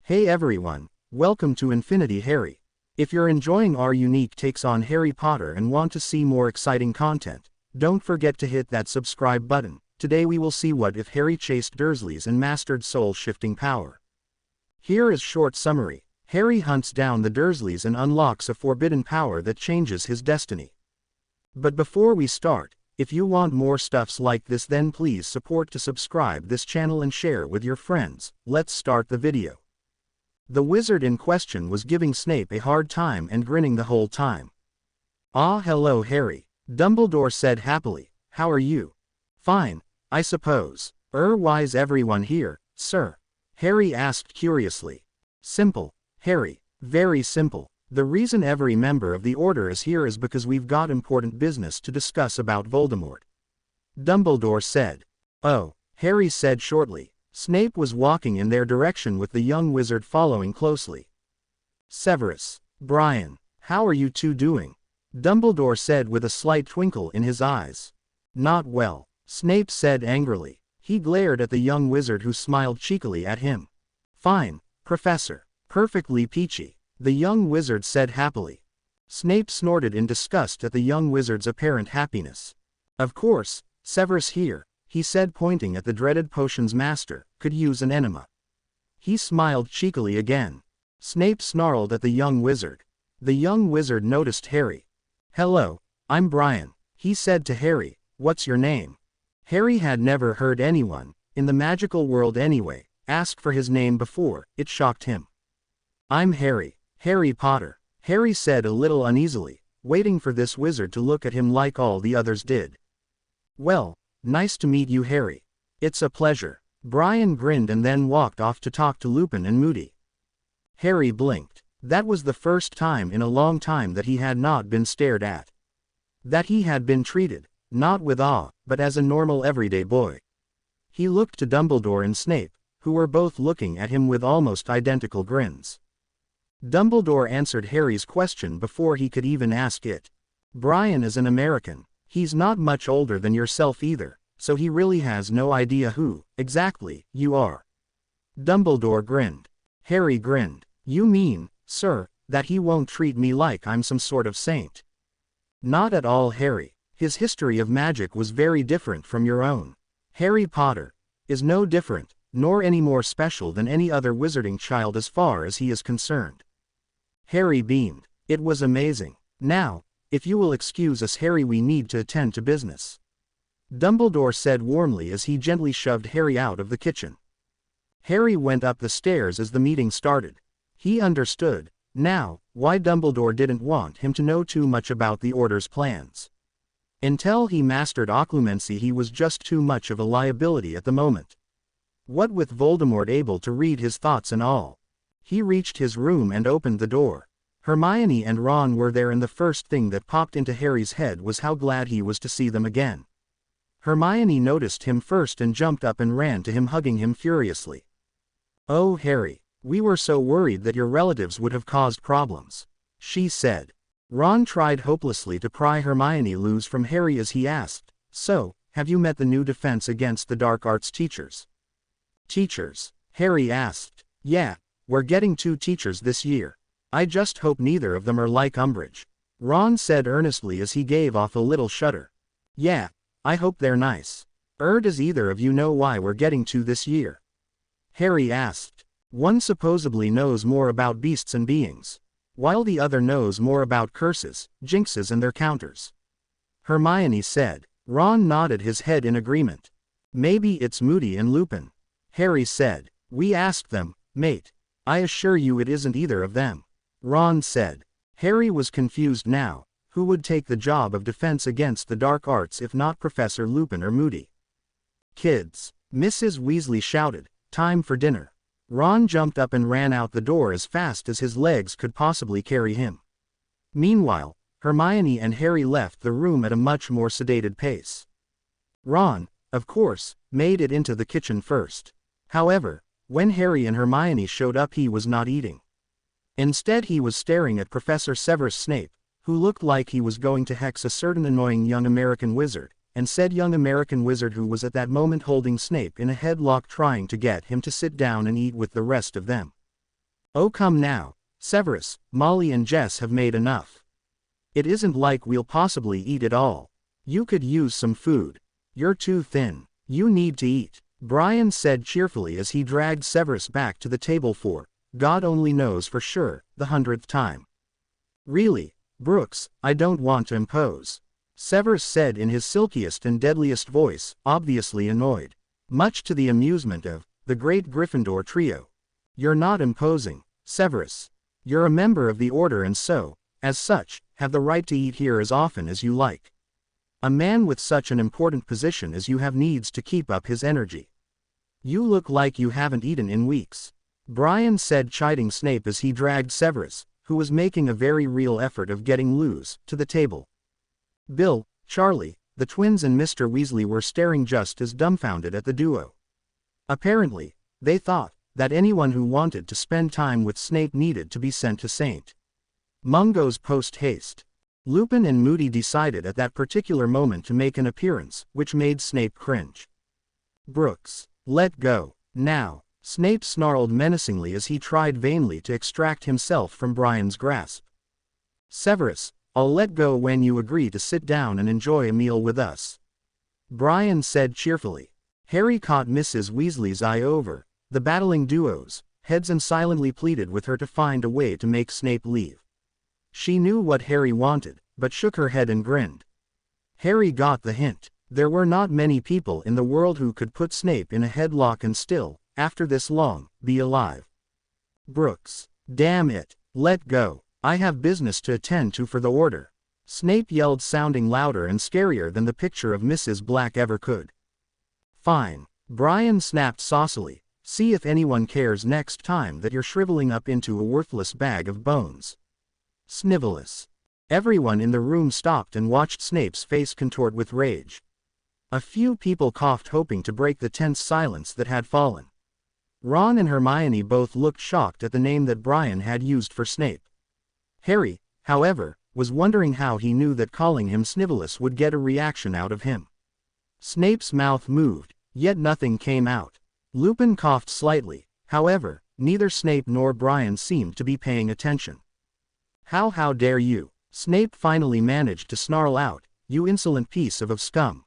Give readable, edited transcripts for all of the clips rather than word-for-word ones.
Hey everyone, welcome to Infinity Harry. If you're enjoying our unique takes on Harry Potter and want to see more exciting content, don't forget to hit that subscribe button. Today we will see what if Harry chased Dursleys and mastered soul-shifting power. Here is short summary. Harry hunts down the Dursleys and unlocks a forbidden power that changes his destiny. But before we start, if you want more stuffs like this, then please support to subscribe this channel and share with your friends. Let's start the video. The wizard in question was giving Snape a hard time and grinning the whole time. "Ah, hello Harry," Dumbledore said happily. "How are you?" "Fine, I suppose." Why's everyone here, sir?" Harry asked curiously. "Simple, Harry, very simple. The reason every member of the Order is here is because we've got important business to discuss about Voldemort," Dumbledore said. "Oh," Harry said shortly. Snape was walking in their direction with the young wizard following closely. "Severus, Brian, how are you two doing?" Dumbledore said with a slight twinkle in his eyes. "Not well," Snape said angrily. He glared at the young wizard who smiled cheekily at him. "Fine, Professor. Perfectly peachy," the young wizard said happily. Snape snorted in disgust at the young wizard's apparent happiness. "Of course, Severus here," he said, pointing at the dreaded potions master, "could use an enema." He smiled cheekily again. Snape snarled at the young wizard. The young wizard noticed Harry. "Hello, I'm Brian," he said to Harry. "What's your name?" Harry had never heard anyone, in the magical world anyway, ask for his name before. It shocked him. "I'm Harry Potter," Harry said a little uneasily, waiting for this wizard to look at him like all the others did. "Well, nice to meet you Harry." "It's a pleasure." Brian grinned and then walked off to talk to Lupin and Moody. Harry blinked. That was the first time in a long time that he had not been stared at. That he had been treated, not with awe, but as a normal everyday boy. He looked to Dumbledore and Snape, who were both looking at him with almost identical grins. Dumbledore answered Harry's question before he could even ask it. "Brian is an American. He's not much older than yourself either, so he really has no idea who, exactly, you are." Dumbledore grinned. Harry grinned. "You mean, sir, that he won't treat me like I'm some sort of saint?" "Not at all Harry. His history of magic was very different from your own. Harry Potter is no different, nor any more special than any other wizarding child as far as he is concerned." Harry beamed. It was amazing. "Now, if you will excuse us Harry, we need to attend to business," Dumbledore said warmly as he gently shoved Harry out of the kitchen. Harry went up the stairs as the meeting started. He understood, now, why Dumbledore didn't want him to know too much about the Order's plans. Until he mastered occlumency he was just too much of a liability at the moment. What with Voldemort able to read his thoughts and all. He reached his room and opened the door. Hermione and Ron were there and the first thing that popped into Harry's head was how glad he was to see them again. Hermione noticed him first and jumped up and ran to him, hugging him furiously. "Oh Harry, we were so worried that your relatives would have caused problems," she said. Ron tried hopelessly to pry Hermione loose from Harry as he asked, "So, have you met the new Defense Against the Dark Arts teachers?" "Teachers?" Harry asked. "Yeah, we're getting 2 teachers this year. I just hope neither of them are like Umbridge," Ron said earnestly as he gave off a little shudder. "Yeah, I hope they're nice." Does either of you know why we're getting 2 this year?" Harry asked. "One supposedly knows more about beasts and beings, while the other knows more about curses, jinxes and their counters," Hermione said. Ron nodded his head in agreement. "Maybe it's Moody and Lupin," Harry said. "We asked them, mate. I assure you it isn't either of them," Ron said. Harry was confused now. Who would take the job of Defense Against the Dark Arts if not Professor Lupin or Moody? "Kids," Mrs. Weasley shouted, "time for dinner." Ron jumped up and ran out the door as fast as his legs could possibly carry him. Meanwhile, Hermione and Harry left the room at a much more sedated pace. Ron, of course, made it into the kitchen first. However, when Harry and Hermione showed up he was not eating. Instead he was staring at Professor Severus Snape, who looked like he was going to hex a certain annoying young American wizard, and said young American wizard who was at that moment holding Snape in a headlock trying to get him to sit down and eat with the rest of them. Oh come now, Severus, Molly and Jess have made enough. It isn't like we'll possibly eat it all. You could use some food. You're too thin. You need to eat, Brian said cheerfully as he dragged Severus back to the table for, God only knows for sure, the 100th time. Really, Brooks, I don't want to impose, Severus said in his silkiest and deadliest voice, obviously annoyed. Much to the amusement of the great Gryffindor trio. You're not imposing, Severus. You're a member of the Order and so, as such, have the right to eat here as often as you like. A man with such an important position as you have needs to keep up his energy. You look like you haven't eaten in weeks, Brian said, chiding Snape as he dragged Severus, who was making a very real effort of getting loose, to the table. Bill, Charlie, the twins and Mr. Weasley were staring just as dumbfounded at the duo. Apparently, they thought that anyone who wanted to spend time with Snape needed to be sent to St. Mungo's post-haste. Lupin and Moody decided at that particular moment to make an appearance, which made Snape cringe. Brooks, let go, now, Snape snarled menacingly as he tried vainly to extract himself from Brian's grasp. Severus, I'll let go when you agree to sit down and enjoy a meal with us, Brian said cheerfully. Harry caught Mrs. Weasley's eye over the battling duo's heads and silently pleaded with her to find a way to make Snape leave. She knew what Harry wanted, but shook her head and grinned. Harry got the hint. There were not many people in the world who could put Snape in a headlock and still, after this long, be alive. Brooks, damn it, let go. I have business to attend to for the Order, Snape yelled, sounding louder and scarier than the picture of Mrs. Black ever could. Fine, Brian snapped saucily. See if anyone cares next time that you're shriveling up into a worthless bag of bones. Snivelous. Everyone in the room stopped and watched Snape's face contort with rage. A few people coughed, hoping to break the tense silence that had fallen. Ron and Hermione both looked shocked at the name that Brian had used for Snape. Harry, however, was wondering how he knew that calling him Snivelous would get a reaction out of him. Snape's mouth moved, yet nothing came out. Lupin coughed slightly, however, neither Snape nor Brian seemed to be paying attention. How dare you? Snape finally managed to snarl out, you insolent piece of scum.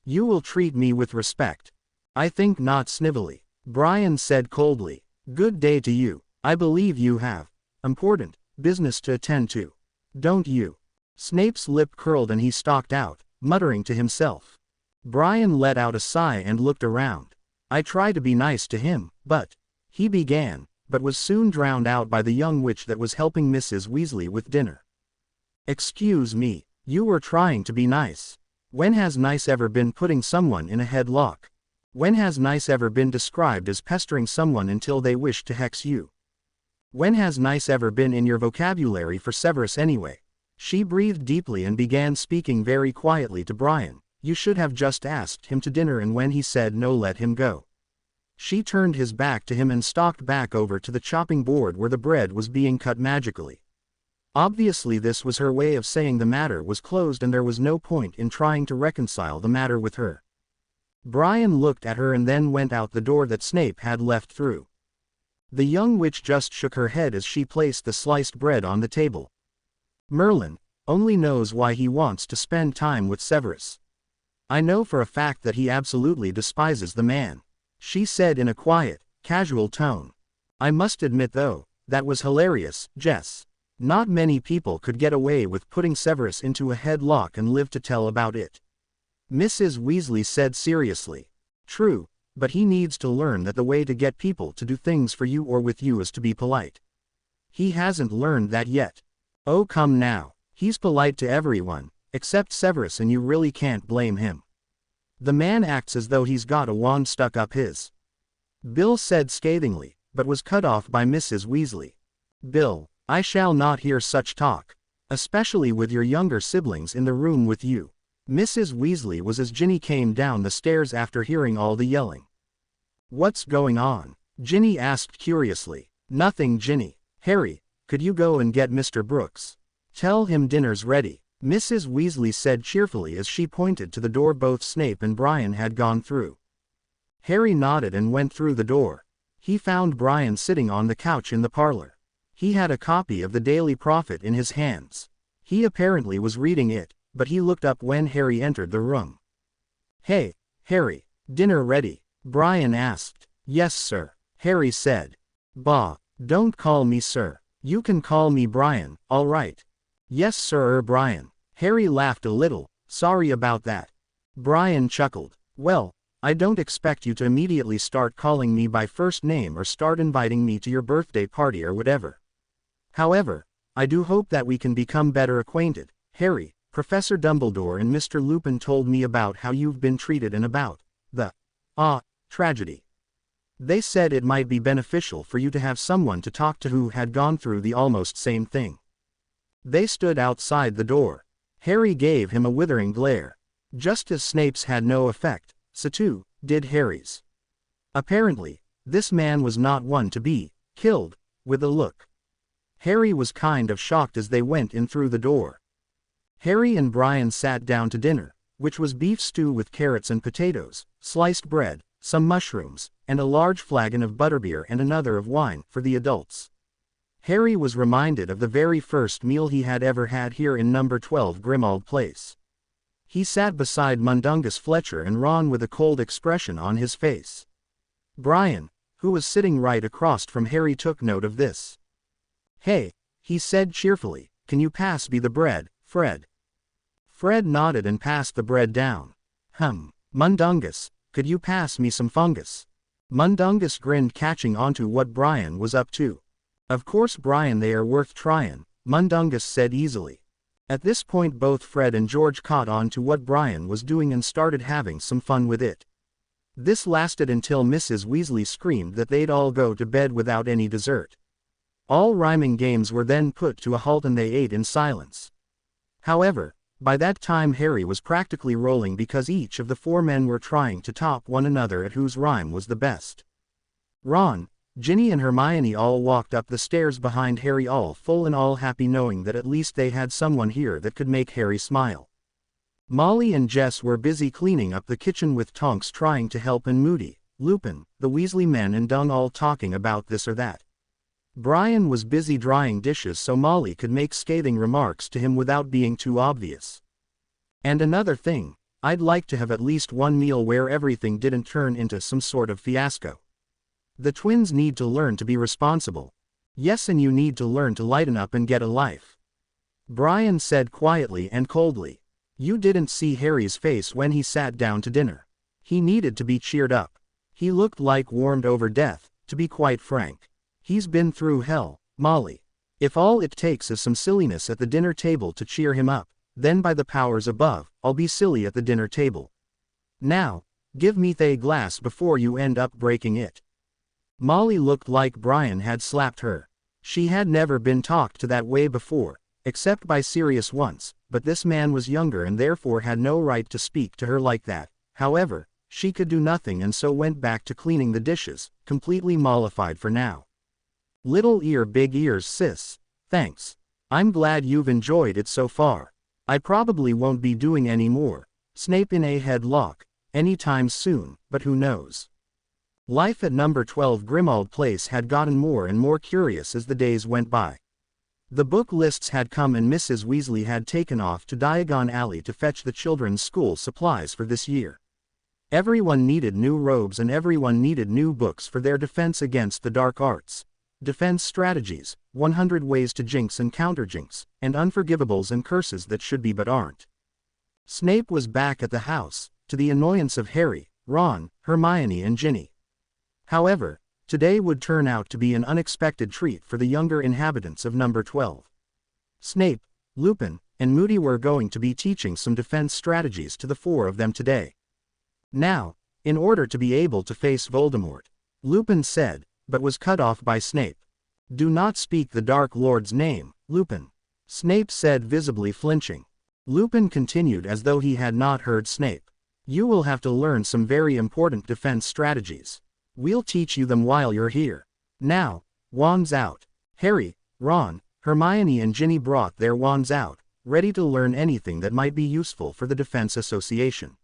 You will treat me with respect. I think not, Snivelly, Brian said coldly. Good day to you. I believe you have important business to attend to. Don't you? Snape's lip curled and he stalked out, muttering to himself. Brian let out a sigh and looked around. I try to be nice to him, but, he began, but was soon drowned out by the young witch that was helping Mrs. Weasley with dinner. Excuse me, you were trying to be nice. When has nice ever been putting someone in a headlock? When has nice ever been described as pestering someone until they wish to hex you? When has nice ever been in your vocabulary for Severus anyway? She breathed deeply and began speaking very quietly to Brian. You should have just asked him to dinner, and when he said no, let him go. She turned his back to him and stalked back over to the chopping board where the bread was being cut magically. Obviously this was her way of saying the matter was closed and there was no point in trying to reconcile the matter with her. Brian looked at her and then went out the door that Snape had left through. The young witch just shook her head as she placed the sliced bread on the table. Merlin only knows why he wants to spend time with Severus. I know for a fact that he absolutely despises the man, she said in a quiet, casual tone. I must admit though, that was hilarious, Jess. Not many people could get away with putting Severus into a headlock and live to tell about it. Mrs. Weasley said seriously. True, but he needs to learn that the way to get people to do things for you or with you is to be polite. He hasn't learned that yet. Oh come now, he's polite to everyone, except Severus, and you really can't blame him. The man acts as though he's got a wand stuck up his. Bill said scathingly, but was cut off by Mrs. Weasley. Bill, I shall not hear such talk, especially with your younger siblings in the room with you. Mrs. Weasley was as Ginny came down the stairs after hearing all the yelling. What's going on? Ginny asked curiously. Nothing, Ginny. Harry, could you go and get Mr. Brooks? Tell him dinner's ready, Mrs. Weasley said cheerfully as she pointed to the door both Snape and Brian had gone through. Harry nodded and went through the door. He found Brian sitting on the couch in the parlor. He had a copy of the Daily Prophet in his hands. He apparently was reading it, but he looked up when Harry entered the room. "Hey, Harry, dinner ready?" Brian asked. "Yes, sir," Harry said. "Bah, don't call me sir. You can call me Brian, all right." "Yes, sir, Brian." Harry laughed a little. "Sorry about that." Brian chuckled. "Well, I don't expect you to immediately start calling me by first name or start inviting me to your birthday party or whatever. However, I do hope that we can become better acquainted. Harry, Professor Dumbledore and Mr. Lupin told me about how you've been treated and about the tragedy. They said it might be beneficial for you to have someone to talk to who had gone through the almost same thing." They stood outside the door. Harry gave him a withering glare. Just as Snape's had no effect, so too did Harry's. Apparently, this man was not one to be killed with a look. Harry was kind of shocked as they went in through the door. Harry and Brian sat down to dinner, which was beef stew with carrots and potatoes, sliced bread, some mushrooms, and a large flagon of butterbeer and another of wine for the adults. Harry was reminded of the very first meal he had ever had here in number 12 Grimmauld Place. He sat beside Mundungus Fletcher and Ron with a cold expression on his face. Brian, who was sitting right across from Harry, took note of this. "Hey," he said cheerfully, "can you pass me the bread, Fred?" Fred nodded and passed the bread down. Mundungus, could you pass me some fungus?" Mundungus grinned, catching onto what Brian was up to. "Of course, Brian, they are worth trying," Mundungus said easily. At this point both Fred and George caught on to what Brian was doing and started having some fun with it. This lasted until Mrs. Weasley screamed that they'd all go to bed without any dessert. All rhyming games were then put to a halt and they ate in silence. However, by that time Harry was practically rolling because each of the four men were trying to top one another at whose rhyme was the best. Ron, Ginny and Hermione all walked up the stairs behind Harry, all full and all happy, knowing that at least they had someone here that could make Harry smile. Molly and Jess were busy cleaning up the kitchen with Tonks trying to help, and Moody, Lupin, the Weasley men and Dung all talking about this or that. Brian was busy drying dishes so Molly could make scathing remarks to him without being too obvious. "And another thing, I'd like to have at least one meal where everything didn't turn into some sort of fiasco. The twins need to learn to be responsible. Yes, and you need to learn to lighten up and get a life," Brian said quietly and coldly. You didn't see Harry's face when he sat down to dinner. He needed to be cheered up. He looked like warmed over death, to be quite frank. "He's been through hell, Molly. If all it takes is some silliness at the dinner table to cheer him up, then by the powers above, I'll be silly at the dinner table. Now, give me the glass before you end up breaking it." Molly looked like Brian had slapped her. She had never been talked to that way before, except by Sirius once, but this man was younger and therefore had no right to speak to her like that. However, she could do nothing and so went back to cleaning the dishes, completely mollified for now. "Little ear big ears, sis. Thanks. I'm glad you've enjoyed it so far. I probably won't be doing any more Snape in a headlock anytime soon, but who knows." Life at number 12 Grimmauld Place had gotten more and more curious as the days went by. The book lists had come and Mrs. Weasley had taken off to Diagon Alley to fetch the children's school supplies for this year. Everyone needed new robes and everyone needed new books for their defense against the dark arts. Defense strategies, 100 ways to jinx and counter-jinx, and unforgivables and curses that should be but aren't. Snape was back at the house, to the annoyance of Harry, Ron, Hermione and Ginny. However, today would turn out to be an unexpected treat for the younger inhabitants of number 12. Snape, Lupin, and Moody were going to be teaching some defense strategies to the four of them today. Now, in order to be able to face Voldemort, Lupin said, but was cut off by Snape. "Do not speak the Dark Lord's name, Lupin," Snape said, visibly flinching. Lupin continued as though he had not heard Snape. "You will have to learn some very important defense strategies. We'll teach you them while you're here. Now, wands out." Harry, Ron, Hermione and Ginny brought their wands out, ready to learn anything that might be useful for the Defense Association.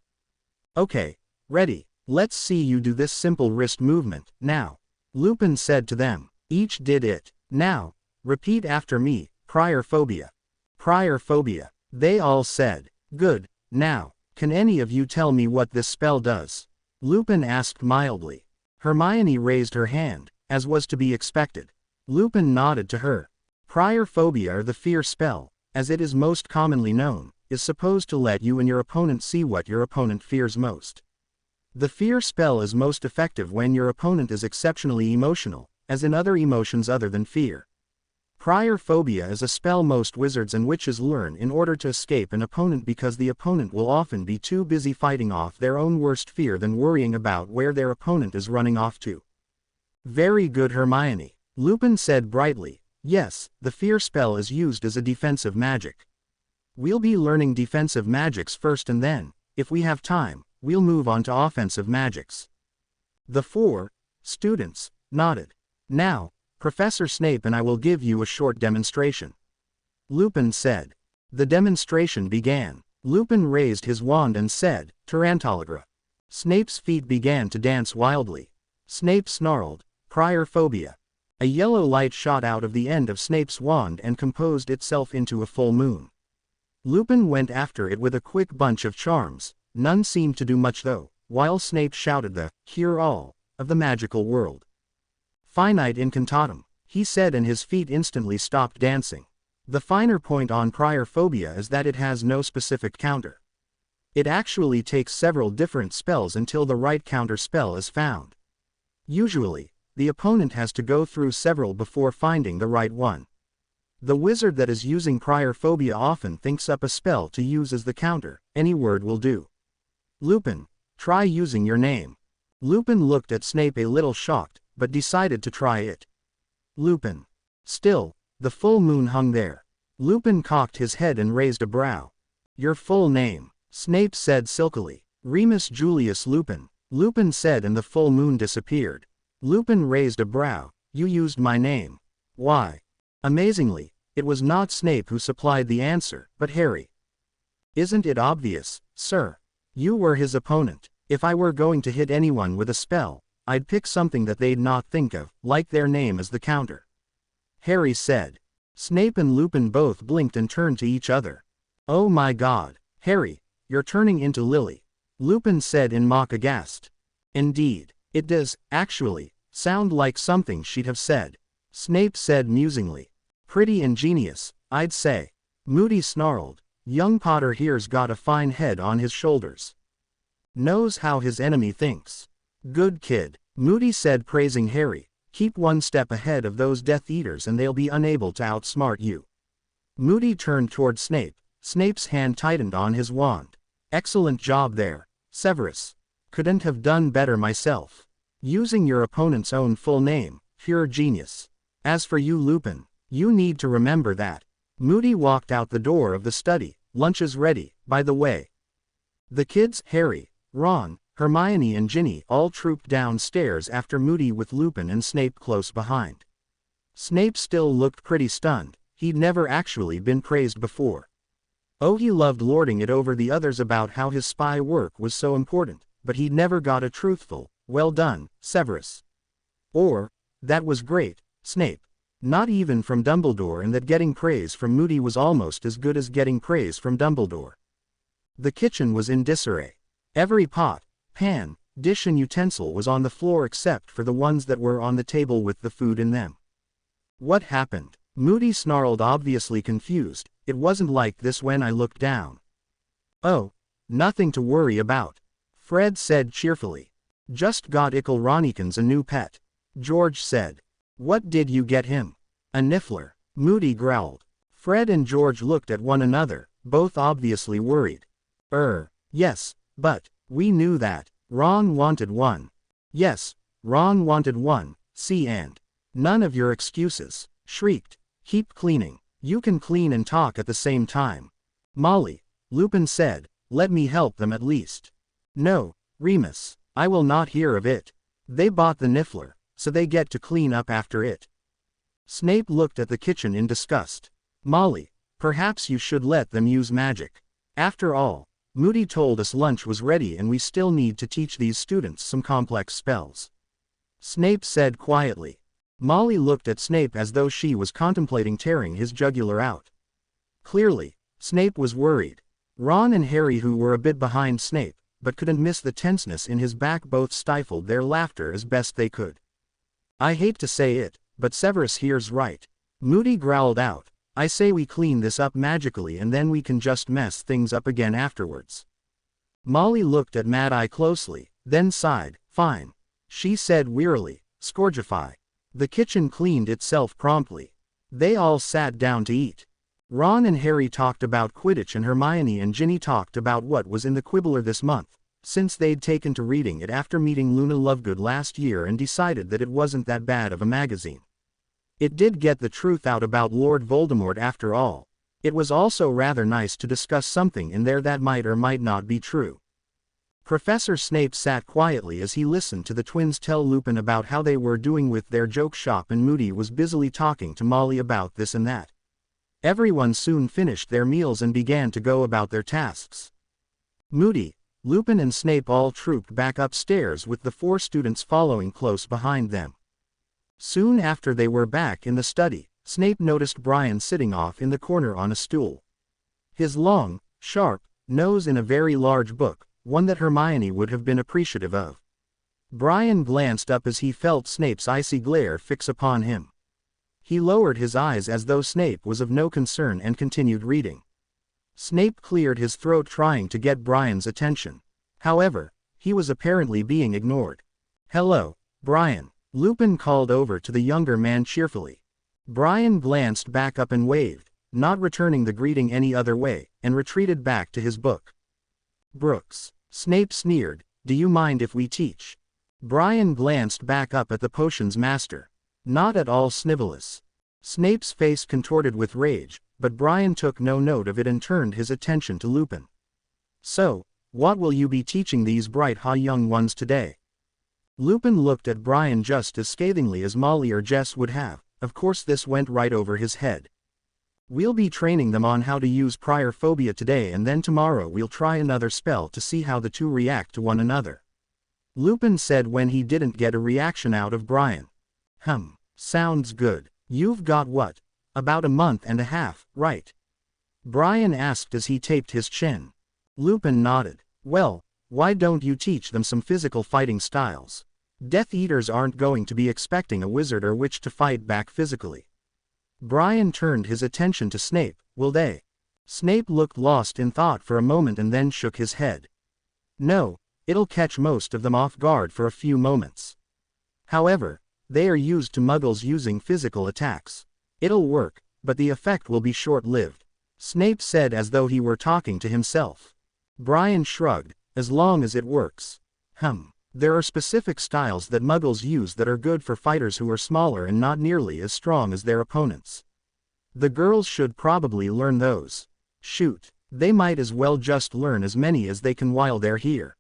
"Okay, ready. Let's see you do this simple wrist movement, now." Lupin said to them. Each did it. Now, repeat after me, cryophobia. Cryophobia. They all said. Good. Now, can any of you tell me what this spell does? Lupin asked mildly. Hermione raised her hand, as was to be expected. Lupin nodded to her. Cryophobia, or the fear spell, as it is most commonly known, is supposed to let you and your opponent see what your opponent fears most. The fear spell is most effective when your opponent is exceptionally emotional, as in other emotions other than fear. Cryophobia is a spell most wizards and witches learn in order to escape an opponent because the opponent will often be too busy fighting off their own worst fear than worrying about where their opponent is running off to. Very good, Hermione. Lupin said brightly. Yes, the fear spell is used as a defensive magic. We'll be learning defensive magics first and then, if we have time, we'll move on to offensive magics. The 4 students nodded. Now, Professor Snape and I will give you a short demonstration. Lupin said. The demonstration began. Lupin raised his wand and said, Tarantalagra. Snape's feet began to dance wildly. Snape snarled, Cryophobia. A yellow light shot out of the end of Snape's wand and composed itself into a full moon. Lupin went after it with a quick bunch of charms. None seemed to do much though, while Snape shouted the cure all of the magical world. Finite incantatum, he said, and his feet instantly stopped dancing. The finer point on cryophobia is that it has no specific counter. It actually takes several different spells until the right counter spell is found. Usually, the opponent has to go through several before finding the right one. The wizard that is using cryophobia often thinks up a spell to use as the counter. Any word will do. Lupin, try using your name. Lupin looked at Snape a little shocked, but decided to try it. Lupin. Still, the full moon hung there. Lupin cocked his head and raised a brow. Your full name, Snape said silkily. Remus Julius Lupin. Lupin said, and the full moon disappeared. Lupin raised a brow. You used my name. Why? Amazingly, it was not Snape who supplied the answer, but Harry. Isn't it obvious, sir? You were his opponent. If I were going to hit anyone with a spell, I'd pick something that they'd not think of, like their name as the counter. Harry said. Snape and Lupin both blinked and turned to each other. Oh my God, Harry, you're turning into Lily. Lupin said in mock aghast. Indeed, it does, actually, sound like something she'd have said. Snape said musingly. Pretty ingenious, I'd say. Moody snarled. Young Potter here's got a fine head on his shoulders. Knows how his enemy thinks. Good kid, Moody said, praising Harry. Keep one step ahead of those Death Eaters and they'll be unable to outsmart you. Moody turned toward Snape. Snape's hand tightened on his wand. Excellent job there, Severus. Couldn't have done better myself. Using your opponent's own full name, pure genius. As for you, Lupin, you need to remember that. Moody walked out the door of the study. Lunch is ready, by the way. The kids, Harry, Ron, Hermione and Ginny, all trooped downstairs after Moody with Lupin and Snape close behind. Snape still looked pretty stunned. He'd never actually been praised before. Oh, he loved lording it over the others about how his spy work was so important, but he'd never got a truthful, well done, Severus. Or, that was great, Snape. Not even from Dumbledore, and that getting praise from Moody was almost as good as getting praise from Dumbledore. The kitchen was in disarray. Every pot, pan, dish and utensil was on the floor except for the ones that were on the table with the food in them. What happened? Moody snarled, obviously confused. It wasn't like this when I looked down. Oh, nothing to worry about, Fred said cheerfully. Just got Ickle Ronikins a new pet. George said. What did you get him? A niffler, Moody growled. Fred and George looked at one another, both obviously worried. Yes, but, we knew that. Ron wanted one. Yes, Ron wanted one, see, and. None of your excuses, shrieked. Keep cleaning. You can clean and talk at the same time. Molly, Lupin said, let me help them at least. No, Remus, I will not hear of it. They bought the niffler, so they get to clean up after it. Snape looked at the kitchen in disgust. Molly, perhaps you should let them use magic. After all, Moody told us lunch was ready and we still need to teach these students some complex spells. Snape said quietly. Molly looked at Snape as though she was contemplating tearing his jugular out. Clearly, Snape was worried. Ron and Harry, who were a bit behind Snape, but couldn't miss the tenseness in his back, both stifled their laughter as best they could. I hate to say it, but Severus here's right. Moody growled out. I say we clean this up magically and then we can just mess things up again afterwards. Molly looked at Mad Eye closely, then sighed. Fine. She said wearily. Scourgify. The kitchen cleaned itself promptly. They all sat down to eat. Ron and Harry talked about Quidditch and Hermione and Ginny talked about what was in the Quibbler this month, since they'd taken to reading it after meeting Luna Lovegood last year and decided that it wasn't that bad of a magazine. It did get the truth out about Lord Voldemort after all. It was also rather nice to discuss something in there that might or might not be true. Professor Snape sat quietly as he listened to the twins tell Lupin about how they were doing with their joke shop, and Moody was busily talking to Molly about this and that. Everyone soon finished their meals and began to go about their tasks. Moody, Lupin and Snape all trooped back upstairs with the 4 students following close behind them. Soon after they were back in the study, Snape noticed Brian sitting off in the corner on a stool. His long, sharp nose in a very large book, one that Hermione would have been appreciative of. Brian glanced up as he felt Snape's icy glare fix upon him. He lowered his eyes as though Snape was of no concern and continued reading. Snape cleared his throat trying to get Brian's attention. However, he was apparently being ignored. Hello, Brian. Lupin called over to the younger man cheerfully. Brian glanced back up and waved, not returning the greeting any other way, and retreated back to his book. Brooks. Snape sneered, do you mind if we teach? Brian glanced back up at the potions master. Not at all, Snivellus. Snape's face contorted with rage, but Brian took no note of it and turned his attention to Lupin. So, what will you be teaching these bright young ones today? Lupin looked at Brian just as scathingly as Molly or Jess would have. Of course this went right over his head. We'll be training them on how to use prior phobia today, and then tomorrow we'll try another spell to see how the two react to one another. Lupin said when he didn't get a reaction out of Brian. Sounds good. You've got what? About a month and a half, right? Brian asked as he taped his chin. Lupin nodded. Well, why don't you teach them some physical fighting styles? Death Eaters aren't going to be expecting a wizard or witch to fight back physically. Brian turned his attention to Snape. Will they? Snape looked lost in thought for a moment and then shook his head. No, it'll catch most of them off guard for a few moments. However, they are used to muggles using physical attacks. It'll work, but the effect will be short-lived. Snape said as though he were talking to himself. Brian shrugged. As long as it works. There are specific styles that muggles use that are good for fighters who are smaller and not nearly as strong as their opponents. The girls should probably learn those. Shoot, they might as well just learn as many as they can while they're here.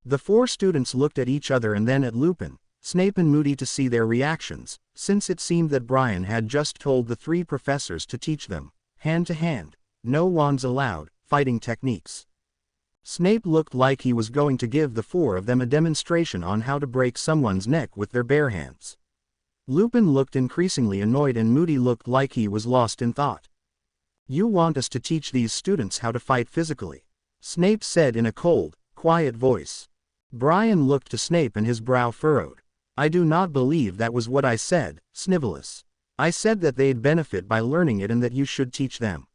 The 4 students looked at each other and then at Lupin, Snape and Moody to see their reactions, since it seemed that Brian had just told the 3 professors to teach them, hand-to-hand, no wands allowed, fighting techniques. Snape looked like he was going to give the 4 of them a demonstration on how to break someone's neck with their bare hands. Lupin looked increasingly annoyed and Moody looked like he was lost in thought. You want us to teach these students how to fight physically? Snape said in a cold, quiet voice. Brian looked to Snape and his brow furrowed. I do not believe that was what I said, Snivellus. I said that they'd benefit by learning it and that you should teach them.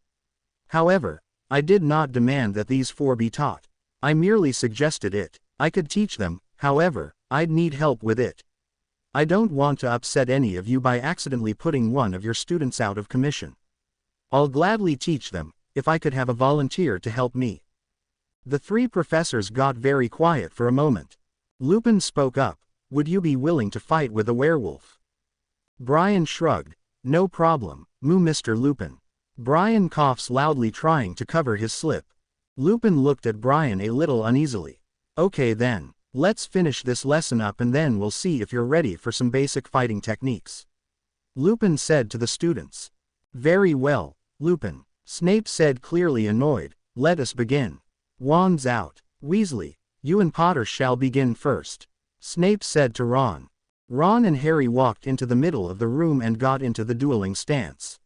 However, I did not demand that these 4 be taught. I merely suggested it. I could teach them, however, I'd need help with it. I don't want to upset any of you by accidentally putting one of your students out of commission. I'll gladly teach them, if I could have a volunteer to help me. The 3 professors got very quiet for a moment. Lupin spoke up. Would you be willing to fight with a werewolf? Brian shrugged. No problem, Mr. Lupin. Brian coughs loudly trying to cover his slip. Lupin looked at Brian a little uneasily. Okay then, let's finish this lesson up and then we'll see if you're ready for some basic fighting techniques. Lupin said to the students. Very well, Lupin. Snape said clearly annoyed. Let us begin. Wands out. Weasley, you and Potter shall begin first. Snape said to Ron. Ron and Harry walked into the middle of the room and got into the dueling stance.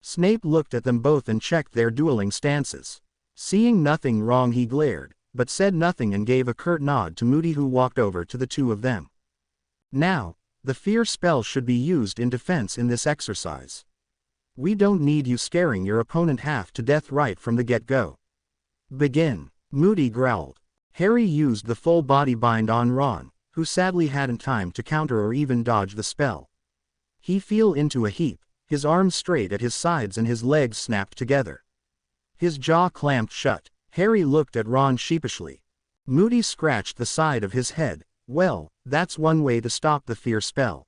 Snape looked at them both and checked their dueling stances. Seeing nothing wrong, he glared, but said nothing and gave a curt nod to Moody, who walked over to the two of them. Now, the fear spell should be used in defense in this exercise. We don't need you scaring your opponent half to death right from the get-go. Begin, Moody growled. Harry used the full body bind on Ron, who sadly hadn't time to counter or even dodge the spell. He fell into a heap, his arms straight at his sides and his legs snapped together. His jaw clamped shut. Harry looked at Ron sheepishly. Moody scratched the side of his head. Well, that's one way to stop the fear spell.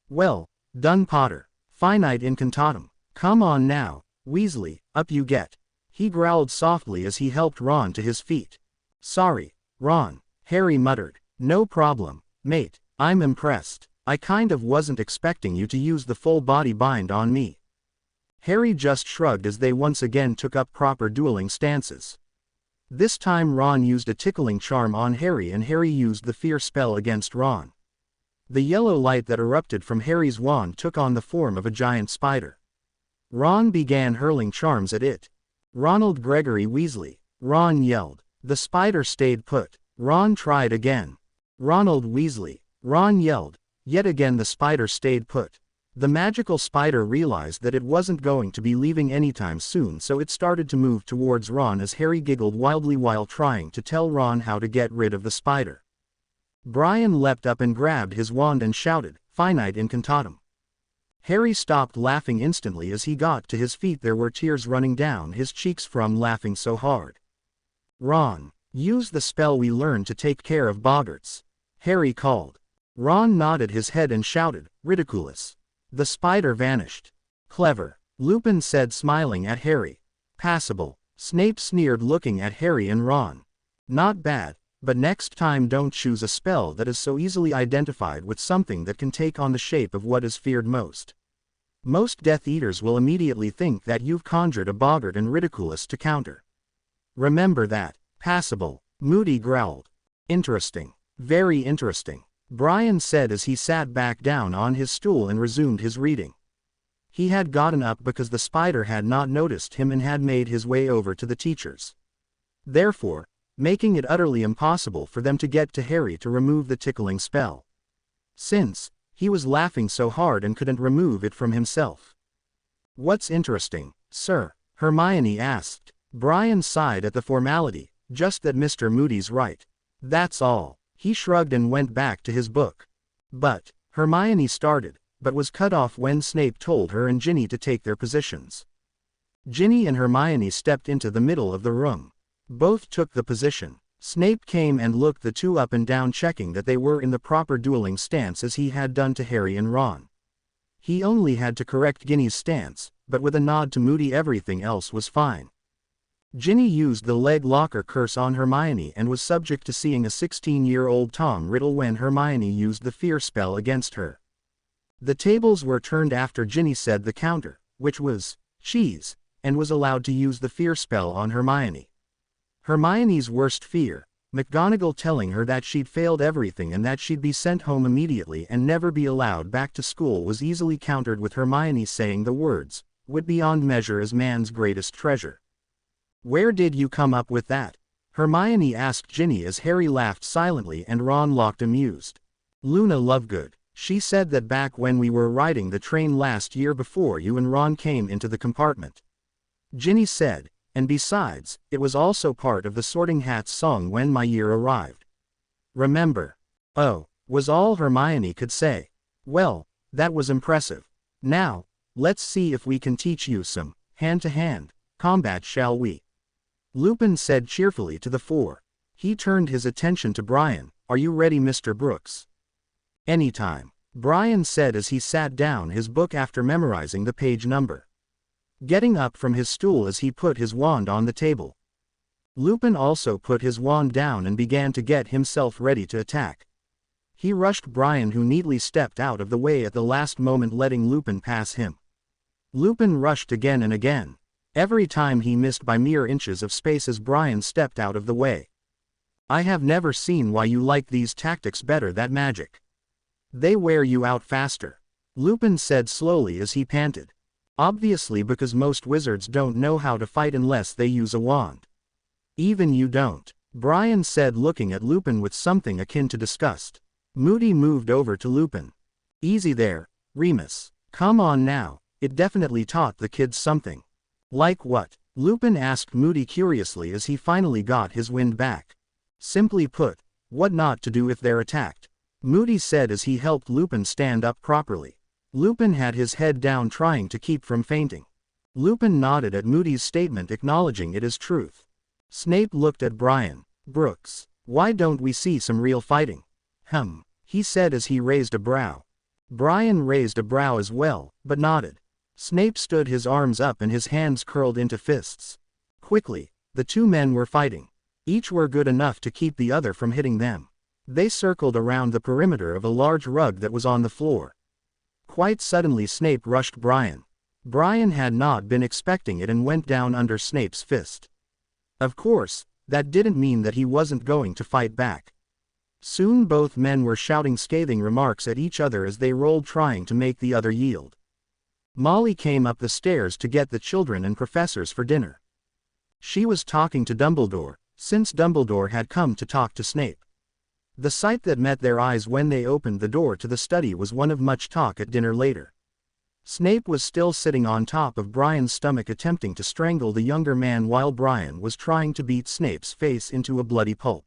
Well done, Potter. Finite incantatum. Come on now, Weasley, up you get. He growled softly as he helped Ron to his feet. Sorry, Ron, Harry muttered. No problem, mate, I'm impressed. I kind of wasn't expecting you to use the full body bind on me. Harry just shrugged as they once again took up proper dueling stances. This time Ron used a tickling charm on Harry and Harry used the fear spell against Ron. The yellow light that erupted from Harry's wand took on the form of a giant spider. Ron began hurling charms at it. Ronald Gregory Weasley, Ron yelled. The spider stayed put. Ron tried again. Ronald Weasley, Ron yelled. Yet again the spider stayed put. The magical spider realized that it wasn't going to be leaving anytime soon, so it started to move towards Ron as Harry giggled wildly while trying to tell Ron how to get rid of the spider. Brian leapt up and grabbed his wand and shouted, Finite incantatum. Harry stopped laughing instantly as he got to his feet. There were tears running down his cheeks from laughing so hard. Ron, use the spell we learned to take care of boggarts, Harry called. Ron nodded his head and shouted, Ridiculous. The spider vanished. Clever, Lupin said, smiling at Harry. Passable, Snape sneered, looking at Harry and Ron. Not bad, but next time don't choose a spell that is so easily identified with something that can take on the shape of what is feared most. Most Death Eaters will immediately think that you've conjured a boggart and Ridiculous to counter. Remember that. Passable, Moody growled. Interesting. Very interesting, Brian said as he sat back down on his stool and resumed his reading. He had gotten up because the spider had not noticed him and had made his way over to the teachers, therefore making it utterly impossible for them to get to Harry to remove the tickling spell, since he was laughing so hard and couldn't remove it from himself. What's interesting, sir? Hermione asked. Brian sighed at the formality. Just that Mr. Moody's right. That's all. He shrugged and went back to his book. But, Hermione started, but was cut off when Snape told her and Ginny to take their positions. Ginny and Hermione stepped into the middle of the room. Both took the position. Snape came and looked the two up and down, checking that they were in the proper dueling stance as he had done to Harry and Ron. He only had to correct Ginny's stance, but with a nod to Moody everything else was fine. Ginny used the leg locker curse on Hermione and was subject to seeing a 16-year-old Tom Riddle when Hermione used the fear spell against her. The tables were turned after Ginny said the counter, which was cheese, and was allowed to use the fear spell on Hermione. Hermione's worst fear, McGonagall telling her that she'd failed everything and that she'd be sent home immediately and never be allowed back to school, was easily countered with Hermione saying the words, "Wit beyond measure is man's greatest treasure." Where did you come up with that? Hermione asked Ginny as Harry laughed silently and Ron looked amused. Luna Lovegood. She said that back when we were riding the train last year before you and Ron came into the compartment. Ginny said, and besides, it was also part of the Sorting Hat's song when my year arrived. Remember? Oh, was all Hermione could say. Well, that was impressive. Now, let's see if we can teach you some hand-to-hand combat, shall we? Lupin said cheerfully to the four. He turned his attention to Brian. Are you ready, Mr. Brooks? Anytime, Brian said as he sat down his book after memorizing the page number. Getting up from his stool as he put his wand on the table. Lupin also put his wand down and began to get himself ready to attack. He rushed Brian, who neatly stepped out of the way at the last moment, letting Lupin pass him. Lupin rushed again and again. Every time he missed by mere inches of space as Brian stepped out of the way. I have never seen why you like these tactics better than magic. They wear you out faster. Lupin said slowly as he panted. Obviously, because most wizards don't know how to fight unless they use a wand. Even you don't, Brian said, looking at Lupin with something akin to disgust. Moody moved over to Lupin. Easy there, Remus. Come on now, it definitely taught the kids something. Like what? Lupin asked Moody curiously as he finally got his wind back. Simply put, what not to do if they're attacked, Moody said as he helped Lupin stand up properly. Lupin had his head down trying to keep from fainting. Lupin nodded at Moody's statement, acknowledging it as truth. Snape looked at Brian. Brooks, why don't we see some real fighting? He said as he raised a brow. Brian raised a brow as well, but nodded. Snape stood his arms up and his hands curled into fists. Quickly, the two men were fighting. Each were good enough to keep the other from hitting them. They circled around the perimeter of a large rug that was on the floor. Quite suddenly Snape rushed Brian. Brian had not been expecting it and went down under Snape's fist. Of course, that didn't mean that he wasn't going to fight back. Soon both men were shouting scathing remarks at each other as they rolled, trying to make the other yield. Molly came up the stairs to get the children and professors for dinner. She was talking to Dumbledore, since Dumbledore had come to talk to Snape. The sight that met their eyes when they opened the door to the study was one of much talk at dinner later. Snape was still sitting on top of Brian's stomach, attempting to strangle the younger man while Brian was trying to beat Snape's face into a bloody pulp.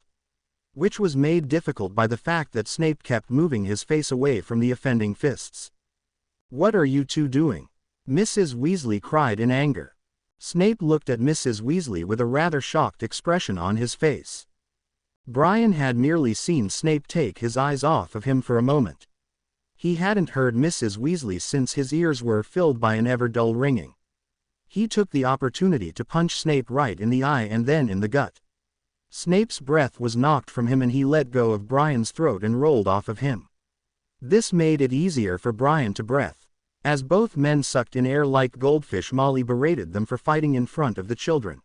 Which was made difficult by the fact that Snape kept moving his face away from the offending fists. "What are you two doing?" Mrs. Weasley cried in anger. Snape looked at Mrs. Weasley with a rather shocked expression on his face. Brian had merely seen Snape take his eyes off of him for a moment. He hadn't heard Mrs. Weasley since his ears were filled by an ever-dull ringing. He took the opportunity to punch Snape right in the eye and then in the gut. Snape's breath was knocked from him and he let go of Brian's throat and rolled off of him. This made it easier for Brian to breathe. As both men sucked in air like goldfish, Molly berated them for fighting in front of the children.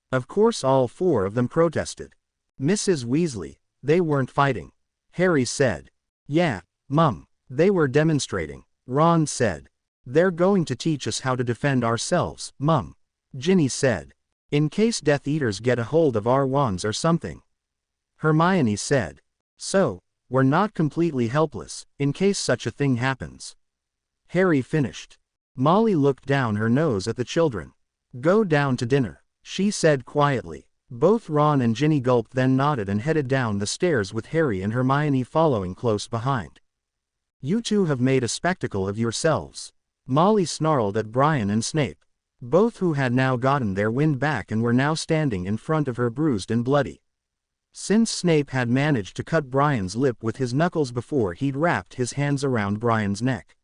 Of course all four of them protested. "Mrs. Weasley, they weren't fighting," Harry said. "Yeah, Mum, they were demonstrating," Ron said. "They're going to teach us how to defend ourselves, Mum," Ginny said. "In case Death Eaters get a hold of our wands or something," Hermione said. "So, we're not completely helpless, in case such a thing happens," Harry finished. Molly looked down her nose at the children. "Go down to dinner," she said quietly. Both Ron and Ginny gulped, then nodded and headed down the stairs with Harry and Hermione following close behind. "You two have made a spectacle of yourselves," Molly snarled at Brian and Snape, both who had now gotten their wind back and were now standing in front of her bruised and bloody. Since Snape had managed to cut Brian's lip with his knuckles before he'd wrapped his hands around Brian's neck,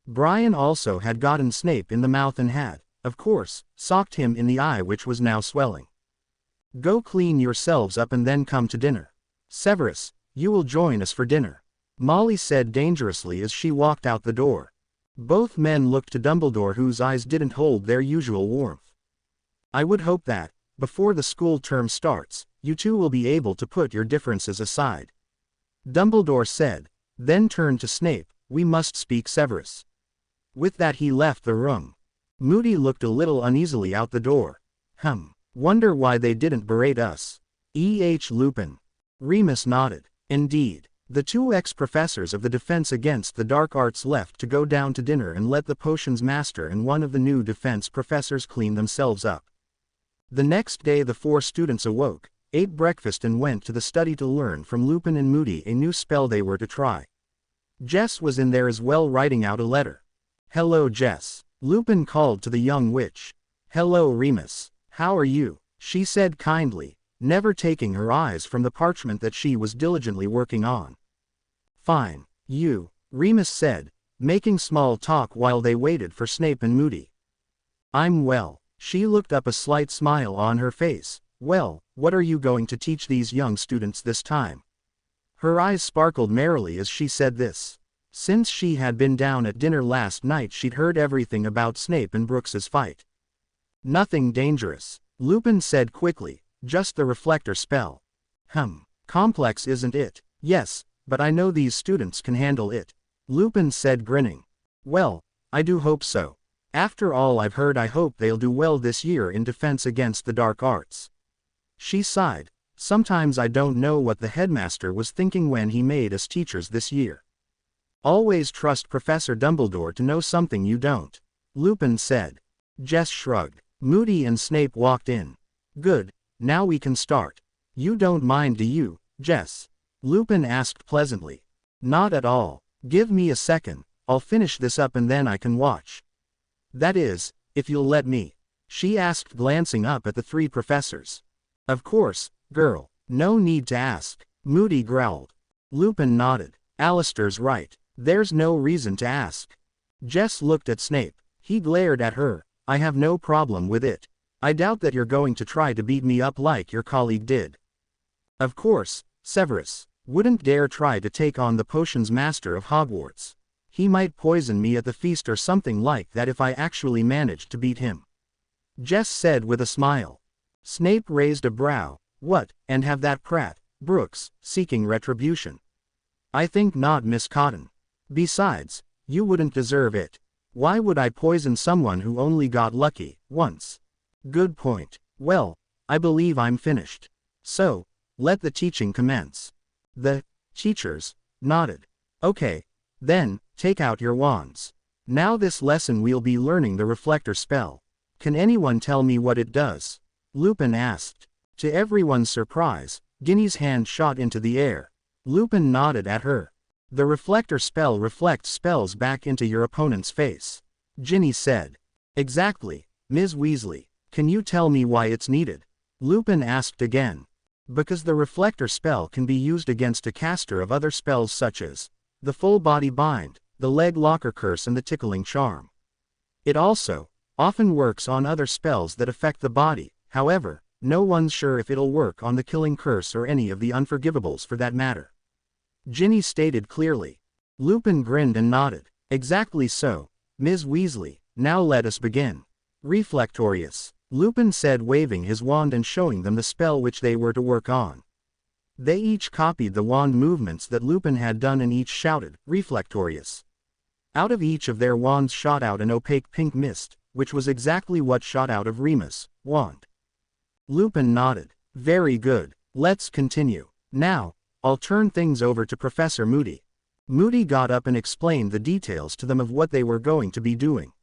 Brian also had gotten Snape in the mouth and had, of course, socked him in the eye, which was now swelling. "Go clean yourselves up and then come to dinner. Severus, you will join us for dinner," Molly said dangerously as she walked out the door. Both men looked to Dumbledore, whose eyes didn't hold their usual warmth. "I would hope that, before the school term starts, you two will be able to put your differences aside," Dumbledore said, then turned to Snape. "We must speak, Severus." With that he left the room. Moody looked a little uneasily out the door. Wonder why they didn't berate us. Lupin. Remus nodded. Indeed. The two ex-professors of the Defense Against the Dark Arts left to go down to dinner and let the potions master and one of the new defense professors clean themselves up. The next day the four students awoke, ate breakfast and went to the study to learn from Lupin and Moody a new spell they were to try. Jess was in there as well, writing out a letter. "Hello, Jess," Lupin called to the young witch. "Hello, Remus. How are you?" she said kindly, never taking her eyes from the parchment that she was diligently working on. "Fine. You," Remus said, making small talk while they waited for Snape and Moody. "I'm well." She looked up, a slight smile on her face. "Well, what are you going to teach these young students this time?" Her eyes sparkled merrily as she said this. Since she had been down at dinner last night, she'd heard everything about Snape and Brooks's fight. "Nothing dangerous," Lupin said quickly, "just the reflector spell." Complex, isn't it?" "Yes, but I know these students can handle it. Lupin said, grinning. Well, I do hope so. After all I've heard, I hope they'll do well this year in defense against the dark arts. She sighed. Sometimes I don't know what the headmaster was thinking when he made us teachers this year. Always trust Professor Dumbledore to know something you don't, Lupin said. Jess shrugged. Moody and Snape walked in. Good, now we can start. You don't mind, do you, Jess? Lupin asked pleasantly. Not at all. Give me a second, I'll finish this up and then I can watch. That is, if you'll let me, she asked, glancing up at the three professors. Of course, girl, no need to ask, Moody growled. Lupin nodded. Alistair's right, there's no reason to ask. Jess looked at Snape. He glared at her. I have no problem with it. I doubt that you're going to try to beat me up like your colleague did. Of course, Severus wouldn't dare try to take on the potions master of Hogwarts. He might poison me at the feast or something like that if I actually managed to beat him. Jess said with a smile. Snape raised a brow. What, and have that prat, Brooks, seeking retribution? I think not, Miss Cotton. Besides, you wouldn't deserve it. Why would I poison someone who only got lucky once? Good point. Well, I believe I'm finished. So, let the teaching commence. The teachers nodded. Okay, then, take out your wands. Now this lesson we'll be learning the reflector spell. Can anyone tell me what it does? Lupin asked. To everyone's surprise, Ginny's hand shot into the air. Lupin nodded at her. The reflector spell reflects spells back into your opponent's face. Ginny said. Exactly, Ms. Weasley. Can you tell me why it's needed? Lupin asked again. Because the reflector spell can be used against a caster of other spells such as the full body bind, the leg locker curse and the tickling charm. It also often works on other spells that affect the body. However, no one's sure if it'll work on the killing curse or any of the unforgivables for that matter. Ginny stated clearly. Lupin grinned and nodded. Exactly so, Ms. Weasley. Now let us begin. Reflectorious, Lupin said, waving his wand and showing them the spell which they were to work on. They each copied the wand movements that Lupin had done and each shouted, Reflectorious. Out of each of their wands shot out an opaque pink mist, which was exactly what shot out of Remus' wand. Lupin nodded. Very good, let's continue. Now, I'll turn things over to Professor Moody. Moody got up and explained the details to them of what they were going to be doing.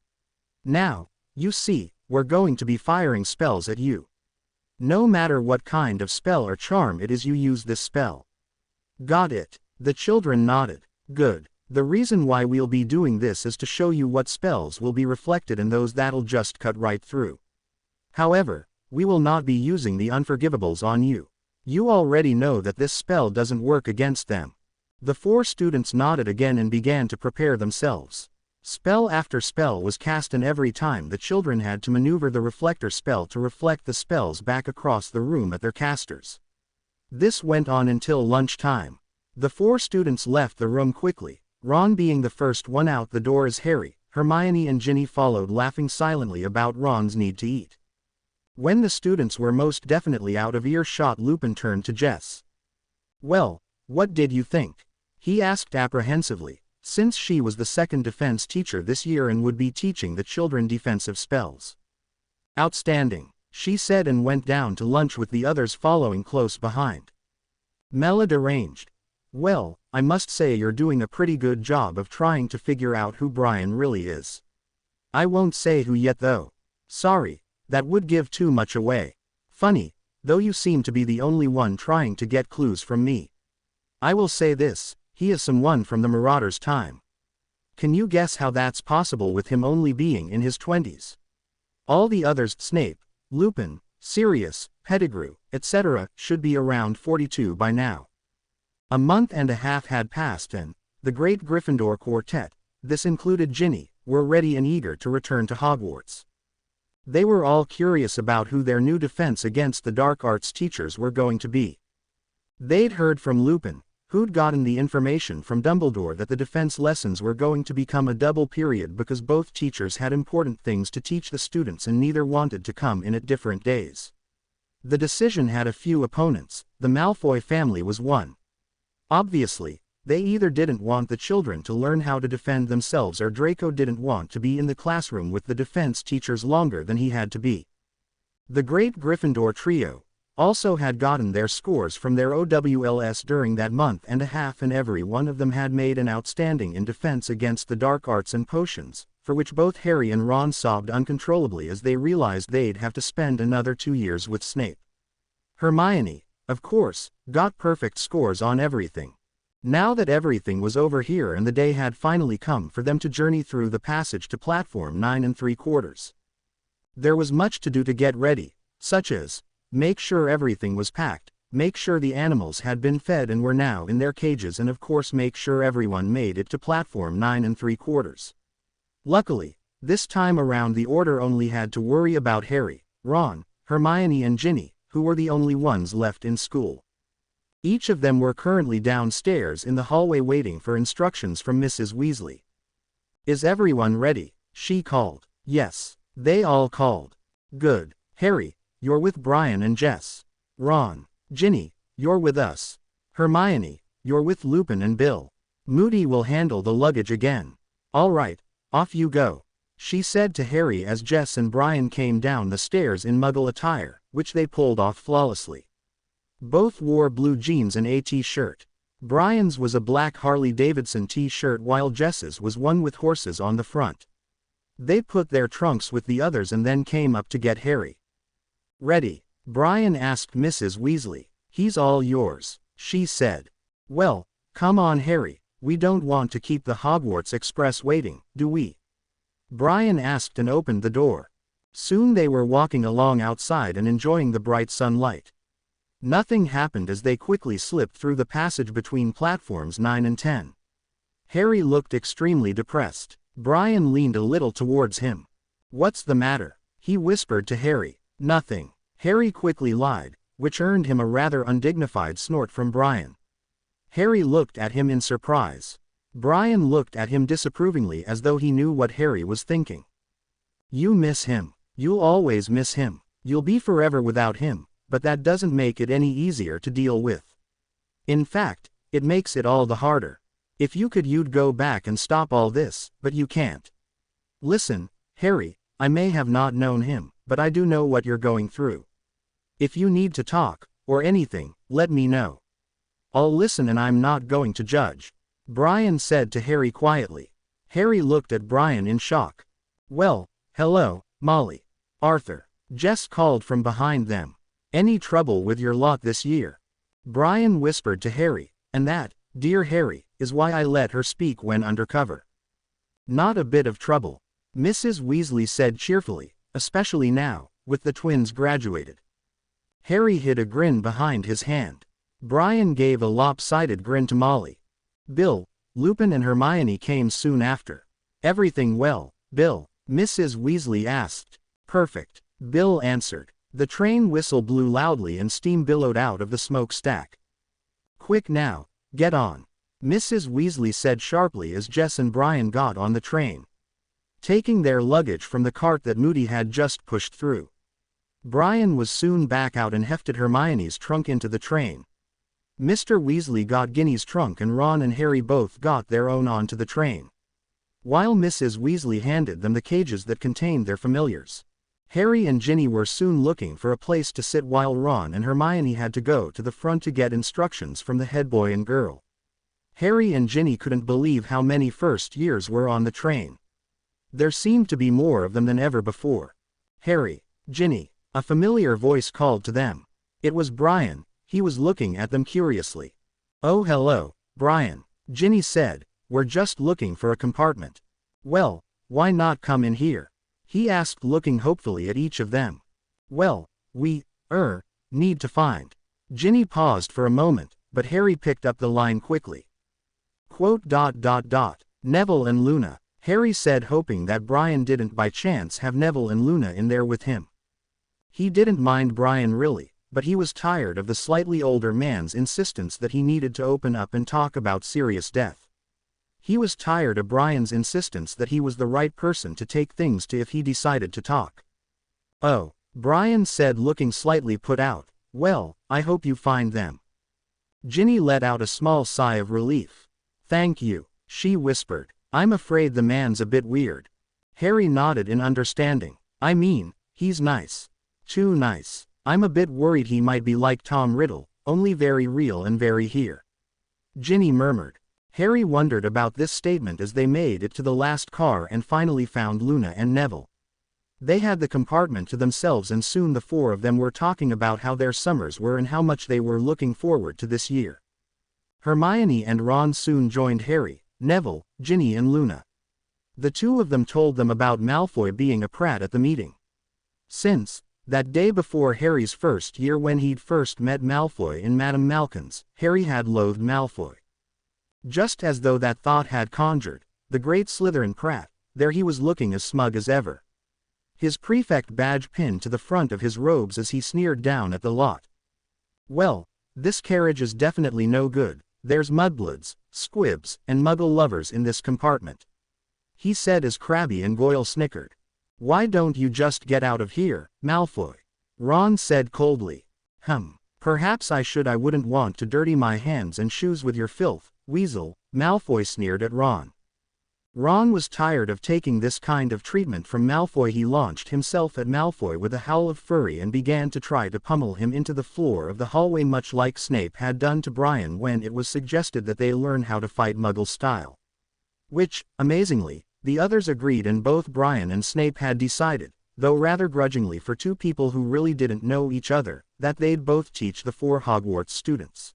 Now, you see, we're going to be firing spells at you. No matter what kind of spell or charm it is you use this spell. Got it? The children nodded. Good. The reason why we'll be doing this is to show you what spells will be reflected and those that'll just cut right through. However, we will not be using the unforgivables on you. You already know that this spell doesn't work against them. The four students nodded again and began to prepare themselves. Spell after spell was cast, and every time the children had to maneuver the reflector spell to reflect the spells back across the room at their casters. This went on until lunchtime. The four students left the room quickly, Ron being the first one out the door as Harry, Hermione and Ginny followed, laughing silently about Ron's need to eat. When the students were most definitely out of earshot, Lupin turned to Jess. Well, what did you think? He asked apprehensively, since she was the second defense teacher this year and would be teaching the children defensive spells. Outstanding, she said, and went down to lunch with the others following close behind. Melody arranged. Well, I must say you're doing a pretty good job of trying to figure out who Brian really is. I won't say who yet though. Sorry, that would give too much away. Funny, though you seem to be the only one trying to get clues from me. I will say this, he is someone from the Marauders' time. Can you guess how that's possible with him only being in his 20s? All the others, Snape, Lupin, Sirius, Pettigrew, etc., should be around 42 by now. A month and a half had passed and the great Gryffindor quartet, this included Ginny, were ready and eager to return to Hogwarts. They were all curious about who their new defense against the dark arts teachers were going to be. They'd heard from Lupin, who'd gotten the information from Dumbledore that the defense lessons were going to become a double period because both teachers had important things to teach the students and neither wanted to come in at different days. The decision had a few opponents. The Malfoy family was one. Obviously, They either didn't want the children to learn how to defend themselves, or Draco didn't want to be in the classroom with the defense teachers longer than he had to be. The great Gryffindor trio also had gotten their scores from their OWLs during that month and a half, and every one of them had made an outstanding in defense against the dark arts and potions, for which both Harry and Ron sobbed uncontrollably as they realized they'd have to spend another 2 years with Snape. Hermione, of course, got perfect scores on everything. Now that everything was over here and the day had finally come for them to journey through the passage to platform 9 3/4. There was much to do to get ready, such as make sure everything was packed, make sure the animals had been fed and were now in their cages, and of course make sure everyone made it to platform 9 3/4. Luckily, this time around the Order only had to worry about Harry, Ron, Hermione and Ginny, who were the only ones left in school. Each of them were currently downstairs in the hallway waiting for instructions from Mrs. Weasley. "Is everyone ready?" she called. Yes, they all called. "Good. Harry, you're with Brian and Jess. Ron, Ginny, you're with us. Hermione, you're with Lupin and Bill. Moody will handle the luggage again. All right, off you go," she said to Harry as Jess and Brian came down the stairs in Muggle attire, which they pulled off flawlessly. Both wore blue jeans and a t-shirt. Brian's was a black Harley-Davidson t-shirt while Jess's was one with horses on the front. They put their trunks with the others and then came up to get Harry. "Ready?" Brian asked Mrs. Weasley. "He's all yours," she said. "Well, come on Harry, we don't want to keep the Hogwarts Express waiting, do we?" Brian asked and opened the door. Soon they were walking along outside and enjoying the bright sunlight. Nothing happened as they quickly slipped through the passage between platforms 9 and 10. Harry looked extremely depressed. Brian leaned a little towards him. "What's the matter?" he whispered to Harry. "Nothing." Harry quickly lied, which earned him a rather undignified snort from Brian. Harry looked at him in surprise. Brian looked at him disapprovingly as though he knew what Harry was thinking. "You miss him. You'll always miss him. You'll be forever without him, but that doesn't make it any easier to deal with. In fact, it makes it all the harder. If you could, you'd go back and stop all this, but you can't. Listen, Harry, I may have not known him, but I do know what you're going through. If you need to talk, or anything, let me know. I'll listen and I'm not going to judge," Brian said to Harry quietly. Harry looked at Brian in shock. "Well, hello, Molly. Arthur," Jess called from behind them. "Any trouble with your lot this year?" Brian whispered to Harry, "And that, dear Harry, is why I let her speak when undercover." "Not a bit of trouble," Mrs. Weasley said cheerfully, "especially now, with the twins graduated." Harry hid a grin behind his hand. Brian gave a lopsided grin to Molly. Bill, Lupin and Hermione came soon after. "Everything well, Bill?" Mrs. Weasley asked. "Perfect," Bill answered. The train whistle blew loudly and steam billowed out of the smokestack. "Quick now, get on," Mrs. Weasley said sharply as Jess and Brian got on the train, taking their luggage from the cart that Moody had just pushed through. Brian was soon back out and hefted Hermione's trunk into the train. Mr. Weasley got Ginny's trunk and Ron and Harry both got their own onto the train, while Mrs. Weasley handed them the cages that contained their familiars. Harry and Ginny were soon looking for a place to sit while Ron and Hermione had to go to the front to get instructions from the head boy and girl. Harry and Ginny couldn't believe how many first years were on the train. There seemed to be more of them than ever before. "Harry, Ginny," a familiar voice called to them. It was Brian. He was looking at them curiously. "Oh hello, Brian," Ginny said, "we're just looking for a compartment." "Well, why not come in here?" he asked, looking hopefully at each of them. "Well, we, need to find." Ginny paused for a moment, but Harry picked up the line quickly. Quote, "Neville and Luna," Harry said, hoping that Brian didn't by chance have Neville and Luna in there with him. He didn't mind Brian really, but he was tired of the slightly older man's insistence that he needed to open up and talk about serious death. He was tired of Brian's insistence that he was the right person to take things to if he decided to talk. "Oh," Brian said, looking slightly put out. "Well, I hope you find them." Ginny let out a small sigh of relief. Thank you, she whispered. I'm afraid the man's a bit weird. Harry nodded in understanding. I mean, he's nice. Too nice. I'm a bit worried he might be like Tom Riddle, only very real and very here. Ginny murmured. Harry wondered about this statement as they made it to the last car and finally found Luna and Neville. They had the compartment to themselves and soon the four of them were talking about how their summers were and how much they were looking forward to this year. Hermione and Ron soon joined Harry, Neville, Ginny and Luna. The two of them told them about Malfoy being a prat at the meeting. Since, that day before Harry's first year when he'd first met Malfoy in Madame Malkin's, Harry had loathed Malfoy. Just as though that thought had conjured, the great Slytherin prat, there he was looking as smug as ever. His prefect badge pinned to the front of his robes as he sneered down at the lot. Well, this carriage is definitely no good, there's mudbloods, squibs, and muggle lovers in this compartment, he said as Crabbe and Goyle snickered. Why don't you just get out of here, Malfoy? Ron said coldly. Perhaps I should. I wouldn't want to dirty my hands and shoes with your filth, Weasel, Malfoy sneered at Ron. Ron was tired of taking this kind of treatment from Malfoy. He launched himself at Malfoy with a howl of fury and began to try to pummel him into the floor of the hallway, much like Snape had done to Brian when it was suggested that they learn how to fight Muggle style. Which, amazingly, the others agreed, and both Brian and Snape had decided, though rather grudgingly for two people who really didn't know each other, that they'd both teach the four Hogwarts students.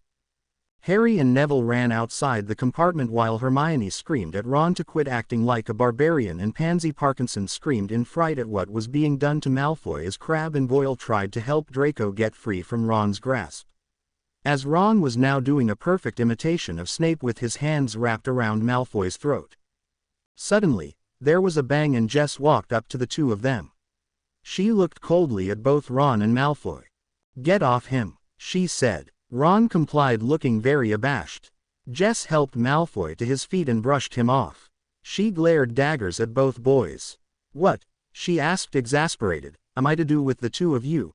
Harry and Neville ran outside the compartment while Hermione screamed at Ron to quit acting like a barbarian, and Pansy Parkinson screamed in fright at what was being done to Malfoy as Crabbe and Goyle tried to help Draco get free from Ron's grasp. As Ron was now doing a perfect imitation of Snape with his hands wrapped around Malfoy's throat. Suddenly, there was a bang and Jess walked up to the two of them. She looked coldly at both Ron and Malfoy. Get off him, she said. Ron complied, looking very abashed. Jess helped Malfoy to his feet and brushed him off. She glared daggers at both boys. What, she asked, exasperated, am I to do with the two of you,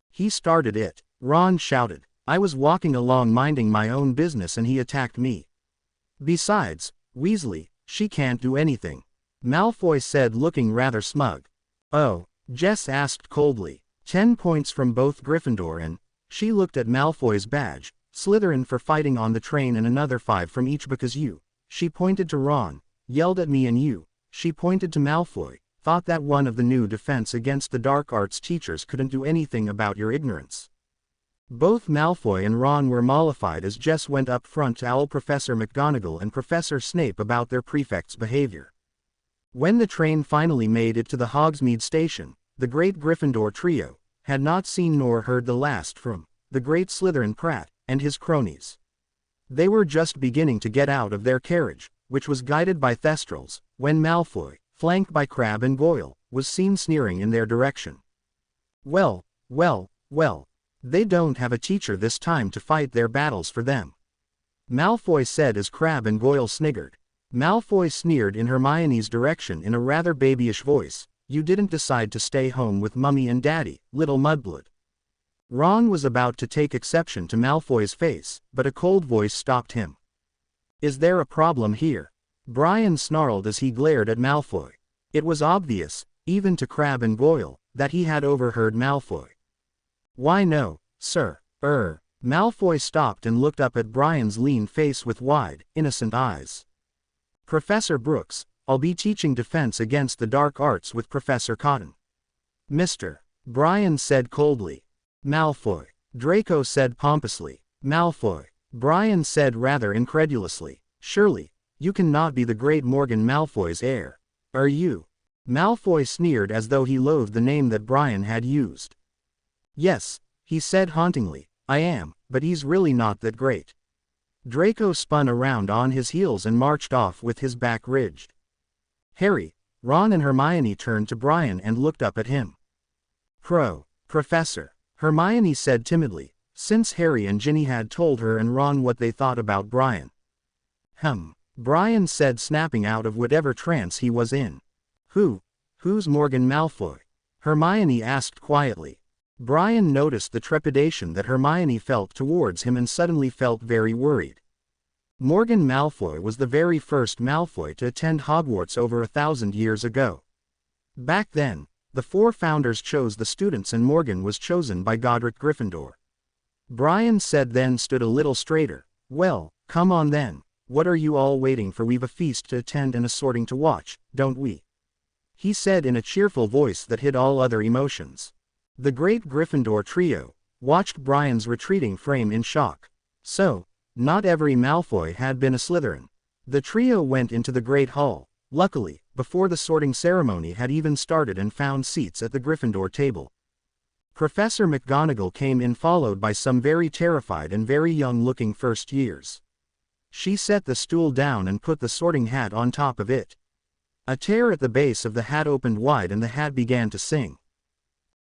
He started it, Ron shouted. I was walking along minding my own business and he attacked me. Besides, Weasley, she can't do anything, Malfoy said, looking rather smug. Oh, Jess asked coldly. 10 points from both Gryffindor, and she looked at Malfoy's badge, Slytherin for fighting on the train, and another 5 from each because you, she pointed to Ron, yelled at me, and you, she pointed to Malfoy, thought that one of the new Defense Against the Dark Arts teachers couldn't do anything about your ignorance. Both Malfoy and Ron were mollified as Jess went up front to owl Professor McGonagall and Professor Snape about their prefect's behavior. When the train finally made it to the Hogsmeade station, the great Gryffindor trio had not seen nor heard the last from the great Slytherin prat and his cronies. They were just beginning to get out of their carriage, which was guided by Thestrals, when Malfoy, flanked by Crabbe and Goyle, was seen sneering in their direction. Well, they don't have a teacher this time to fight their battles for them, Malfoy said as Crabbe and Goyle sniggered. Malfoy sneered in Hermione's direction in a rather babyish voice. You didn't decide to stay home with Mummy and Daddy, little mudblood. Ron was about to take exception to Malfoy's face, but a cold voice stopped him. Is there a problem here? Brian snarled as he glared at Malfoy. It was obvious, even to Crabbe and Goyle, that he had overheard Malfoy. Why no, sir, Malfoy stopped and looked up at Brian's lean face with wide, innocent eyes. Professor Brooks, I'll be teaching Defense Against the Dark Arts with Professor Cotton. Mr. Brian said coldly. Malfoy, Draco said pompously. Malfoy, Brian said rather incredulously. Surely, you cannot be the great Morgan Malfoy's heir, are you? Malfoy sneered as though he loathed the name that Brian had used. Yes, he said hauntingly, I am, but he's really not that great. Draco spun around on his heels and marched off with his back ridged. Harry, Ron and Hermione turned to Brian and looked up at him. Professor, Hermione said timidly, since Harry and Ginny had told her and Ron what they thought about Brian. Brian said, snapping out of whatever trance he was in. Who's Morgan Malfoy? Hermione asked quietly. Brian noticed the trepidation that Hermione felt towards him and suddenly felt very worried. Morgan Malfoy was the very first Malfoy to attend Hogwarts over 1,000 years ago. Back then, the four founders chose the students and Morgan was chosen by Godric Gryffindor. Brian said then stood a little straighter. "Well, come on then. What are you all waiting for? We've a feast to attend and a sorting to watch, don't we?" he said in a cheerful voice that hid all other emotions. The great Gryffindor trio watched Brian's retreating frame in shock. So, not every Malfoy had been a Slytherin. The trio went into the Great Hall, luckily, before the sorting ceremony had even started and found seats at the Gryffindor table. Professor McGonagall came in followed by some very terrified and very young-looking first years. She set the stool down and put the sorting hat on top of it. A tear at the base of the hat opened wide and the hat began to sing.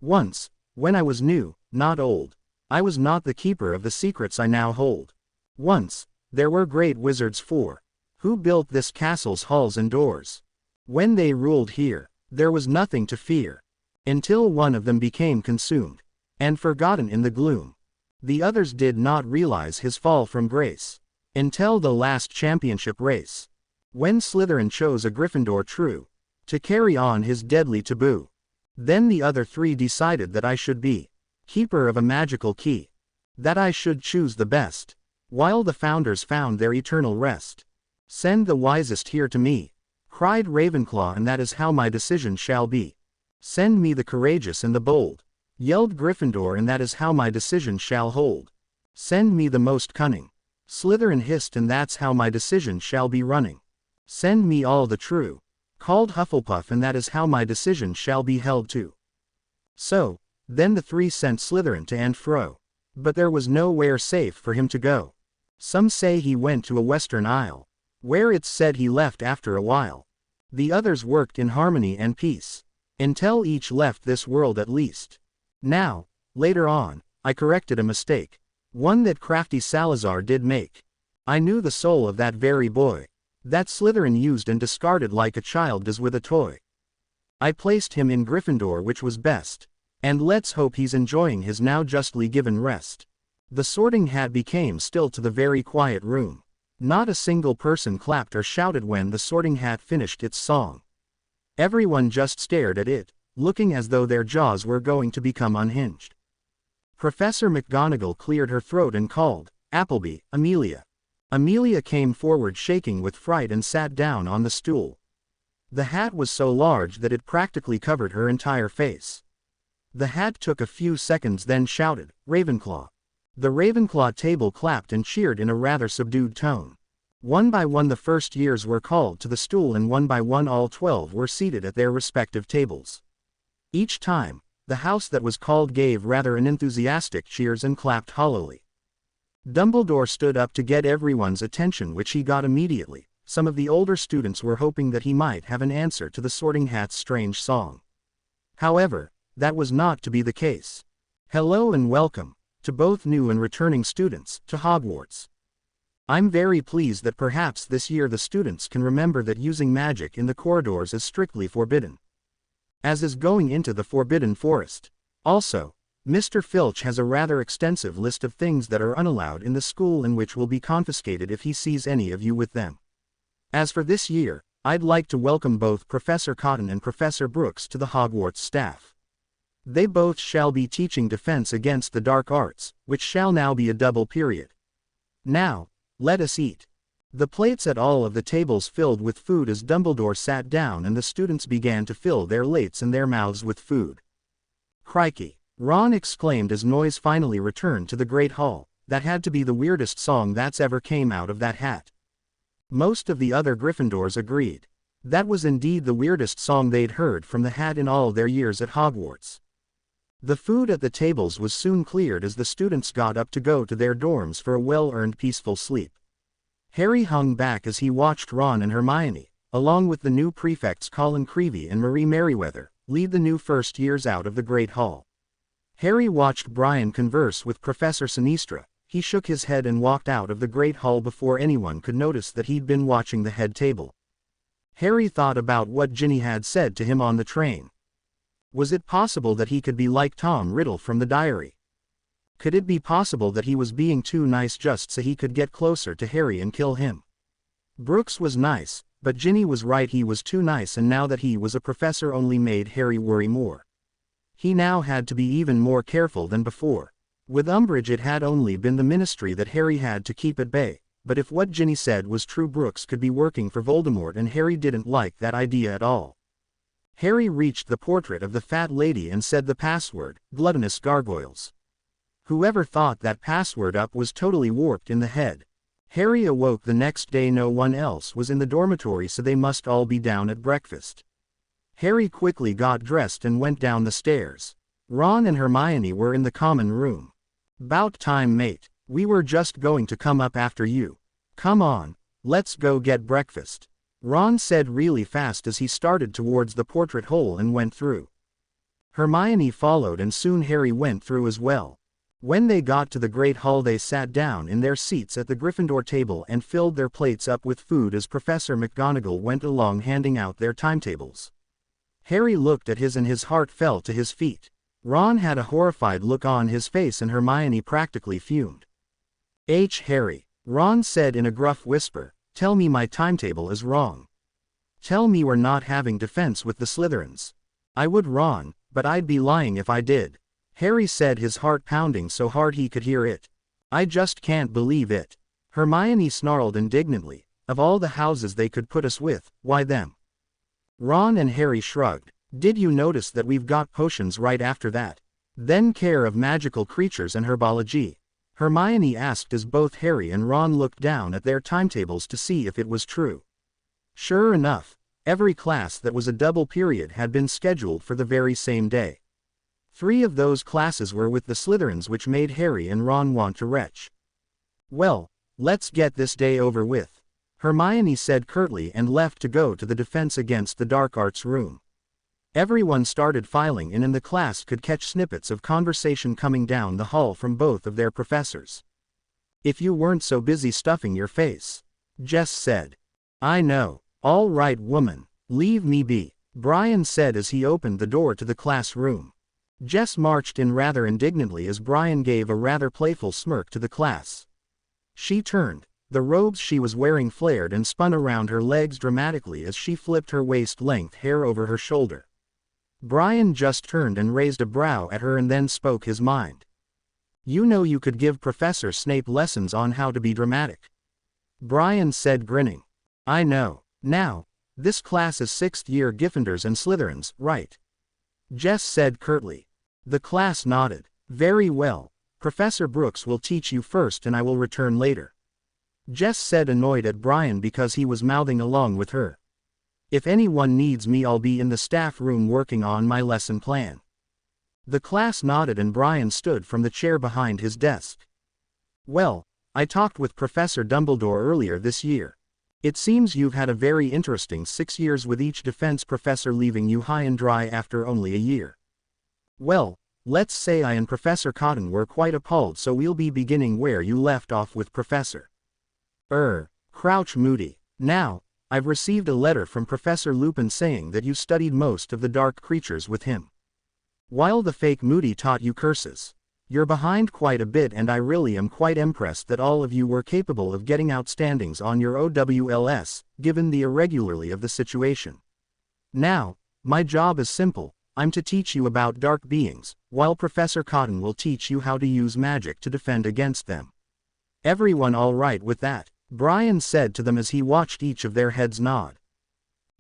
"Once, when I was new, not old, I was not the keeper of the secrets I now hold. Once, there were great wizards four, who built this castle's halls and doors. When they ruled here, there was nothing to fear, until one of them became consumed, and forgotten in the gloom. The others did not realize his fall from grace, until the last championship race, when Slytherin chose a Gryffindor true, to carry on his deadly taboo. Then the other three decided that I should be keeper of a magical key, that I should choose the best, while the founders found their eternal rest. Send the wisest here to me," cried Ravenclaw, "and that is how my decision shall be. Send me the courageous and the bold," yelled Gryffindor, "and that is how my decision shall hold. Send me the most cunning," Slytherin hissed, "and that's how my decision shall be running. Send me all the true," called Hufflepuff, "and that is how my decision shall be held to." So, then the three sent Slytherin to and fro. But there was nowhere safe for him to go. Some say he went to a western isle, where it's said he left after a while. The others worked in harmony and peace, until each left this world at least. Now, later on, I corrected a mistake, one that crafty Salazar did make. I knew the soul of that very boy, that Slytherin used and discarded like a child does with a toy. I placed him in Gryffindor, which was best, and let's hope he's enjoying his now justly given rest. The sorting hat became still to the very quiet room. Not a single person clapped or shouted when the sorting hat finished its song. Everyone just stared at it, looking as though their jaws were going to become unhinged. Professor McGonagall cleared her throat and called, "Appleby, Amelia." Amelia came forward shaking with fright and sat down on the stool. The hat was so large that it practically covered her entire face. The hat took a few seconds, then shouted, "Ravenclaw." The Ravenclaw table clapped and cheered in a rather subdued tone. One by one the first years were called to the stool, and one by one all 12 were seated at their respective tables. Each time, the house that was called gave rather an enthusiastic cheers and clapped hollowly. Dumbledore stood up to get everyone's attention, which he got immediately. Some of the older students were hoping that he might have an answer to the sorting hat's strange song. However, that was not to be the case. "Hello and welcome, to both new and returning students, to Hogwarts. I'm very pleased that perhaps this year the students can remember that using magic in the corridors is strictly forbidden, as is going into the Forbidden Forest. Also, Mr. Filch has a rather extensive list of things that are unallowed in the school and which will be confiscated if he sees any of you with them. As for this year, I'd like to welcome both Professor Cotton and Professor Brooks to the Hogwarts staff. They both shall be teaching defense against the dark arts, which shall now be a double period. Now, let us eat." The plates at all of the tables filled with food as Dumbledore sat down, and the students began to fill their lates and their mouths with food. "Crikey!" Ron exclaimed as noise finally returned to the Great Hall. "That had to be the weirdest song that's ever came out of that hat." Most of the other Gryffindors agreed. That was indeed the weirdest song they'd heard from the hat in all their years at Hogwarts. The food at the tables was soon cleared as the students got up to go to their dorms for a well-earned peaceful sleep. Harry hung back as he watched Ron and Hermione, along with the new prefects Colin Creevey and Marie Merriweather, lead the new first years out of the Great Hall. Harry watched Brian converse with Professor Sinistra. He shook his head and walked out of the Great Hall before anyone could notice that he'd been watching the head table. Harry thought about what Ginny had said to him on the train. Was it possible that he could be like Tom Riddle from the diary? Could it be possible that he was being too nice just so he could get closer to Harry and kill him? Brooks was nice, but Ginny was right, he was too nice, and now that he was a professor only made Harry worry more. He now had to be even more careful than before. With Umbridge it had only been the Ministry that Harry had to keep at bay, but if what Ginny said was true, Brooks could be working for Voldemort, and Harry didn't like that idea at all. Harry reached the portrait of the fat lady and said the password, gluttonous gargoyles. Whoever thought that password up was totally warped in the head. Harry awoke the next day. No one else was in the dormitory, so they must all be down at breakfast. Harry quickly got dressed and went down the stairs. Ron and Hermione were in the common room. "'Bout time, mate. We were just going to come up after you. Come on, let's go get breakfast," Ron said really fast as he started towards the portrait hole and went through. Hermione followed, and soon Harry went through as well. When they got to the Great Hall, they sat down in their seats at the Gryffindor table and filled their plates up with food as Professor McGonagall went along handing out their timetables. Harry looked at his and his heart fell to his feet. Ron had a horrified look on his face and Hermione practically fumed. Harry," Ron said in a gruff whisper, "tell me my timetable is wrong. Tell me we're not having defense with the Slytherins." "I would, Ron, but I'd be lying if I did," Harry said, his heart pounding so hard he could hear it. "I just can't believe it." Hermione snarled indignantly, "Of all the houses they could put us with, why them?" Ron and Harry shrugged. "Did you notice that we've got potions right after that? Then care of magical creatures and herbology?" Hermione asked as both Harry and Ron looked down at their timetables to see if it was true. Sure enough, every class that was a double period had been scheduled for the very same day. 3 of those classes were with the Slytherins, which made Harry and Ron want to retch. "Well, let's get this day over with," Hermione said curtly and left to go to the Defense Against the Dark Arts room. Everyone started filing in and the class could catch snippets of conversation coming down the hall from both of their professors. "If you weren't so busy stuffing your face," Jess said. "I know. All right, woman, leave me be," Brian said as he opened the door to the classroom. Jess marched in rather indignantly as Brian gave a rather playful smirk to the class. She turned. The robes she was wearing flared and spun around her legs dramatically as she flipped her waist-length hair over her shoulder. Brian just turned and raised a brow at her and then spoke his mind. "You know you could give Professor Snape lessons on how to be dramatic," Brian said, grinning. "I know. Now, this class is 6th-year Gryffindors and Slytherins, right?" Jess said curtly. The class nodded. "Very well. Professor Brooks will teach you first and I will return later," Jess said, annoyed at Brian because he was mouthing along with her. "If anyone needs me, I'll be in the staff room working on my lesson plan." The class nodded and Brian stood from the chair behind his desk. "Well, I talked with Professor Dumbledore earlier this year. It seems you've had a very interesting 6 years with each defense professor leaving you high and dry after only a year. Well, let's say I and Professor Cotton were quite appalled, so we'll be beginning where you left off with Professor Crouch Moody. Now, I've received a letter from Professor Lupin saying that you studied most of the dark creatures with him, while the fake Moody taught you curses. You're behind quite a bit and I really am quite impressed that all of you were capable of getting outstandings on your OWLS, given the irregularity of the situation. Now, my job is simple. I'm to teach you about dark beings, while Professor Cotton will teach you how to use magic to defend against them. Everyone all right with that?" Brian said to them as he watched each of their heads nod.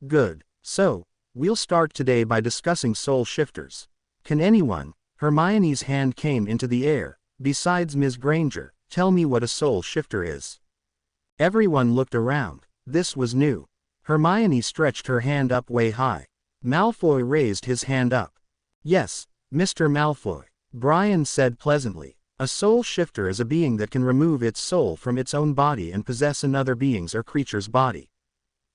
"Good. So, we'll start today by discussing soul shifters. Can anyone," Hermione's hand came into the air, "besides Ms. Granger, tell me what a soul shifter is?" Everyone looked around. This was new. Hermione stretched her hand up way high. Malfoy raised his hand up. "Yes, Mr. Malfoy," Brian said pleasantly. "A soul shifter is a being that can remove its soul from its own body and possess another being's or creature's body.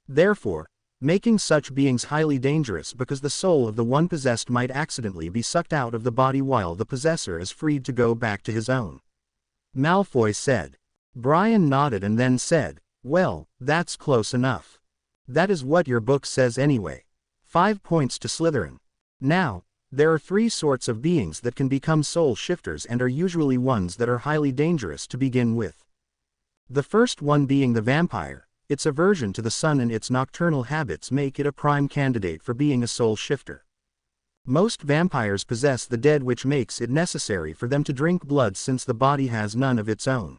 Therefore, making such beings highly dangerous because the soul of the one possessed might accidentally be sucked out of the body while the possessor is freed to go back to his own," Malfoy said. Brian nodded and then said, "Well, that's close enough. That is what your book says anyway. 5 points to Slytherin. Now, There are three sorts of beings that can become soul shifters and are usually ones that are highly dangerous to begin with. The first one being the vampire. Its aversion to the sun and its nocturnal habits make it a prime candidate for being a soul shifter. Most vampires possess the dead, which makes it necessary for them to drink blood since the body has none of its own.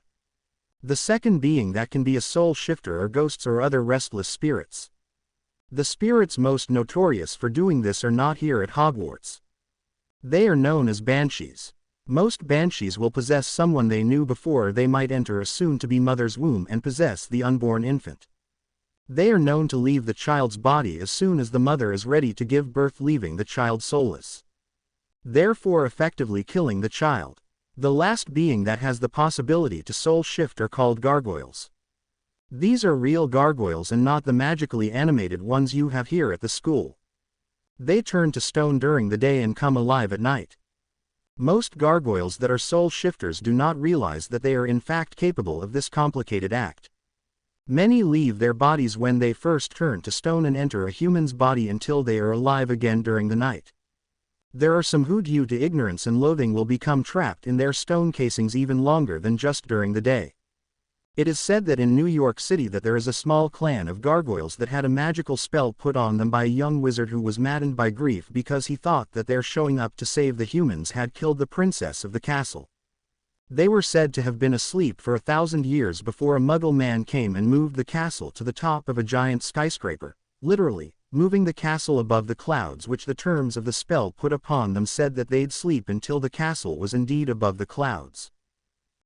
The second being that can be a soul shifter are ghosts or other restless spirits. The spirits most notorious for doing this are not here at Hogwarts. They are known as banshees. Most banshees will possess someone they knew before they might enter a soon-to-be mother's womb and possess the unborn infant. They are known to leave the child's body as soon as the mother is ready to give birth, leaving the child soulless, therefore effectively killing the child. The last being that has the possibility to soul shift are called gargoyles. These are real gargoyles and not the magically animated ones you have here at the school. They turn to stone during the day and come alive at night. Most gargoyles that are soul shifters do not realize that they are in fact capable of this complicated act. Many leave their bodies when they first turn to stone and enter a human's body until they are alive again during the night. There are some who, due to ignorance and loathing, will become trapped in their stone casings even longer than just during the day. It is said that in New York City that there is a small clan of gargoyles that had a magical spell put on them by a young wizard who was maddened by grief because he thought that their showing up to save the humans had killed the princess of the castle. They were said to have been asleep for 1,000 years before a Muggle man came and moved the castle to the top of a giant skyscraper, literally, moving the castle above the clouds, which the terms of the spell put upon them said that they'd sleep until the castle was indeed above the clouds.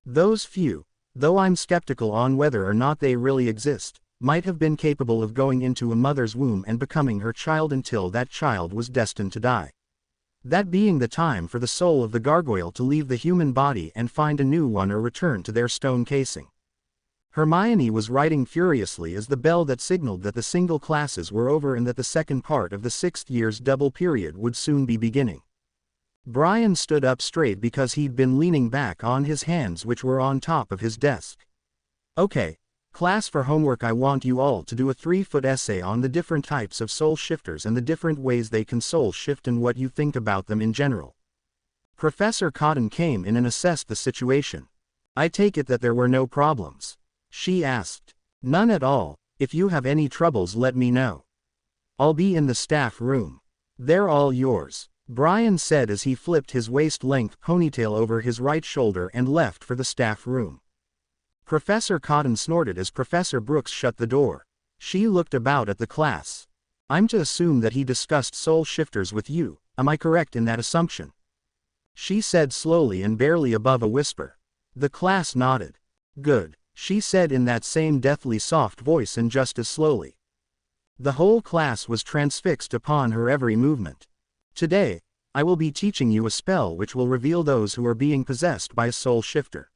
Those few, though I'm skeptical on whether or not they really exist, might have been capable of going into a mother's womb and becoming her child until that child was destined to die. That being the time for the soul of the gargoyle to leave the human body and find a new one or return to their stone casing. Hermione was writing furiously as the bell that signaled that the single classes were over and that the second part of the 6th year's double period would soon be beginning. Brian stood up straight because he'd been leaning back on his hands, which were on top of his desk. Okay, class, for homework I want you all to do a 3-foot essay on the different types of soul shifters and the different ways they can soul shift and what you think about them in general. Professor Cotton came in and assessed the situation. I take it that there were no problems? She asked. None at all. If you have any troubles, let me know. I'll be in the staff room. They're all yours, Brian said as he flipped his waist-length ponytail over his right shoulder and left for the staff room. Professor Cotton snorted as Professor Brooks shut the door. She looked about at the class. I'm to assume that he discussed soul shifters with you, am I correct in that assumption? She said slowly and barely above a whisper. The class nodded. Good, she said in that same deathly soft voice and just as slowly. The whole class was transfixed upon her every movement. Today, I will be teaching you a spell which will reveal those who are being possessed by a soul shifter.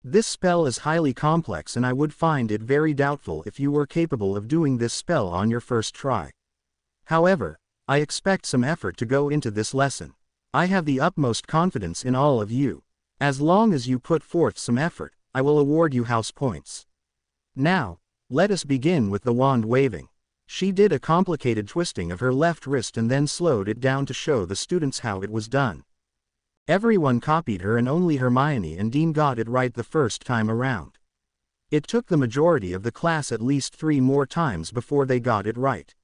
This spell is highly complex and I would find it very doubtful if you were capable of doing this spell on your first try. However, I expect some effort to go into this lesson. I have the utmost confidence in all of you. As long as you put forth some effort, I will award you house points. Now, let us begin with the wand waving. She did a complicated twisting of her left wrist and then slowed it down to show the students how it was done. Everyone copied her and only Hermione and Dean got it right the first time around. It took the majority of the class at least 3 more times before they got it right.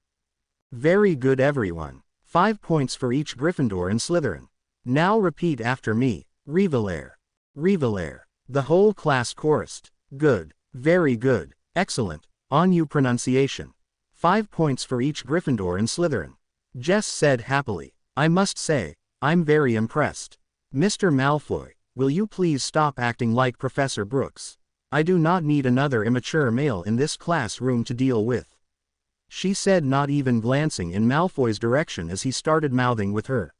Very good everyone. 5 points for each Gryffindor and Slytherin. Now repeat after me. Revelair. Revelair. The whole class chorused. Good. Very good. Excellent. On you pronunciation. 5 points for each Gryffindor and Slytherin. Jess said happily. I must say, I'm very impressed. Mr. Malfoy, will you please stop acting like Professor Brooks? I do not need another immature male in this classroom to deal with. She said, not even glancing in Malfoy's direction as he started mouthing with her.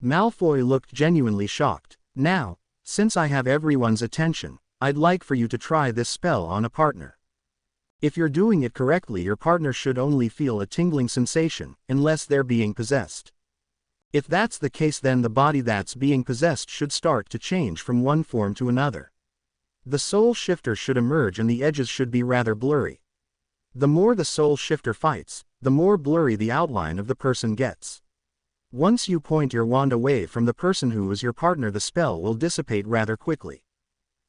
Malfoy looked genuinely shocked. Now, since I have everyone's attention, I'd like for you to try this spell on a partner. If you're doing it correctly, your partner should only feel a tingling sensation, unless they're being possessed. If that's the case, then the body that's being possessed should start to change from one form to another. The soul shifter should emerge and the edges should be rather blurry. The more the soul shifter fights, the more blurry the outline of the person gets. Once you point your wand away from the person who is your partner, the spell will dissipate rather quickly.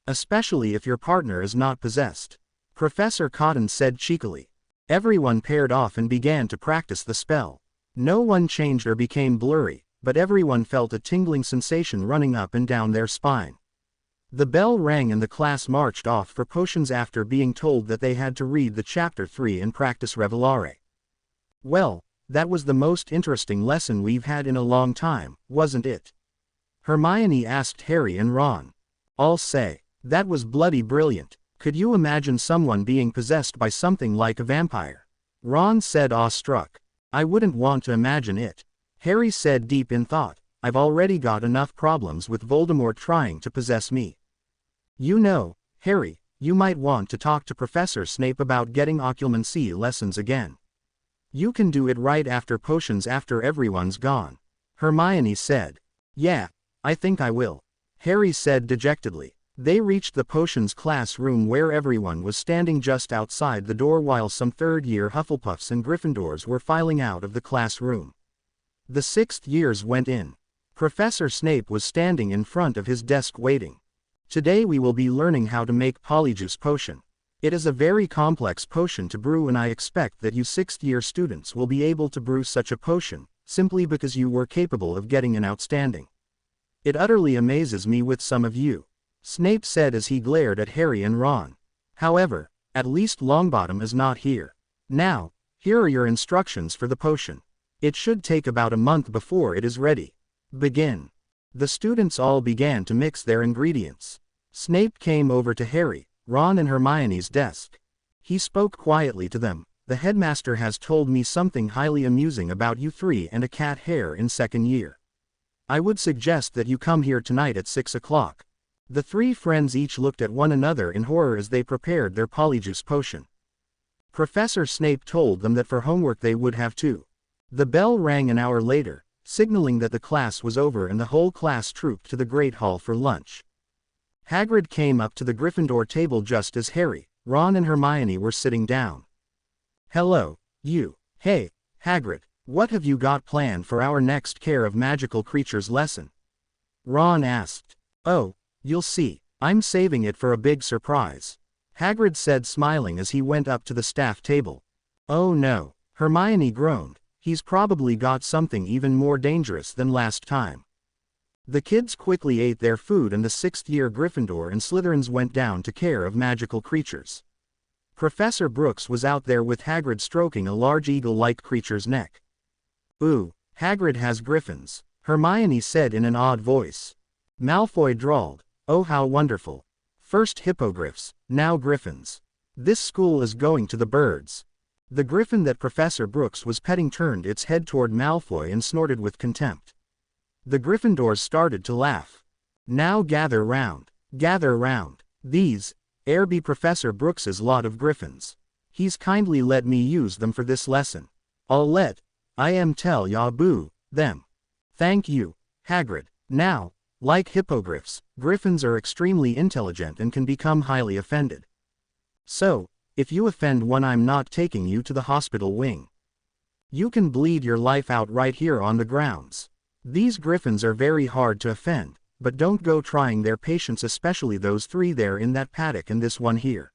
Especially if your partner is not possessed. Professor Cotton said cheekily. Everyone paired off and began to practice the spell. No one changed or became blurry, but everyone felt a tingling sensation running up and down their spine. The bell rang and the class marched off for potions after being told that they had to read the chapter 3 and practice Revelare. Well, that was the most interesting lesson we've had in a long time, wasn't it? Hermione asked Harry and Ron. I'll say, that was bloody brilliant. Could you imagine someone being possessed by something like a vampire? Ron said awestruck. I wouldn't want to imagine it. Harry said deep in thought, I've already got enough problems with Voldemort trying to possess me. You know, Harry, you might want to talk to Professor Snape about getting occlumency lessons again. You can do it right after potions after everyone's gone. Hermione said. Yeah, I think I will. Harry said dejectedly. They reached the potions classroom where everyone was standing just outside the door while some third-year Hufflepuffs and Gryffindors were filing out of the classroom. The sixth years went in. Professor Snape was standing in front of his desk waiting. Today we will be learning how to make Polyjuice Potion. It is a very complex potion to brew and I expect that you sixth-year students will be able to brew such a potion, simply because you were capable of getting an outstanding. It utterly amazes me with some of you. Snape said as he glared at Harry and Ron. However, at least Longbottom is not here. Now, here are your instructions for the potion. It should take about a month before it is ready. Begin. The students all began to mix their ingredients. Snape came over to Harry, Ron and Hermione's desk. He spoke quietly to them. The headmaster has told me something highly amusing about you three and a cat hair in second year. I would suggest that you come here tonight at 6 o'clock. The three friends each looked at one another in horror as they prepared their Polyjuice Potion. Professor Snape told them that for homework they would have to. The bell rang an hour later, signaling that the class was over and the whole class trooped to the Great Hall for lunch. Hagrid came up to the Gryffindor table just as Harry, Ron and Hermione were sitting down. Hello, you. Hey, Hagrid, what have you got planned for our next Care of Magical Creatures lesson? Ron asked. Oh, you'll see, I'm saving it for a big surprise. Hagrid said smiling as he went up to the staff table. Oh no, Hermione groaned, he's probably got something even more dangerous than last time. The kids quickly ate their food and the sixth-year Gryffindor and Slytherins went down to Care of Magical Creatures. Professor Brooks was out there with Hagrid stroking a large eagle-like creature's neck. Ooh, Hagrid has griffins, Hermione said in an odd voice. Malfoy drawled. Oh how wonderful. First hippogriffs, now griffins. This school is going to the birds. The griffin that Professor Brooks was petting turned its head toward Malfoy and snorted with contempt. The Gryffindors started to laugh. Now gather round. Gather round. These be Professor Brooks's lot of griffins. He's kindly let me use them for this lesson. I'll let tell ya boo them. Thank you, Hagrid. Now, like hippogriffs, griffins are extremely intelligent and can become highly offended. So, if you offend one, I'm not taking you to the hospital wing. You can bleed your life out right here on the grounds. These griffins are very hard to offend, but don't go trying their patience, especially those three there in that paddock and this one here.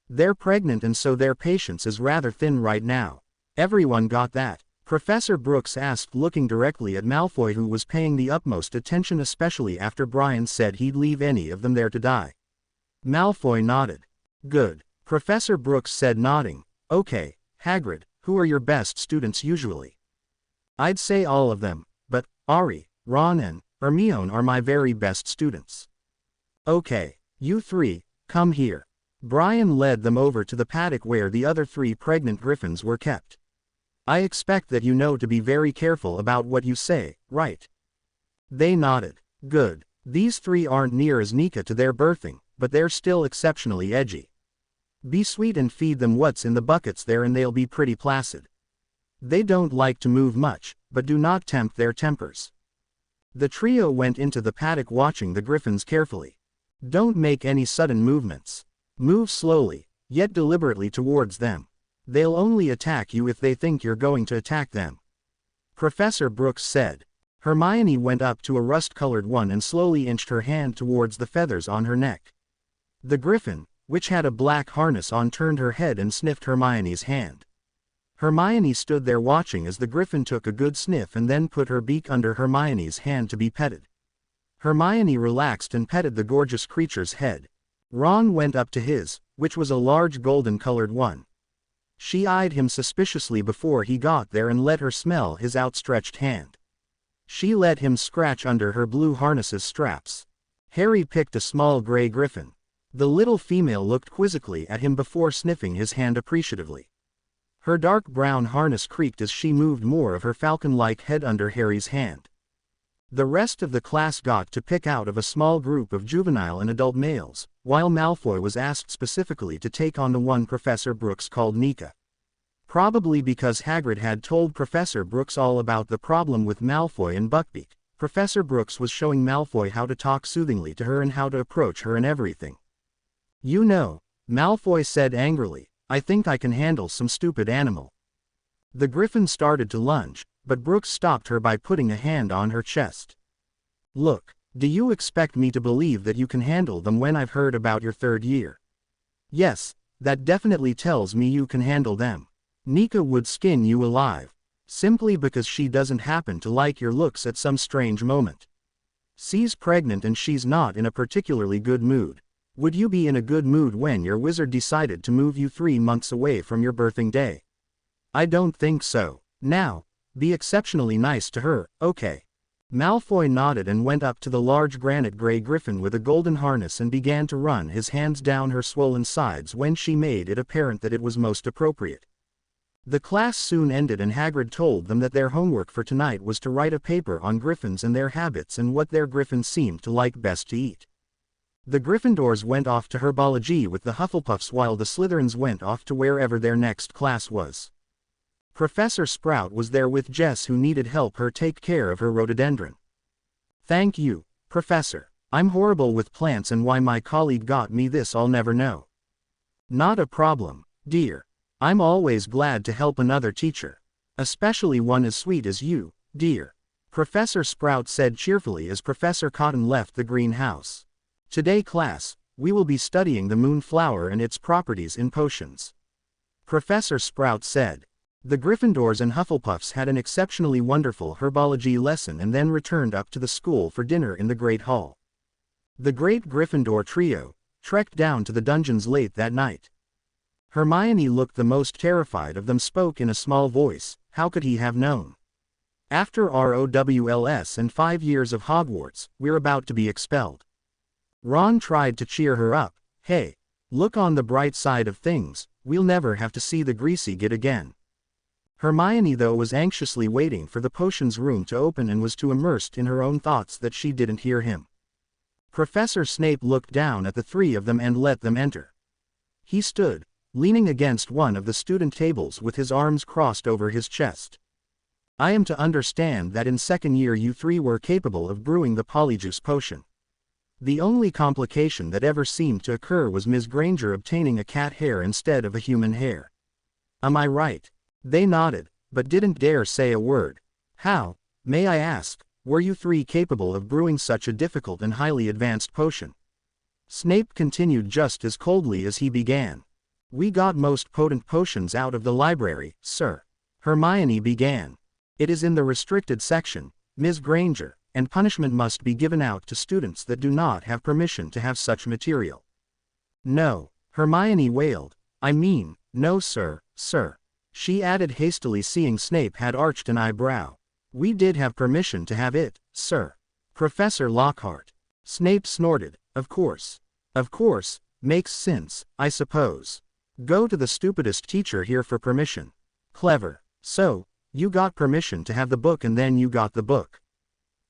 They're pregnant and so their patience is rather thin right now. Everyone got that? Professor Brooks asked, looking directly at Malfoy, who was paying the utmost attention, especially after Brian said he'd leave any of them there to die. Malfoy nodded. Good, Professor Brooks said, nodding. Okay, Hagrid, who are your best students usually? I'd say all of them, but Ari, Ron and Hermione are my very best students. Okay, you three, come here. Brian led them over to the paddock where the other three pregnant griffins were kept. I expect that you know to be very careful about what you say, right? They nodded. Good. These three aren't near as Nika to their birthing, but they're still exceptionally edgy. Be sweet and feed them what's in the buckets there and they'll be pretty placid. They don't like to move much, but do not tempt their tempers. The trio went into the paddock watching the griffins carefully. Don't make any sudden movements. Move slowly, yet deliberately towards them. They'll only attack you if they think you're going to attack them. Professor Brooks said. Hermione went up to a rust-colored one and slowly inched her hand towards the feathers on her neck. The griffin, which had a black harness on, turned her head and sniffed Hermione's hand. Hermione stood there watching as the griffin took a good sniff and then put her beak under Hermione's hand to be petted. Hermione relaxed and petted the gorgeous creature's head. Ron went up to his, which was a large golden-colored one. She eyed him suspiciously before he got there and let her smell his outstretched hand. She let him scratch under her blue harness's straps. Harry picked a small gray griffin. The little female looked quizzically at him before sniffing his hand appreciatively. Her dark brown harness creaked as she moved more of her falcon-like head under Harry's hand. The rest of the class got to pick out of a small group of juvenile and adult males, while Malfoy was asked specifically to take on the one Professor Brooks called Nika. Probably because Hagrid had told Professor Brooks all about the problem with Malfoy and Buckbeak, Professor Brooks was showing Malfoy how to talk soothingly to her and how to approach her and everything. "You know," Malfoy said angrily, "I think I can handle some stupid animal." The griffin started to lunge, but Brooks stopped her by putting a hand on her chest. "Look, do you expect me to believe that you can handle them when I've heard about your third year? Yes, that definitely tells me you can handle them. Nika would skin you alive, simply because she doesn't happen to like your looks at some strange moment. She's pregnant and she's not in a particularly good mood. Would you be in a good mood when your wizard decided to move you 3 months away from your birthing day? I don't think so. Now, be exceptionally nice to her, okay?" Malfoy nodded and went up to the large granite gray griffin with a golden harness and began to run his hands down her swollen sides when she made it apparent that it was most appropriate. The class soon ended and Hagrid told them that their homework for tonight was to write a paper on griffins and their habits and what their griffins seemed to like best to eat. The Gryffindors went off to herbology with the Hufflepuffs while the Slytherins went off to wherever their next class was. Professor Sprout was there with Jess, who needed help her take care of her rhododendron. "Thank you, Professor. I'm horrible with plants and why my colleague got me this I'll never know." "Not a problem, dear. I'm always glad to help another teacher. Especially one as sweet as you, dear," Professor Sprout said cheerfully as Professor Cotton left the greenhouse. "Today, class, we will be studying the moonflower and its properties in potions," Professor Sprout said. The Gryffindors and Hufflepuffs had an exceptionally wonderful herbology lesson and then returned up to the school for dinner in the Great Hall. The Great Gryffindor trio trekked down to the dungeons late that night. Hermione looked the most terrified of them, spoke in a small voice. How could he have known? "After ROWLS and 5 years of Hogwarts, we're about to be expelled." Ron tried to cheer her up. "Hey, look on the bright side of things, we'll never have to see the greasy git again." Hermione, though, was anxiously waiting for the potions room to open and was too immersed in her own thoughts that she didn't hear him. Professor Snape looked down at the 3 of them and let them enter. He stood, leaning against one of the student tables with his arms crossed over his chest. "I am to understand that in second year you 3 were capable of brewing the polyjuice potion. The only complication that ever seemed to occur was Ms. Granger obtaining a cat hair instead of a human hair. Am I right?" They nodded, but didn't dare say a word. "How, may I ask, were you 3 capable of brewing such a difficult and highly advanced potion?" Snape continued just as coldly as he began. "We got most potent potions out of the library, sir," Hermione began. "It is in the restricted section, Ms. Granger, and punishment must be given out to students that do not have permission to have such material." "No," Hermione wailed. "I mean, no sir," she added hastily, seeing Snape had arched an eyebrow. "We did have permission to have it, sir. Professor Lockhart." Snape snorted. Of course, makes sense, I suppose. Go to the stupidest teacher here for permission. Clever. So, you got permission to have the book and then you got the book.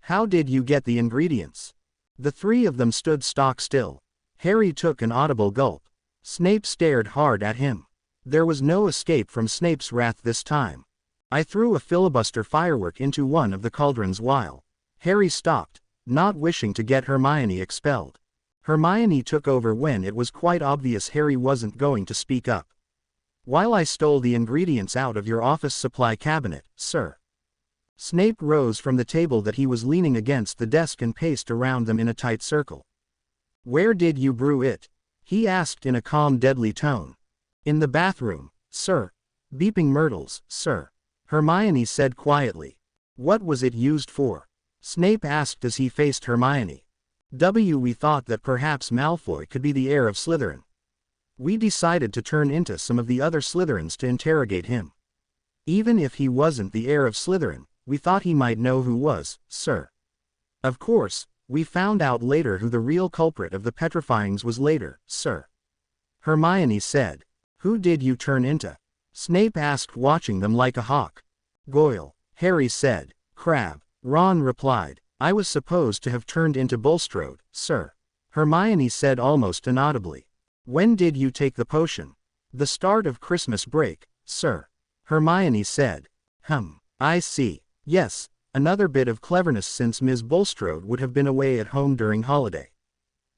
How did you get the ingredients?" The 3 of them stood stock still. Harry took an audible gulp. Snape stared hard at him. There was no escape from Snape's wrath this time. "I threw a filibuster firework into one of the cauldrons while..." Harry stopped, not wishing to get Hermione expelled. Hermione took over when it was quite obvious Harry wasn't going to speak up. "While I stole the ingredients out of your office supply cabinet, sir." Snape rose from the table that he was leaning against the desk and paced around them in a tight circle. "Where did you brew it?" he asked in a calm, deadly tone. "In the bathroom, sir." "Beeping myrtles, sir," Hermione said quietly. "What was it used for?" Snape asked as he faced Hermione. "We thought that perhaps Malfoy could be the heir of Slytherin. We decided to turn into some of the other Slytherins to interrogate him. Even if he wasn't the heir of Slytherin, we thought he might know who was, sir. Of course, we found out later who the real culprit of the petrifyings was later, sir," Hermione said. "Who did you turn into?" Snape asked, watching them like a hawk. "Goyle," Harry said. "Crabbe," Ron replied. "I was supposed to have turned into Bulstrode, sir," Hermione said almost inaudibly. "When did you take the potion?" "The start of Christmas break, sir," Hermione said. I see. Yes, another bit of cleverness since Ms. Bulstrode would have been away at home during holiday.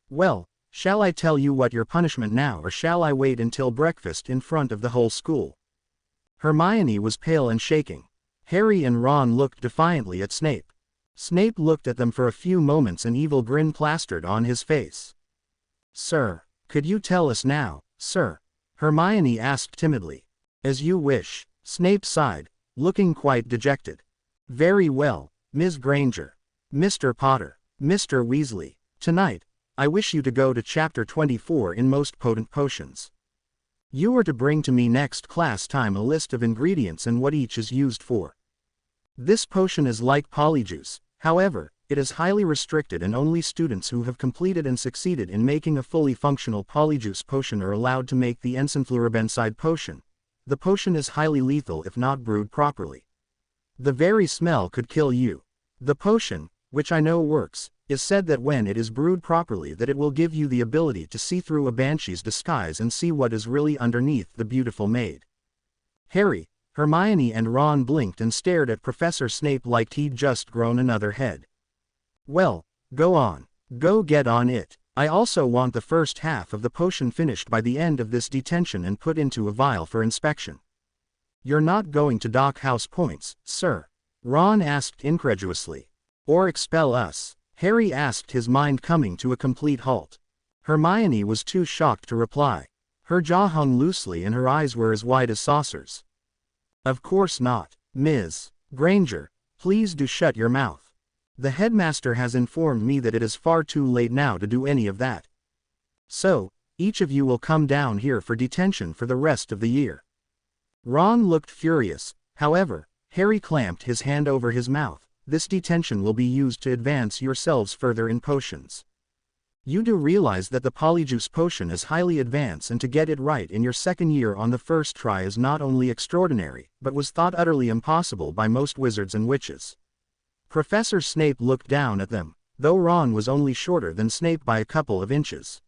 Well, shall I tell you what your punishment now, or shall I wait until breakfast in front of the whole school?" Hermione was pale and shaking. Harry and Ron looked defiantly at Snape. Snape looked at them for a few moments, an evil grin plastered on his face. "Sir, could you tell us now, sir?" Hermione asked timidly. "As you wish," Snape sighed, looking quite dejected. "Very well, Ms. Granger. Mr. Potter, Mr. Weasley, tonight, I wish you to go to Chapter 24 in Most Potent Potions. You are to bring to me next class time a list of ingredients and what each is used for. This potion is like Polyjuice, however, it is highly restricted and only students who have completed and succeeded in making a fully functional Polyjuice potion are allowed to make the Ensanfluorabenside potion. The potion is highly lethal if not brewed properly. The very smell could kill you. The potion, which I know works, is said that when it is brewed properly that it will give you the ability to see through a banshee's disguise and see what is really underneath the beautiful maid." Harry, Hermione and Ron blinked and stared at Professor Snape like he'd just grown another head. "Well, go on. Go get on it. I also want the first half of the potion finished by the end of this detention and put into a vial for inspection." "You're not going to dock house points, sir?" Ron asked incredulously. "Or expel us?" Harry asked, his mind coming to a complete halt. Hermione was too shocked to reply. Her jaw hung loosely and her eyes were as wide as saucers. "Of course not. Ms. Granger, please do shut your mouth. The headmaster has informed me that it is far too late now to do any of that. So, each of you will come down here for detention for the rest of the year." Ron looked furious. However, Harry clamped his hand over his mouth. "This detention will be used to advance yourselves further in potions. You do realize that the Polyjuice potion is highly advanced, and to get it right in your second year on the first try is not only extraordinary, but was thought utterly impossible by most wizards and witches." Professor Snape looked down at them, though Ron was only shorter than Snape by a couple of inches.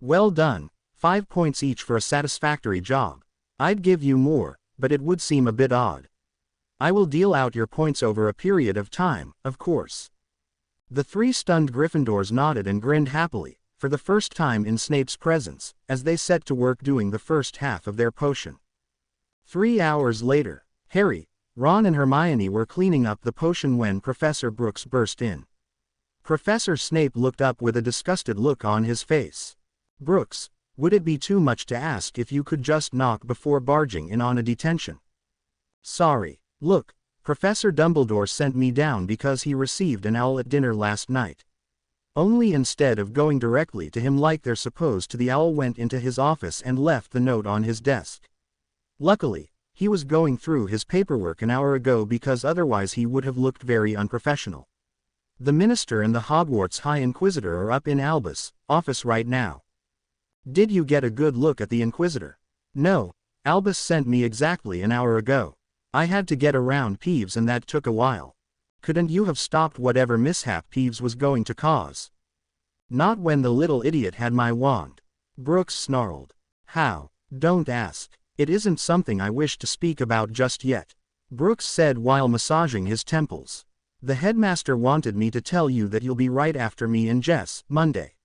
"Well done, 5 points each for a satisfactory job. I'd give you more, but it would seem a bit odd. I will deal out your points over a period of time, of course." The 3 stunned Gryffindors nodded and grinned happily, for the first time in Snape's presence, as they set to work doing the first half of their potion. 3 hours later, Harry, Ron and Hermione were cleaning up the potion when Professor Brooks burst in. Professor Snape looked up with a disgusted look on his face. "Brooks, would it be too much to ask if you could just knock before barging in on a detention?" "Sorry. Look, Professor Dumbledore sent me down because he received an owl at dinner last night. Only instead of going directly to him like they're supposed to, the owl went into his office and left the note on his desk. Luckily, he was going through his paperwork an hour ago because otherwise he would have looked very unprofessional. The Minister and the Hogwarts High Inquisitor are up in Albus' office right now." "Did you get a good look at the Inquisitor?" "No, Albus sent me exactly an hour ago. I had to get around Peeves and that took a while. Couldn't you have stopped whatever mishap Peeves was going to cause?" "Not when the little idiot had my wand," Brooks snarled. "How? Don't ask. It isn't something I wish to speak about just yet," Brooks said while massaging his temples. "The headmaster wanted me to tell you that you'll be right after me and Jess, Monday."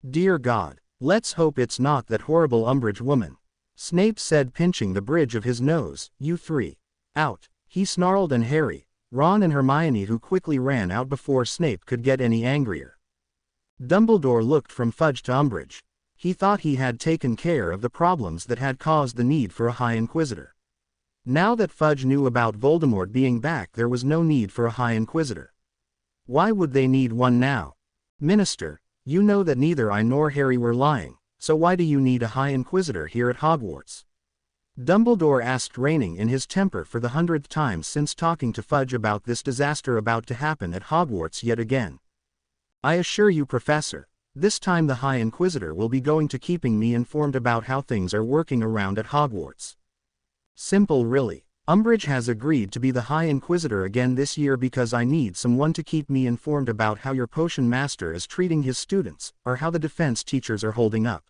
"Dear God, let's hope it's not that horrible Umbridge woman," Snape said, pinching the bridge of his nose. "You 3. Out," he snarled, and Harry, Ron and Hermione, who quickly ran out before Snape could get any angrier. Dumbledore looked from Fudge to Umbridge. He thought he had taken care of the problems that had caused the need for a High Inquisitor. Now that Fudge knew about Voldemort being back, there was no need for a High Inquisitor. Why would they need one now? Minister, you know that neither I nor Harry were lying, so why do you need a High Inquisitor here at Hogwarts? Dumbledore asked, reining in his temper for the 100th time since talking to Fudge about this disaster about to happen at Hogwarts yet again. I assure you, Professor, this time the High Inquisitor will be going to keeping me informed about how things are working around at Hogwarts. Simple really. Umbridge has agreed to be the High Inquisitor again this year because I need someone to keep me informed about how your potion master is treating his students, or how the defense teachers are holding up.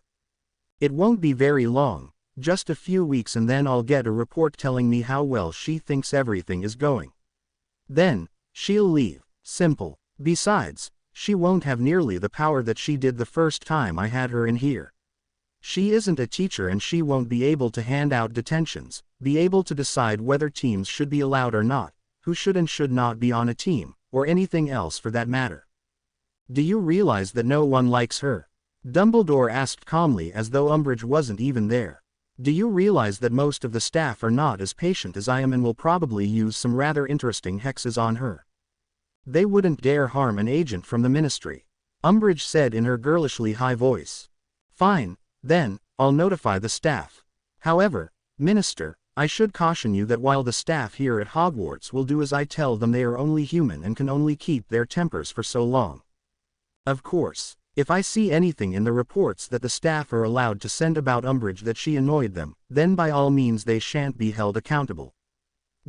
It won't be very long, just a few weeks, and then I'll get a report telling me how well she thinks everything is going. Then, she'll leave. Simple. Besides, she won't have nearly the power that she did the first time I had her in here. She isn't a teacher and she won't be able to hand out detentions, be able to decide whether teams should be allowed or not, who should and should not be on a team, or anything else for that matter. Do you realize that no one likes her? Dumbledore asked calmly, as though Umbridge wasn't even there. Do you realize that most of the staff are not as patient as I am and will probably use some rather interesting hexes on her? They wouldn't dare harm an agent from the Ministry, Umbridge said in her girlishly high voice. Fine, then, I'll notify the staff. However, Minister, I should caution you that while the staff here at Hogwarts will do as I tell them, they are only human and can only keep their tempers for so long. Of course, if I see anything in the reports that the staff are allowed to send about Umbridge that she annoyed them, then by all means they shan't be held accountable.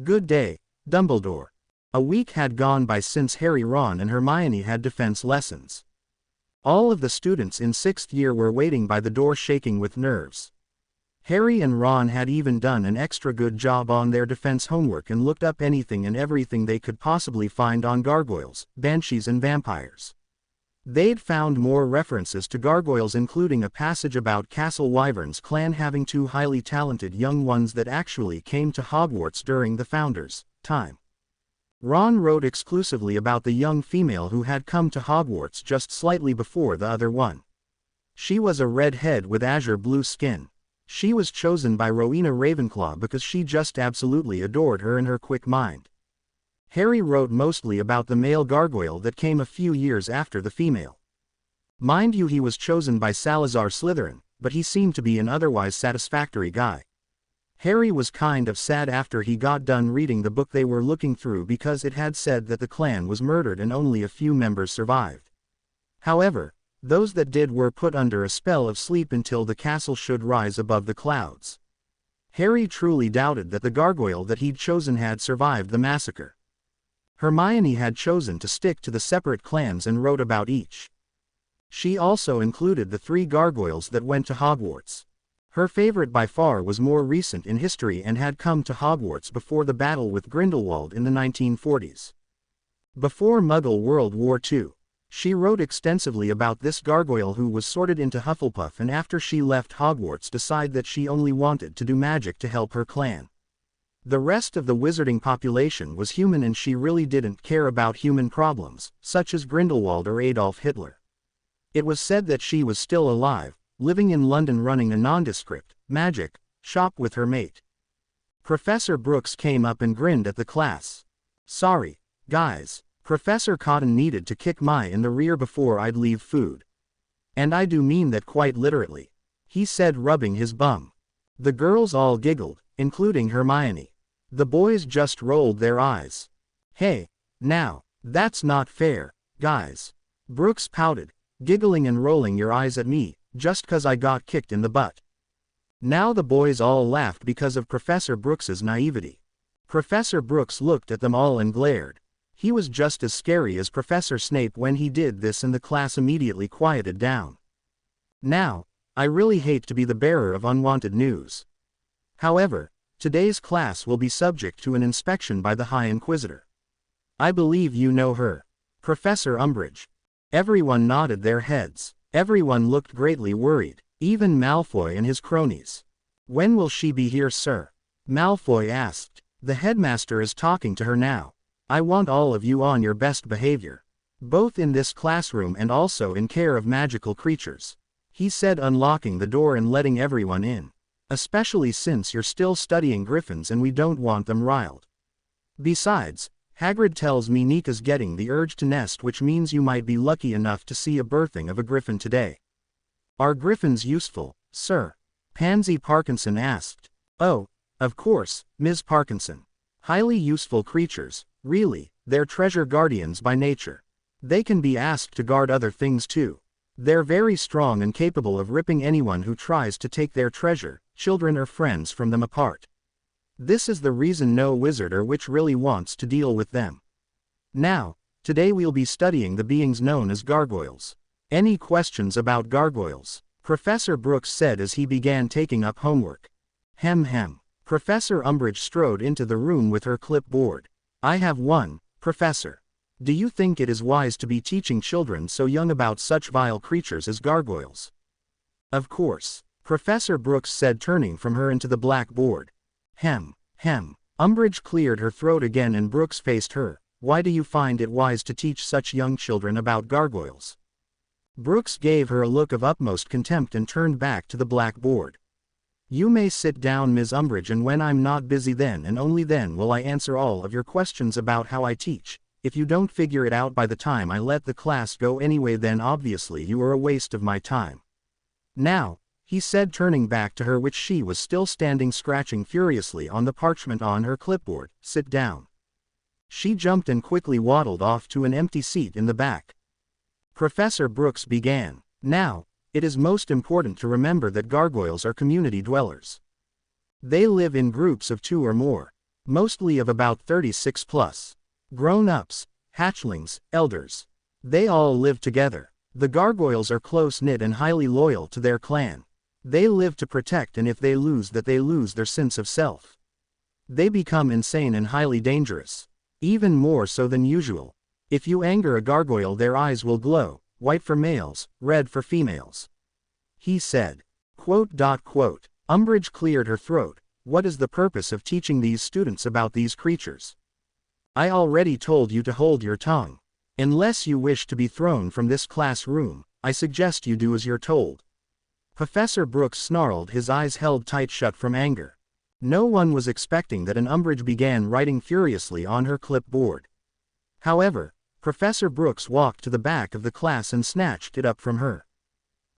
Good day, Dumbledore. A week had gone by since Harry, Ron and Hermione had defense lessons. All of the students in 6th year were waiting by the door shaking with nerves. Harry and Ron had even done an extra good job on their defense homework and looked up anything and everything they could possibly find on gargoyles, banshees and vampires. They'd found more references to gargoyles, including a passage about Castle Wyvern's clan having 2 highly talented young ones that actually came to Hogwarts during the Founders' time. Ron wrote exclusively about the young female who had come to Hogwarts just slightly before the other one. She was a redhead with azure blue skin. She was chosen by Rowena Ravenclaw because she just absolutely adored her and her quick mind. Harry wrote mostly about the male gargoyle that came a few years after the female. Mind you, he was chosen by Salazar Slytherin, but he seemed to be an otherwise satisfactory guy. Harry was kind of sad after he got done reading the book they were looking through because it had said that the clan was murdered and only a few members survived. However, those that did were put under a spell of sleep until the castle should rise above the clouds. Harry truly doubted that the gargoyle that he'd chosen had survived the massacre. Hermione had chosen to stick to the separate clans and wrote about each. She also included the 3 gargoyles that went to Hogwarts. Her favorite by far was more recent in history and had come to Hogwarts before the battle with Grindelwald in the 1940s. Before Muggle World War II, she wrote extensively about this gargoyle who was sorted into Hufflepuff and after she left Hogwarts decided that she only wanted to do magic to help her clan. The rest of the wizarding population was human and she really didn't care about human problems, such as Grindelwald or Adolf Hitler. It was said that she was still alive, living in London running a nondescript magic shop with her mate. Professor Brooks came up and grinned at the class. Sorry, guys, Professor Cotton needed to kick my in the rear before I'd leave food. And I do mean that quite literally, he said, rubbing his bum. The girls all giggled, including Hermione. The boys just rolled their eyes. Hey, now, that's not fair, guys. Brooks pouted, giggling and rolling your eyes at me, just 'cause I got kicked in the butt. Now the boys all laughed because of Professor Brooks's naivety. Professor Brooks looked at them all and glared. He was just as scary as Professor Snape when he did this, and the class immediately quieted down. Now, I really hate to be the bearer of unwanted news. However, today's class will be subject to an inspection by the High Inquisitor. I believe you know her. Professor Umbridge. Everyone nodded their heads. Everyone looked greatly worried, even Malfoy and his cronies. When will she be here, sir? Malfoy asked. The headmaster is talking to her now. I want all of you on your best behavior. Both in this classroom and also in care of magical creatures. He said, unlocking the door and letting everyone in. Especially since you're still studying griffins and we don't want them riled. Besides, Hagrid tells me Nika's getting the urge to nest, which means you might be lucky enough to see a birthing of a griffin today. Are griffins useful, sir? Pansy Parkinson asked. Oh, of course, Ms. Parkinson. Highly useful creatures, really, they're treasure guardians by nature. They can be asked to guard other things too. They're very strong and capable of ripping anyone who tries to take their treasure, children or friends, from them apart. This is the reason no wizard or witch really wants to deal with them. Now, today we'll be studying the beings known as gargoyles. Any questions about gargoyles? Professor Brooks said as he began taking up homework. Hem. Professor Umbridge strode into the room with her clipboard. I have one, Professor. Do you think it is wise to be teaching children so young about such vile creatures as gargoyles? Of course, Professor Brooks said, turning from her into the blackboard. Hem. Umbridge cleared her throat again and Brooks faced her. Why do you find it wise to teach such young children about gargoyles? Brooks gave her a look of utmost contempt and turned back to the blackboard. You may sit down, Ms. Umbridge, and when I'm not busy then and only then will I answer all of your questions about how I teach. If you don't figure it out by the time I let the class go anyway, then obviously you are a waste of my time. Now, he said, turning back to her, which she was still standing scratching furiously on the parchment on her clipboard, sit down. She jumped and quickly waddled off to an empty seat in the back. Professor Brooks began. Now, it is most important to remember that gargoyles are community dwellers. They live in groups of 2 or more, mostly of about 36 plus. Grown-ups, hatchlings, elders. They all live together. The gargoyles are close-knit and highly loyal to their clan. They live to protect, and if they lose that, they lose their sense of self. They become insane and highly dangerous. Even more so than usual. If you anger a gargoyle, their eyes will glow, white for males, red for females. He said. Umbridge cleared her throat. What is the purpose of teaching these students about these creatures? I already told you to hold your tongue. Unless you wish to be thrown from this classroom, I suggest you do as you're told. Professor Brooks snarled, his eyes held tight shut from anger. No one was expecting that, and Umbridge began writing furiously on her clipboard. However, Professor Brooks walked to the back of the class and snatched it up from her.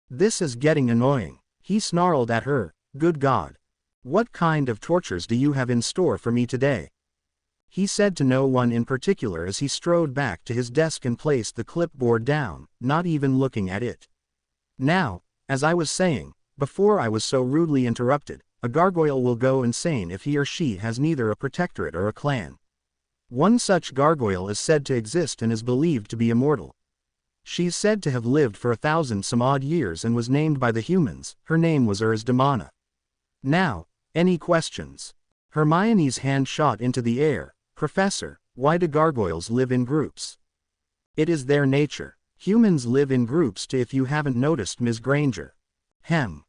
This is getting annoying, he snarled at her. Good God. What kind of tortures do you have in store for me today? He said to no one in particular as he strode back to his desk and placed the clipboard down, not even looking at it. Now, as I was saying, before I was so rudely interrupted, a gargoyle will go insane if he or she has neither a protectorate or a clan. One such gargoyle is said to exist and is believed to be immortal. She's said to have lived for 1,000-some-odd years and was named by the humans. Her name was Damana. Now, any questions? Hermione's hand shot into the air. Professor, why do gargoyles live in groups? It is their nature. Humans live in groups too, if you haven't noticed, Ms. Granger. Hem.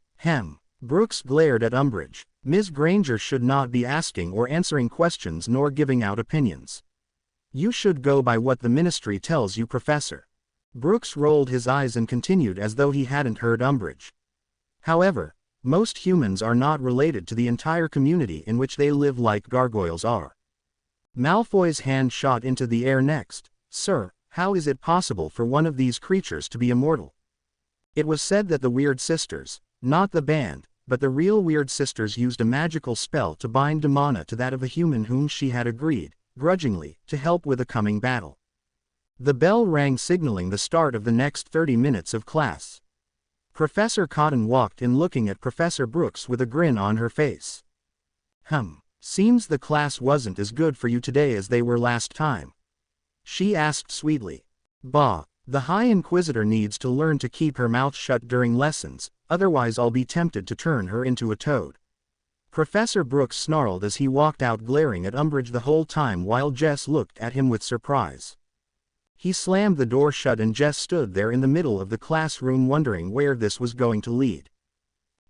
Brooks glared at Umbridge. Ms. Granger should not be asking or answering questions nor giving out opinions. You should go by what the ministry tells you, Professor. Brooks rolled his eyes and continued as though he hadn't heard Umbridge. However, most humans are not related to the entire community in which they live like gargoyles are. Malfoy's hand shot into the air next. Sir, how is it possible for one of these creatures to be immortal? It was said that the Weird Sisters, not the band, but the real Weird Sisters, used a magical spell to bind Damana to that of a human whom she had agreed, grudgingly, to help with a coming battle. The bell rang, signaling the start of the next 30 minutes of class. Professor Cotton walked in, looking at Professor Brooks with a grin on her face. Seems the class wasn't as good for you today as they were last time. She asked sweetly. Bah, the High Inquisitor needs to learn to keep her mouth shut during lessons, otherwise I'll be tempted to turn her into a toad. Professor Brooks snarled as he walked out, glaring at Umbridge the whole time while Jess looked at him with surprise. He slammed the door shut and Jess stood there in the middle of the classroom, wondering where this was going to lead.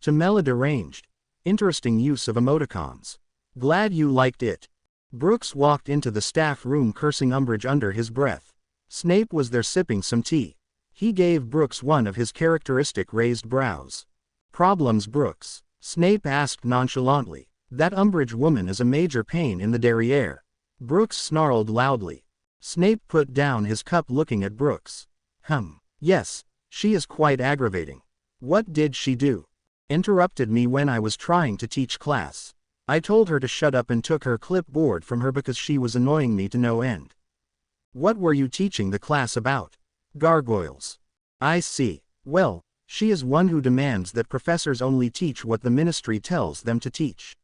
To Mela deranged. Interesting use of emoticons. Glad you liked it. Brooks walked into the staff room cursing Umbridge under his breath. Snape was there sipping some tea. He gave Brooks one of his characteristic raised brows. "Problems, Brooks?" Snape asked nonchalantly. "That Umbridge woman is a major pain in the derriere." Brooks snarled loudly. Snape put down his cup looking at Brooks. Yes, she is quite aggravating." "What did she do?" "Interrupted me when I was trying to teach class. I told her to shut up and took her clipboard from her because she was annoying me to no end." "What were you teaching the class about?" "Gargoyles." "I see. Well, she is one who demands that professors only teach what the ministry tells them to teach.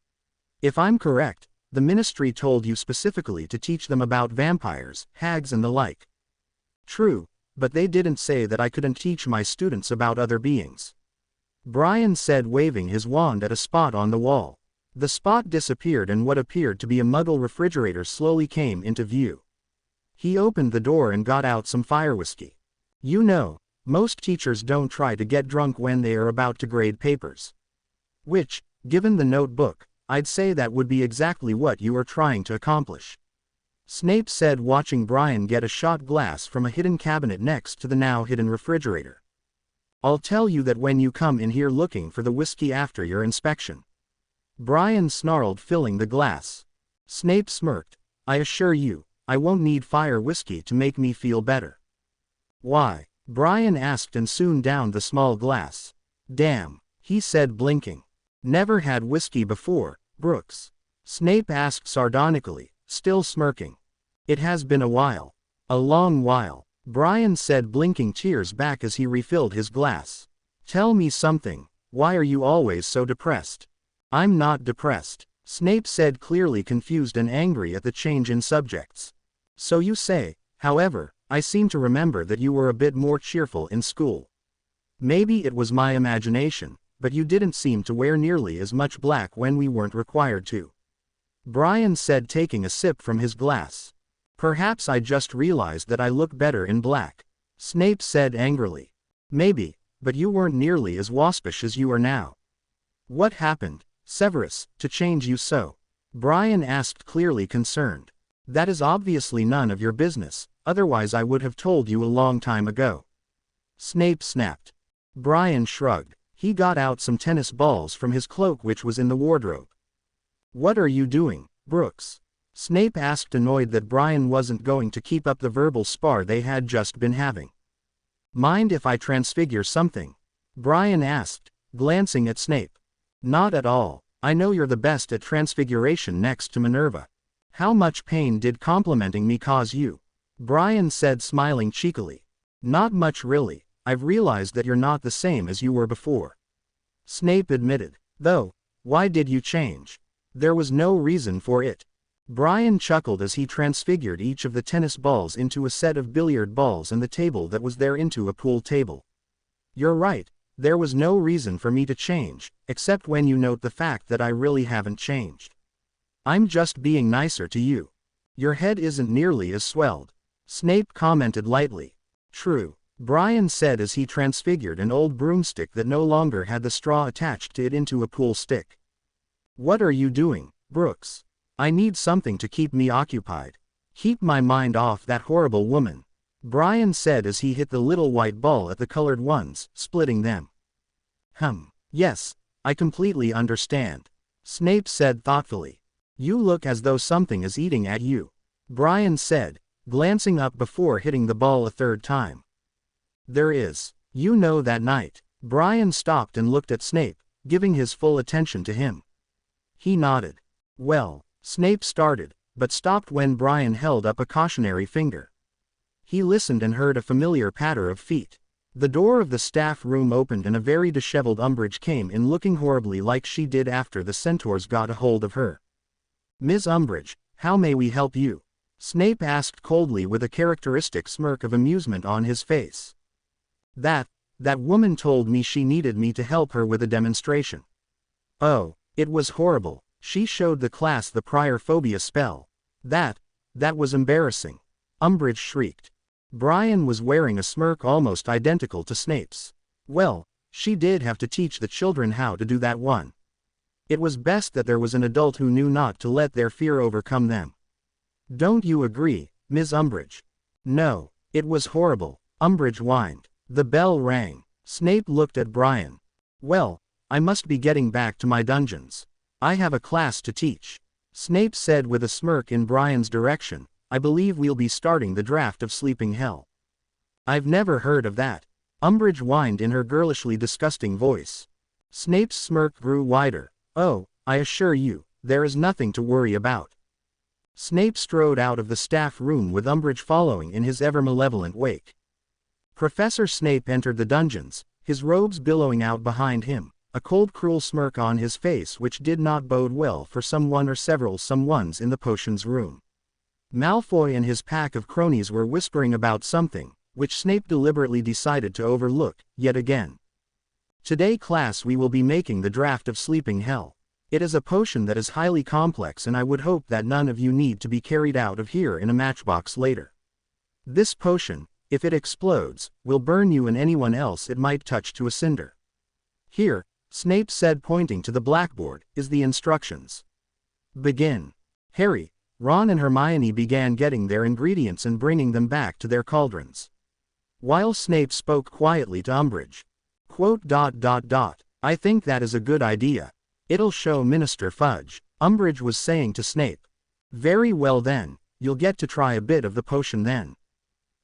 If I'm correct, the ministry told you specifically to teach them about vampires, hags and the like." "True, but they didn't say that I couldn't teach my students about other beings," Brian said, waving his wand at a spot on the wall. The spot disappeared and what appeared to be a Muggle refrigerator slowly came into view. He opened the door and got out some fire whiskey. "You know, most teachers don't try to get drunk when they are about to grade papers. Which, given the notebook, I'd say that would be exactly what you are trying to accomplish," Snape said, watching Brian get a shot glass from a hidden cabinet next to the now hidden refrigerator. "I'll tell you that when you come in here looking for the whiskey after your inspection," Brian snarled, filling the glass. Snape smirked. "I assure you, I won't need fire whiskey to make me feel better." "Why?" Brian asked and soon downed the small glass. "Damn," he said, blinking. "Never had whiskey before, Brooks?" Snape asked sardonically, still smirking. "It has been a while." "A long while," Brian said, blinking tears back as he refilled his glass. "Tell me something. Why are you always so depressed?" "I'm not depressed," Snape said, clearly confused and angry at the change in subjects. "So you say. However, I seem to remember that you were a bit more cheerful in school. Maybe it was my imagination, but you didn't seem to wear nearly as much black when we weren't required to," Brian said, taking a sip from his glass. "Perhaps I just realized that I look better in black," Snape said angrily. "Maybe, but you weren't nearly as waspish as you are now." "What happened, Severus, to change you so?" Brian asked, clearly concerned. "That is obviously none of your business, otherwise I would have told you a long time ago," Snape snapped. Brian shrugged. He got out some tennis balls from his cloak which was in the wardrobe. "What are you doing, Brooks?" Snape asked, annoyed that Brian wasn't going to keep up the verbal spar they had just been having. "Mind if I transfigure something?" Brian asked, glancing at Snape. "Not at all. I know you're the best at transfiguration next to Minerva. How much pain did complimenting me cause you?" Brian said, smiling cheekily. "Not much really. I've realized that you're not the same as you were before," Snape admitted. "Though, why did you change?" "There was no reason for it." Brian chuckled as he transfigured each of the tennis balls into a set of billiard balls and the table that was there into a pool table. "You're right, there was no reason for me to change, except when you note the fact that I really haven't changed. I'm just being nicer to you. Your head isn't nearly as swelled," Snape commented lightly. "True," Brian said as he transfigured an old broomstick that no longer had the straw attached to it into a pool stick. "What are you doing, Brooks?" "I need something to keep me occupied. Keep my mind off that horrible woman," Brian said as he hit the little white ball at the colored ones, splitting them. Yes, I completely understand," Snape said thoughtfully. "You look as though something is eating at you," Brian said, glancing up before hitting the ball a third time. "There is. You know that night." Brian stopped and looked at Snape, giving his full attention to him. He nodded. "Well," Snape started, but stopped when Brian held up a cautionary finger. He listened and heard a familiar patter of feet. The door of the staff room opened and a very disheveled Umbridge came in, looking horribly like she did after the centaurs got a hold of her. "Miss Umbridge, how may we help you?" Snape asked coldly with a characteristic smirk of amusement on his face. That woman told me she needed me to help her with a demonstration." "Oh, it was horrible. She showed the class the prior phobia spell. That was embarrassing," Umbridge shrieked. Brian was wearing a smirk almost identical to Snape's. "Well, she did have to teach the children how to do that one. It was best that there was an adult who knew not to let their fear overcome them." Don't you agree, Ms. Umbridge? No, it was horrible, Umbridge whined. The bell rang. Snape looked at Brian. Well, I must be getting back to my dungeons. I have a class to teach. Snape said with a smirk in Brian's direction. I believe we'll be starting the draft of Sleeping Hell. I've never heard of that. Umbridge whined in her girlishly disgusting voice. Snape's smirk grew wider. Oh, I assure you, there is nothing to worry about. Snape strode out of the staff room with Umbridge following in his ever-malevolent wake. Professor Snape entered the dungeons, his robes billowing out behind him, a cold cruel smirk on his face which did not bode well for someone or several someones in the potions room. Malfoy and his pack of cronies were whispering about something, which Snape deliberately decided to overlook, yet again. Today class we will be making the draft of Sleeping Hell. It is a potion that is highly complex and I would hope that none of you need to be carried out of here in a matchbox later. This potion, if it explodes, will burn you and anyone else it might touch to a cinder. Here, Snape said pointing to the blackboard, is the instructions. Begin. Harry, Ron and Hermione began getting their ingredients and bringing them back to their cauldrons. While Snape spoke quietly to Umbridge. Quote, I think that is a good idea. It'll show Minister Fudge, Umbridge was saying to Snape. Very well then, you'll get to try a bit of the potion then.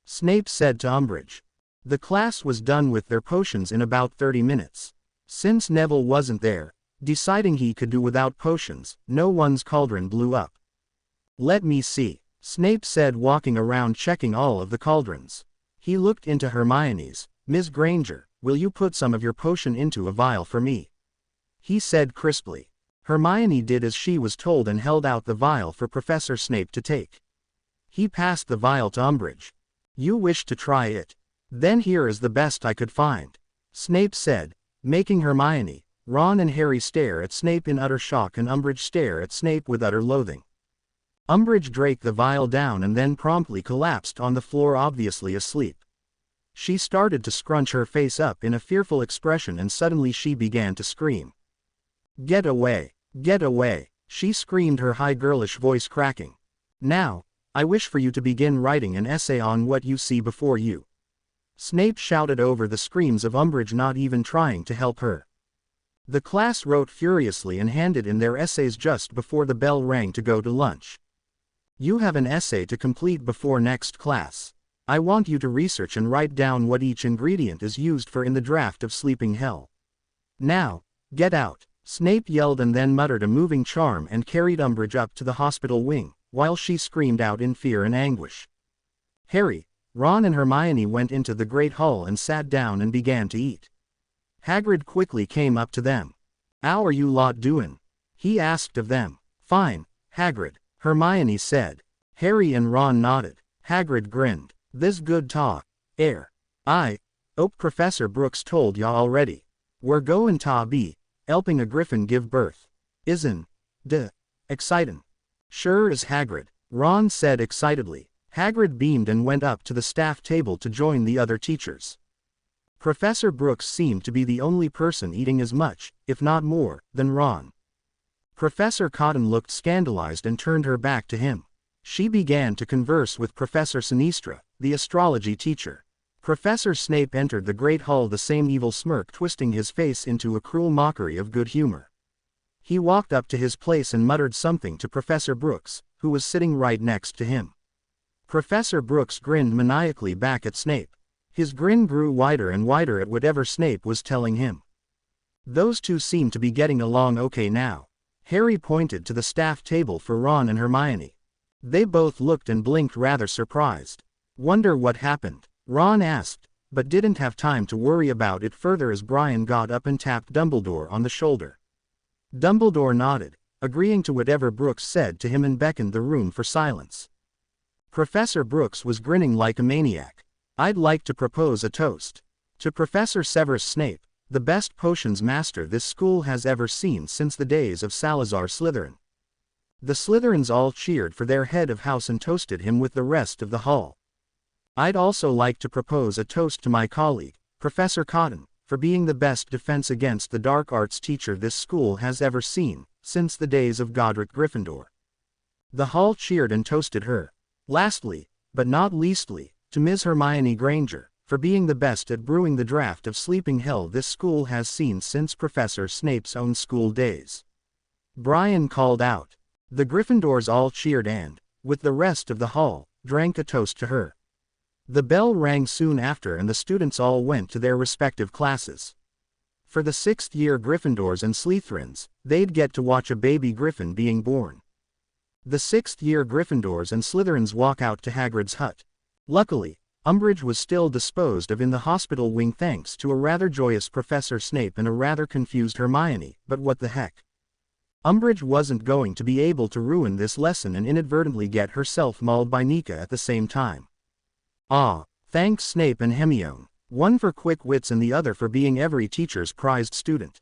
Snape said to Umbridge. The class was done with their potions in about 30 minutes. Since Neville wasn't there, deciding he could do without potions, no one's cauldron blew up. Let me see, Snape said walking around checking all of the cauldrons. He looked into Hermione's. Ms. Granger, will you put some of your potion into a vial for me? He said crisply. Hermione did as she was told and held out the vial for Professor Snape to take. He passed the vial to Umbridge. You wish to try it? Then here is the best I could find, Snape said, making Hermione, Ron and Harry stare at Snape in utter shock and Umbridge stare at Snape with utter loathing. Umbridge drank the vial down and then promptly collapsed on the floor obviously asleep. She started to scrunch her face up in a fearful expression and suddenly she began to scream. Get away! Get away! She screamed, her high girlish voice cracking. Now, I wish for you to begin writing an essay on what you see before you. Snape shouted over the screams of Umbridge, not even trying to help her. The class wrote furiously and handed in their essays just before the bell rang to go to lunch. You have an essay to complete before next class. I want you to research and write down what each ingredient is used for in the draft of Sleeping Hell. Now, get out, Snape yelled and then muttered a moving charm and carried Umbridge up to the hospital wing, while she screamed out in fear and anguish. Harry, Ron and Hermione went into the Great Hall and sat down and began to eat. Hagrid quickly came up to them. "How are you lot doin'?" he asked of them. "Fine, Hagrid," Hermione said. Harry and Ron nodded. Hagrid grinned. "This good talk, Professor Brooks told ya already. We're goin' ta be helping a griffin give birth. Isn't excitin'?" "Sure is, Hagrid," Ron said excitedly. Hagrid beamed and went up to the staff table to join the other teachers. Professor Brooks seemed to be the only person eating as much, if not more, than Ron. Professor Cotton looked scandalized and turned her back to him. She began to converse with Professor Sinistra, the astrology teacher. Professor Snape entered the Great Hall, the same evil smirk twisting his face into a cruel mockery of good humor. He walked up to his place and muttered something to Professor Brooks, who was sitting right next to him. Professor Brooks grinned maniacally back at Snape. His grin grew wider and wider at whatever Snape was telling him. Those two seemed to be getting along okay now. Harry pointed to the staff table for Ron and Hermione. They both looked and blinked rather surprised. "Wonder what happened?" Ron asked, but didn't have time to worry about it further as Brian got up and tapped Dumbledore on the shoulder. Dumbledore nodded, agreeing to whatever Brooks said to him and beckoned the room for silence. Professor Brooks was grinning like a maniac. "I'd like to propose a toast to Professor Severus Snape, the best potions master this school has ever seen since the days of Salazar Slytherin." The Slytherins all cheered for their head of house and toasted him with the rest of the hall. "I'd also like to propose a toast to my colleague, Professor Cotton, for being the best defense against the dark arts teacher this school has ever seen, since the days of Godric Gryffindor." The hall cheered and toasted her. Lastly, but not leastly, to Miss Hermione Granger, for being the best at brewing the draught of sleeping hell this school has seen since Professor Snape's own school days. Brian called out. The Gryffindors all cheered and, with the rest of the hall, drank a toast to her. The bell rang soon after and the students all went to their respective classes. For the 6th year Gryffindors and Slytherins, they'd get to watch a baby Griffin being born. The 6th year Gryffindors and Slytherins walk out to Hagrid's hut. Luckily, Umbridge was still disposed of in the hospital wing thanks to a rather joyous Professor Snape and a rather confused Hermione, but what the heck. Umbridge wasn't going to be able to ruin this lesson and inadvertently get herself mauled by Nika at the same time. Ah, thanks Snape and Hermione, one for quick wits and the other for being every teacher's prized student.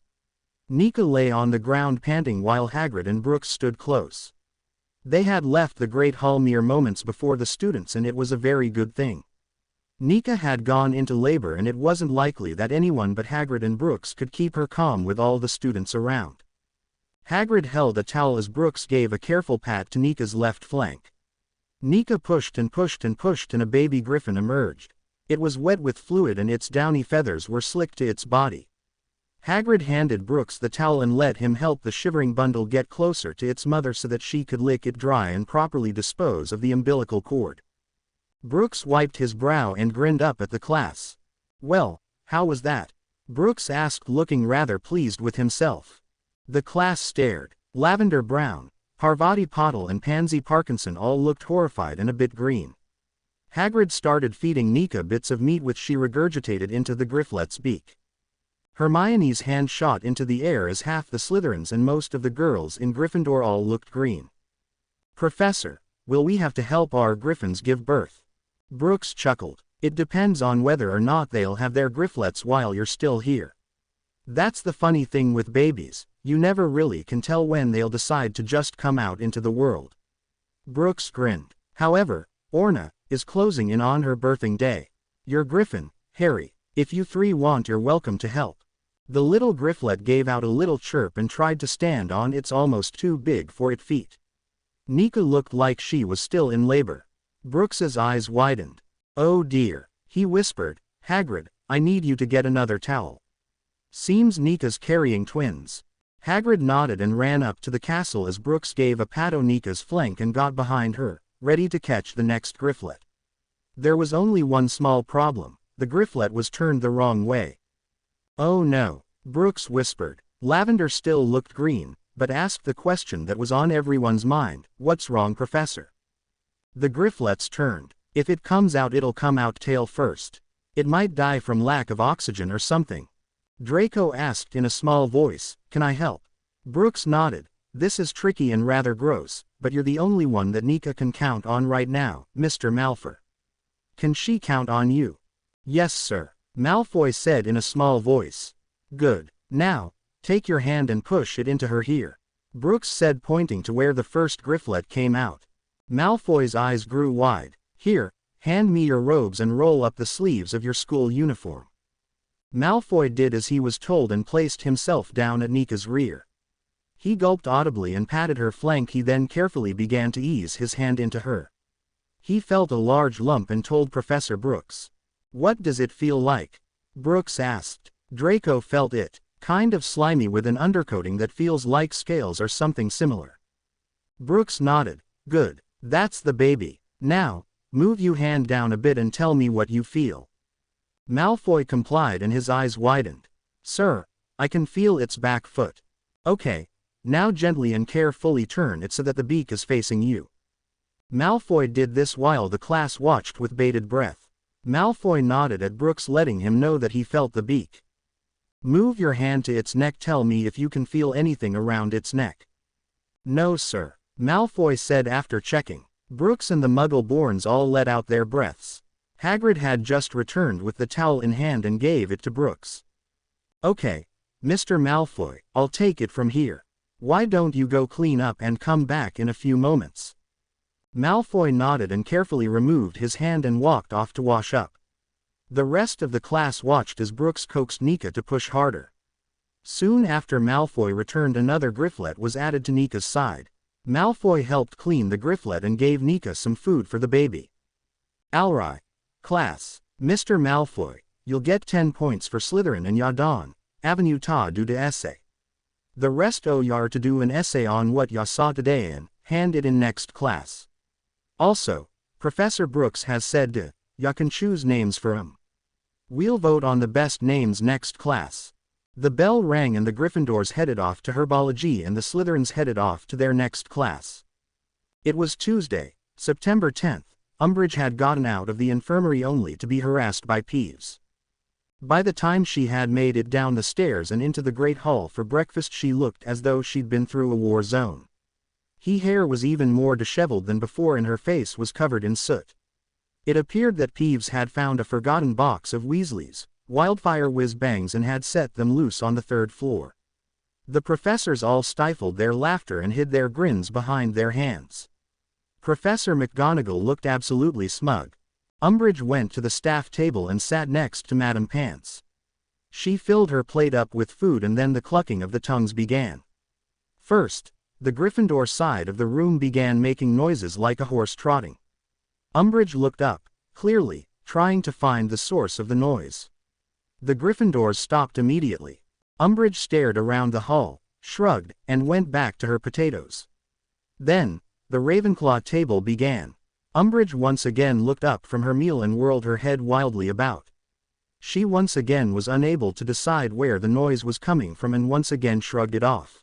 Nika lay on the ground panting while Hagrid and Brooks stood close. They had left the Great Hall mere moments before the students and it was a very good thing. Nika had gone into labor and it wasn't likely that anyone but Hagrid and Brooks could keep her calm with all the students around. Hagrid held a towel as Brooks gave a careful pat to Nika's left flank. Nika pushed and pushed and pushed and a baby griffin emerged. It was wet with fluid and its downy feathers were slicked to its body. Hagrid handed Brooks the towel and let him help the shivering bundle get closer to its mother so that she could lick it dry and properly dispose of the umbilical cord. Brooks wiped his brow and grinned up at the class. Well, how was that? Brooks asked, looking rather pleased with himself. The class stared. Lavender Brown, Parvati Patil and Pansy Parkinson all looked horrified and a bit green. Hagrid started feeding Nika bits of meat which she regurgitated into the Grifflet's beak. Hermione's hand shot into the air as half the Slytherins and most of the girls in Gryffindor all looked green. Professor, will we have to help our Griffins give birth? Brooks chuckled. It depends on whether or not they'll have their Grifflets while you're still here. That's the funny thing with babies, you never really can tell when they'll decide to just come out into the world. Brooks grinned. However, Orna is closing in on her birthing day. Your Griffin, Harry, if you three want you're welcome to help. The little Grifflet gave out a little chirp and tried to stand on its almost too big for its feet. Nika looked like she was still in labor. Brooks's eyes widened. Oh dear, he whispered. Hagrid, I need you to get another towel. Seems Nika's carrying twins. Hagrid nodded and ran up to the castle as Brooks gave a pat on Nika's flank and got behind her, ready to catch the next Grifflet. There was only one small problem, the Grifflet was turned the wrong way. Oh no, Brooks whispered. Lavender still looked green, but asked the question that was on everyone's mind, what's wrong, Professor? The Grifflet's turned. If it comes out it'll come out tail first. It might die from lack of oxygen or something. Draco asked in a small voice, can I help? Brooks nodded. This is tricky and rather gross, but you're the only one that Nika can count on right now, Mr. Malfoy. Can she count on you? Yes, sir, Malfoy said in a small voice. Good. Now, take your hand and push it into her here. Brooks said, pointing to where the first Grifflet came out. Malfoy's eyes grew wide. Here, hand me your robes and roll up the sleeves of your school uniform. Malfoy did as he was told and placed himself down at Nika's rear. He gulped audibly and patted her flank. He then carefully began to ease his hand into her. He felt a large lump and told Professor Brooks. What does it feel like? Brooks asked. Draco felt it, kind of slimy with an undercoating that feels like scales or something similar. Brooks nodded. Good, that's the baby. Now, move your hand down a bit and tell me what you feel. Malfoy complied and his eyes widened. Sir, I can feel its back foot. Okay, now gently and carefully turn it so that the beak is facing you. Malfoy did this while the class watched with bated breath. Malfoy nodded at Brooks, letting him know that he felt the beak. Move your hand to its neck. Tell me if you can feel anything around its neck. No, sir, Malfoy said after checking. Brooks and the Muggle-borns all let out their breaths. Hagrid had just returned with the towel in hand and gave it to Brooks. Okay, Mr. Malfoy, I'll take it from here. Why don't you go clean up and come back in a few moments? Malfoy nodded and carefully removed his hand and walked off to wash up. The rest of the class watched as Brooks coaxed Nika to push harder. Soon after Malfoy returned, another Grifflet was added to Nika's side. Malfoy helped clean the Grifflet and gave Nika some food for the baby. Alright. Class. Mr. Malfoy, you'll get 10 points for Slytherin and ya don, avenue ta do de essay. The rest yar to do an essay on what ya saw today and hand it in next class. Also, Professor Brooks has said ya can choose names for 'em. We'll vote on the best names next class. The bell rang and the Gryffindors headed off to herbology and the Slytherins headed off to their next class. It was Tuesday, September 10th. Umbridge had gotten out of the infirmary only to be harassed by Peeves. By the time she had made it down the stairs and into the great hall for breakfast, she looked as though she'd been through a war zone. Her hair was even more disheveled than before and her face was covered in soot. It appeared that Peeves had found a forgotten box of Weasley's wildfire whiz-bangs and had set them loose on the 3rd floor. The professors all stifled their laughter and hid their grins behind their hands. Professor McGonagall looked absolutely smug. Umbridge went to the staff table and sat next to Madame Pants. She filled her plate up with food and then the clucking of the tongues began. First, the Gryffindor side of the room began making noises like a horse trotting. Umbridge looked up, clearly, trying to find the source of the noise. The Gryffindors stopped immediately. Umbridge stared around the hall, shrugged, and went back to her potatoes. Then, the Ravenclaw table began. Umbridge once again looked up from her meal and whirled her head wildly about. She once again was unable to decide where the noise was coming from and once again shrugged it off.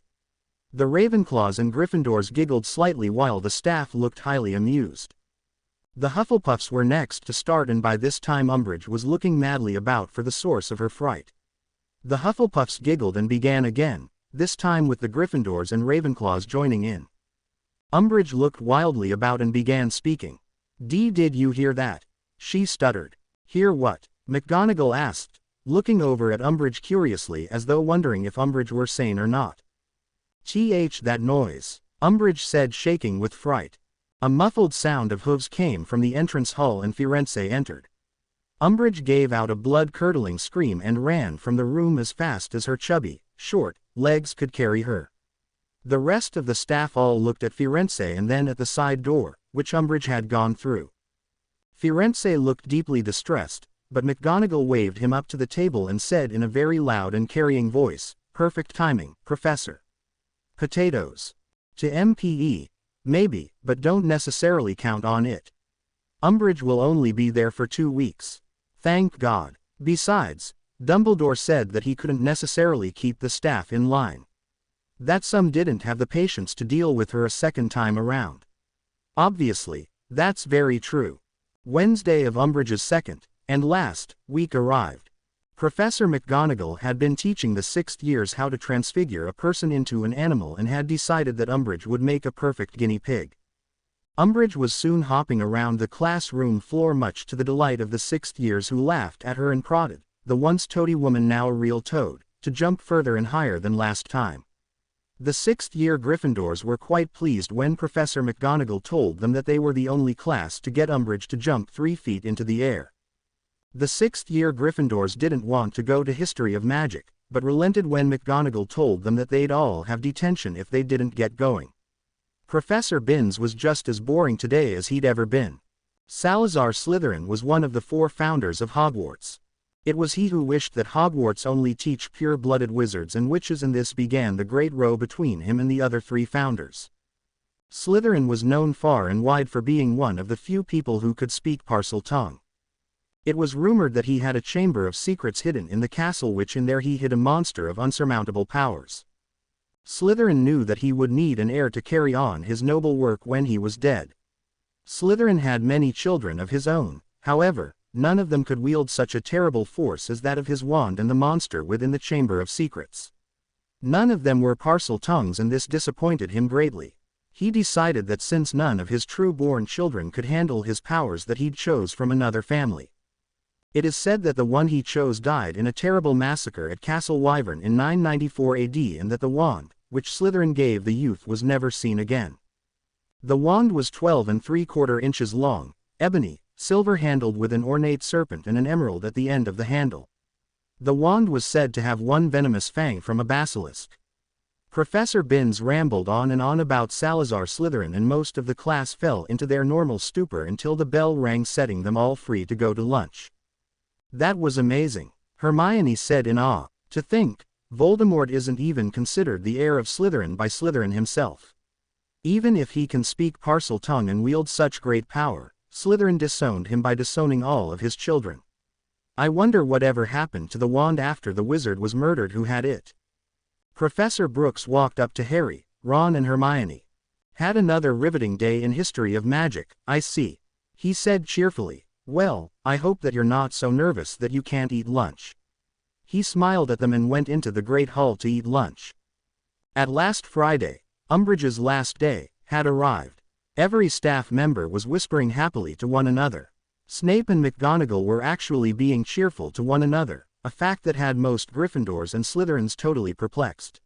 The Ravenclaws and Gryffindors giggled slightly while the staff looked highly amused. The Hufflepuffs were next to start and by this time Umbridge was looking madly about for the source of her fright. The Hufflepuffs giggled and began again, this time with the Gryffindors and Ravenclaws joining in. Umbridge looked wildly about and began speaking. Did you hear that? She stuttered. Hear what? McGonagall asked, looking over at Umbridge curiously as though wondering if Umbridge were sane or not. That noise, Umbridge said, shaking with fright. A muffled sound of hooves came from the entrance hall and Firenze entered. Umbridge gave out a blood-curdling scream and ran from the room as fast as her chubby, short legs could carry her. The rest of the staff all looked at Firenze and then at the side door, which Umbridge had gone through. Firenze looked deeply distressed, but McGonagall waved him up to the table and said in a very loud and carrying voice, "Perfect timing, Professor." Potatoes. To MPE. Maybe, but don't necessarily count on it. Umbridge will only be there for 2 weeks. Thank God. Besides, Dumbledore said that he couldn't necessarily keep the staff in line. That some didn't have the patience to deal with her a second time around. Obviously, that's very true. Wednesday of Umbridge's second, and last, week arrived. Professor McGonagall had been teaching the 6th years how to transfigure a person into an animal and had decided that Umbridge would make a perfect guinea pig. Umbridge was soon hopping around the classroom floor much to the delight of the 6th years who laughed at her and prodded, the once toady woman now a real toad, to jump further and higher than last time. The 6th year Gryffindors were quite pleased when Professor McGonagall told them that they were the only class to get Umbridge to jump 3 feet into the air. The 6th year Gryffindors didn't want to go to History of Magic, but relented when McGonagall told them that they'd all have detention if they didn't get going. Professor Binns was just as boring today as he'd ever been. Salazar Slytherin was one of the 4 founders of Hogwarts. It was he who wished that Hogwarts only teach pure-blooded wizards and witches, and this began the great row between him and the other 3 founders. Slytherin was known far and wide for being one of the few people who could speak Parseltongue. It was rumored that he had a chamber of secrets hidden in the castle, which in there he hid a monster of unsurmountable powers. Slytherin knew that he would need an heir to carry on his noble work when he was dead. Slytherin had many children of his own, however, none of them could wield such a terrible force as that of his wand and the monster within the Chamber of Secrets. None of them were Parseltongues, and this disappointed him greatly. He decided that since none of his true-born children could handle his powers, that he'd chose from another family. It is said that the one he chose died in a terrible massacre at Castle Wyvern in 994 AD, and that the wand, which Slytherin gave the youth, was never seen again. The wand was 12 3/4 inches long, ebony, silver-handled with an ornate serpent and an emerald at the end of the handle. The wand was said to have one venomous fang from a basilisk. Professor Binns rambled on and on about Salazar Slytherin, and most of the class fell into their normal stupor until the bell rang, setting them all free to go to lunch. "That was amazing," Hermione said in awe. "To think, Voldemort isn't even considered the heir of Slytherin by Slytherin himself. Even if he can speak Parseltongue and wield such great power, Slytherin disowned him by disowning all of his children. I wonder whatever happened to the wand after the wizard was murdered who had it." Professor Brooks walked up to Harry, Ron and Hermione. "Had another riveting day in history of magic, I see," he said cheerfully. "Well, I hope that you're not so nervous that you can't eat lunch." He smiled at them and went into the Great Hall to eat lunch. At last, Friday, Umbridge's last day, had arrived. Every staff member was whispering happily to one another. Snape and McGonagall were actually being cheerful to one another, a fact that had most Gryffindors and Slytherins totally perplexed.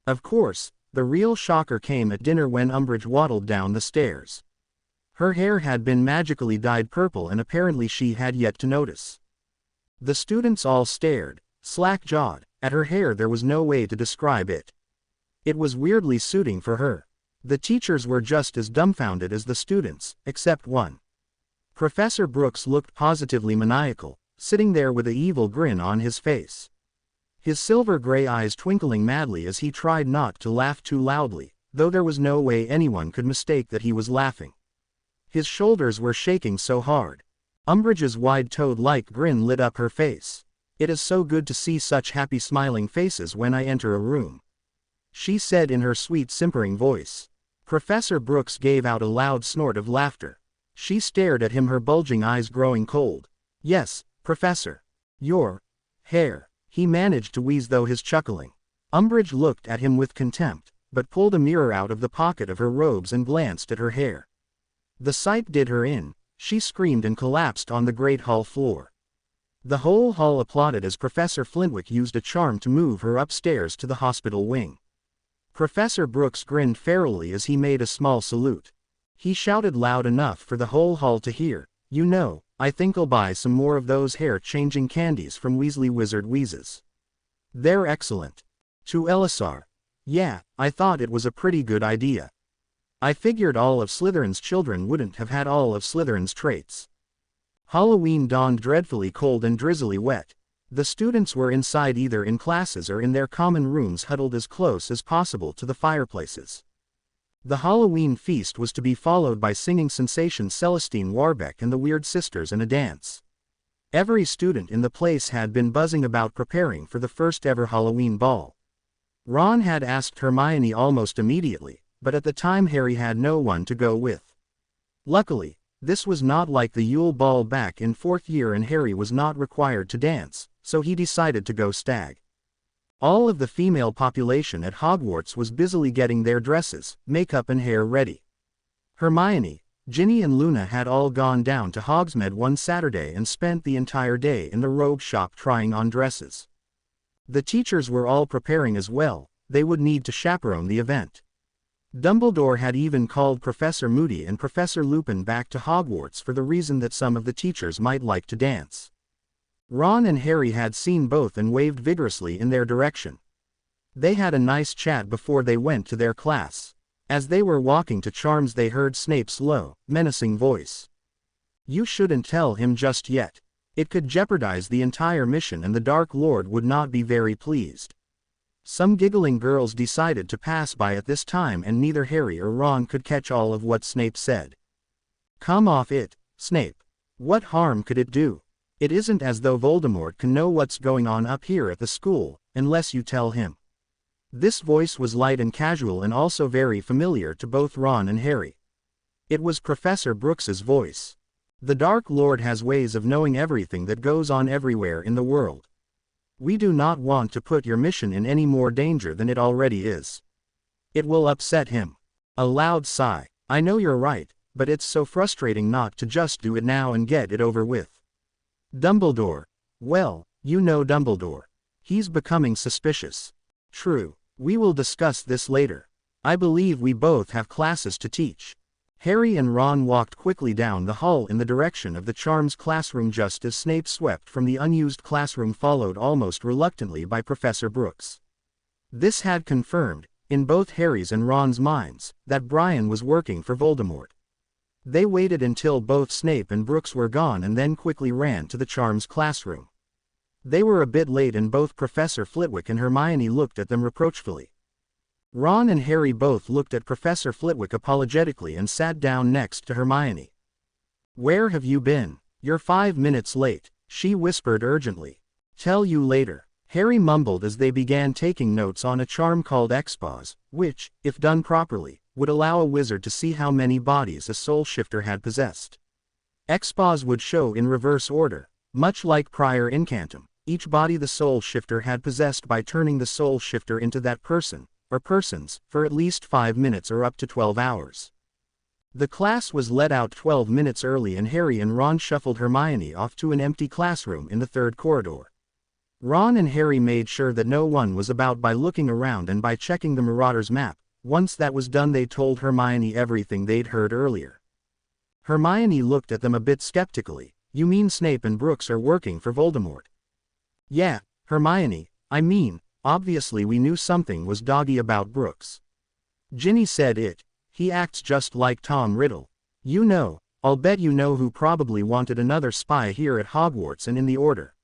Of course, the real shocker came at dinner when Umbridge waddled down the stairs. Her hair had been magically dyed purple, and apparently she had yet to notice. The students all stared, slack-jawed, at her hair. There was no way to describe it. It was weirdly suiting for her. The teachers were just as dumbfounded as the students, except one. Professor Brooks looked positively maniacal, sitting there with an evil grin on his face. His silver-gray eyes twinkling madly as he tried not to laugh too loudly, though there was no way anyone could mistake that he was laughing. His shoulders were shaking so hard. Umbridge's wide toad-like grin lit up her face. "It is so good to see such happy smiling faces when I enter a room," she said in her sweet simpering voice. Professor Brooks gave out a loud snort of laughter. She stared at him, her bulging eyes growing cold. "Yes, Professor. Your hair," he managed to wheeze through his chuckling. Umbridge looked at him with contempt, but pulled a mirror out of the pocket of her robes and glanced at her hair. The sight did her in. She screamed and collapsed on the Great Hall floor. The whole hall applauded as Professor Flintwick used a charm to move her upstairs to the hospital wing. Professor Brooks grinned ferally as he made a small salute. He shouted loud enough for the whole hall to hear, "You know, I think I'll buy some more of those hair-changing candies from Weasley Wizard Wheezes. They're excellent." To Elisar, "Yeah, I thought it was a pretty good idea. I figured all of Slytherin's children wouldn't have had all of Slytherin's traits." Halloween dawned dreadfully cold and drizzly wet. The students were inside, either in classes or in their common rooms, huddled as close as possible to the fireplaces. The Halloween feast was to be followed by singing sensation Celestine Warbeck and the Weird Sisters and a dance. Every student in the place had been buzzing about preparing for the first ever Halloween ball. Ron had asked Hermione almost immediately, but at the time Harry had no one to go with. Luckily, this was not like the Yule Ball back in 4th year, and Harry was not required to dance, so he decided to go stag. All of the female population at Hogwarts was busily getting their dresses, makeup and hair ready. Hermione, Ginny and Luna had all gone down to Hogsmeade one Saturday and spent the entire day in the robe shop trying on dresses. The teachers were all preparing as well. They would need to chaperone the event. Dumbledore had even called Professor Moody and Professor Lupin back to Hogwarts for the reason that some of the teachers might like to dance. Ron and Harry had seen both and waved vigorously in their direction. They had a nice chat before they went to their class. As they were walking to Charms, they heard Snape's low, menacing voice. "You shouldn't tell him just yet. It could jeopardize the entire mission and the Dark Lord would not be very pleased." Some giggling girls decided to pass by at this time, and neither Harry or Ron could catch all of what Snape said. "Come off it, Snape. What harm could it do? It isn't as though Voldemort can know what's going on up here at the school, unless you tell him." This voice was light and casual and also very familiar to both Ron and Harry. It was Professor Brooks's voice. "The Dark Lord has ways of knowing everything that goes on everywhere in the world. We do not want to put your mission in any more danger than it already is. It will upset him." A loud sigh. "I know you're right, but it's so frustrating not to just do it now and get it over with." Dumbledore. "Well, you know Dumbledore. He's becoming suspicious." "True. We will discuss this later. I believe we both have classes to teach." Harry and Ron walked quickly down the hall in the direction of the Charms classroom just as Snape swept from the unused classroom, followed almost reluctantly by Professor Brooks. This had confirmed, in both Harry's and Ron's minds, that Brian was working for Voldemort. They waited until both Snape and Brooks were gone and then quickly ran to the Charms classroom. They were a bit late and both Professor Flitwick and Hermione looked at them reproachfully. Ron and Harry both looked at Professor Flitwick apologetically and sat down next to Hermione. "Where have you been? You're 5 minutes late," she whispered urgently. "Tell you later," Harry mumbled as they began taking notes on a charm called Expose, which, if done properly, would allow a wizard to see how many bodies a soul shifter had possessed. Expose would show in reverse order, much like prior incantum, each body the soul shifter had possessed by turning the soul shifter into that person, or persons, for at least 5 minutes or up to 12 hours. The class was let out 12 minutes early and Harry and Ron shuffled Hermione off to an empty classroom in the third corridor. Ron and Harry made sure that no one was about by looking around and by checking the Marauder's map. Once that was done they told Hermione everything they'd heard earlier. Hermione looked at them a bit skeptically. "You mean Snape and Brooks are working for Voldemort?" "Yeah, Hermione, I mean, obviously we knew something was doggy about Brooks. Ginny said it. He acts just like Tom Riddle. You know, I'll bet you know who probably wanted another spy here at Hogwarts and in the Order,"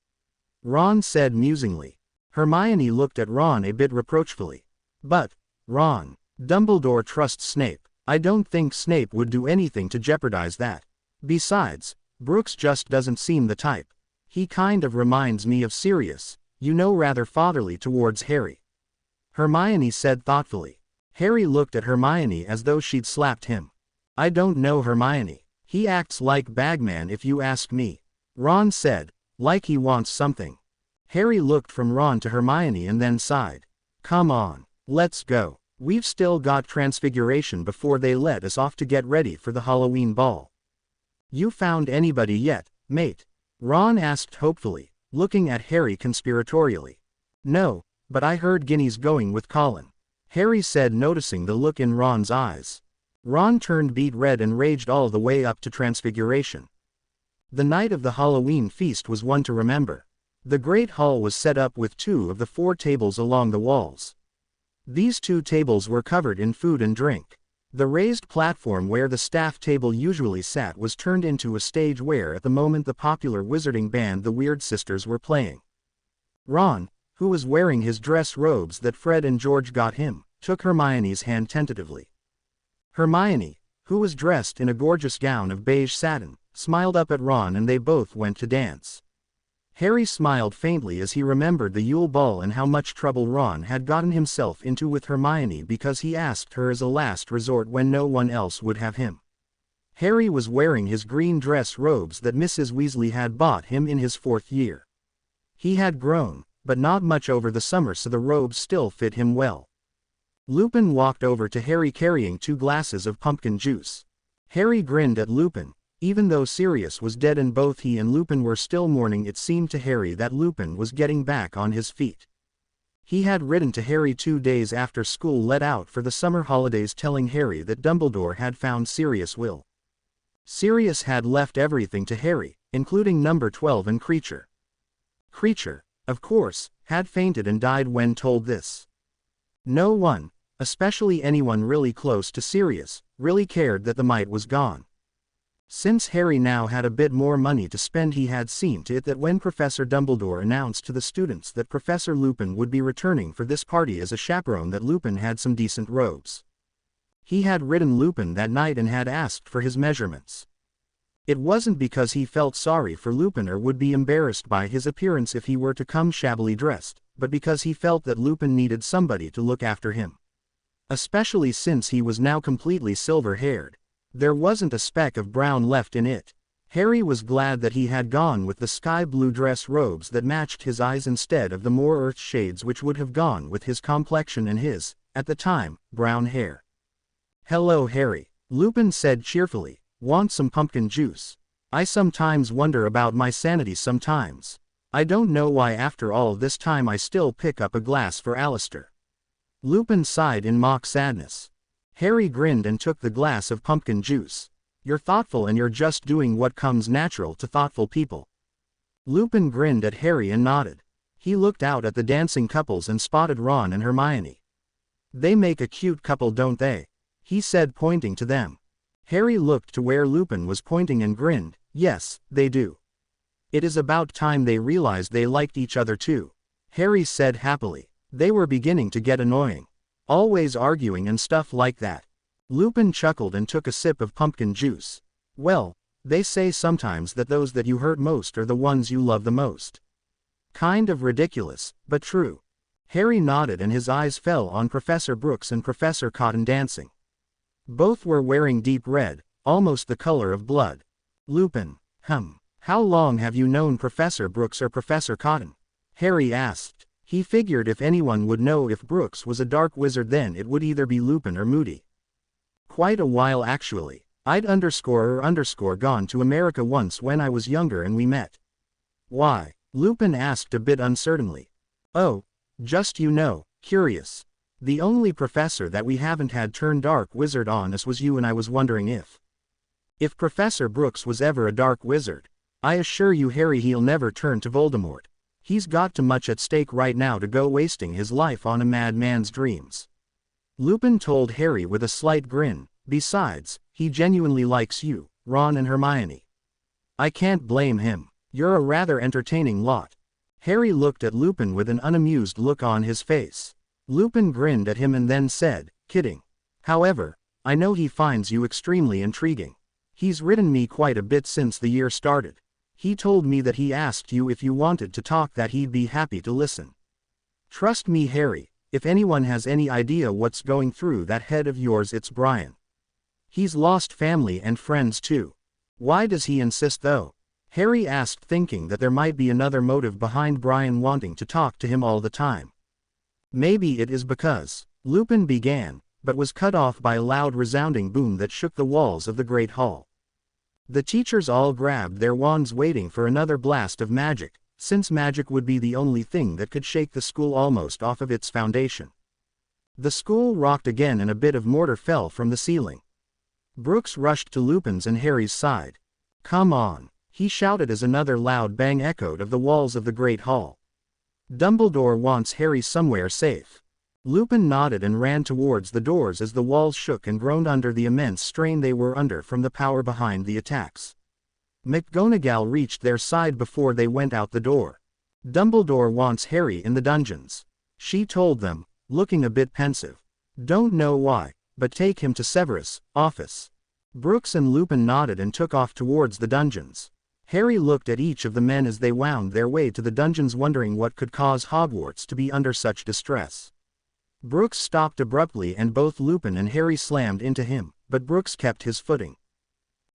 Ron said musingly. Hermione looked at Ron a bit reproachfully. "But, Ron, Dumbledore trusts Snape. I don't think Snape would do anything to jeopardize that. Besides, Brooks just doesn't seem the type. He kind of reminds me of Sirius, you know, rather fatherly towards Harry," Hermione said thoughtfully. Harry looked at Hermione as though she'd slapped him. "I don't know Hermione. He acts like Bagman if you ask me," Ron said, "like he wants something." Harry looked from Ron to Hermione and then sighed. "Come on, let's go. We've still got Transfiguration before they let us off to get ready for the Halloween ball." "You found anybody yet, mate?" Ron asked hopefully, looking at Harry conspiratorially. "No, but I heard Ginny's going with Colin," Harry said, noticing the look in Ron's eyes. Ron turned beet red and raged all the way up to Transfiguration. The night of the Halloween feast was one to remember. The Great Hall was set up with 2 of the 4 tables along the walls. These 2 tables were covered in food and drink. The raised platform where the staff table usually sat was turned into a stage where at the moment the popular wizarding band the Weird Sisters were playing. Ron, who was wearing his dress robes that Fred and George got him, took Hermione's hand tentatively. Hermione, who was dressed in a gorgeous gown of beige satin, smiled up at Ron and they both went to dance. Harry smiled faintly as he remembered the Yule Ball and how much trouble Ron had gotten himself into with Hermione because he asked her as a last resort when no one else would have him. Harry was wearing his green dress robes that Mrs. Weasley had bought him in his 4th year. He had grown, but not much over the summer, so the robes still fit him well. Lupin walked over to Harry carrying 2 glasses of pumpkin juice. Harry grinned at Lupin. Even though Sirius was dead and both he and Lupin were still mourning, it seemed to Harry that Lupin was getting back on his feet. He had written to Harry 2 days after school let out for the summer holidays telling Harry that Dumbledore had found Sirius' will. Sirius had left everything to Harry, including number 12 and Creature. Creature, of course, had fainted and died when told this. No one, especially anyone really close to Sirius, really cared that the mite was gone. Since Harry now had a bit more money to spend, he had seen to it that when Professor Dumbledore announced to the students that Professor Lupin would be returning for this party as a chaperone, that Lupin had some decent robes. He had ridden Lupin that night and had asked for his measurements. It wasn't because he felt sorry for Lupin or would be embarrassed by his appearance if he were to come shabbily dressed, but because he felt that Lupin needed somebody to look after him. Especially since he was now completely silver-haired. There wasn't a speck of brown left in it. Harry was glad that he had gone with the sky blue dress robes that matched his eyes instead of the more earth shades which would have gone with his complexion and his, at the time, brown hair. "Hello, Harry," Lupin said cheerfully. "Want some pumpkin juice? I sometimes wonder about my sanity sometimes. I don't know why after all this time I still pick up a glass for Alistair." Lupin sighed in mock sadness. Harry grinned and took the glass of pumpkin juice. "You're thoughtful and you're just doing what comes natural to thoughtful people." Lupin grinned at Harry and nodded. He looked out at the dancing couples and spotted Ron and Hermione. They make a cute couple, don't they? He said, pointing to them. Harry looked to where Lupin was pointing and grinned. Yes, they do. It is about time they realized they liked each other too, Harry said happily. They were beginning to get annoying. Always arguing and stuff like that. Lupin chuckled and took a sip of pumpkin juice. Well, they say sometimes that those that you hurt most are the ones you love the most. Kind of ridiculous, but true. Harry nodded and his eyes fell on Professor Brooks and Professor Cotton dancing. Both were wearing deep red, almost the color of blood. Lupin, how long have you known Professor Brooks or Professor Cotton? Harry asked. He figured if anyone would know if Brooks was a dark wizard then it would either be Lupin or Moody. Quite a while actually. I'd gone to America once when I was younger and we met. Why? Lupin asked a bit uncertainly. Oh, just curious. The only professor that we haven't had turn dark wizard on us was you and I was wondering if Professor Brooks was ever a dark wizard. I assure you Harry he'll never turn to Voldemort. He's got too much at stake right now to go wasting his life on a madman's dreams. Lupin told Harry with a slight grin. Besides, he genuinely likes you, Ron and Hermione. I can't blame him. You're a rather entertaining lot. Harry looked at Lupin with an unamused look on his face. Lupin grinned at him and then said, kidding. However, I know he finds you extremely intriguing. He's written me quite a bit since the year started. He told me that he asked you if you wanted to talk, that he'd be happy to listen. Trust me Harry, if anyone has any idea what's going through that head of yours it's Brian. He's lost family and friends too. Why does he insist though? Harry asked, thinking that there might be another motive behind Brian wanting to talk to him all the time. Maybe it is because, Lupin began, but was cut off by a loud resounding boom that shook the walls of the Great Hall. The teachers all grabbed their wands waiting for another blast of magic, since magic would be the only thing that could shake the school almost off of its foundation. The school rocked again and a bit of mortar fell from the ceiling. Brooks rushed to Lupin's and Harry's side. Come on, he shouted as another loud bang echoed of the walls of the Great Hall. Dumbledore wants Harry somewhere safe. Lupin nodded and ran towards the doors as the walls shook and groaned under the immense strain they were under from the power behind the attacks. McGonagall reached their side before they went out the door. Dumbledore wants Harry in the dungeons, she told them, looking a bit pensive. Don't know why, but take him to Severus' office. Brooks and Lupin nodded and took off towards the dungeons. Harry looked at each of the men as they wound their way to the dungeons, wondering what could cause Hogwarts to be under such distress. Brooks stopped abruptly and both Lupin and Harry slammed into him, but Brooks kept his footing.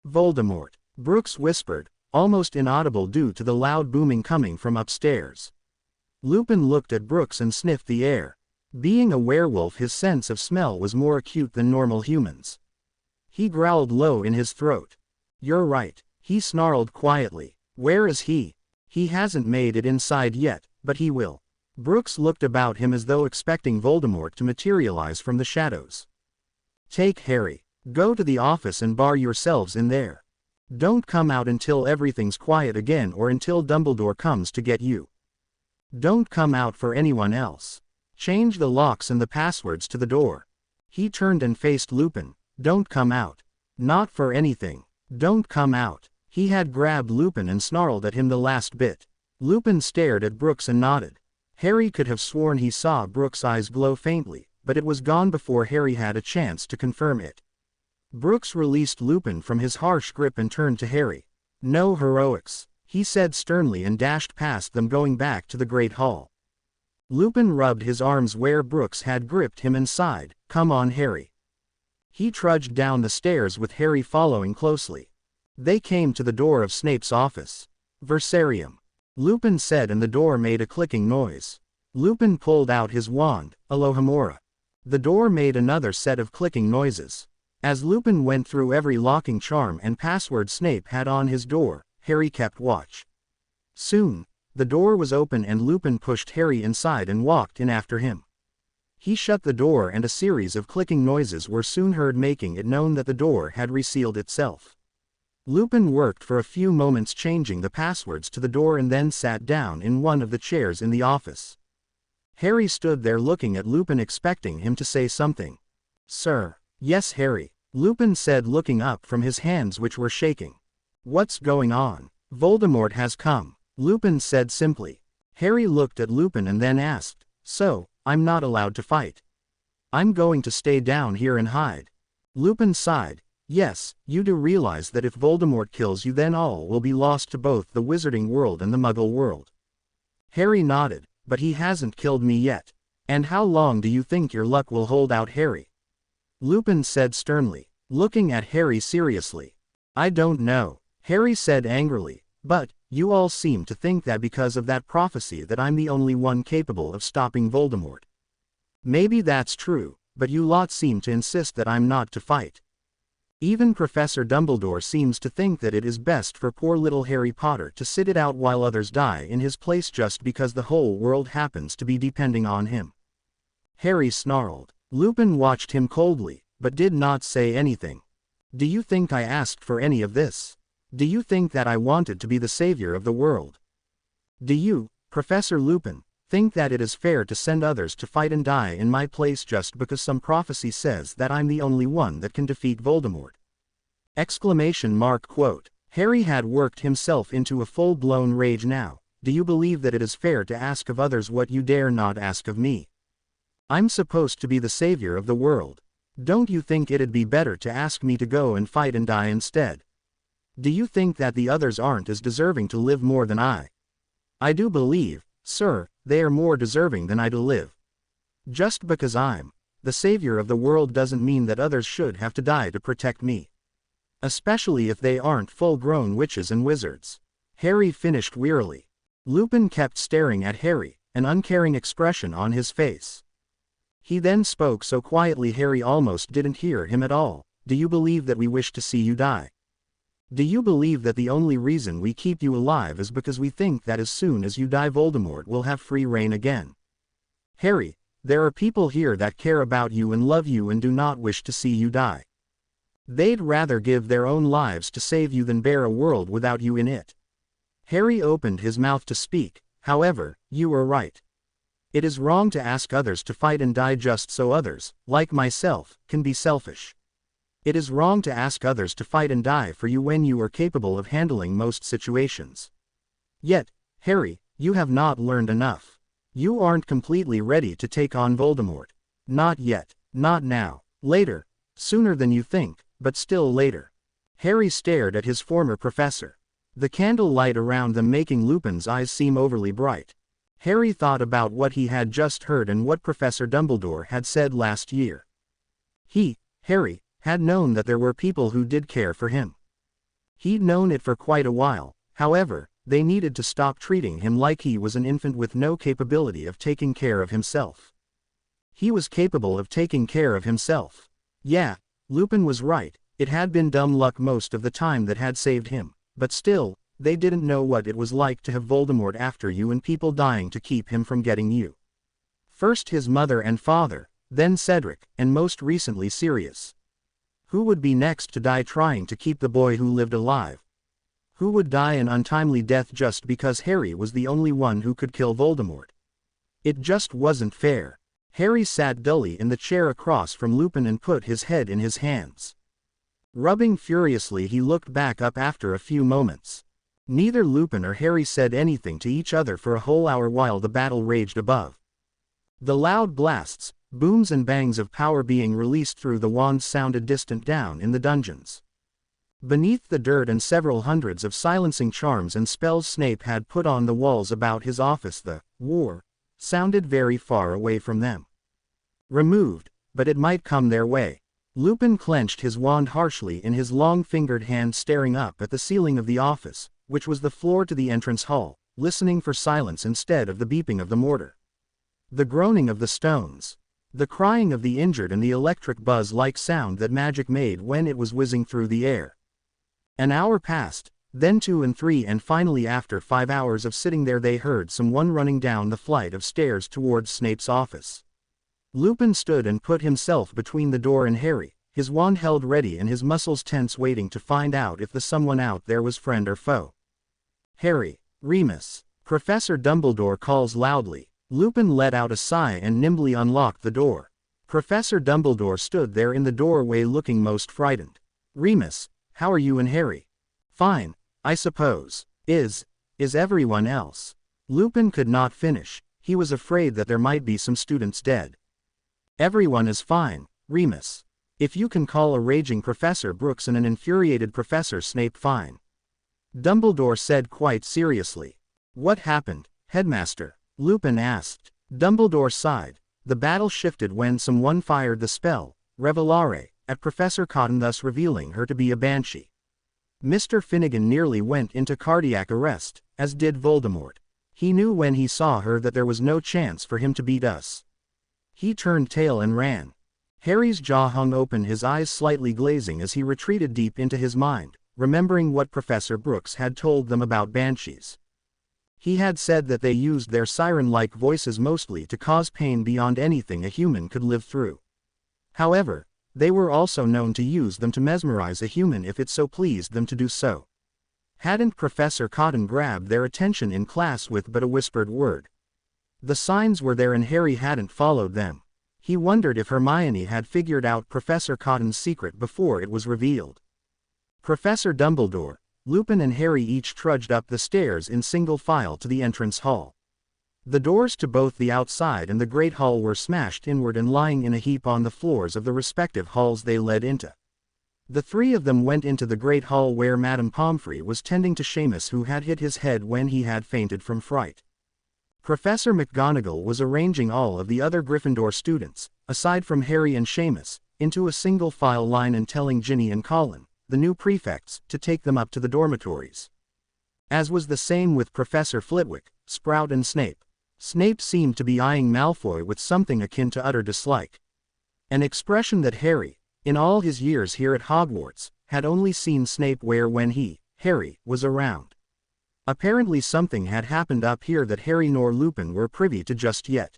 Voldemort, Brooks whispered, almost inaudible due to the loud booming coming from upstairs. Lupin looked at Brooks and sniffed the air. Being a werewolf, his sense of smell was more acute than normal humans. He growled low in his throat. You're right, he snarled quietly. Where is he? He hasn't made it inside yet, but he will. Brooks looked about him as though expecting Voldemort to materialize from the shadows. Take Harry. Go to the office and bar yourselves in there. Don't come out until everything's quiet again or until Dumbledore comes to get you. Don't come out for anyone else. Change the locks and the passwords to the door. He turned and faced Lupin. Don't come out. Not for anything. Don't come out. He had grabbed Lupin and snarled at him the last bit. Lupin stared at Brooks and nodded. Harry could have sworn he saw Brooks' eyes glow faintly, but it was gone before Harry had a chance to confirm it. Brooks released Lupin from his harsh grip and turned to Harry. No heroics, he said sternly and dashed past them, going back to the Great Hall. Lupin rubbed his arms where Brooks had gripped him and sighed, "Come on, Harry." He trudged down the stairs with Harry following closely. They came to the door of Snape's office. "Versarium," Lupin said, and the door made a clicking noise. Lupin pulled out his wand, Alohomora. The door made another set of clicking noises. As Lupin went through every locking charm and password Snape had on his door, Harry kept watch. Soon, the door was open and Lupin pushed Harry inside and walked in after him. He shut the door and a series of clicking noises were soon heard, making it known that the door had resealed itself. Lupin worked for a few moments changing the passwords to the door and then sat down in one of the chairs in the office. Harry stood there looking at Lupin, expecting him to say something. "Sir." "Yes, Harry," Lupin said, looking up from his hands which were shaking. "What's going on?" "Voldemort has come," Lupin said simply. Harry looked at Lupin and then asked, "So, I'm not allowed to fight? I'm going to stay down here and hide." Lupin sighed. "Yes, you do realize that if Voldemort kills you, then all will be lost to both the Wizarding world and the Muggle world." Harry nodded. "But he hasn't killed me yet. And how long do you think your luck will hold out, Harry?" Lupin said sternly, looking at Harry seriously. "I don't know," Harry said angrily, "but you all seem to think that because of that prophecy that I'm the only one capable of stopping Voldemort. Maybe that's true, but you lot seem to insist that I'm not to fight. Even Professor Dumbledore seems to think that it is best for poor little Harry Potter to sit it out while others die in his place just because the whole world happens to be depending on him." Harry snarled. Lupin watched him coldly, but did not say anything. "Do you think I asked for any of this? Do you think that I wanted to be the savior of the world? Do you, Professor Lupin, think that it is fair to send others to fight and die in my place just because some prophecy says that I'm the only one that can defeat Voldemort?" Quote. Harry had worked himself into a full-blown rage now. "Do you believe that it is fair to ask of others what you dare not ask of me? I'm supposed to be the savior of the world. Don't you think it'd be better to ask me to go and fight and die instead? Do you think that the others aren't as deserving to live more than I? I do believe, sir, they are more deserving than I to live. Just because I'm the savior of the world doesn't mean that others should have to die to protect me. Especially if they aren't full-grown witches and wizards." Harry finished wearily. Lupin kept staring at Harry, an uncaring expression on his face. He then spoke so quietly Harry almost didn't hear him at all. "Do you believe that we wish to see you die? Do you believe that the only reason we keep you alive is because we think that as soon as you die Voldemort will have free reign again? Harry, there are people here that care about you and love you and do not wish to see you die. They'd rather give their own lives to save you than bear a world without you in it." Harry opened his mouth to speak. "However, you are right. It is wrong to ask others to fight and die just so others, like myself, can be selfish. It is wrong to ask others to fight and die for you when you are capable of handling most situations. Yet, Harry, you have not learned enough. You aren't completely ready to take on Voldemort. Not yet, not now, later, sooner than you think, but still later." Harry stared at his former professor, the candle light around them making Lupin's eyes seem overly bright. Harry thought about what he had just heard and what Professor Dumbledore had said last year. He, Harry, had known that there were people who did care for him. He'd known it for quite a while. However, they needed to stop treating him like he was an infant with no capability of taking care of himself. He was capable of taking care of himself. Yeah, Lupin was right, it had been dumb luck most of the time that had saved him, but still, they didn't know what it was like to have Voldemort after you and people dying to keep him from getting you. First his mother and father, then Cedric, and most recently Sirius. Who would be next to die trying to keep the boy who lived alive? Who would die an untimely death just because Harry was the only one who could kill Voldemort? It just wasn't fair. Harry sat dully in the chair across from Lupin and put his head in his hands. Rubbing furiously, he looked back up after a few moments. Neither Lupin or Harry said anything to each other for a whole hour while the battle raged above. The loud blasts, booms and bangs of power being released through the wands sounded distant down in the dungeons. Beneath the dirt and several hundreds of silencing charms and spells Snape had put on the walls about his office, the war sounded very far away from them. Removed, but it might come their way. Lupin clenched his wand harshly in his long-fingered hand, staring up at the ceiling of the office, which was the floor to the entrance hall, listening for silence instead of the beeping of the mortar, the groaning of the stones, the crying of the injured, and the electric buzz-like sound that magic made when it was whizzing through the air. An hour passed, then 2 and 3, and finally after 5 hours of sitting there they heard someone running down the flight of stairs towards Snape's office. Lupin stood and put himself between the door and Harry, his wand held ready and his muscles tense, waiting to find out if the someone out there was friend or foe. "Harry, Remus, Professor Dumbledore calls loudly." Lupin let out a sigh and nimbly unlocked the door. Professor Dumbledore stood there in the doorway looking most frightened. "Remus, how are you and Harry?" "Fine, I suppose. Is everyone else?" Lupin could not finish. He was afraid that there might be some students dead. "Everyone is fine, Remus. If you can call a raging Professor Brooks and an infuriated Professor Snape fine," Dumbledore said quite seriously. "What happened, Headmaster?" Lupin asked. Dumbledore sighed. The battle shifted when someone fired the spell, Revelare, at Professor Cotton, thus revealing her to be a banshee. Mr. Finnegan nearly went into cardiac arrest, as did Voldemort. He knew when he saw her that there was no chance for him to beat us. He turned tail and ran. Harry's jaw hung open, his eyes slightly glazing as he retreated deep into his mind, remembering what Professor Brooks had told them about banshees. He had said that they used their siren-like voices mostly to cause pain beyond anything a human could live through. However, they were also known to use them to mesmerize a human if it so pleased them to do so. Hadn't Professor Cotton grabbed their attention in class with but a whispered word? The signs were there and Harry hadn't followed them. He wondered if Hermione had figured out Professor Cotton's secret before it was revealed. Professor Dumbledore, Lupin and Harry each trudged up the stairs in single file to the entrance hall. The doors to both the outside and the Great Hall were smashed inward and lying in a heap on the floors of the respective halls they led into. The three of them went into the Great Hall where Madame Pomfrey was tending to Seamus, who had hit his head when he had fainted from fright. Professor McGonagall was arranging all of the other Gryffindor students, aside from Harry and Seamus, into a single file line and telling Ginny and Colin, the new prefects, to take them up to the dormitories. As was the same with Professor Flitwick, Sprout and Snape. Snape seemed to be eyeing Malfoy with something akin to utter dislike. An expression that Harry, in all his years here at Hogwarts, had only seen Snape wear when he, Harry, was around. Apparently something had happened up here that Harry nor Lupin were privy to just yet.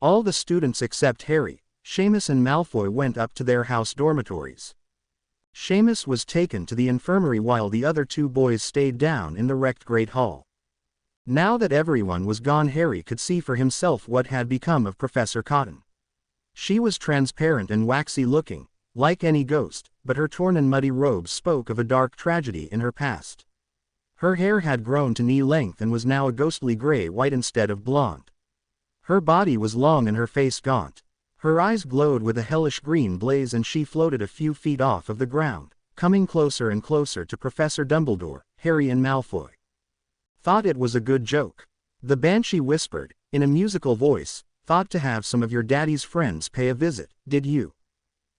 All the students except Harry, Seamus and Malfoy went up to their house dormitories. Seamus was taken to the infirmary while the other two boys stayed down in the wrecked Great Hall. Now that everyone was gone, Harry could see for himself what had become of Professor Cotton. She was transparent and waxy looking, like any ghost, but her torn and muddy robes spoke of a dark tragedy in her past. Her hair had grown to knee length and was now a ghostly gray-white instead of blonde. Her body was long and her face gaunt. Her eyes glowed with a hellish green blaze and she floated a few feet off of the ground, coming closer and closer to Professor Dumbledore, Harry and Malfoy. "Thought it was a good joke," the Banshee whispered, in a musical voice. "Thought to have some of your daddy's friends pay a visit, did you?"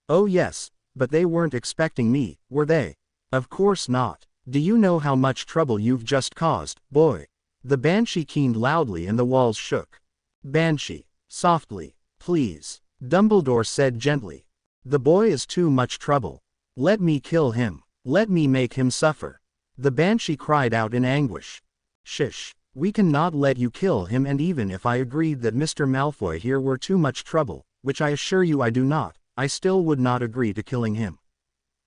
"Oh yes, but they weren't expecting me, were they?" "Of course not. Do you know how much trouble you've just caused, boy?" The Banshee keened loudly and the walls shook. "Banshee, softly, please," Dumbledore said gently. "The boy is too much trouble. Let me kill him. Let me make him suffer." The Banshee cried out in anguish. "Shish, we cannot let you kill him, and even if I agreed that Mr. Malfoy here were too much trouble, which I assure you I do not, I still would not agree to killing him,"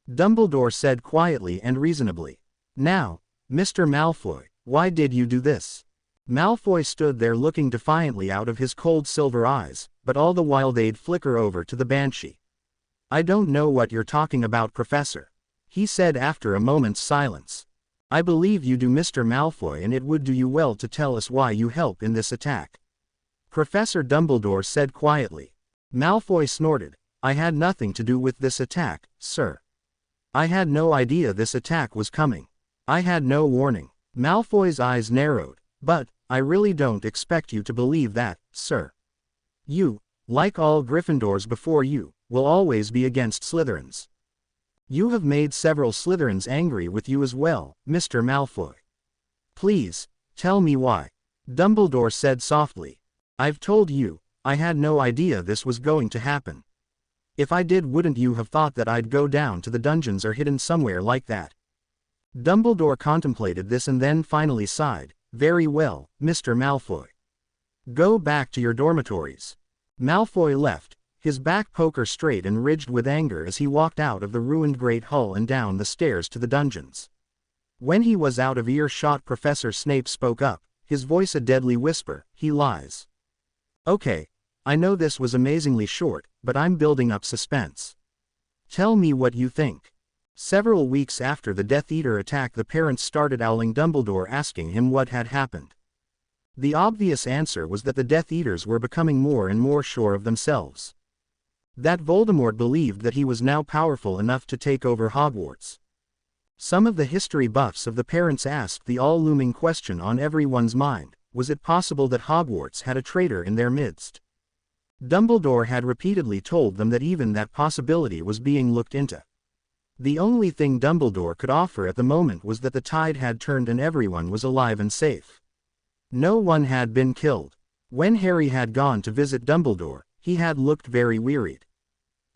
Dumbledore said quietly and reasonably. "Now, Mr. Malfoy, why did you do this?" Malfoy stood there looking defiantly out of his cold silver eyes, but all the while they'd flicker over to the Banshee. "I don't know what you're talking about, Professor," he said after a moment's silence. "I believe you do, Mr. Malfoy, and it would do you well to tell us why you help in this attack," Professor Dumbledore said quietly. Malfoy snorted. "I had nothing to do with this attack, sir. I had no idea this attack was coming. I had no warning." Malfoy's eyes narrowed. "But, I really don't expect you to believe that, sir. You, like all Gryffindors before you, will always be against Slytherins. You have made several Slytherins angry with you as well, Mr. Malfoy. Please, tell me why," Dumbledore said softly. "I've told you, I had no idea this was going to happen. If I did, wouldn't you have thought that I'd go down to the dungeons or hidden somewhere like that?" Dumbledore contemplated this and then finally sighed. "Very well, Mr. Malfoy. Go back to your dormitories." Malfoy left, his back poker straight and ridged with anger as he walked out of the ruined Great Hall and down the stairs to the dungeons. When he was out of earshot, Professor Snape spoke up, his voice a deadly whisper. "He lies. Okay, I know this was amazingly short, but I'm building up suspense. Tell me what you think. Several weeks after the Death Eater attack, the parents started owling Dumbledore, asking him what had happened. The obvious answer was that the Death Eaters were becoming more and more sure of themselves. That Voldemort believed that he was now powerful enough to take over Hogwarts. Some of the history buffs of the parents asked the all-looming question on everyone's mind: was it possible that Hogwarts had a traitor in their midst? Dumbledore had repeatedly told them that even that possibility was being looked into. The only thing Dumbledore could offer at the moment was that the tide had turned and everyone was alive and safe. No one had been killed. When Harry had gone to visit Dumbledore, he had looked very wearied.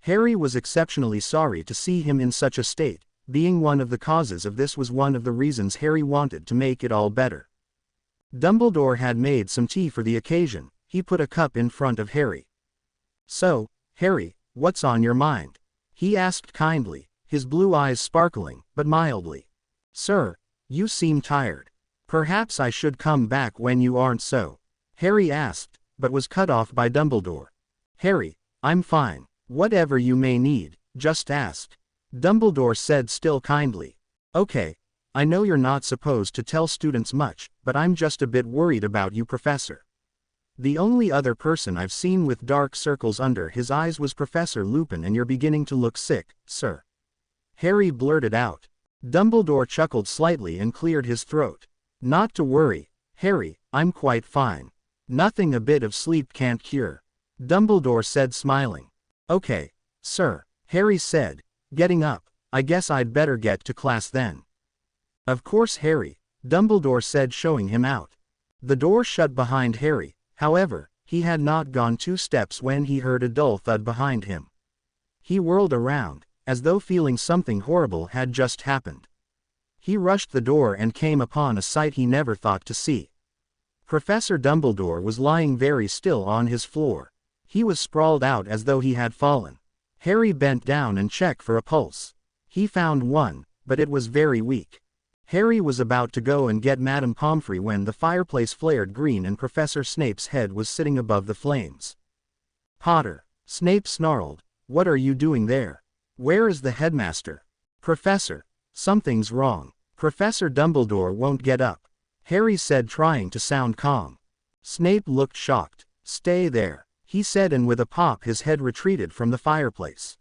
Harry was exceptionally sorry to see him in such a state. Being one of the causes of this was one of the reasons Harry wanted to make it all better. Dumbledore had made some tea for the occasion. He put a cup in front of Harry. "So, Harry, what's on your mind?" he asked kindly, his blue eyes sparkling, but mildly. "Sir, you seem tired. Perhaps I should come back when you aren't so," Harry asked, but was cut off by Dumbledore. "Harry, I'm fine. Whatever you may need, just ask," Dumbledore said still kindly. "Okay, I know you're not supposed to tell students much, but I'm just a bit worried about you, Professor. The only other person I've seen with dark circles under his eyes was Professor Lupin, and you're beginning to look sick, sir," Harry blurted out. Dumbledore chuckled slightly and cleared his throat. "Not to worry, Harry, I'm quite fine. Nothing a bit of sleep can't cure," Dumbledore said, smiling. "Okay, sir," Harry said, getting up. "I guess I'd better get to class then." "Of course, Harry," Dumbledore said, showing him out. The door shut behind Harry. However, he had not gone 2 steps when he heard a dull thud behind him. He whirled around, as though feeling something horrible had just happened. He rushed the door and came upon a sight he never thought to see. Professor Dumbledore was lying very still on his floor. He was sprawled out as though he had fallen. Harry bent down and checked for a pulse. He found one, but it was very weak. Harry was about to go and get Madame Pomfrey when the fireplace flared green and Professor Snape's head was sitting above the flames. "Potter," Snape snarled, "what are you doing there? Where is the headmaster?" "Professor, something's wrong. Professor Dumbledore won't get up," Harry said, trying to sound calm. Snape looked shocked. "Stay there," he said, and with a pop his head retreated from the fireplace.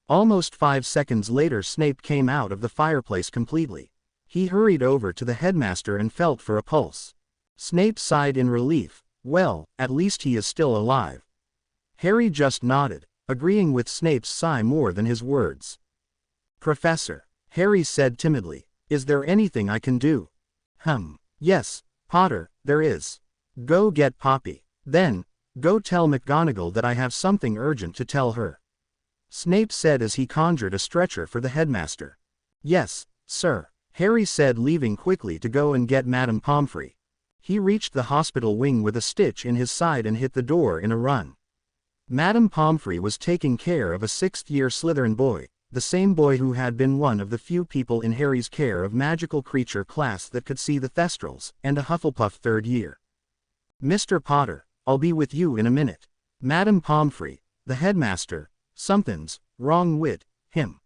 Almost 5 seconds later Snape came out of the fireplace completely. He hurried over to the headmaster and felt for a pulse. Snape sighed in relief. "Well, at least he is still alive." Harry just nodded, agreeing with Snape's sigh more than his words. "Professor," Harry said timidly, "is there anything I can do?" Yes, Potter, there is. Go get Poppy. Then, go tell McGonagall that I have something urgent to tell her," Snape said as he conjured a stretcher for the headmaster. "Yes, sir," Harry said, leaving quickly to go and get Madame Pomfrey. He reached the hospital wing with a stitch in his side and hit the door in a run. Madame Pomfrey was taking care of a 6th-year Slytherin boy, the same boy who had been one of the few people in Harry's care of magical creature class that could see the Thestrals, and a Hufflepuff 3rd year. "Mr. Potter, I'll be with you in a minute. Madame Pomfrey, the headmaster, something's wrong with him,"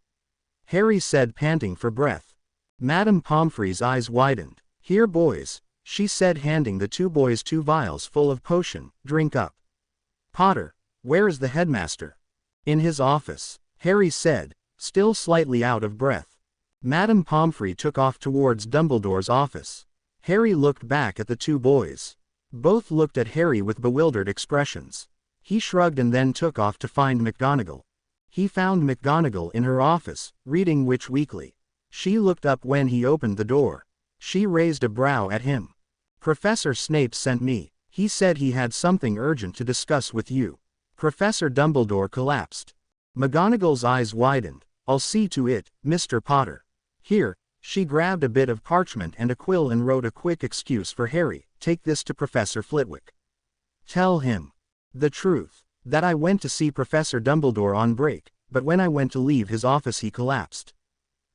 Harry said, panting for breath. Madame Pomfrey's eyes widened. "Here, boys," she said, handing the 2 boys 2 vials full of potion. "Drink up." "Potter, where is the headmaster?" "In his office," Harry said, still slightly out of breath. Madame Pomfrey took off towards Dumbledore's office. Harry looked back at the 2 boys. Both looked at Harry with bewildered expressions. He shrugged and then took off to find McGonagall. He found McGonagall in her office, reading Witch Weekly. She looked up when he opened the door. She raised a brow at him. "Professor Snape sent me. He said he had something urgent to discuss with you." Professor Dumbledore collapsed. McGonagall's eyes widened. "I'll see to it, Mr. Potter. Here," she grabbed a bit of parchment and a quill and wrote a quick excuse for Harry. "Take this to Professor Flitwick. Tell him the truth, that I went to see Professor Dumbledore on break, but when I went to leave his office he collapsed.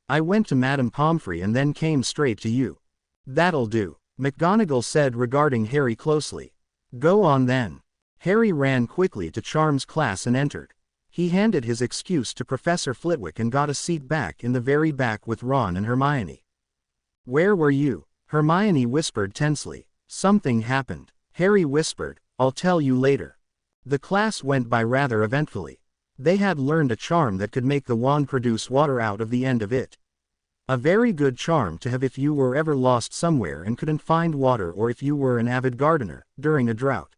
I went to Madame Pomfrey and then came straight to you." "That'll do," McGonagall said, regarding Harry closely. "Go on then." Harry ran quickly to Charm's class and entered. He handed his excuse to Professor Flitwick and got a seat back in the very back with Ron and Hermione. "Where were you?" Hermione whispered tensely. "Something happened." Harry whispered, "I'll tell you later." The class went by rather eventfully. They had learned a charm that could make the wand produce water out of the end of it. A very good charm to have if you were ever lost somewhere and couldn't find water, or if you were an avid gardener, during a drought.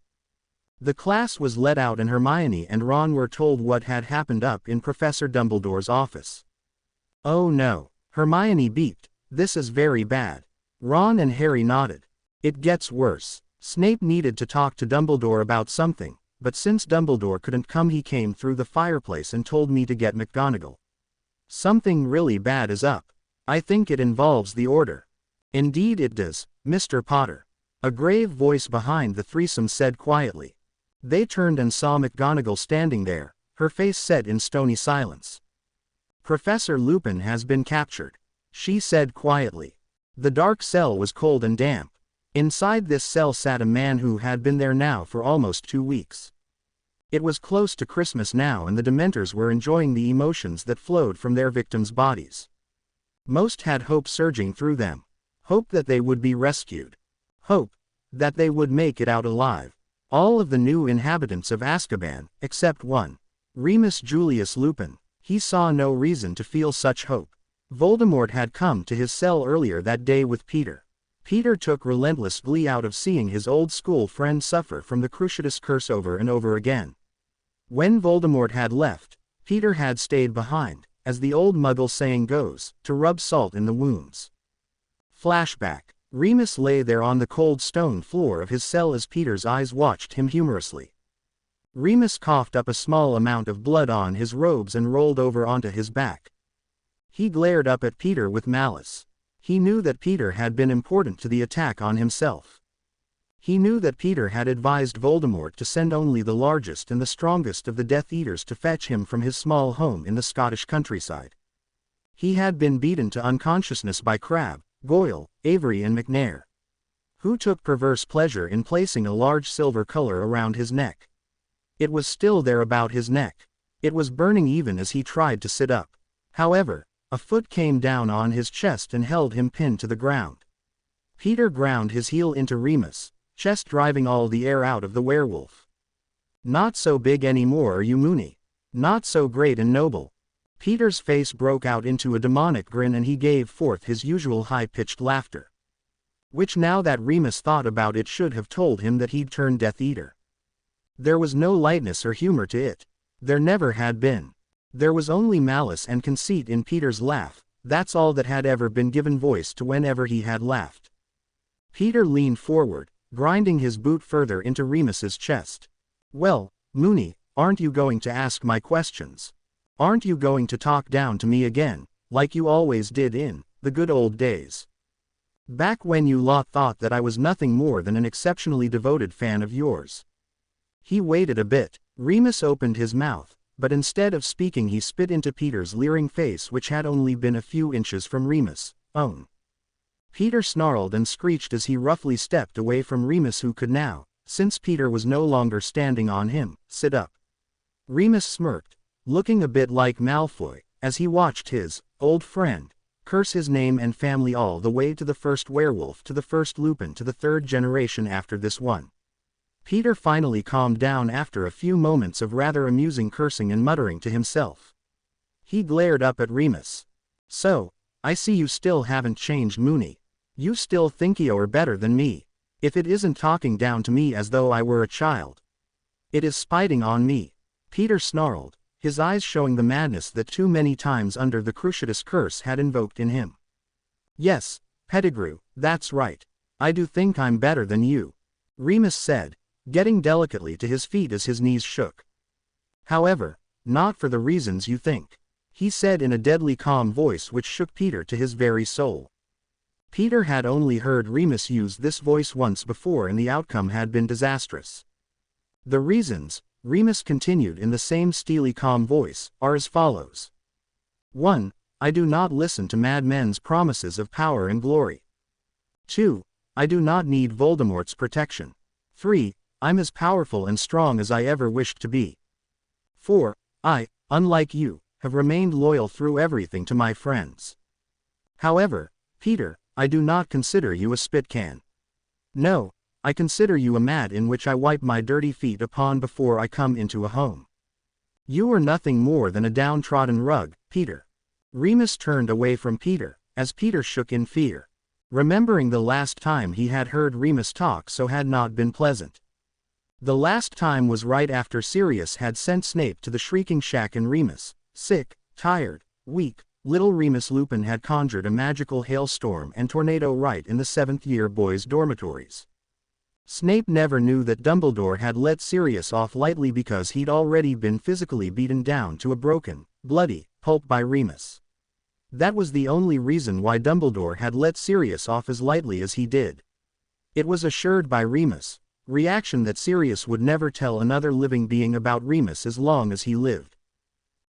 The class was let out and Hermione and Ron were told what had happened up in Professor Dumbledore's office. "Oh no," Hermione beeped, "this is very bad." Ron and Harry nodded. "It gets worse. Snape needed to talk to Dumbledore about something, but since Dumbledore couldn't come, he came through the fireplace and told me to get McGonagall. Something really bad is up. I think it involves the Order." "Indeed it does, Mr. Potter," a grave voice behind the threesome said quietly. They turned and saw McGonagall standing there, her face set in stony silence. "Professor Lupin has been captured," she said quietly. The dark cell was cold and damp. Inside this cell sat a man who had been there now for almost 2 weeks. It was close to Christmas now and the Dementors were enjoying the emotions that flowed from their victims' bodies. Most had hope surging through them. Hope that they would be rescued. Hope that they would make it out alive. All of the new inhabitants of Azkaban, except one. Remus Julius Lupin. He saw no reason to feel such hope. Voldemort had come to his cell earlier that day with Peter. Peter took relentless glee out of seeing his old school friend suffer from the Cruciatus curse over and over again. When Voldemort had left, Peter had stayed behind, as the old Muggle saying goes, to rub salt in the wounds. Flashback. Remus lay there on the cold stone floor of his cell as Peter's eyes watched him humorously. Remus coughed up a small amount of blood on his robes and rolled over onto his back. He glared up at Peter with malice. He knew that Peter had been important to the attack on himself. He knew that Peter had advised Voldemort to send only the largest and the strongest of the Death Eaters to fetch him from his small home in the Scottish countryside. He had been beaten to unconsciousness by Crabbe, Goyle, Avery and McNair, who took perverse pleasure in placing a large silver collar around his neck. It was still there about his neck. It was burning even as he tried to sit up. However, a foot came down on his chest and held him pinned to the ground. Peter ground his heel into Remus, chest driving all the air out of the werewolf. "Not so big anymore, are you, Moony? Not so great and noble." Peter's face broke out into a demonic grin and he gave forth his usual high-pitched laughter. Which, now that Remus thought about it, should have told him that he'd turned Death Eater. There was no lightness or humor to it. There never had been. There was only malice and conceit in Peter's laugh. That's all that had ever been given voice to whenever he had laughed. Peter leaned forward, grinding his boot further into Remus's chest. "Well, Moony, aren't you going to ask my questions? Aren't you going to talk down to me again, like you always did in the good old days? Back when you lot thought that I was nothing more than an exceptionally devoted fan of yours." He waited a bit. Remus opened his mouth, but instead of speaking he spit into Peter's leering face, which had only been a few inches from Remus' own. Peter snarled and screeched as he roughly stepped away from Remus, who could now, since Peter was no longer standing on him, sit up. Remus smirked, looking a bit like Malfoy, as he watched his old friend curse his name and family all the way to the first werewolf, to the first Lupin, to the third generation after this one. Peter finally calmed down after a few moments of rather amusing cursing and muttering to himself. He glared up at Remus. "So, I see you still haven't changed, Moony. You still think you're better than me. If it isn't talking down to me as though I were a child, it is spiting on me." Peter snarled, his eyes showing the madness that too many times under the Cruciatus curse had invoked in him. "Yes, Pettigrew, that's right. I do think I'm better than you," Remus said, getting delicately to his feet as his knees shook. "However, not for the reasons you think," he said in a deadly calm voice which shook Peter to his very soul. Peter had only heard Remus use this voice once before and the outcome had been disastrous. "The reasons," Remus continued in the same steely calm voice, "are as follows. 1. I do not listen to madmen's promises of power and glory. 2. I do not need Voldemort's protection. 3. I'm as powerful and strong as I ever wished to be. 4. I, unlike you, have remained loyal through everything to my friends. However, Peter, I do not consider you a spit can. No, I consider you a mat in which I wipe my dirty feet upon before I come into a home. You are nothing more than a downtrodden rug, Peter. Remus turned away from Peter, as Peter shook in fear. Remembering the last time he had heard Remus talk so had not been pleasant. The last time was right after Sirius had sent Snape to the Shrieking Shack and Remus, sick, tired, weak, little Remus Lupin had conjured a magical hailstorm and tornado right in the 7th-year boys' dormitories. Snape never knew that Dumbledore had let Sirius off lightly because he'd already been physically beaten down to a broken, bloody pulp by Remus. That was the only reason why Dumbledore had let Sirius off as lightly as he did. It was assured by Remus' reaction that Sirius would never tell another living being about Remus as long as he lived.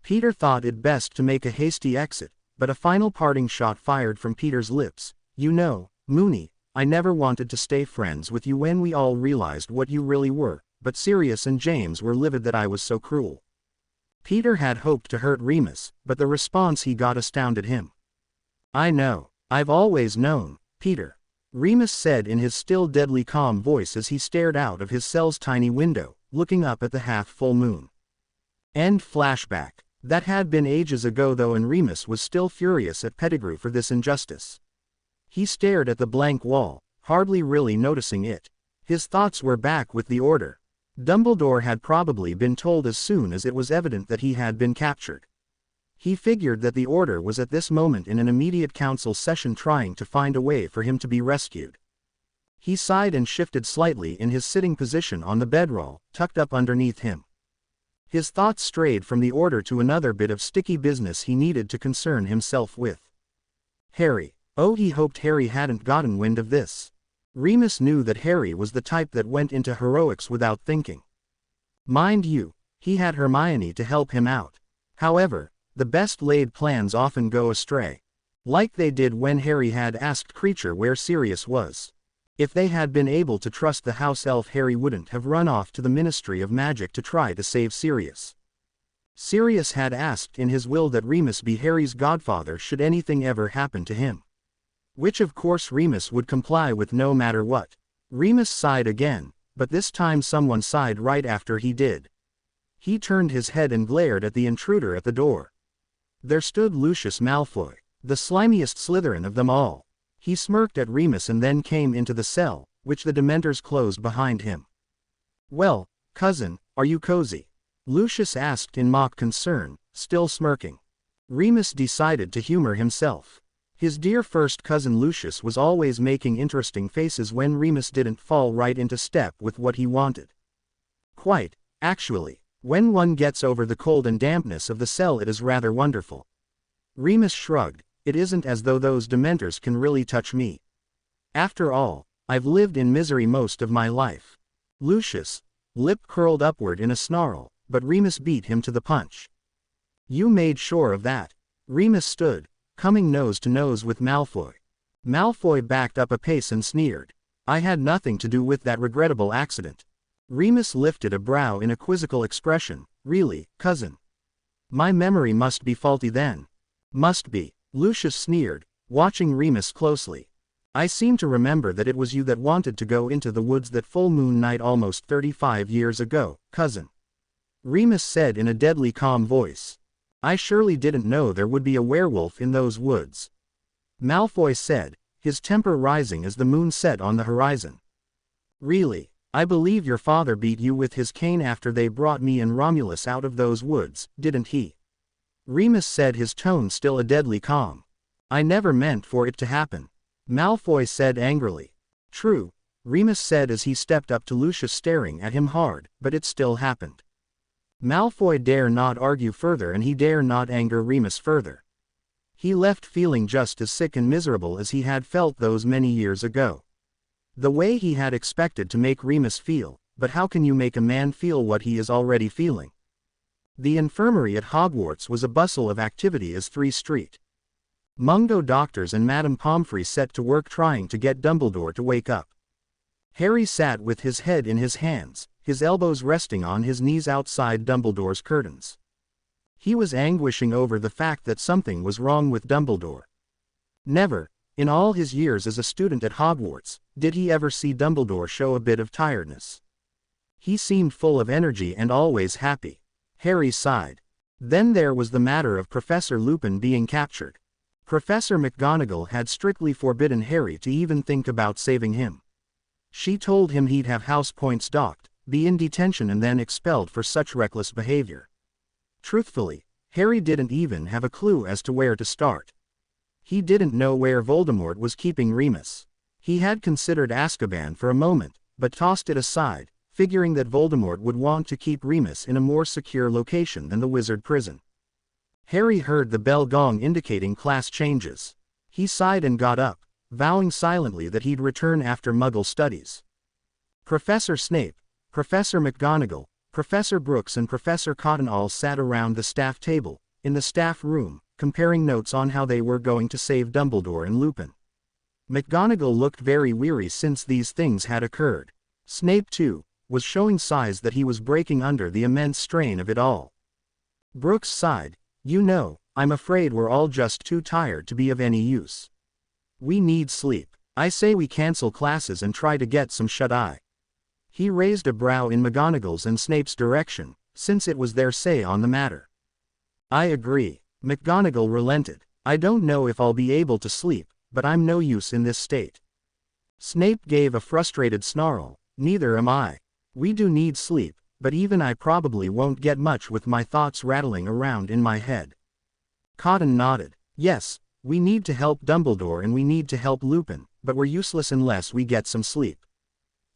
Peter thought it best to make a hasty exit, but a final parting shot fired from Peter's lips. You know, Moony, I never wanted to stay friends with you when we all realized what you really were, but Sirius and James were livid that I was so cruel. Peter had hoped to hurt Remus, but the response he got astounded him. I know, I've always known, Peter, Remus said in his still deadly calm voice as he stared out of his cell's tiny window, looking up at the half-full moon. End flashback. That had been ages ago though, and Remus was still furious at Pettigrew for this injustice. He stared at the blank wall, hardly really noticing it. His thoughts were back with the order. Dumbledore had probably been told as soon as it was evident that he had been captured. He figured that the order was at this moment in an immediate council session trying to find a way for him to be rescued. He sighed and shifted slightly in his sitting position on the bedroll, tucked up underneath him. His thoughts strayed from the order to another bit of sticky business he needed to concern himself with. Harry. Oh, he hoped Harry hadn't gotten wind of this. Remus knew that Harry was the type that went into heroics without thinking. Mind you, he had Hermione to help him out. However, the best-laid plans often go astray. Like they did when Harry had asked Kreacher where Sirius was. If they had been able to trust the house elf, Harry wouldn't have run off to the Ministry of Magic to try to save Sirius. Sirius had asked in his will that Remus be Harry's godfather should anything ever happen to him. Which of course Remus would comply with no matter what. Remus sighed again, but this time someone sighed right after he did. He turned his head and glared at the intruder at the door. There stood Lucius Malfoy, the slimiest Slytherin of them all. He smirked at Remus and then came into the cell, which the Dementors closed behind him. Well, cousin, are you cozy? Lucius asked in mock concern, still smirking. Remus decided to humor himself. His dear first cousin Lucius was always making interesting faces when Remus didn't fall right into step with what he wanted. Quite, actually, when one gets over the cold and dampness of the cell it is rather wonderful. Remus shrugged. It isn't as though those Dementors can really touch me. After all, I've lived in misery most of my life. Lucius, lip curled upward in a snarl, but Remus beat him to the punch. You made sure of that. Remus stood, coming nose to nose with Malfoy. Malfoy backed up a pace and sneered. I had nothing to do with that regrettable accident. Remus lifted a brow in a quizzical expression. Really, cousin? My memory must be faulty then. Must be. Lucius sneered, watching Remus closely. I seem to remember that it was you that wanted to go into the woods that full moon night almost 35 years ago, cousin. Remus said in a deadly calm voice. I surely didn't know there would be a werewolf in those woods. Malfoy said, his temper rising as the moon set on the horizon. Really, I believe your father beat you with his cane after they brought me and Romulus out of those woods, didn't he? Remus said, his tone still a deadly calm. I never meant for it to happen. Malfoy said angrily. True, Remus said as he stepped up to Lucius staring at him hard, but it still happened. Malfoy dare not argue further and he dare not anger Remus further. He left feeling just as sick and miserable as he had felt those many years ago. The way he had expected to make Remus feel, but how can you make a man feel what he is already feeling? The infirmary at Hogwarts was a bustle of activity as 3 Street. Mungo doctors and Madame Pomfrey set to work trying to get Dumbledore to wake up. Harry sat with his head in his hands, his elbows resting on his knees outside Dumbledore's curtains. He was anguishing over the fact that something was wrong with Dumbledore. Never, in all his years as a student at Hogwarts, did he ever see Dumbledore show a bit of tiredness. He seemed full of energy and always happy. Harry sighed. Then there was the matter of Professor Lupin being captured. Professor McGonagall had strictly forbidden Harry to even think about saving him. She told him he'd have house points docked, be in detention and then expelled for such reckless behavior. Truthfully, Harry didn't even have a clue as to where to start. He didn't know where Voldemort was keeping Remus. He had considered Azkaban for a moment, but tossed it aside, figuring that Voldemort would want to keep Remus in a more secure location than the wizard prison. Harry heard the bell gong indicating class changes. He sighed and got up, vowing silently that he'd return after Muggle studies. Professor Snape, Professor McGonagall, Professor Brooks and Professor Cotton all sat around the staff table, in the staff room, comparing notes on how they were going to save Dumbledore and Lupin. McGonagall looked very weary since these things had occurred. Snape, too, was showing signs that he was breaking under the immense strain of it all. Brooks sighed. "You know, I'm afraid we're all just too tired to be of any use. We need sleep. I say we cancel classes and try to get some shut-eye." He raised a brow in McGonagall's and Snape's direction, since it was their say on the matter. "I agree." McGonagall relented. "I don't know if I'll be able to sleep, but I'm no use in this state." Snape gave a frustrated snarl. "Neither am I. We do need sleep, but even I probably won't get much with my thoughts rattling around in my head." Cotton nodded. "Yes, we need to help Dumbledore and we need to help Lupin, but we're useless unless we get some sleep.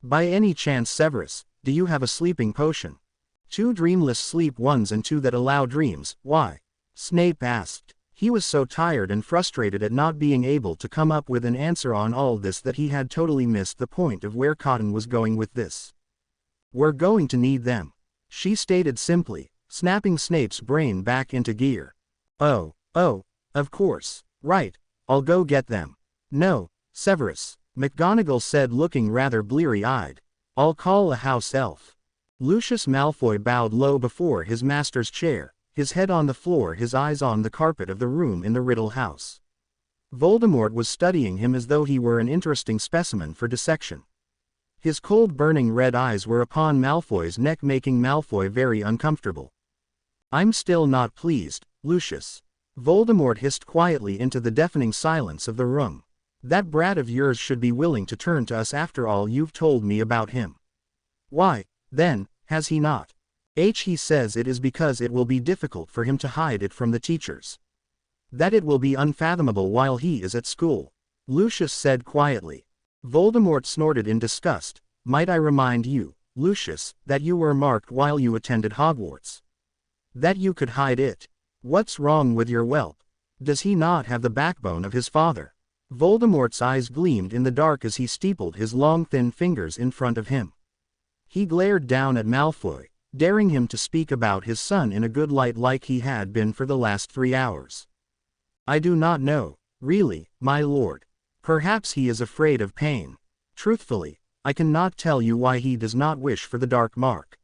By any chance, Severus, do you have a sleeping potion? 2 dreamless sleep ones and 2 that allow dreams, why?" Snape asked. He was so tired and frustrated at not being able to come up with an answer on all this that he had totally missed the point of where Cotton was going with this. "We're going to need them," she stated simply, snapping Snape's brain back into gear. Oh, of course. Right, I'll go get them." "No, Severus," McGonagall said, looking rather bleary-eyed. "I'll call a house elf." Lucius Malfoy bowed low before his master's chair, his head on the floor, his eyes on the carpet of the room in the Riddle house. Voldemort was studying him as though he were an interesting specimen for dissection. His cold burning red eyes were upon Malfoy's neck, making Malfoy very uncomfortable. "I'm still not pleased, Lucius," Voldemort hissed quietly into the deafening silence of the room. "That brat of yours should be willing to turn to us after all you've told me about him." "Why, then, has he not? He says it is because it will be difficult for him to hide it from the teachers. That it will be unfathomable while he is at school," Lucius said quietly. Voldemort snorted in disgust. "Might I remind you, Lucius, that you were marked while you attended Hogwarts? That you could hide it? What's wrong with your whelp? Does he not have the backbone of his father?" Voldemort's eyes gleamed in the dark as he steepled his long thin fingers in front of him. He glared down at Malfoy, daring him to speak about his son in a good light like he had been for the last 3 hours. "I do not know, really, my lord. Perhaps he is afraid of pain. Truthfully, I cannot tell you why he does not wish for the dark mark,"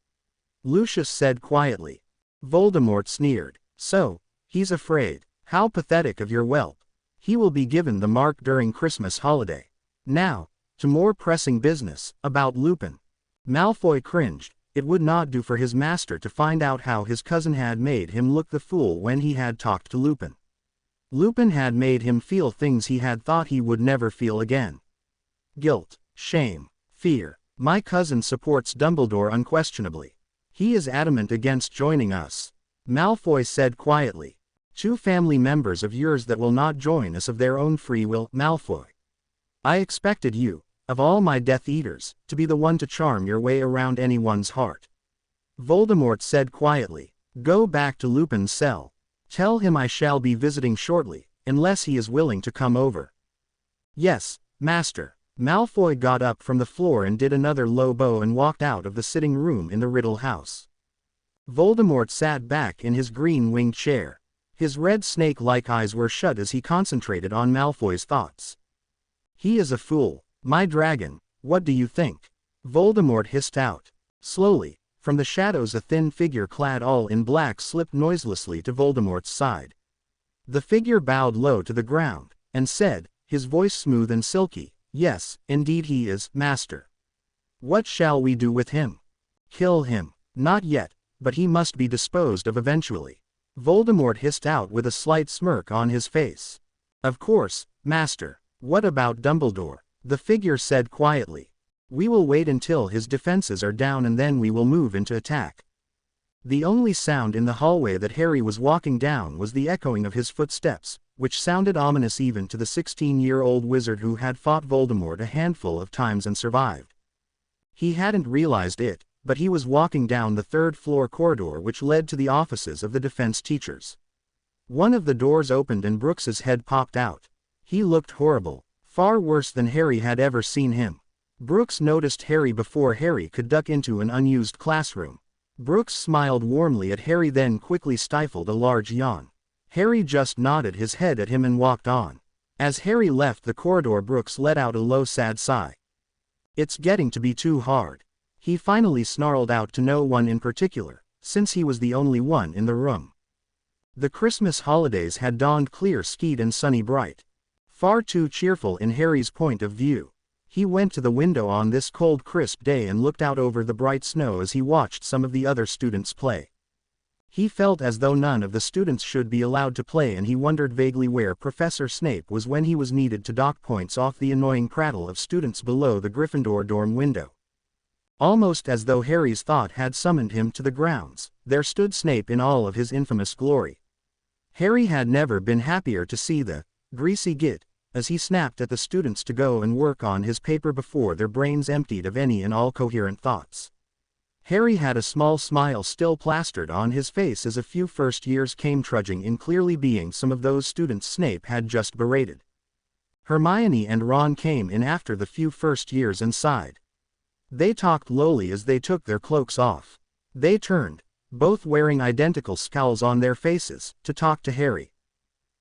Lucius said quietly. Voldemort sneered. "So, he's afraid. How pathetic of your whelp. He will be given the mark during Christmas holiday. Now, to more pressing business, about Lupin." Malfoy cringed. It would not do for his master to find out how his cousin had made him look the fool when he had talked to Lupin. Lupin had made him feel things he had thought he would never feel again. Guilt, shame, fear. "My cousin supports Dumbledore unquestionably. He is adamant against joining us," Malfoy said quietly. "2 family members of yours that will not join us of their own free will, Malfoy. I expected you, of all my Death Eaters, to be the one to charm your way around anyone's heart." Voldemort said quietly. "Go back to Lupin's cell. Tell him I shall be visiting shortly, unless he is willing to come over." "Yes, master." Malfoy got up from the floor and did another low bow and walked out of the sitting room in the Riddle house. Voldemort sat back in his green-winged chair. His red snake-like eyes were shut as he concentrated on Malfoy's thoughts. "He is a fool, my dragon, What do you think? Voldemort hissed out. Slowly, from the shadows a thin figure clad all in black slipped noiselessly to Voldemort's side. The figure bowed low to the ground, and said, his voice smooth and silky, "Yes, indeed he is, Master. What shall we do with him? Kill him? Not yet, but he must be disposed of eventually." Voldemort hissed out with a slight smirk on his face. "Of course, Master. What about Dumbledore?" The figure said quietly. "We will wait until his defenses are down and then we will move into attack." The only sound in the hallway that Harry was walking down was the echoing of his footsteps, which sounded ominous even to the 16-year-old wizard who had fought Voldemort a handful of times and survived. He hadn't realized it, but he was walking down the third-floor corridor which led to the offices of the defense teachers. One of the doors opened and Brooks's head popped out. He looked horrible, far worse than Harry had ever seen him. Brooks noticed Harry before Harry could duck into an unused classroom. Brooks smiled warmly at Harry, then quickly stifled a large yawn. Harry just nodded his head at him and walked on. As Harry left the corridor, Brooks let out a low sad sigh. "It's getting to be too hard," he finally snarled out to no one in particular, since he was the only one in the room. The Christmas holidays had dawned clear skied and sunny bright. Far too cheerful in Harry's point of view. He went to the window on this cold crisp day and looked out over the bright snow as he watched some of the other students play. He felt as though none of the students should be allowed to play, and he wondered vaguely where Professor Snape was when he was needed to dock points off the annoying prattle of students below the Gryffindor dorm window. Almost as though Harry's thought had summoned him to the grounds, there stood Snape in all of his infamous glory. Harry had never been happier to see the greasy git, as he snapped at the students to go and work on his paper before their brains emptied of any and all coherent thoughts. Harry had a small smile still plastered on his face as a few first years came trudging in, clearly being some of those students Snape had just berated. Hermione and Ron came in after the few first years and sighed. They talked lowly as they took their cloaks off. They turned, both wearing identical scowls on their faces, to talk to Harry.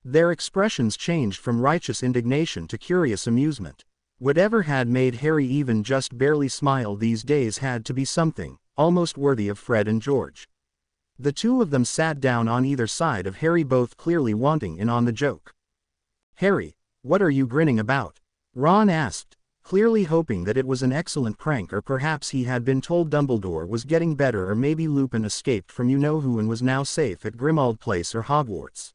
Their expressions changed from righteous indignation to curious amusement. Whatever had made Harry even just barely smile these days had to be something almost worthy of Fred and George. The two of them sat down on either side of Harry, both clearly wanting in on the joke. "Harry, what are you grinning about?" Ron asked, clearly hoping that it was an excellent prank, or perhaps he had been told Dumbledore was getting better, or maybe Lupin escaped from you-know-who and was now safe at Grimmauld Place or Hogwarts.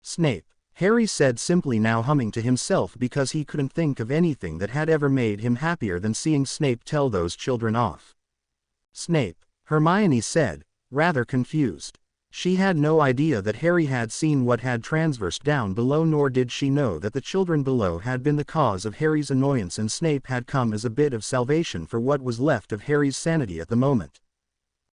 "Snape," Harry said simply, now humming to himself because he couldn't think of anything that had ever made him happier than seeing Snape tell those children off. "Snape," Hermione said, rather confused. She had no idea that Harry had seen what had transversed down below, nor did she know that the children below had been the cause of Harry's annoyance, and Snape had come as a bit of salvation for what was left of Harry's sanity at the moment.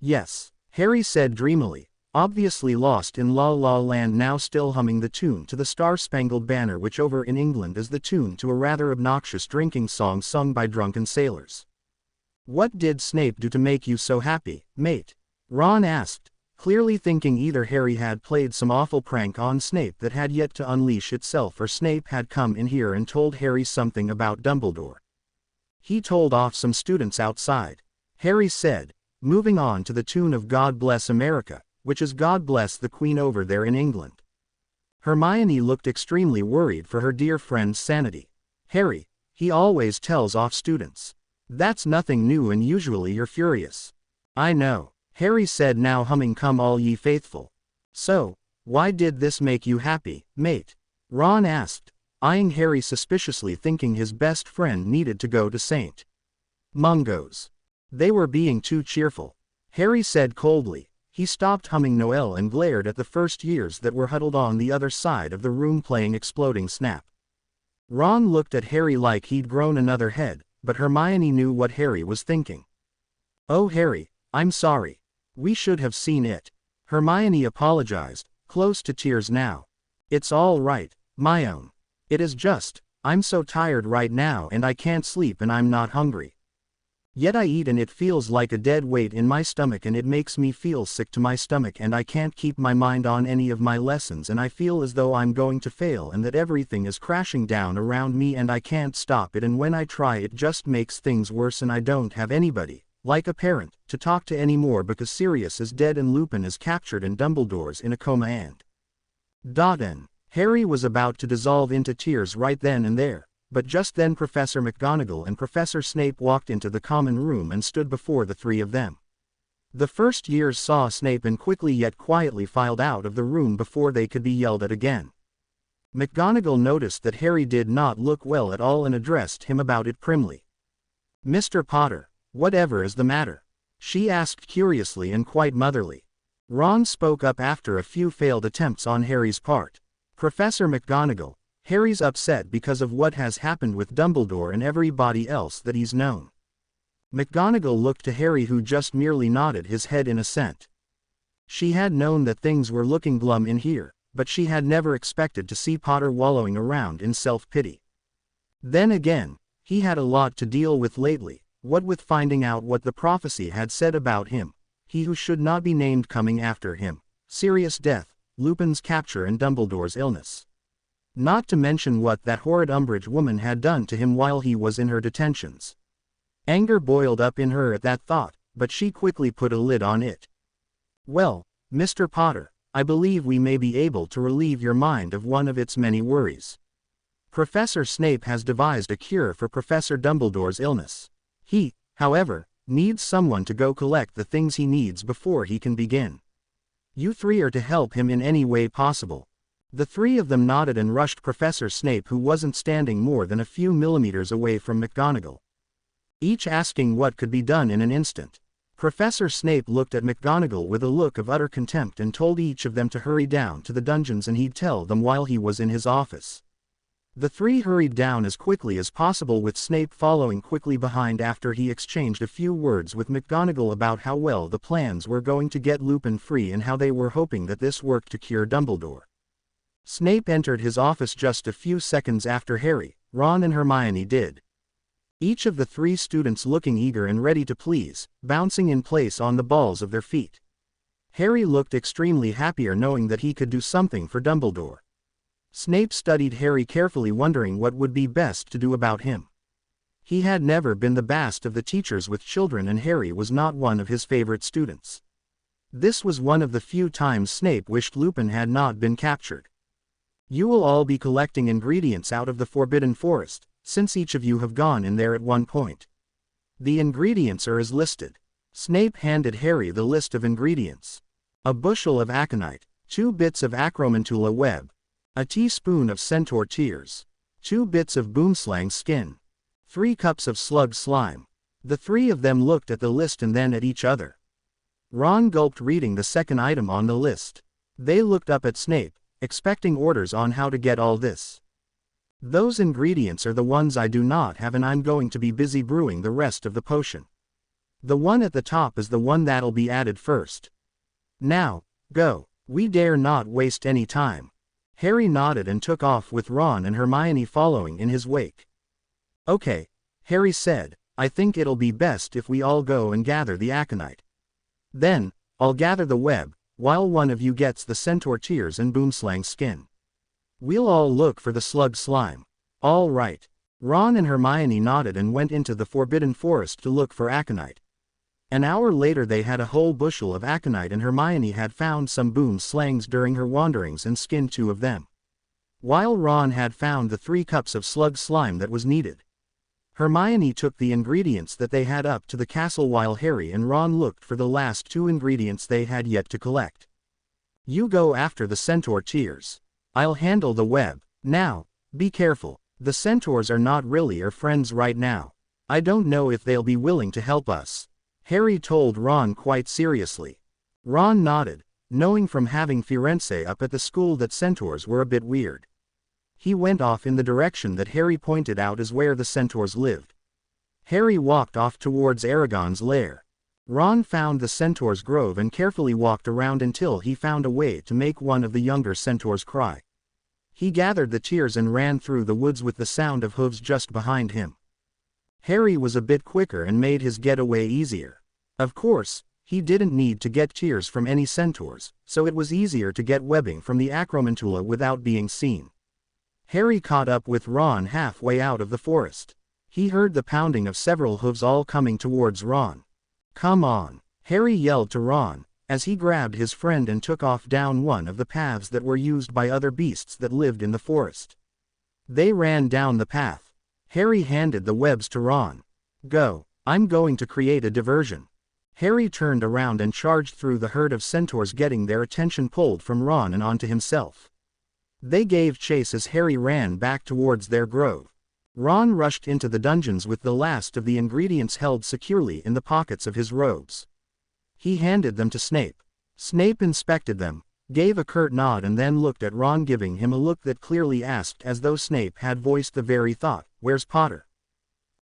"Yes," Harry said dreamily, obviously lost in La La Land, now still humming the tune to the Star-Spangled Banner, which over in England is the tune to a rather obnoxious drinking song sung by drunken sailors. "What did Snape do to make you so happy, mate?" Ron asked, clearly thinking either Harry had played some awful prank on Snape that had yet to unleash itself, or Snape had come in here and told Harry something about Dumbledore. "He told off some students outside," Harry said, moving on to the tune of God Bless America, which is God Bless the Queen over there in England. Hermione looked extremely worried for her dear friend's sanity. "Harry, he always tells off students. That's nothing new, and usually you're furious." "I know," Harry said, now humming Come All Ye Faithful. "So, why did this make you happy, mate?" Ron asked, eyeing Harry suspiciously, thinking his best friend needed to go to St. Mungo's. "They were being too cheerful," Harry said coldly. He stopped humming Noel and glared at the first years that were huddled on the other side of the room playing Exploding Snap. Ron looked at Harry like he'd grown another head, but Hermione knew what Harry was thinking. "Oh Harry, I'm sorry. We should have seen it." Hermione apologized, close to tears now. "It's all right, my own. It is just, I'm so tired right now and I can't sleep and I'm not hungry." Yet I eat and it feels like a dead weight in my stomach and it makes me feel sick to my stomach and I can't keep my mind on any of my lessons and I feel as though I'm going to fail and that everything is crashing down around me and I can't stop it and when I try it just makes things worse and I don't have anybody, like a parent, to talk to anymore because Sirius is dead and Lupin is captured and Dumbledore's in a coma and Harry was about to dissolve into tears right then and there. But just then Professor McGonagall and Professor Snape walked into the common room and stood before the three of them. The first years saw Snape and quickly yet quietly filed out of the room before they could be yelled at again. McGonagall noticed that Harry did not look well at all and addressed him about it primly. "Mr. Potter, whatever is the matter?" she asked curiously and quite motherly. Ron spoke up after a few failed attempts on Harry's part. "Professor McGonagall, Harry's upset because of what has happened with Dumbledore and everybody else that he's known." McGonagall looked to Harry who just merely nodded his head in assent. She had known that things were looking glum in here, but she had never expected to see Potter wallowing around in self-pity. Then again, he had a lot to deal with lately, what with finding out what the prophecy had said about him, he who should not be named coming after him, Sirius' death, Lupin's capture and Dumbledore's illness. Not to mention what that horrid Umbridge woman had done to him while he was in her detentions. Anger boiled up in her at that thought, but she quickly put a lid on it. "Well, Mr. Potter, I believe we may be able to relieve your mind of one of its many worries. Professor Snape has devised a cure for Professor Dumbledore's illness. He, however, needs someone to go collect the things he needs before he can begin. You three are to help him in any way possible." The three of them nodded and rushed Professor Snape who wasn't standing more than a few millimeters away from McGonagall, each asking what could be done in an instant. Professor Snape looked at McGonagall with a look of utter contempt and told each of them to hurry down to the dungeons and he'd tell them while he was in his office. The three hurried down as quickly as possible with Snape following quickly behind after he exchanged a few words with McGonagall about how well the plans were going to get Lupin free and how they were hoping that this worked to cure Dumbledore. Snape entered his office just a few seconds after Harry, Ron and Hermione did. Each of the three students looking eager and ready to please, bouncing in place on the balls of their feet. Harry looked extremely happier knowing that he could do something for Dumbledore. Snape studied Harry carefully wondering what would be best to do about him. He had never been the best of the teachers with children and Harry was not one of his favorite students. This was one of the few times Snape wished Lupin had not been captured. "You will all be collecting ingredients out of the Forbidden Forest, since each of you have gone in there at one point. The ingredients are as listed." Snape handed Harry the list of ingredients. A bushel of aconite, 2 bits of acromantula web, a teaspoon of centaur tears, 2 bits of boomslang skin, 3 cups of slug slime. The three of them looked at the list and then at each other. Ron gulped reading the second item on the list. They looked up at Snape, expecting orders on how to get all this. "Those ingredients are the ones I do not have and I'm going to be busy brewing the rest of the potion. The one at the top is the one that'll be added first. Now, go, we dare not waste any time." Harry nodded and took off with Ron and Hermione following in his wake. "Okay," Harry said, "I think it'll be best if we all go and gather the aconite. Then, I'll gather the web, while one of you gets the centaur tears and boomslang skin. We'll all look for the slug slime." "All right." Ron and Hermione nodded and went into the Forbidden Forest to look for aconite. An hour later they had a whole bushel of aconite and Hermione had found some boomslangs during her wanderings and skinned 2 of them, while Ron had found the 3 cups of slug slime that was needed. Hermione took the ingredients that they had up to the castle while Harry and Ron looked for the last 2 ingredients they had yet to collect. "You go after the centaur tears. I'll handle the web. Now, be careful. The centaurs are not really our friends right now. I don't know if they'll be willing to help us," Harry told Ron quite seriously. Ron nodded, knowing from having Firenze up at the school that centaurs were a bit weird. He went off in the direction that Harry pointed out as where the centaurs lived. Harry walked off towards Aragon's lair. Ron found the centaur's grove and carefully walked around until he found a way to make one of the younger centaurs cry. He gathered the tears and ran through the woods with the sound of hooves just behind him. Harry was a bit quicker and made his getaway easier. Of course, he didn't need to get tears from any centaurs, so it was easier to get webbing from the acromantula without being seen. Harry caught up with Ron halfway out of the forest. He heard the pounding of several hooves all coming towards Ron. "Come on!" Harry yelled to Ron, as he grabbed his friend and took off down one of the paths that were used by other beasts that lived in the forest. They ran down the path. Harry handed the webs to Ron. "Go, I'm going to create a diversion." Harry turned around and charged through the herd of centaurs, getting their attention pulled from Ron and onto himself. They gave chase as Harry ran back towards their grove. Ron rushed into the dungeons with the last of the ingredients held securely in the pockets of his robes. He handed them to Snape. Snape inspected them, gave a curt nod and then looked at Ron, giving him a look that clearly asked, as though Snape had voiced the very thought, "Where's Potter?"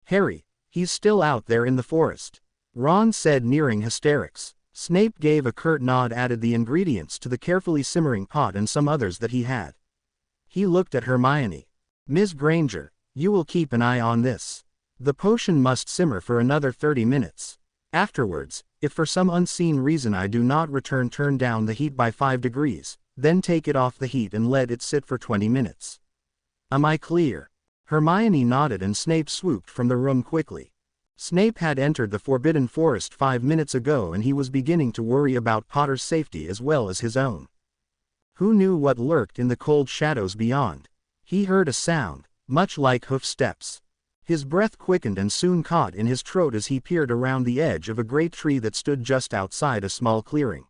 "Harry, he's still out there in the forest," Ron said, nearing hysterics. Snape gave a curt nod, added the ingredients to the carefully simmering pot and some others that he had. He looked at Hermione. "Ms. Granger, you will keep an eye on this. The potion must simmer for another 30 minutes. Afterwards, if for some unseen reason I do not return, turn down the heat by 5 degrees, then take it off the heat and let it sit for 20 minutes. Am I clear?" Hermione nodded and Snape swooped from the room quickly. Snape had entered the Forbidden Forest 5 minutes ago and he was beginning to worry about Potter's safety as well as his own. Who knew what lurked in the cold shadows beyond? He heard a sound, much like hoof steps. His breath quickened and soon caught in his throat as he peered around the edge of a great tree that stood just outside a small clearing.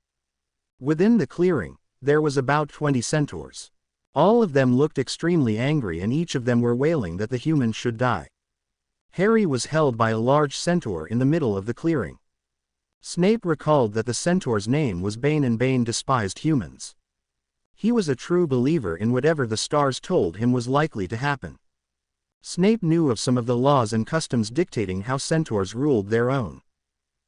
Within the clearing, there was about 20 centaurs. All of them looked extremely angry and each of them were wailing that the humans should die. Harry was held by a large centaur in the middle of the clearing. Snape recalled that the centaur's name was Bane and Bane despised humans. He was a true believer in whatever the stars told him was likely to happen. Snape knew of some of the laws and customs dictating how centaurs ruled their own.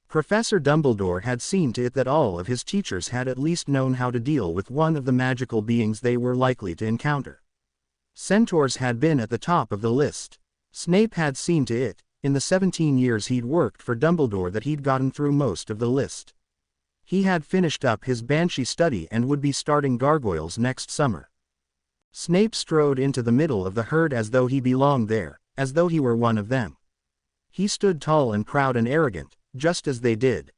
Professor Dumbledore had seen to it that all of his teachers had at least known how to deal with one of the magical beings they were likely to encounter. Centaurs had been at the top of the list. Snape had seen to it, in the 17 years he'd worked for Dumbledore, that he'd gotten through most of the list. He had finished up his Banshee study and would be starting Gargoyles next summer. Snape strode into the middle of the herd as though he belonged there, as though he were one of them. He stood tall and proud and arrogant, just as they did.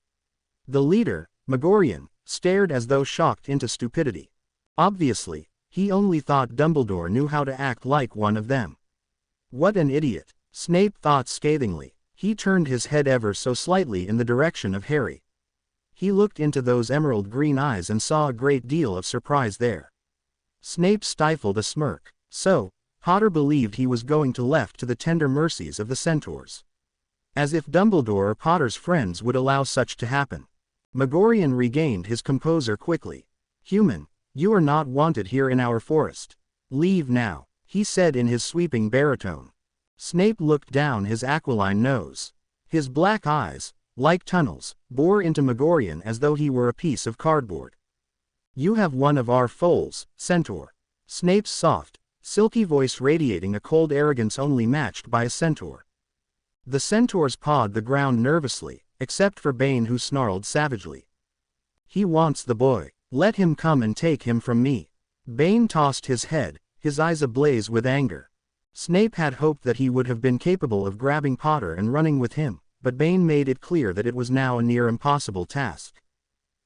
The leader, Megorian, stared as though shocked into stupidity. Obviously, he only thought Dumbledore knew how to act like one of them. What an idiot, Snape thought scathingly. He turned his head ever so slightly in the direction of Harry. He looked into those emerald green eyes and saw a great deal of surprise there. Snape stifled a smirk. So, Potter believed he was going to left to the tender mercies of the centaurs. As if Dumbledore or Potter's friends would allow such to happen. Megorian regained his composure quickly. "Human, you are not wanted here in our forest. Leave now," he said in his sweeping baritone. Snape looked down his aquiline nose. His black eyes, like tunnels, bore into Megorian as though he were a piece of cardboard. "You have one of our foals, centaur." Snape's soft, silky voice radiating a cold arrogance only matched by a centaur. The centaurs pawed the ground nervously, except for Bane, who snarled savagely. "He wants the boy. Let him come and take him from me." Bane tossed his head, his eyes ablaze with anger. Snape had hoped that he would have been capable of grabbing Potter and running with him, but Bane made it clear that it was now a near impossible task.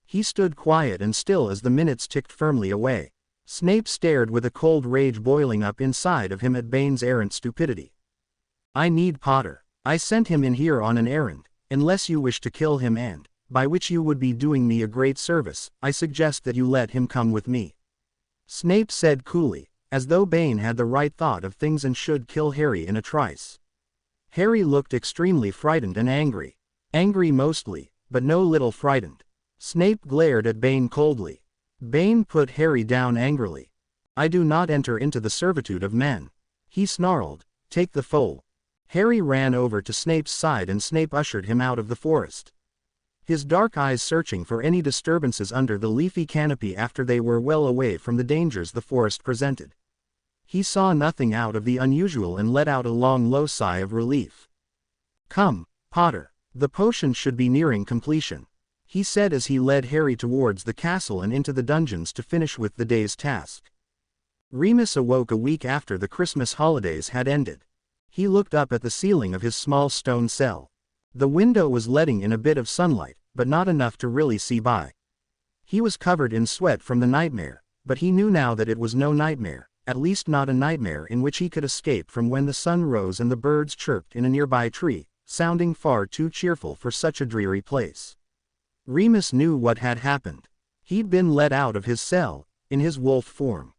He stood quiet and still as the minutes ticked firmly away. Snape stared with a cold rage boiling up inside of him at Bane's errant stupidity. "I need Potter. I sent him in here on an errand. Unless you wish to kill him, and, by which you would be doing me a great service, I suggest that you let him come with me," Snape said coolly, as though Bane had the right thought of things and should kill Harry in a trice. Harry looked extremely frightened and angry. Angry mostly, but no little frightened. Snape glared at Bane coldly. Bane put Harry down angrily. "I do not enter into the servitude of men," he snarled. "Take the foal." Harry ran over to Snape's side and Snape ushered him out of the forest. His dark eyes searching for any disturbances under the leafy canopy after they were well away from the dangers the forest presented. He saw nothing out of the unusual and let out a long low sigh of relief. "Come, Potter. The potion should be nearing completion," he said as he led Harry towards the castle and into the dungeons to finish with the day's task. Remus awoke a week after the Christmas holidays had ended. He looked up at the ceiling of his small stone cell. The window was letting in a bit of sunlight, but not enough to really see by. He was covered in sweat from the nightmare, but he knew now that it was no nightmare, at least not a nightmare in which he could escape from when the sun rose and the birds chirped in a nearby tree, sounding far too cheerful for such a dreary place. Remus knew what had happened. He'd been let out of his cell, in his wolf form.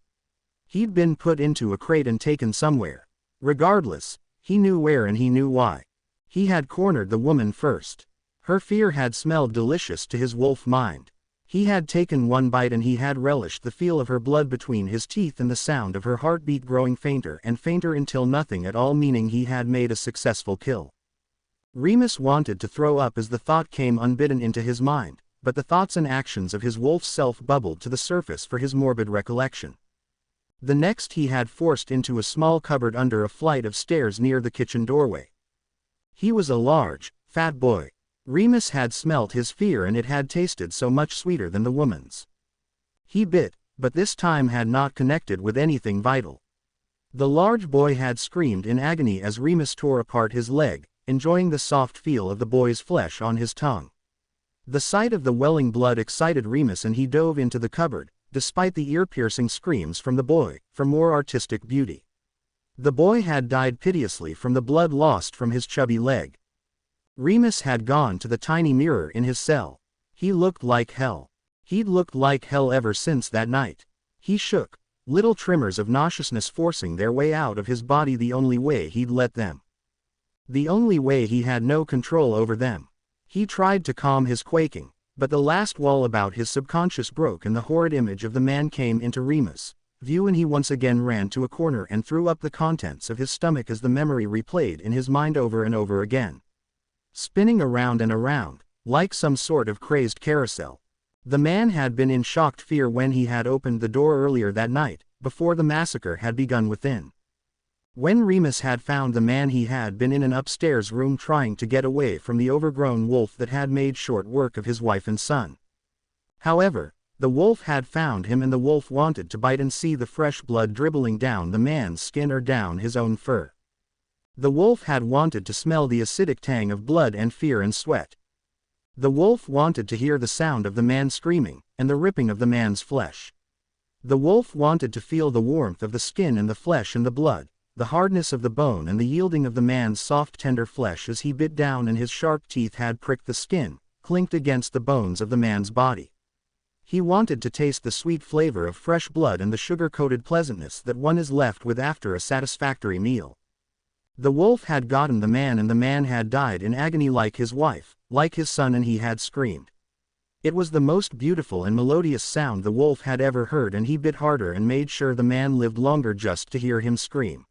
He'd been put into a crate and taken somewhere. Regardless, he knew where and he knew why. He had cornered the woman first. Her fear had smelled delicious to his wolf mind. He had taken one bite and he had relished the feel of her blood between his teeth and the sound of her heartbeat growing fainter and fainter until nothing at all, meaning he had made a successful kill. Remus wanted to throw up as the thought came unbidden into his mind, but the thoughts and actions of his wolf self bubbled to the surface for his morbid recollection. The next he had forced into a small cupboard under a flight of stairs near the kitchen doorway. He was a large, fat boy. Remus had smelt his fear and it had tasted so much sweeter than the woman's. He bit, but this time had not connected with anything vital. The large boy had screamed in agony as Remus tore apart his leg, enjoying the soft feel of the boy's flesh on his tongue. The sight of the welling blood excited Remus and he dove into the cupboard, despite the ear-piercing screams from the boy, for more artistic beauty. The boy had died piteously from the blood lost from his chubby leg. Remus had gone to the tiny mirror in his cell. He looked like hell. He'd looked like hell ever since that night. He shook, little tremors of nauseousness forcing their way out of his body, the only way he'd let them. The only way he had no control over them. He tried to calm his quaking, but the last wall about his subconscious broke and the horrid image of the man came into Remus' view, and he once again ran to a corner and threw up the contents of his stomach as the memory replayed in his mind over and over again. Spinning around and around, like some sort of crazed carousel. The man had been in shocked fear when he had opened the door earlier that night, before the massacre had begun within. When Remus had found the man, he had been in an upstairs room trying to get away from the overgrown wolf that had made short work of his wife and son. However, the wolf had found him and the wolf wanted to bite and see the fresh blood dribbling down the man's skin or down his own fur. The wolf had wanted to smell the acidic tang of blood and fear and sweat. The wolf wanted to hear the sound of the man screaming, and the ripping of the man's flesh. The wolf wanted to feel the warmth of the skin and the flesh and the blood, the hardness of the bone and the yielding of the man's soft tender flesh as he bit down and his sharp teeth had pricked the skin, clinked against the bones of the man's body. He wanted to taste the sweet flavor of fresh blood and the sugar-coated pleasantness that one is left with after a satisfactory meal. The wolf had gotten the man and the man had died in agony like his wife, like his son, and he had screamed. It was the most beautiful and melodious sound the wolf had ever heard, and he bit harder and made sure the man lived longer just to hear him scream.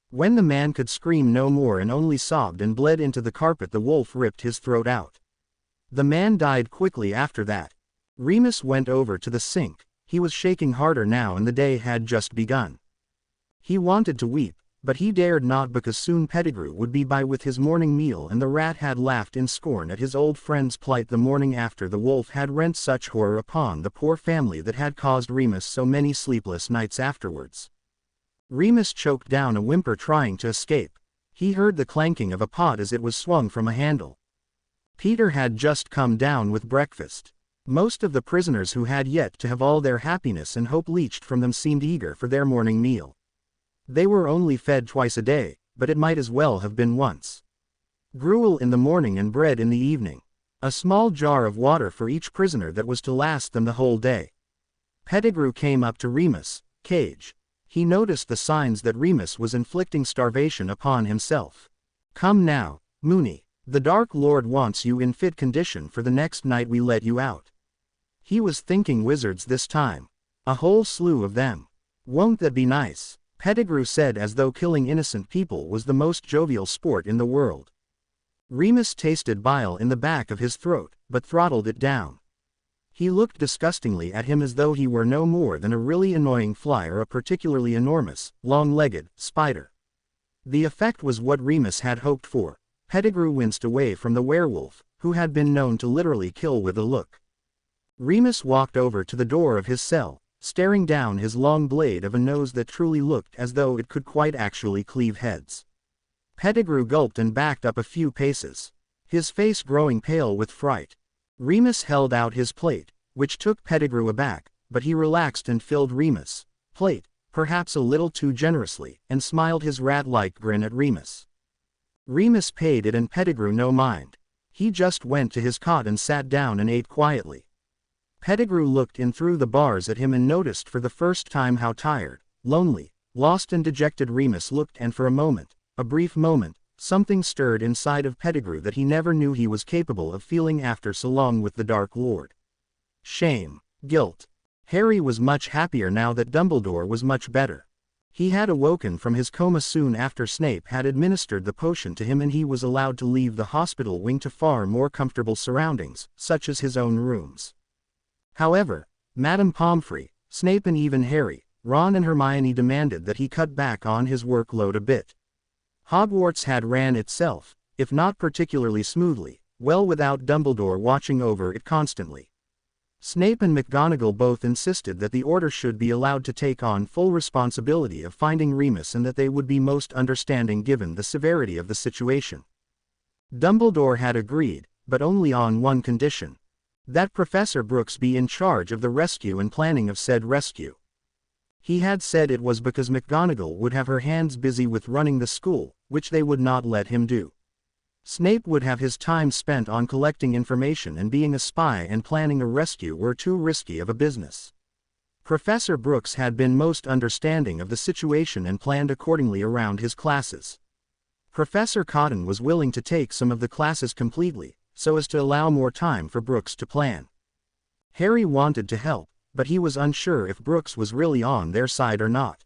When the man could scream no more and only sobbed and bled into the carpet, the wolf ripped his throat out. The man died quickly after that. Remus went over to the sink. He was shaking harder now and the day had just begun. He wanted to weep, but he dared not because soon Pettigrew would be by with his morning meal, and the rat had laughed in scorn at his old friend's plight the morning after the wolf had rent such horror upon the poor family that had caused Remus so many sleepless nights afterwards. Remus choked down a whimper trying to escape. He heard the clanking of a pot as it was swung from a handle. Peter had just come down with breakfast. Most of the prisoners who had yet to have all their happiness and hope leached from them seemed eager for their morning meal. They were only fed twice a day, but it might as well have been once. Gruel in the morning and bread in the evening. A small jar of water for each prisoner that was to last them the whole day. Pettigrew came up to Remus' cage. He noticed the signs that Remus was inflicting starvation upon himself. "Come now, Moony. The Dark Lord wants you in fit condition for the next night we let you out." He was thinking wizards this time. A whole slew of them. "Won't that be nice?" Pettigrew said, as though killing innocent people was the most jovial sport in the world. Remus tasted bile in the back of his throat, but throttled it down. He looked disgustingly at him as though he were no more than a really annoying fly or a particularly enormous, long-legged spider. The effect was what Remus had hoped for. Pettigrew winced away from the werewolf, who had been known to literally kill with a look. Remus walked over to the door of his cell, staring down his long blade of a nose that truly looked as though it could quite actually cleave heads. Pettigrew gulped and backed up a few paces, his face growing pale with fright. Remus held out his plate, which took Pettigrew aback, but he relaxed and filled Remus' plate, perhaps a little too generously, and smiled his rat-like grin at Remus. Remus paid it and Pettigrew no mind. He just went to his cot and sat down and ate quietly. Pettigrew looked in through the bars at him and noticed for the first time how tired, lonely, lost and dejected Remus looked, and for a brief moment, something stirred inside of Pettigrew that he never knew he was capable of feeling after so long with the Dark Lord. Shame. Guilt. Harry was much happier now that Dumbledore was much better. He had awoken from his coma soon after Snape had administered the potion to him, and he was allowed to leave the hospital wing to far more comfortable surroundings, such as his own rooms. However, Madame Pomfrey, Snape and even Harry, Ron and Hermione demanded that he cut back on his workload a bit. Hogwarts had ran itself, if not particularly smoothly, well without Dumbledore watching over it constantly. Snape and McGonagall both insisted that the Order should be allowed to take on full responsibility of finding Remus and that they would be most understanding given the severity of the situation. Dumbledore had agreed, but only on one condition: that Professor Brooks be in charge of the rescue and planning of said rescue. He had said it was because McGonagall would have her hands busy with running the school, which they would not let him do. Snape would have his time spent on collecting information, and being a spy and planning a rescue were too risky of a business. Professor Brooks had been most understanding of the situation and planned accordingly around his classes. Professor Cotton was willing to take some of the classes completely, so as to allow more time for Brooks to plan. Harry wanted to help, but he was unsure if Brooks was really on their side or not.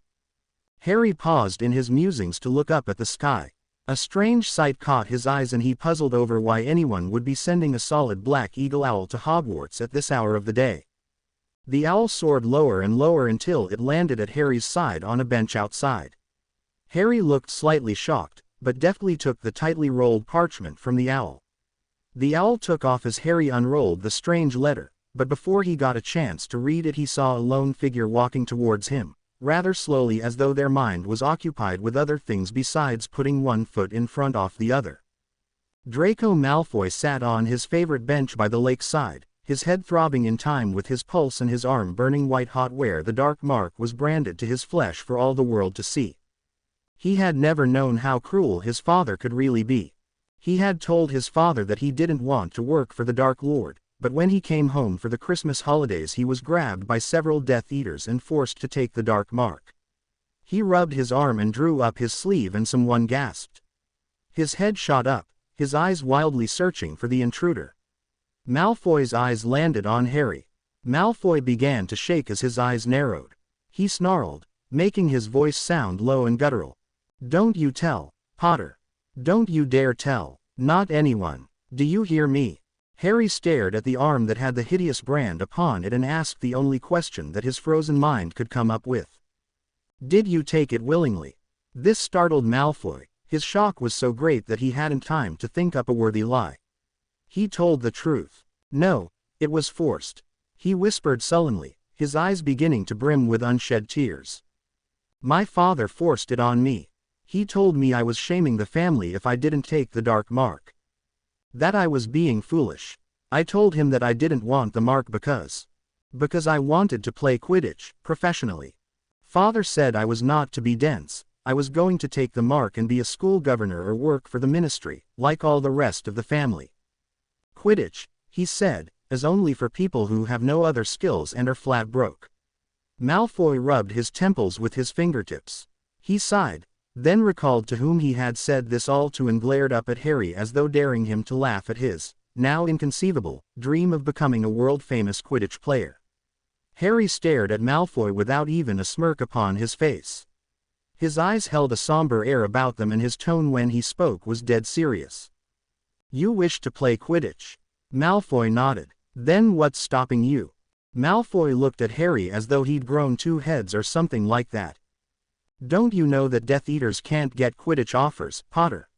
Harry paused in his musings to look up at the sky. A strange sight caught his eyes and he puzzled over why anyone would be sending a solid black eagle owl to Hogwarts at this hour of the day. The owl soared lower and lower until it landed at Harry's side on a bench outside. Harry looked slightly shocked, but deftly took the tightly rolled parchment from the owl. The owl took off as Harry unrolled the strange letter, but before he got a chance to read it he saw a lone figure walking towards him, rather slowly, as though their mind was occupied with other things besides putting one foot in front of the other. Draco Malfoy sat on his favorite bench by the lakeside, his head throbbing in time with his pulse and his arm burning white-hot where the dark mark was branded to his flesh for all the world to see. He had never known how cruel his father could really be. He had told his father that he didn't want to work for the Dark Lord, but when he came home for the Christmas holidays he was grabbed by several Death Eaters and forced to take the dark mark. He rubbed his arm and drew up his sleeve and someone gasped. His head shot up, his eyes wildly searching for the intruder. Malfoy's eyes landed on Harry. Malfoy began to shake as his eyes narrowed. He snarled, making his voice sound low and guttural. "Don't you tell, Potter. Don't you dare tell, not anyone. Do you hear me?" Harry stared at the arm that had the hideous brand upon it and asked the only question that his frozen mind could come up with. "Did you take it willingly?" This startled Malfoy. His shock was so great that he hadn't time to think up a worthy lie. He told the truth. "No, it was forced," he whispered sullenly, his eyes beginning to brim with unshed tears. "My father forced it on me. He told me I was shaming the family if I didn't take the dark mark. That I was being foolish. I told him that I didn't want the mark because I wanted to play Quidditch, professionally. Father said I was not to be dense, I was going to take the mark and be a school governor or work for the ministry, like all the rest of the family. Quidditch, he said, is only for people who have no other skills and are flat broke." Malfoy rubbed his temples with his fingertips. He sighed, then recalled to whom he had said this all to and glared up at Harry as though daring him to laugh at his, now inconceivable, dream of becoming a world-famous Quidditch player. Harry stared at Malfoy without even a smirk upon his face. His eyes held a somber air about them and his tone when he spoke was dead serious. "You wish to play Quidditch?" Malfoy nodded. "Then what's stopping you?" Malfoy looked at Harry as though he'd grown two heads or something like that. "Don't you know that Death Eaters can't get Quidditch offers, Potter?"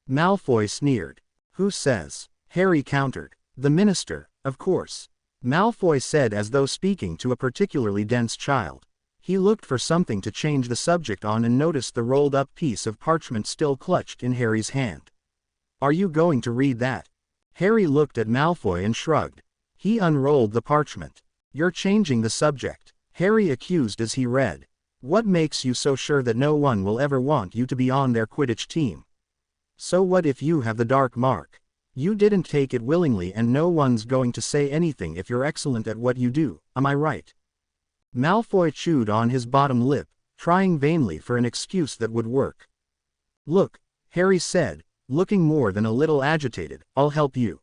Malfoy sneered. Who says? Harry countered. The minister, of course. Malfoy said as though speaking to a particularly dense child. He looked for something to change the subject on and noticed the rolled-up piece of parchment still clutched in Harry's hand. Are you going to read that? Harry looked at Malfoy and shrugged. He unrolled the parchment. You're changing the subject, Harry accused as he read. What makes you so sure that no one will ever want you to be on their Quidditch team? So what if you have the dark mark? You didn't take it willingly and no one's going to say anything if you're excellent at what you do, am I right? Malfoy chewed on his bottom lip, trying vainly for an excuse that would work. Look, Harry said, looking more than a little agitated, I'll help you.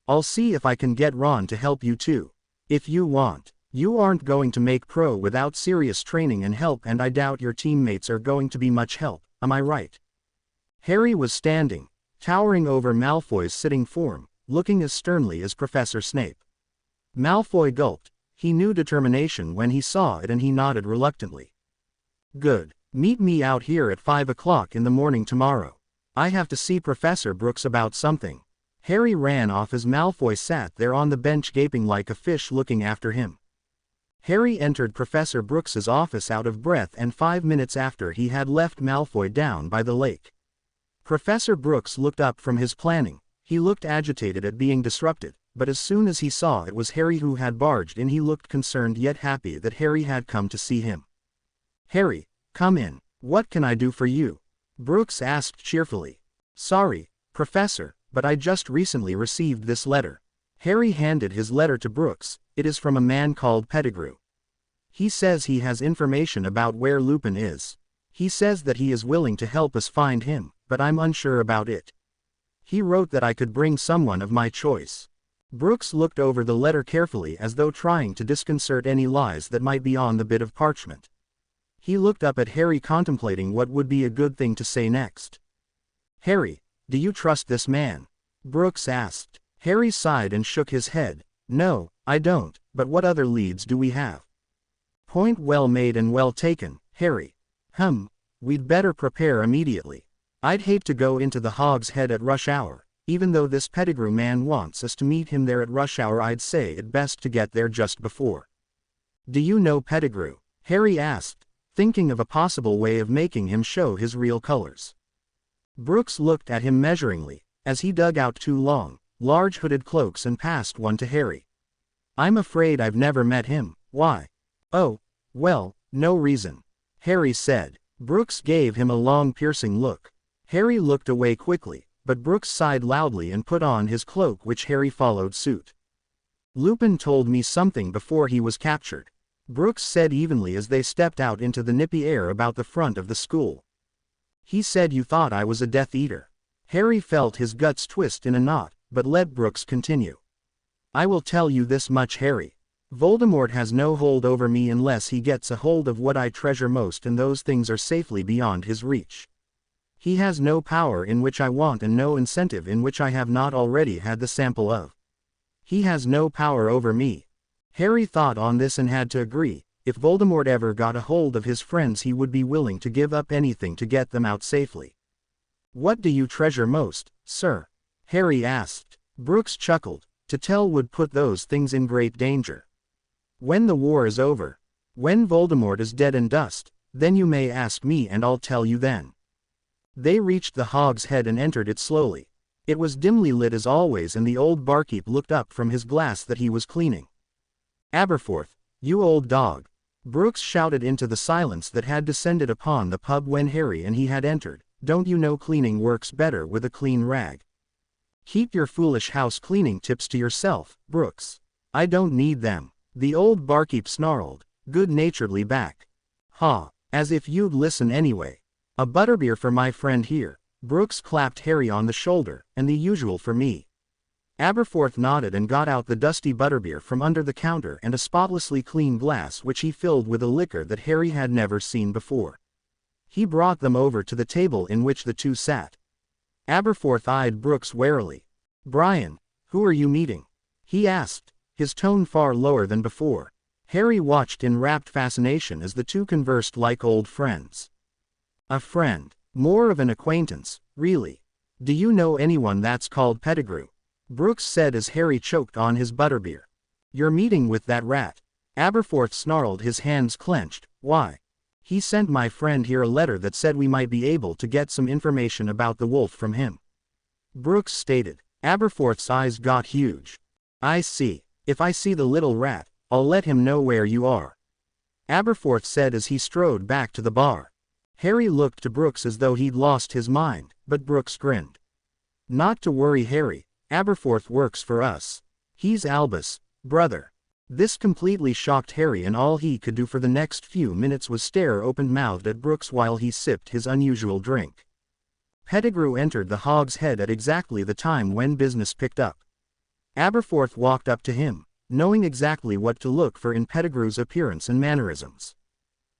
I'll see if I can get Ron to help you too. If you want. You aren't going to make pro without serious training and help, and I doubt your teammates are going to be much help, am I right? Harry was standing, towering over Malfoy's sitting form, looking as sternly as Professor Snape. Malfoy gulped. He knew determination when he saw it and he nodded reluctantly. Good. Meet me out here at 5 o'clock in the morning tomorrow. I have to see Professor Brooks about something. Harry ran off as Malfoy sat there on the bench gaping like a fish looking after him. Harry entered Professor Brooks's office out of breath and 5 minutes after he had left Malfoy down by the lake. Professor Brooks looked up from his planning. He looked agitated at being disrupted, but as soon as he saw it was Harry who had barged in he looked concerned yet happy that Harry had come to see him. Harry, come in. What can I do for you? Brooks asked cheerfully. Sorry, Professor, but I just recently received this letter. Harry handed his letter to Brooks. It is from a man called Pettigrew. He says he has information about where Lupin is. He says that he is willing to help us find him, but I'm unsure about it. He wrote that I could bring someone of my choice. Brooks looked over the letter carefully as though trying to disconcert any lies that might be on the bit of parchment. He looked up at Harry contemplating what would be a good thing to say next. Harry, do you trust this man? Brooks asked. Harry sighed and shook his head. No, I don't, but what other leads do we have? Point well made and well taken, Harry. We'd better prepare immediately. I'd hate to go into the Hog's Head at rush hour. Even though this Pettigrew man wants us to meet him there at rush hour, I'd say it best to get there just before. Do you know Pettigrew? Harry asked, thinking of a possible way of making him show his real colors. Brooks looked at him measuringly, as he dug out 2 long, large hooded cloaks and passed one to Harry. I'm afraid I've never met him. Why? Oh, well, no reason. Harry said. Brooks gave him a long piercing look. Harry looked away quickly, but Brooks sighed loudly and put on his cloak, which Harry followed suit. Lupin told me something before he was captured, Brooks said evenly as they stepped out into the nippy air about the front of the school. He said you thought I was a Death Eater. Harry felt his guts twist in a knot, but let Brooks continue. I will tell you this much, Harry. Voldemort has no hold over me unless he gets a hold of what I treasure most, and those things are safely beyond his reach. He has no power in which I want and no incentive in which I have not already had the sample of. He has no power over me. Harry thought on this and had to agree. If Voldemort ever got a hold of his friends, he would be willing to give up anything to get them out safely. What do you treasure most, sir? Harry asked. Brooks chuckled. To tell would put those things in great danger. When the war is over, when Voldemort is dead and dust, then you may ask me and I'll tell you then. They reached the Hog's Head and entered it slowly. It was dimly lit as always, and the old barkeep looked up from his glass that he was cleaning. Aberforth, you old dog! Brooks shouted into the silence that had descended upon the pub when Harry and he had entered. Don't you know cleaning works better with a clean rag? Keep your foolish house cleaning tips to yourself, Brooks. I don't need them. The old barkeep snarled, good-naturedly back. Ha, as if you'd listen anyway. A butterbeer for my friend here. Brooks clapped Harry on the shoulder, and the usual for me. Aberforth nodded and got out the dusty butterbeer from under the counter and a spotlessly clean glass which he filled with a liquor that Harry had never seen before. He brought them over to the table in which the two sat. Aberforth eyed Brooks warily. Brian, who are you meeting? He asked, his tone far lower than before. Harry watched in rapt fascination as the two conversed like old friends. A friend. More of an acquaintance, really. Do you know anyone that's called Pettigrew? Brooks said as Harry choked on his butterbeer. You're meeting with that rat. Aberforth snarled, his hands clenched. Why? He sent my friend here a letter that said we might be able to get some information about the wolf from him. Brooks stated. Aberforth's eyes got huge. I see. If I see the little rat, I'll let him know where you are. Aberforth said as he strode back to the bar. Harry looked to Brooks as though he'd lost his mind, but Brooks grinned. Not to worry, Harry. Aberforth works for us. He's Albus, brother. This completely shocked Harry, and all he could do for the next few minutes was stare open-mouthed at Brooks while he sipped his unusual drink. Pettigrew entered the Hog's Head at exactly the time when business picked up. Aberforth walked up to him, knowing exactly what to look for in Pettigrew's appearance and mannerisms.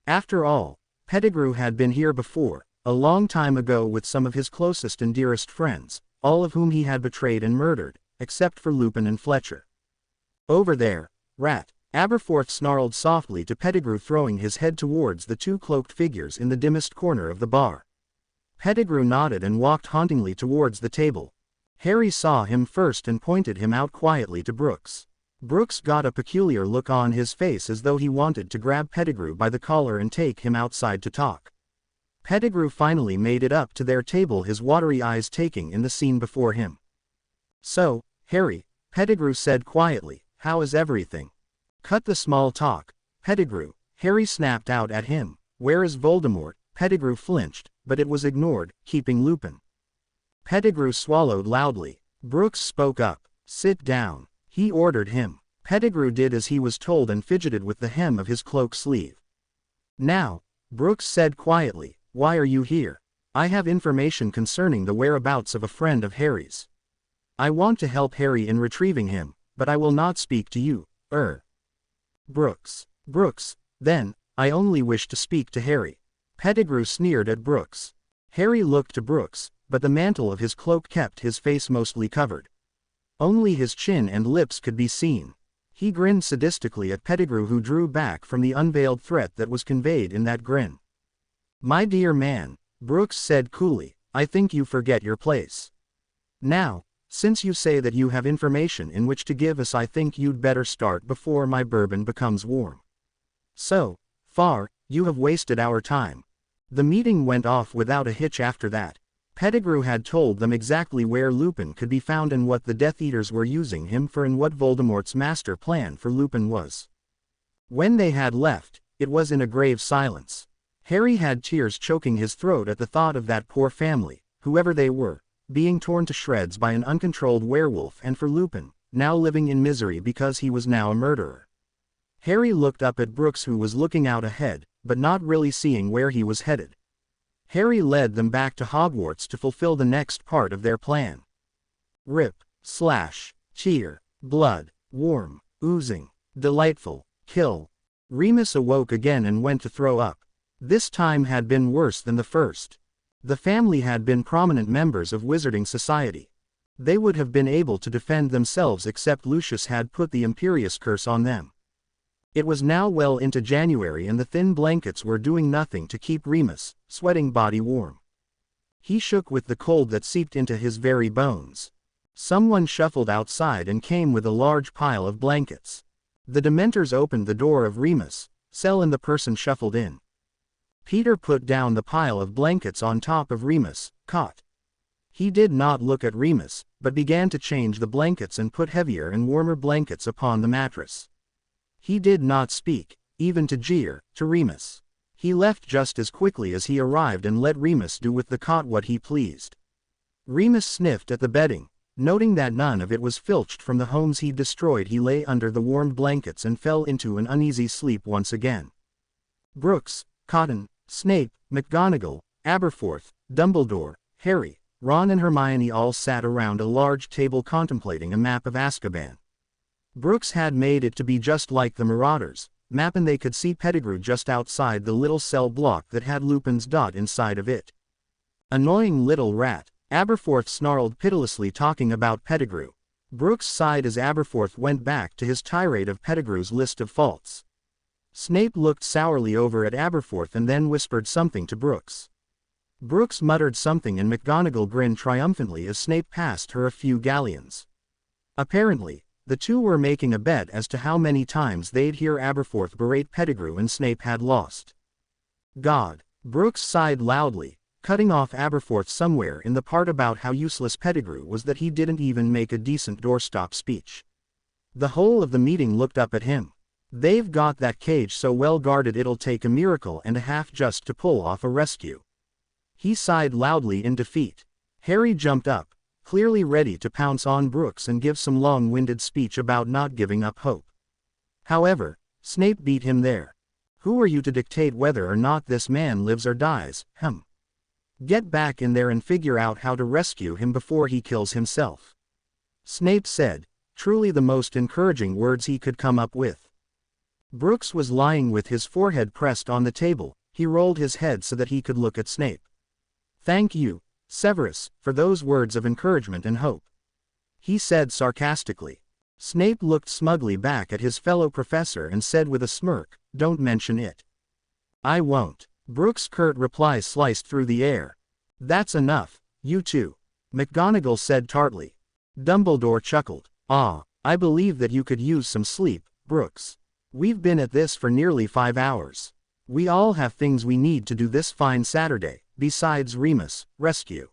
After all, Pettigrew had been here before, a long time ago, with some of his closest and dearest friends, all of whom he had betrayed and murdered, except for Lupin and Fletcher. Over there, rat, Aberforth snarled softly to Pettigrew, throwing his head towards the two cloaked figures in the dimmest corner of the bar. Pettigrew nodded and walked hauntingly towards the table. Harry saw him first and pointed him out quietly to Brooks. Brooks got a peculiar look on his face, as though he wanted to grab Pettigrew by the collar and take him outside to talk. Pettigrew finally made it up to their table, his watery eyes taking in the scene before him. So, Harry, Pettigrew said quietly, how is everything? Cut the small talk, Pettigrew, Harry snapped out at him. Where is Voldemort? Pettigrew flinched, but it was ignored, keeping Lupin. Pettigrew swallowed loudly. Brooks spoke up. Sit down, he ordered him. Pettigrew did as he was told and fidgeted with the hem of his cloak sleeve. Now, Brooks said quietly, why are you here? I have information concerning the whereabouts of a friend of Harry's. I want to help Harry in retrieving him, but I will not speak to you, Brooks, then, I only wish to speak to Harry. Pettigrew sneered at Brooks. Harry looked to Brooks, but the mantle of his cloak kept his face mostly covered. Only his chin and lips could be seen. He grinned sadistically at Pettigrew, who drew back from the unveiled threat that was conveyed in that grin. My dear man, Brooks said coolly, I think you forget your place. Now, since you say that you have information in which to give us, I think you'd better start before my bourbon becomes warm. So far, you have wasted our time. The meeting went off without a hitch after that. Pettigrew had told them exactly where Lupin could be found and what the Death Eaters were using him for, and what Voldemort's master plan for Lupin was. When they had left, it was in a grave silence. Harry had tears choking his throat at the thought of that poor family, whoever they were, being torn to shreds by an uncontrolled werewolf, and for Lupin, now living in misery because he was now a murderer. Harry looked up at Brooks, who was looking out ahead, but not really seeing where he was headed. Harry led them back to Hogwarts to fulfill the next part of their plan. Rip, slash, tear, blood, warm, oozing, delightful, kill. Remus awoke again and went to throw up. This time had been worse than the first. The family had been prominent members of Wizarding Society. They would have been able to defend themselves, except Lucius had put the Imperius Curse on them. It was now well into January, and the thin blankets were doing nothing to keep Remus' sweating body warm. He shook with the cold that seeped into his very bones. Someone shuffled outside and came with a large pile of blankets. The Dementors opened the door of Remus' cell and the person shuffled in. Peter put down the pile of blankets on top of Remus' cot. He did not look at Remus, but began to change the blankets and put heavier and warmer blankets upon the mattress. He did not speak, even to jeer, to Remus. He left just as quickly as he arrived and let Remus do with the cot what he pleased. Remus sniffed at the bedding, noting that none of it was filched from the homes he'd destroyed. He lay under the warmed blankets and fell into an uneasy sleep once again. Brooks, Cotton, Snape, McGonagall, Aberforth, Dumbledore, Harry, Ron and Hermione all sat around a large table contemplating a map of Azkaban. Brooks had made it to be just like the Marauders' map, and they could see Pettigrew just outside the little cell block that had Lupin's dot inside of it. Annoying little rat, Aberforth snarled pitilessly, talking about Pettigrew. Brooks sighed as Aberforth went back to his tirade of Pettigrew's list of faults. Snape looked sourly over at Aberforth and then whispered something to Brooks. Brooks muttered something and McGonagall grinned triumphantly as Snape passed her a few galleons. Apparently, the two were making a bet as to how many times they'd hear Aberforth berate Pettigrew and Snape had lost. God. Brooks sighed loudly, cutting off Aberforth somewhere in the part about how useless Pettigrew was that he didn't even make a decent doorstop speech. The whole of the meeting looked up at him. They've got that cage so well guarded it'll take a miracle and a half just to pull off a rescue. He sighed loudly in defeat. Harry jumped up, clearly ready to pounce on Brooks and give some long-winded speech about not giving up hope. However, Snape beat him there. Who are you to dictate whether or not this man lives or dies, Get back in there and figure out how to rescue him before he kills himself. Snape said, truly the most encouraging words he could come up with. Brooks was lying with his forehead pressed on the table. He rolled his head so that he could look at Snape. Thank you, Severus, for those words of encouragement and hope, he said sarcastically. Snape looked smugly back at his fellow professor and said with a smirk, don't mention it. I won't. Brooks' curt reply sliced through the air. That's enough, you two, McGonagall said tartly. Dumbledore chuckled. I believe that you could use some sleep, Brooks. We've been at this for nearly 5 hours. We all have things we need to do this fine Saturday, besides Remus, rescue.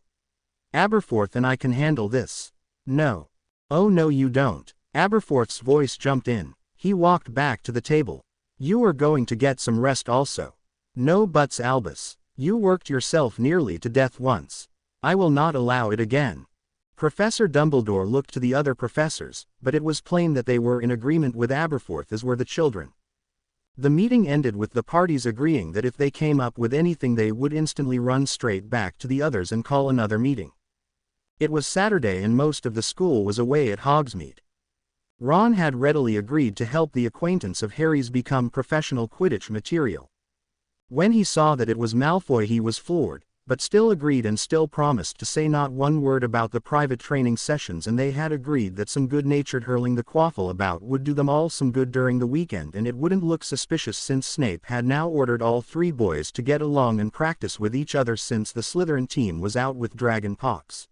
Aberforth and I can handle this. No. Oh no you don't. Aberforth's voice jumped in. He walked back to the table. You are going to get some rest also. No buts Albus. You worked yourself nearly to death once. I will not allow it again. Professor Dumbledore looked to the other professors, but it was plain that they were in agreement with Aberforth as were the children. The meeting ended with the parties agreeing that if they came up with anything they would instantly run straight back to the others and call another meeting. It was Saturday and most of the school was away at Hogsmeade. Ron had readily agreed to help the acquaintance of Harry's become professional Quidditch material. When he saw that it was Malfoy he was floored, but still agreed and still promised to say not one word about the private training sessions, and they had agreed that some good-natured hurling the quaffle about would do them all some good during the weekend, and it wouldn't look suspicious since Snape had now ordered all 3 boys to get along and practice with each other since the Slytherin team was out with dragon pox.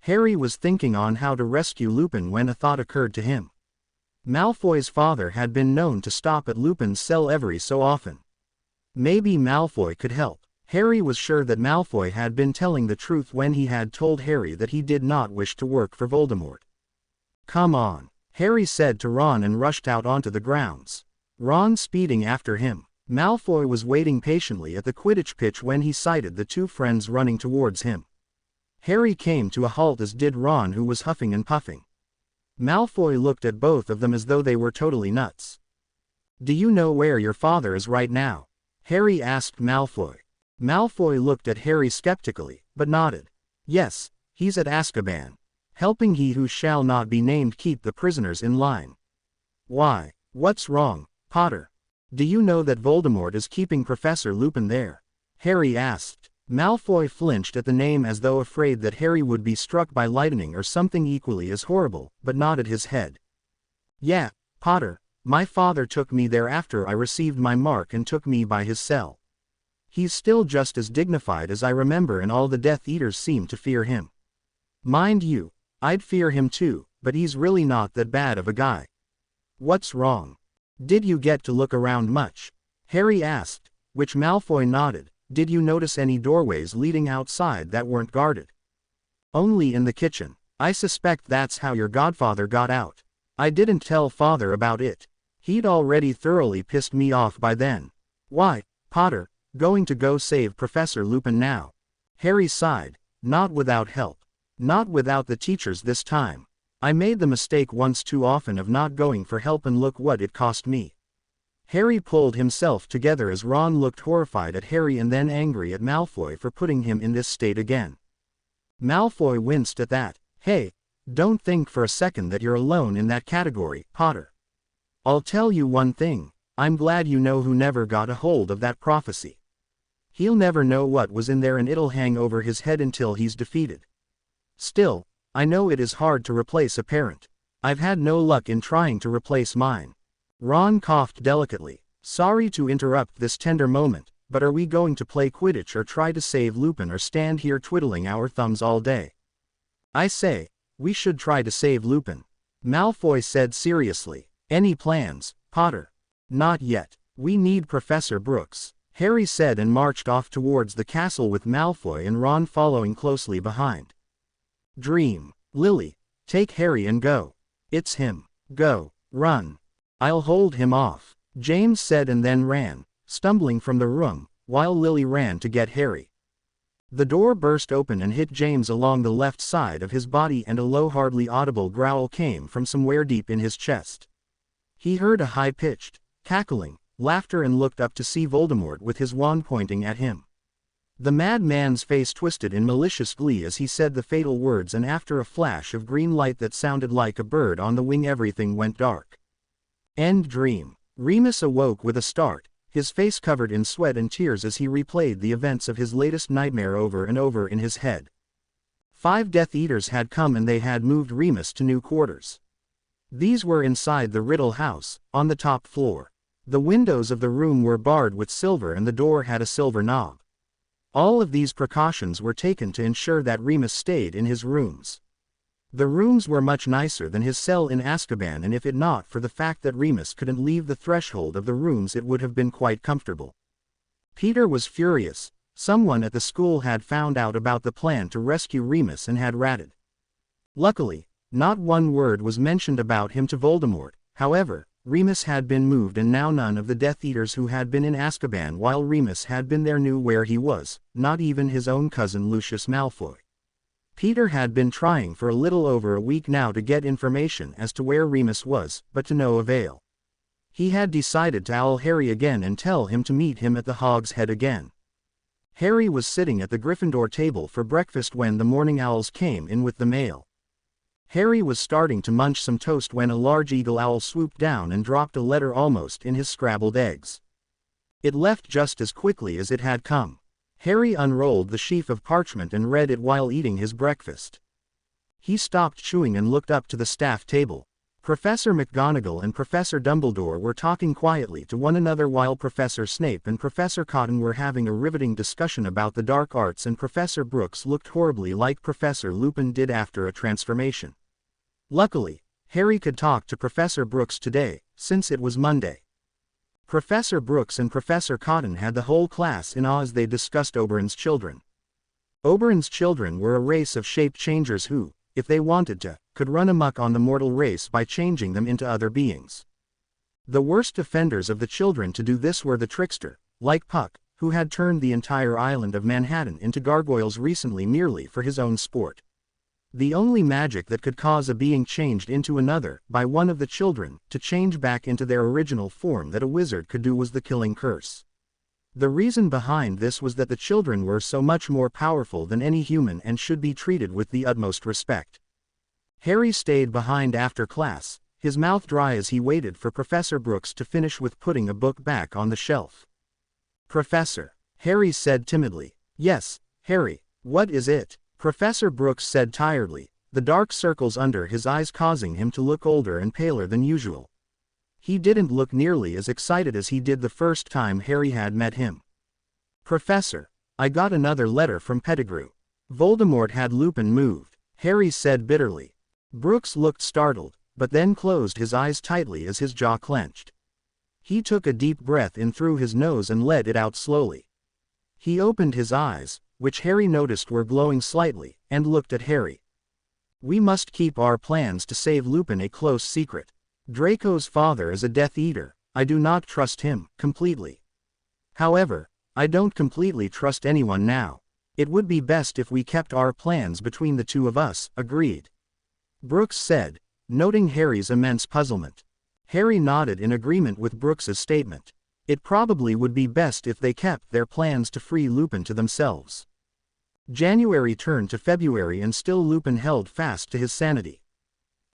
Harry was thinking on how to rescue Lupin when a thought occurred to him. Malfoy's father had been known to stop at Lupin's cell every so often. Maybe Malfoy could help. Harry was sure that Malfoy had been telling the truth when he had told Harry that he did not wish to work for Voldemort. Come on, Harry said to Ron and rushed out onto the grounds. Ron speeding after him. Malfoy was waiting patiently at the Quidditch pitch when he sighted the 2 friends running towards him. Harry came to a halt as did Ron, who was huffing and puffing. Malfoy looked at both of them as though they were totally nuts. Do you know where your father is right now? Harry asked Malfoy. Malfoy looked at Harry skeptically, but nodded. Yes, he's at Azkaban, helping he who shall not be named keep the prisoners in line. Why, what's wrong, Potter? Do you know that Voldemort is keeping Professor Lupin there? Harry asked. Malfoy flinched at the name as though afraid that Harry would be struck by lightning or something equally as horrible, but nodded his head. Yeah, Potter, my father took me there after I received my mark and took me by his cell. He's still just as dignified as I remember, and all the Death Eaters seem to fear him. Mind you, I'd fear him too, but he's really not that bad of a guy. What's wrong? Did you get to look around much? Harry asked, which Malfoy nodded. Did you notice any doorways leading outside that weren't guarded? Only in the kitchen. I suspect that's how your godfather got out. I didn't tell father about it. He'd already thoroughly pissed me off by then. Why, Potter, going to go save Professor Lupin now? Harry sighed. Not without help. Not without the teachers this time. I made the mistake once too often of not going for help, and look what it cost me. Harry pulled himself together as Ron looked horrified at Harry and then angry at Malfoy for putting him in this state again. Malfoy winced at that. Hey, don't think for a second that you're alone in that category, Potter. I'll tell you one thing, I'm glad you know who never got a hold of that prophecy. He'll never know what was in there, and it'll hang over his head until he's defeated. Still, I know it is hard to replace a parent. I've had no luck in trying to replace mine. Ron coughed delicately. Sorry to interrupt this tender moment, but are we going to play Quidditch or try to save Lupin or stand here twiddling our thumbs all day? I say, we should try to save Lupin, Malfoy said seriously. Any plans, Potter? Not yet. We need Professor Brooks, Harry said and marched off towards the castle with Malfoy and Ron following closely behind. Dream, Lily, take Harry and go. It's him. Go, run. I'll hold him off, James said and then ran, stumbling from the room, while Lily ran to get Harry. The door burst open and hit James along the left side of his body and a low hardly audible growl came from somewhere deep in his chest. He heard a high-pitched, cackling, laughter and looked up to see Voldemort with his wand pointing at him. The madman's face twisted in malicious glee as he said the fatal words and after a flash of green light that sounded like a bird on the wing everything went dark. End dream. Remus awoke with a start, his face covered in sweat and tears as he replayed the events of his latest nightmare over and over in his head. 5 Death Eaters had come and they had moved Remus to new quarters. These were inside the Riddle house, on the top floor. The windows of the room were barred with silver and the door had a silver knob. All of these precautions were taken to ensure that Remus stayed in his rooms. The rooms were much nicer than his cell in Azkaban and if it not for the fact that Remus couldn't leave the threshold of the rooms it would have been quite comfortable. Peter was furious. Someone at the school had found out about the plan to rescue Remus and had ratted. Luckily, not one word was mentioned about him to Voldemort. However, Remus had been moved and now none of the Death Eaters who had been in Azkaban while Remus had been there knew where he was, not even his own cousin Lucius Malfoy. Peter had been trying for a little over a week now to get information as to where Remus was, but to no avail. He had decided to owl Harry again and tell him to meet him at the Hog's Head again. Harry was sitting at the Gryffindor table for breakfast when the morning owls came in with the mail. Harry was starting to munch some toast when a large eagle owl swooped down and dropped a letter almost in his scrabbled eggs. It left just as quickly as it had come. Harry unrolled the sheaf of parchment and read it while eating his breakfast. He stopped chewing and looked up to the staff table. Professor McGonagall and Professor Dumbledore were talking quietly to one another while Professor Snape and Professor Cotton were having a riveting discussion about the dark arts and Professor Brooks looked horribly like Professor Lupin did after a transformation. Luckily, Harry could talk to Professor Brooks today, since it was Monday. Professor Brooks and Professor Cotton had the whole class in awe as they discussed Oberon's children. Oberon's children were a race of shape-changers who, if they wanted to, could run amok on the mortal race by changing them into other beings. The worst offenders of the children to do this were the trickster, like Puck, who had turned the entire island of Manhattan into gargoyles recently merely for his own sport. The only magic that could cause a being changed into another, by one of the children, to change back into their original form that a wizard could do was the killing curse. The reason behind this was that the children were so much more powerful than any human and should be treated with the utmost respect. Harry stayed behind after class, his mouth dry as he waited for Professor Brooks to finish with putting a book back on the shelf. "Professor," Harry said timidly. "Yes, Harry, what is it?" Professor Brooks said tiredly, the dark circles under his eyes causing him to look older and paler than usual. He didn't look nearly as excited as he did the first time Harry had met him. "Professor, I got another letter from Pettigrew. Voldemort had Lupin moved," Harry said bitterly. Brooks looked startled, but then closed his eyes tightly as his jaw clenched. He took a deep breath in through his nose and let it out slowly. He opened his eyes, which Harry noticed were glowing slightly, and looked at Harry. "We must keep our plans to save Lupin a close secret. Draco's father is a Death Eater. I do not trust him completely. However, I don't completely trust anyone now. It would be best if we kept our plans between the two of us." "Agreed," Brooks said, noting Harry's immense puzzlement. Harry nodded in agreement with Brooks's statement. It probably would be best if they kept their plans to free Lupin to themselves. January turned to February and still Lupin held fast to his sanity.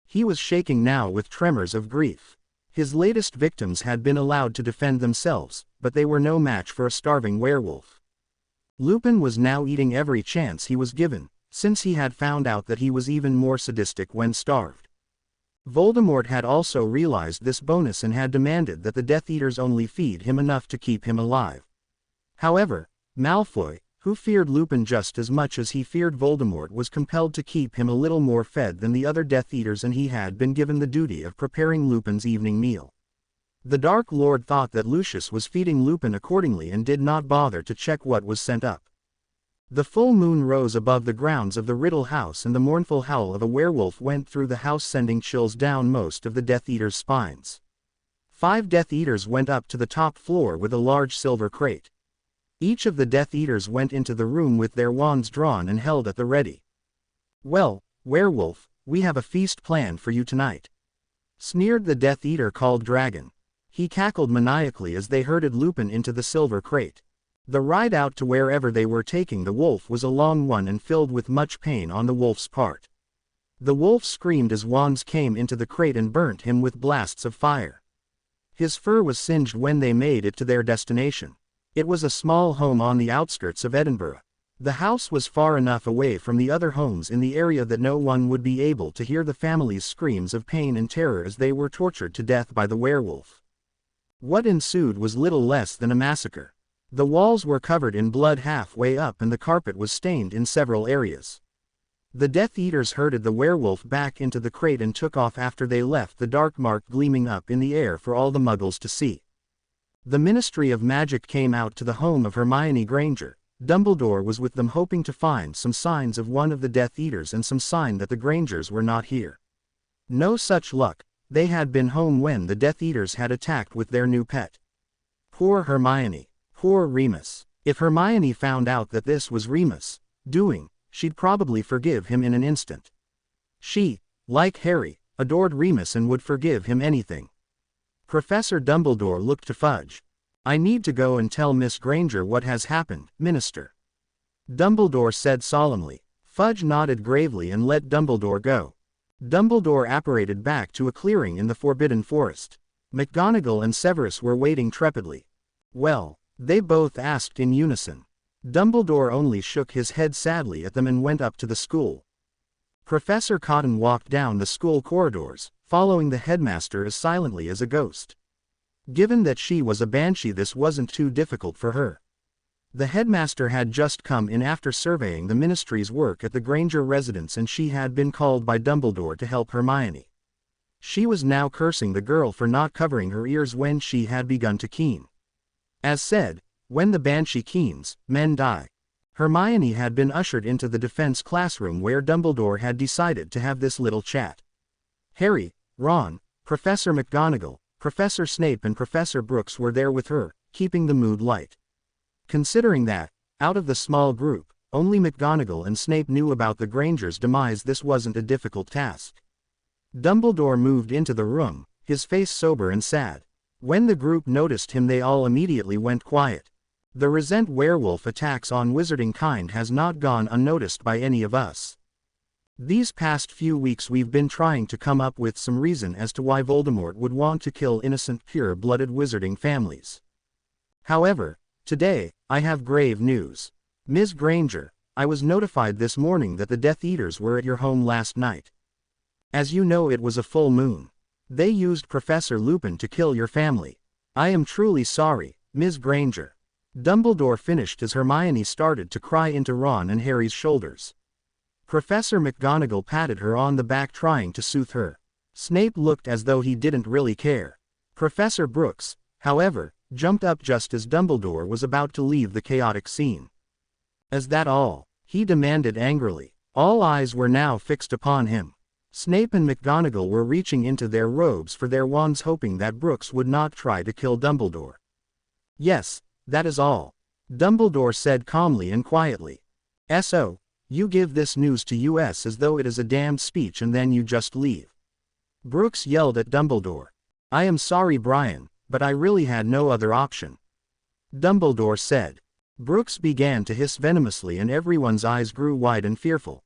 He was shaking now with tremors of grief. His latest victims had been allowed to defend themselves, but they were no match for a starving werewolf. Lupin was now eating every chance he was given, since he had found out that he was even more sadistic when starved. Voldemort had also realized this bonus and had demanded that the Death Eaters only feed him enough to keep him alive. However, Malfoy, who feared Lupin just as much as he feared Voldemort, was compelled to keep him a little more fed than the other Death Eaters, and he had been given the duty of preparing Lupin's evening meal. The Dark Lord thought that Lucius was feeding Lupin accordingly and did not bother to check what was sent up. The full moon rose above the grounds of the Riddle House, and the mournful howl of a werewolf went through the house, sending chills down most of the Death Eaters' spines. 5 Death Eaters went up to the top floor with a large silver crate. Each of the Death Eaters went into the room with their wands drawn and held at the ready. "Well, werewolf, we have a feast planned for you tonight," sneered the Death Eater called Dragon. He cackled maniacally as they herded Lupin into the silver crate. The ride out to wherever they were taking the wolf was a long one and filled with much pain on the wolf's part. The wolf screamed as wands came into the crate and burnt him with blasts of fire. His fur was singed when they made it to their destination. It was a small home on the outskirts of Edinburgh. The house was far enough away from the other homes in the area that no one would be able to hear the family's screams of pain and terror as they were tortured to death by the werewolf. What ensued was little less than a massacre. The walls were covered in blood halfway up and the carpet was stained in several areas. The Death Eaters herded the werewolf back into the crate and took off after they left the dark mark gleaming up in the air for all the Muggles to see. The Ministry of Magic came out to the home of Hermione Granger. Dumbledore was with them, hoping to find some signs of one of the Death Eaters and some sign that the Grangers were not here. No such luck. They had been home when the Death Eaters had attacked with their new pet. Poor Hermione. Poor Remus. If Hermione found out that this was Remus doing, she'd probably forgive him in an instant. She, like Harry, adored Remus and would forgive him anything. Professor Dumbledore looked to Fudge. "I need to go and tell Miss Granger what has happened, Minister," Dumbledore said solemnly. Fudge nodded gravely and let Dumbledore go. Dumbledore apparated back to a clearing in the Forbidden Forest. McGonagall and Severus were waiting trepidly. "Well?" they both asked in unison. Dumbledore only shook his head sadly at them and went up to the school. Professor Cotton walked down the school corridors, following the headmaster as silently as a ghost. Given that she was a banshee, this wasn't too difficult for her. The headmaster had just come in after surveying the ministry's work at the Granger residence, and she had been called by Dumbledore to help Hermione. She was now cursing the girl for not covering her ears when she had begun to keen. As said, when the banshee keens, men die. Hermione had been ushered into the defense classroom where Dumbledore had decided to have this little chat. Harry, Ron, Professor McGonagall, Professor Snape and Professor Brooks were there with her, keeping the mood light. Considering that, out of the small group, only McGonagall and Snape knew about the Grangers' demise, this wasn't a difficult task. Dumbledore moved into the room, his face sober and sad. When the group noticed him, they all immediately went quiet. The recent werewolf attacks on wizarding kind has not gone unnoticed by any of us. These past few weeks we've been trying to come up with some reason as to why Voldemort would want to kill innocent pure-blooded wizarding families. However, today, I have grave news. Ms. Granger, I was notified this morning that the Death Eaters were at your home last night. As you know, it was a full moon. They used Professor Lupin to kill your family. I am truly sorry, Ms. Granger. Dumbledore finished as Hermione started to cry into Ron and Harry's shoulders. Professor McGonagall patted her on the back, trying to soothe her. Snape looked as though he didn't really care. Professor Brooks, however, jumped up just as Dumbledore was about to leave the chaotic scene. "Is that all?" he demanded angrily. All eyes were now fixed upon him. Snape and McGonagall were reaching into their robes for their wands, hoping that Brooks would not try to kill Dumbledore. "Yes, that is all," Dumbledore said calmly and quietly. "So, you give this news to us as though it is a damned speech and then you just leave." Brooks yelled at Dumbledore. "I am sorry, Brian, but I really had no other option," Dumbledore said. Brooks began to hiss venomously and everyone's eyes grew wide and fearful.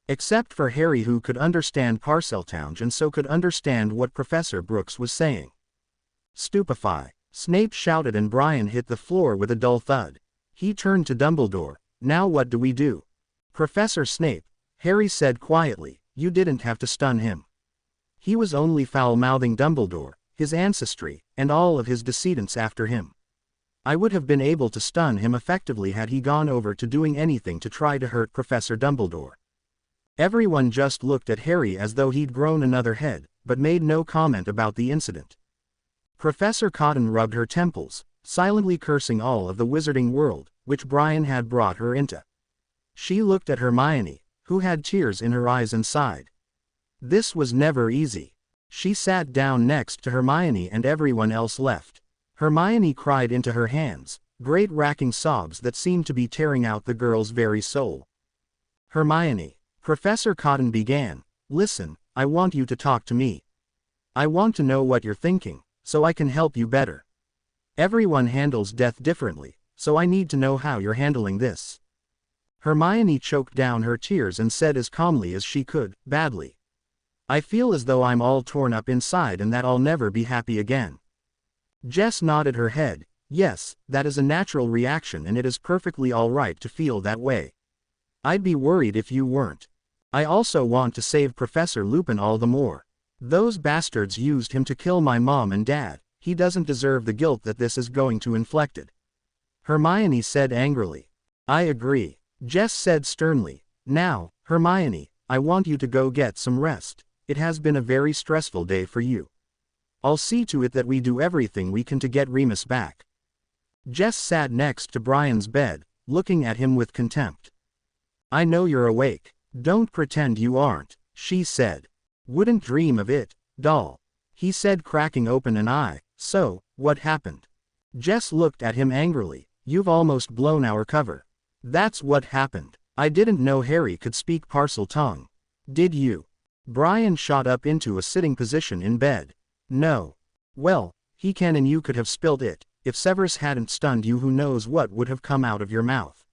Except for Harry, who could understand Parseltongue and so could understand what Professor Brooks was saying. "Stupefy," Snape shouted, and Brian hit the floor with a dull thud. He turned to Dumbledore. "Now what do we do?" "Professor Snape," Harry said quietly, "you didn't have to stun him. He was only foul-mouthing Dumbledore, his ancestry, and all of his descendants after him. I would have been able to stun him effectively had he gone over to doing anything to try to hurt Professor Dumbledore. Everyone just looked at Harry as though he'd grown another head, but made no comment about the incident. Professor Cotton rubbed her temples, silently cursing all of the wizarding world, which Brian had brought her into. She looked at Hermione, who had tears in her eyes and sighed. This was never easy. She sat down next to Hermione and everyone else left. Hermione cried into her hands, great racking sobs that seemed to be tearing out the girl's very soul. Hermione, Professor Cotton began, listen, I want you to talk to me. I want to know what you're thinking, so I can help you better. Everyone handles death differently, so I need to know how you're handling this. Hermione choked down her tears and said as calmly as she could, badly. I feel as though I'm all torn up inside and that I'll never be happy again. Jess nodded her head, yes, that is a natural reaction and it is perfectly all right to feel that way. I'd be worried if you weren't. I also want to save Professor Lupin all the more. Those bastards used him to kill my mom and dad, he doesn't deserve the guilt that this is going to inflict. Hermione said angrily. I agree. Jess said sternly. Now, Hermione, I want you to go get some rest. It has been a very stressful day for you. I'll see to it that we do everything we can to get Remus back. Jess sat next to Brian's bed, looking at him with contempt. I know you're awake. Don't pretend you aren't, she said. Wouldn't dream of it, doll. He said, cracking open an eye. So, what happened? Jess looked at him angrily. You've almost blown our cover. That's what happened. I didn't know Harry could speak parcel tongue. Did you? Brian shot up into a sitting position in bed. No. Well, he can and you could have spilt it. If Severus hadn't stunned you, who knows what would have come out of your mouth.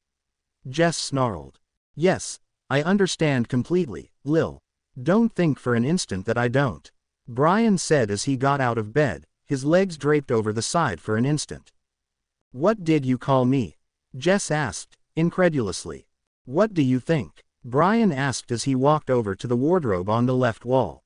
Jess snarled. Yes, I understand completely, Lil. Don't think for an instant that I don't. Brian said as he got out of bed, his legs draped over the side for an instant. What did you call me? Jess asked, incredulously. What do you think? Brian asked as he walked over to the wardrobe on the left wall.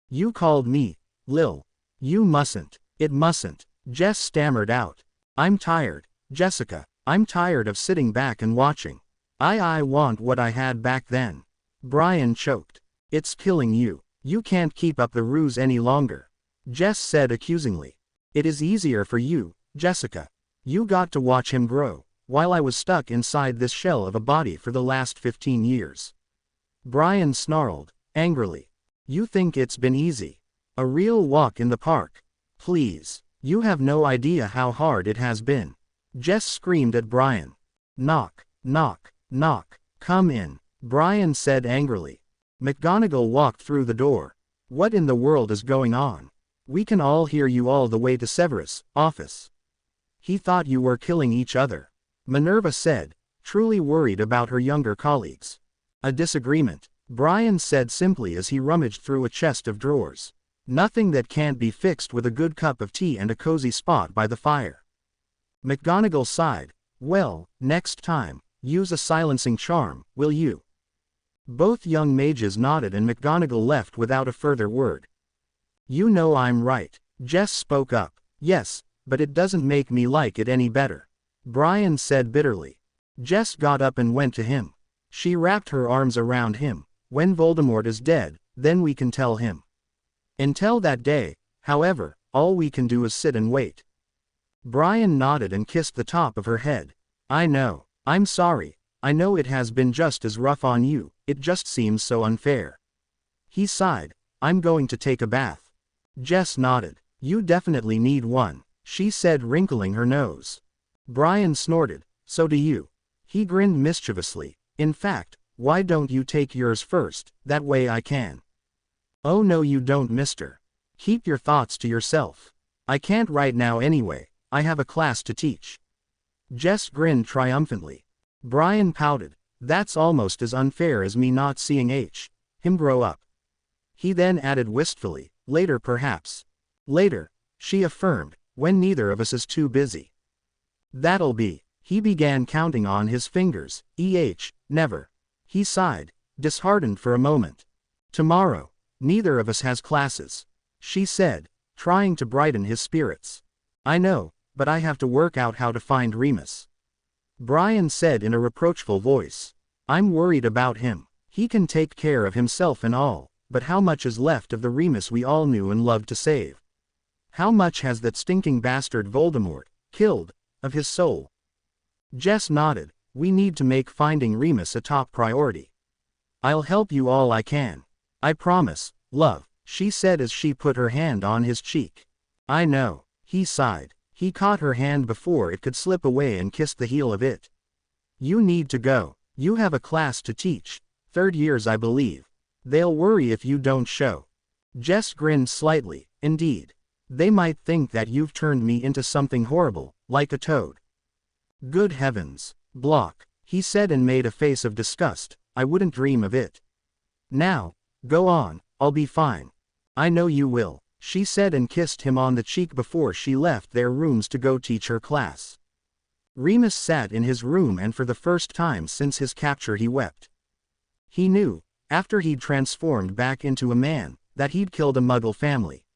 You called me, Lil. You mustn't. It mustn't. Jess stammered out. I'm tired, Jessica. I'm tired of sitting back and watching. I want what I had back then. Brian choked. It's killing you. You can't keep up the ruse any longer. Jess said accusingly. It is easier for you, Jessica. You got to watch him grow, while I was stuck inside this shell of a body for the last 15 years. Brian snarled, angrily. You think it's been easy? A real walk in the park? Please. You have no idea how hard it has been. Jess screamed at Brian. Knock, knock, knock. Come in, Brian said angrily. McGonagall walked through the door. What in the world is going on? We can all hear you all the way to Severus' office. He thought you were killing each other. Minerva said, truly worried about her younger colleagues. A disagreement, Brian said simply as he rummaged through a chest of drawers. Nothing that can't be fixed with a good cup of tea and a cozy spot by the fire. McGonagall sighed. Well, next time, use a silencing charm, will you? Both young mages nodded and McGonagall left without a further word. You know I'm right. Jess spoke up. Yes, but it doesn't make me like it any better. Brian said bitterly. Jess got up and went to him. She wrapped her arms around him. When Voldemort is dead, then we can tell him. Until that day, however, all we can do is sit and wait. Brian nodded and kissed the top of her head. I know. I'm sorry. I know it has been just as rough on you, it just seems so unfair. He sighed. I'm going to take a bath. Jess nodded. You definitely need one, she said, wrinkling her nose. Brian snorted. So do you. He grinned mischievously. In fact, why don't you take yours first, that way I can. Oh no you don't, mister. Keep your thoughts to yourself. I can't right now anyway, I have a class to teach. Jess grinned triumphantly. Brian pouted. That's almost as unfair as me not seeing him grow up. He then added wistfully, later perhaps. Later, she affirmed, when neither of us is too busy. That'll be. He began counting on his fingers. Never. He sighed, disheartened for a moment. Tomorrow, neither of us has classes, she said, trying to brighten his spirits. I know, but I have to work out how to find Remus. Brian said in a reproachful voice. I'm worried about him. He can take care of himself and all, but how much is left of the Remus we all knew and loved to save? How much has that stinking bastard Voldemort killed of his soul? Jess nodded. We need to make finding Remus a top priority. I'll help you all I can. I promise, love, she said as she put her hand on his cheek. I know, he sighed. He caught her hand before it could slip away and kissed the heel of it. You need to go. You have a class to teach. 3rd years I believe. They'll worry if you don't show. Jess grinned slightly. Indeed. They might think that you've turned me into something horrible, like a toad. Good heavens. Block, he said and made a face of disgust. I wouldn't dream of it. Now, go on, I'll be fine. I know you will, she said and kissed him on the cheek before she left their rooms to go teach her class. Remus sat in his room and for the first time since his capture he wept. He knew, after he'd transformed back into a man, that he'd killed a Muggle family.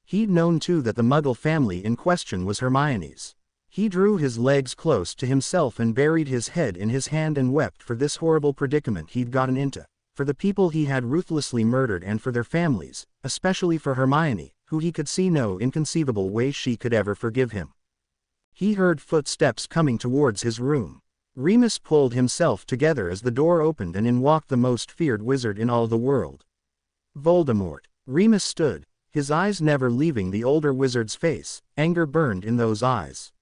He'd known too that the Muggle family in question was Hermione's. He drew his legs close to himself and buried his head in his hand and wept for this horrible predicament he'd gotten into, for the people he had ruthlessly murdered and for their families, especially for Hermione, who he could see no inconceivable way she could ever forgive him. He heard footsteps coming towards his room. Remus pulled himself together as the door opened and in walked the most feared wizard in all the world. Voldemort. Remus stood, his eyes never leaving the older wizard's face. Anger burned in those eyes.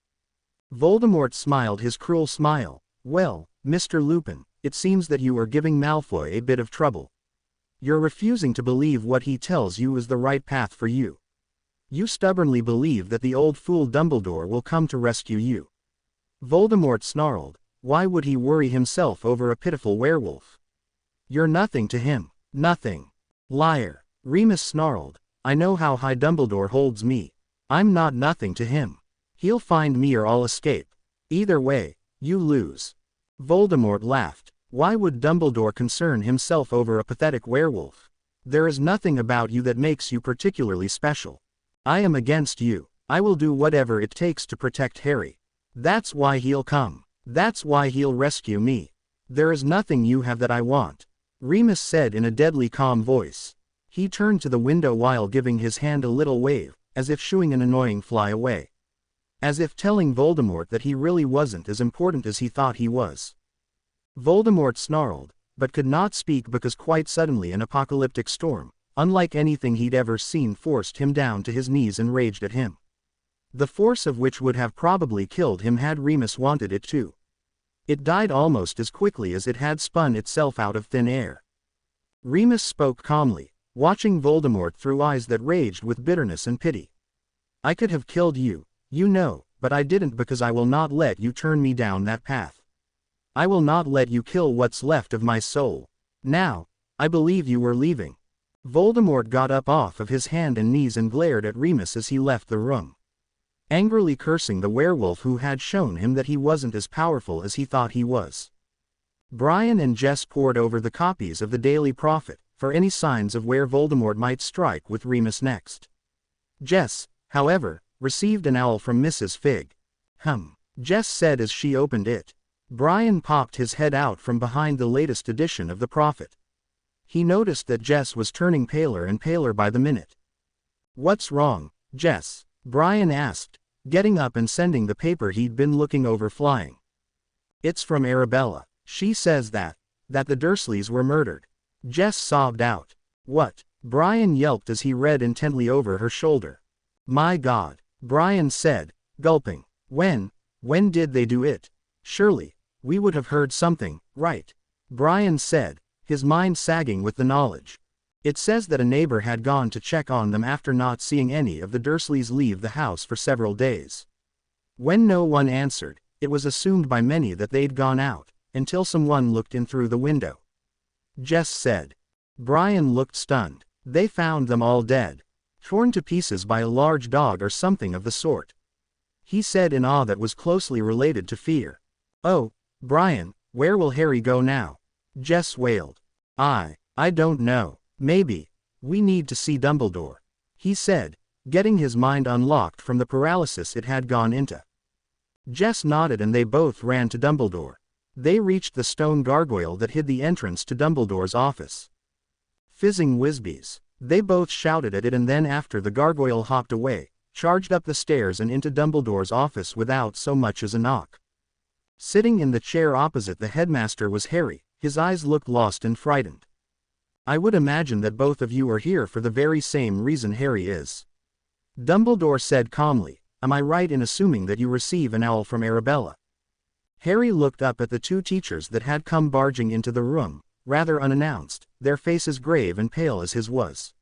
Voldemort smiled his cruel smile. Well, Mr. Lupin, it seems that you are giving Malfoy a bit of trouble. You're refusing to believe what he tells you is the right path for you. You stubbornly believe that the old fool Dumbledore will come to rescue you. Voldemort snarled. Why would he worry himself over a pitiful werewolf? You're nothing to him. Nothing. Liar. Remus snarled. I know how high Dumbledore holds me. I'm not nothing to him. He'll find me or I'll escape. Either way, you lose. Voldemort laughed. Why would Dumbledore concern himself over a pathetic werewolf? There is nothing about you that makes you particularly special. I am against you. I will do whatever it takes to protect Harry. That's why he'll come. That's why he'll rescue me. There is nothing you have that I want, Remus said in a deadly calm voice. He turned to the window while giving his hand a little wave, as if shooing an annoying fly away. As if telling Voldemort that he really wasn't as important as he thought he was. Voldemort snarled, but could not speak because quite suddenly an apocalyptic storm, unlike anything he'd ever seen, forced him down to his knees and raged at him. The force of which would have probably killed him had Remus wanted it to. It died almost as quickly as it had spun itself out of thin air. Remus spoke calmly, watching Voldemort through eyes that raged with bitterness and pity. I could have killed you, you know, but I didn't because I will not let you turn me down that path. I will not let you kill what's left of my soul. Now, I believe you were leaving. Voldemort got up off of his hand and knees and glared at Remus as he left the room. Angrily cursing the werewolf who had shown him that he wasn't as powerful as he thought he was. Brian and Jess pored over the copies of the Daily Prophet, for any signs of where Voldemort might strike with Remus next. Jess, however, received an owl from Mrs. Fig. Jess said as she opened it. Brian popped his head out from behind the latest edition of the Prophet. He noticed that Jess was turning paler and paler by the minute. What's wrong, Jess? Brian asked, getting up and sending the paper he'd been looking over flying. It's from Arabella. She says that the Dursleys were murdered. Jess sobbed out. What? Brian yelped as he read intently over her shoulder. My God, Brian said, gulping. When did they do it? Surely, we would have heard something, right? Brian said, his mind sagging with the knowledge. It says that a neighbor had gone to check on them after not seeing any of the Dursleys leave the house for several days. When no one answered, it was assumed by many that they'd gone out, until someone looked in through the window. Jess said. Brian looked stunned. They found them all dead. Torn to pieces by a large dog or something of the sort. He said in awe that was closely related to fear. Oh, Brian, where will Harry go now? Jess wailed. I don't know. Maybe. We need to see Dumbledore. He said, getting his mind unlocked from the paralysis it had gone into. Jess nodded and they both ran to Dumbledore. They reached the stone gargoyle that hid the entrance to Dumbledore's office. Fizzing Whizbees. They both shouted at it, and then after the gargoyle hopped away, charged up the stairs and into Dumbledore's office without so much as a knock. Sitting in the chair opposite the headmaster was Harry. His eyes looked lost and frightened. "I would imagine that both of you are here for the very same reason Harry is," Dumbledore said calmly. "Am I right in assuming that you receive an owl from Arabella?" Harry looked up at the two teachers that had come barging into the room, rather unannounced, their faces grave and pale as his was.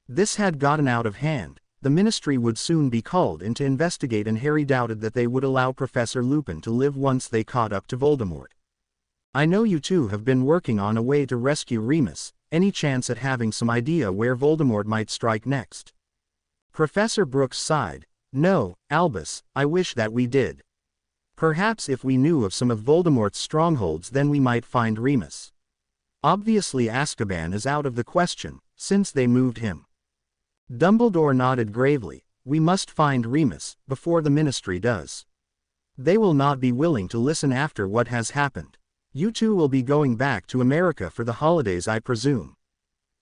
This had gotten out of hand. The ministry would soon be called in to investigate, and Harry doubted that they would allow Professor Lupin to live once they caught up to Voldemort. "I know you two have been working on a way to rescue Remus. Any chance at having some idea where Voldemort might strike next?" Professor Brooks sighed. "No, Albus, I wish that we did. Perhaps if we knew of some of Voldemort's strongholds, then we might find Remus. Obviously Azkaban is out of the question, since they moved him." Dumbledore nodded gravely. "We must find Remus, before the ministry does. They will not be willing to listen after what has happened. You two will be going back to America for the holidays, I presume.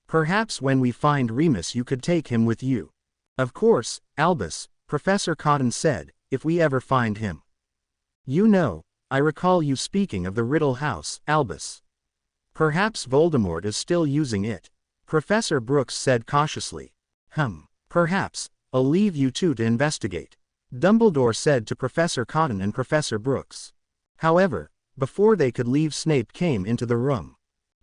Perhaps when we find Remus you could take him with you." "Of course, Albus," Professor Cotton said, "if we ever find him. You know, I recall you speaking of the Riddle House, Albus. Perhaps Voldemort is still using it." Professor Brooks said cautiously. Perhaps. I'll leave you two to investigate," Dumbledore said to Professor Cotton and Professor Brooks. However, before they could leave, Snape came into the room.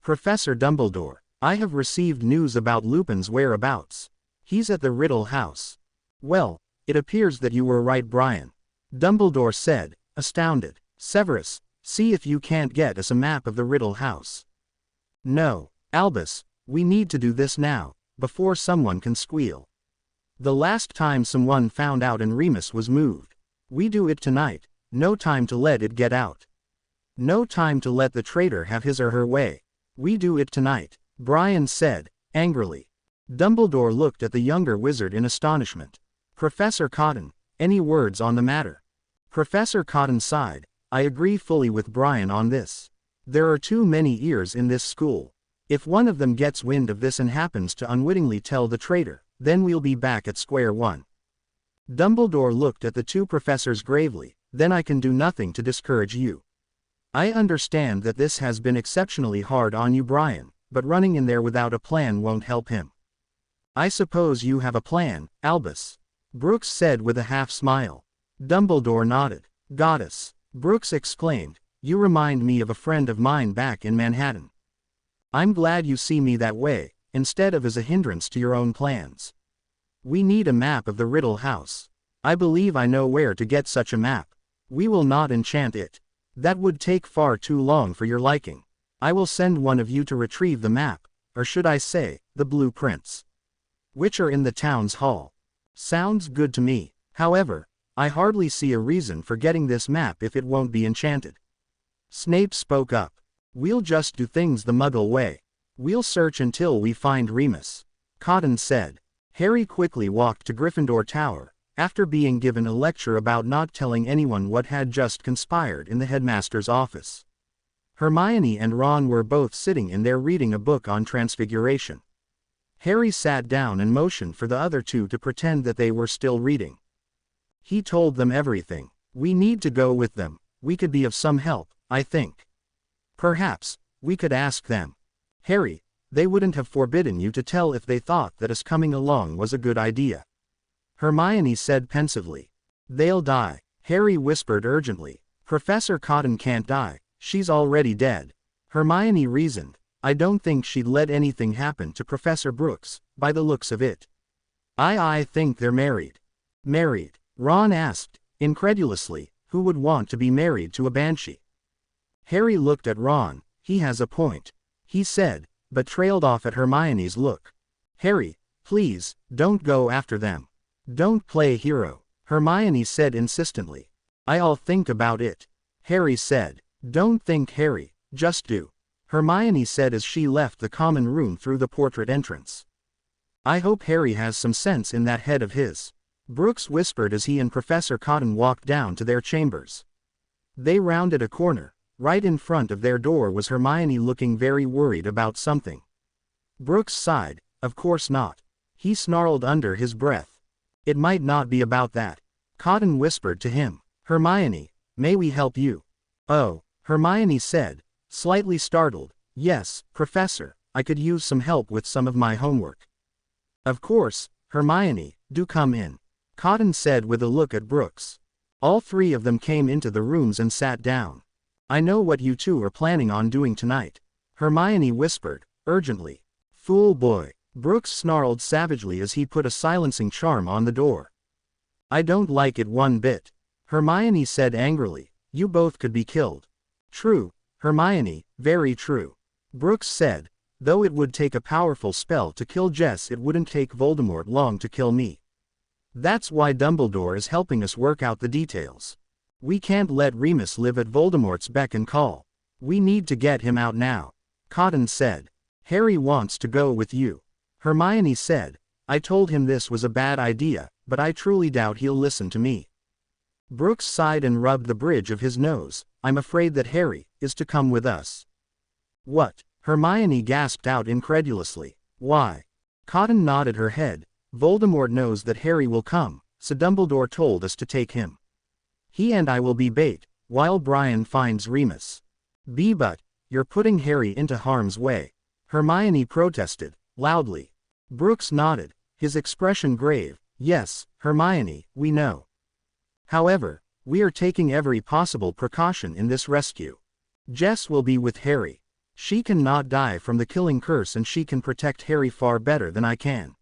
"Professor Dumbledore, I have received news about Lupin's whereabouts. He's at the Riddle House." "Well, it appears that you were right, Brian," Dumbledore said, astounded. "Severus, see if you can't get us a map of the Riddle House." "No, Albus, we need to do this now, before someone can squeal. The last time someone found out and Remus was moved. We do it tonight. No time to let it get out. No time to let the traitor have his or her way. We do it tonight," Brian said, angrily. Dumbledore looked at the younger wizard in astonishment. "Professor Cotton, any words on the matter?" Professor Cotton sighed. "I agree fully with Brian on this. There are too many ears in this school. If one of them gets wind of this and happens to unwittingly tell the traitor, then we'll be back at square one." Dumbledore looked at the two professors gravely. "Then I can do nothing to discourage you. I understand that this has been exceptionally hard on you, Brian, but running in there without a plan won't help him." "I suppose you have a plan, Albus," Brooks said with a half-smile. Dumbledore nodded. "Goddess," Brooks exclaimed, "you remind me of a friend of mine back in Manhattan. I'm glad you see me that way, instead of as a hindrance to your own plans. We need a map of the Riddle House. I believe I know where to get such a map. We will not enchant it. That would take far too long for your liking. I will send one of you to retrieve the map, or should I say, the blueprints, which are in the town's hall. Sounds good to me. However, I hardly see a reason for getting this map if it won't be enchanted." Snape spoke up. "We'll just do things the Muggle way. We'll search until we find Remus," Cotton said. Harry quickly walked to Gryffindor Tower, after being given a lecture about not telling anyone what had just conspired in the headmaster's office. Hermione and Ron were both sitting in there reading a book on transfiguration. Harry sat down and motioned for the other two to pretend that they were still reading. He told them everything. "We need to go with them. We could be of some help, I think. Perhaps, we could ask them. Harry, they wouldn't have forbidden you to tell if they thought that us coming along was a good idea," Hermione said pensively. "They'll die," Harry whispered urgently. "Professor Cotton can't die, she's already dead," Hermione reasoned. "I don't think she'd let anything happen to Professor Brooks, by the looks of it." I think they're married." "Married?" Ron asked, incredulously. "Who would want to be married to a banshee?" Harry looked at Ron. "He has a point," he said, but trailed off at Hermione's look. "Harry, please, don't go after them. Don't play hero," Hermione said insistently. "I'll think about it," Harry said. "Don't think, Harry, just do," Hermione said as she left the common room through the portrait entrance. I hope Harry has some sense in that head of his, Brooks whispered as he and Professor Cotton walked down to their chambers. They rounded a corner. Right in front of their door was Hermione, looking very worried about something. Brooks sighed. Of course not. He snarled under his breath. It might not be about that. Cotton whispered to him. Hermione, may we help you? Oh, Hermione said, slightly startled. Yes, Professor, I could use some help with some of my homework. Of course, Hermione, do come in, Cotton said with a look at Brooks. All three of them came into the rooms and sat down. I know what you two are planning on doing tonight, Hermione whispered, urgently. Fool boy, Brooks snarled savagely as he put a silencing charm on the door. I don't like it one bit, Hermione said angrily. You both could be killed. True, Hermione, very true, Brooks said. Though it would take a powerful spell to kill Jess, it wouldn't take Voldemort long to kill me. That's why Dumbledore is helping us work out the details. We can't let Remus live at Voldemort's beck and call. We need to get him out now, Cotton said. Harry wants to go with you, Hermione said. I told him this was a bad idea, but I truly doubt he'll listen to me. Brooks sighed and rubbed the bridge of his nose. I'm afraid that Harry is to come with us. What? Hermione gasped out incredulously. Why? Cotton nodded her head. Voldemort knows that Harry will come, so Dumbledore told us to take him. He and I will be bait, while Brian finds Remus. But, you're putting Harry into harm's way, Hermione protested, loudly. Brooks nodded, his expression grave. Yes, Hermione, we know. However, we are taking every possible precaution in this rescue. Jess will be with Harry. She cannot die from the killing curse, and she can protect Harry far better than I can.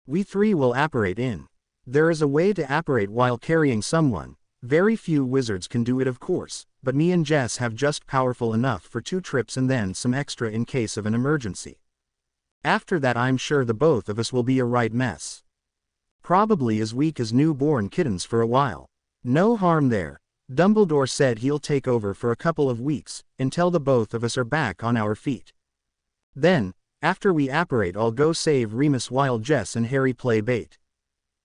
We three will apparate in. There is a way to apparate while carrying someone. Very few wizards can do it, of course, but me and Jess have just powerful enough for 2 trips and then some extra in case of an emergency. After that, I'm sure the both of us will be a right mess. Probably as weak as newborn kittens for a while. No harm there. Dumbledore said he'll take over for a couple of weeks, until the both of us are back on our feet. Then, after we apparate, I'll go save Remus while Jess and Harry play bait.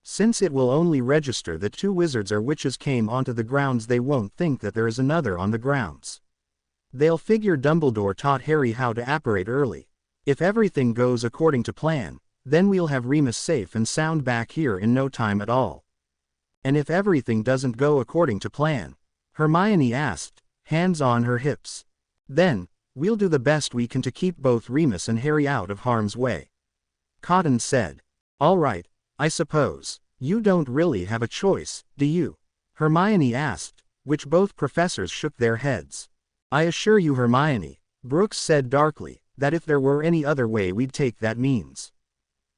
Since it will only register that 2 wizards or witches came onto the grounds, they won't think that there is another on the grounds. They'll figure Dumbledore taught Harry how to apparate early. If everything goes according to plan, then we'll have Remus safe and sound back here in no time at all. And if everything doesn't go according to plan, Hermione asked, hands on her hips, then, we'll do the best we can to keep both Remus and Harry out of harm's way. Cotton said. All right, I suppose. You don't really have a choice, do you? Hermione asked, which both professors shook their heads. I assure you, Hermione, Brooks said darkly, that if there were any other way we'd take that means.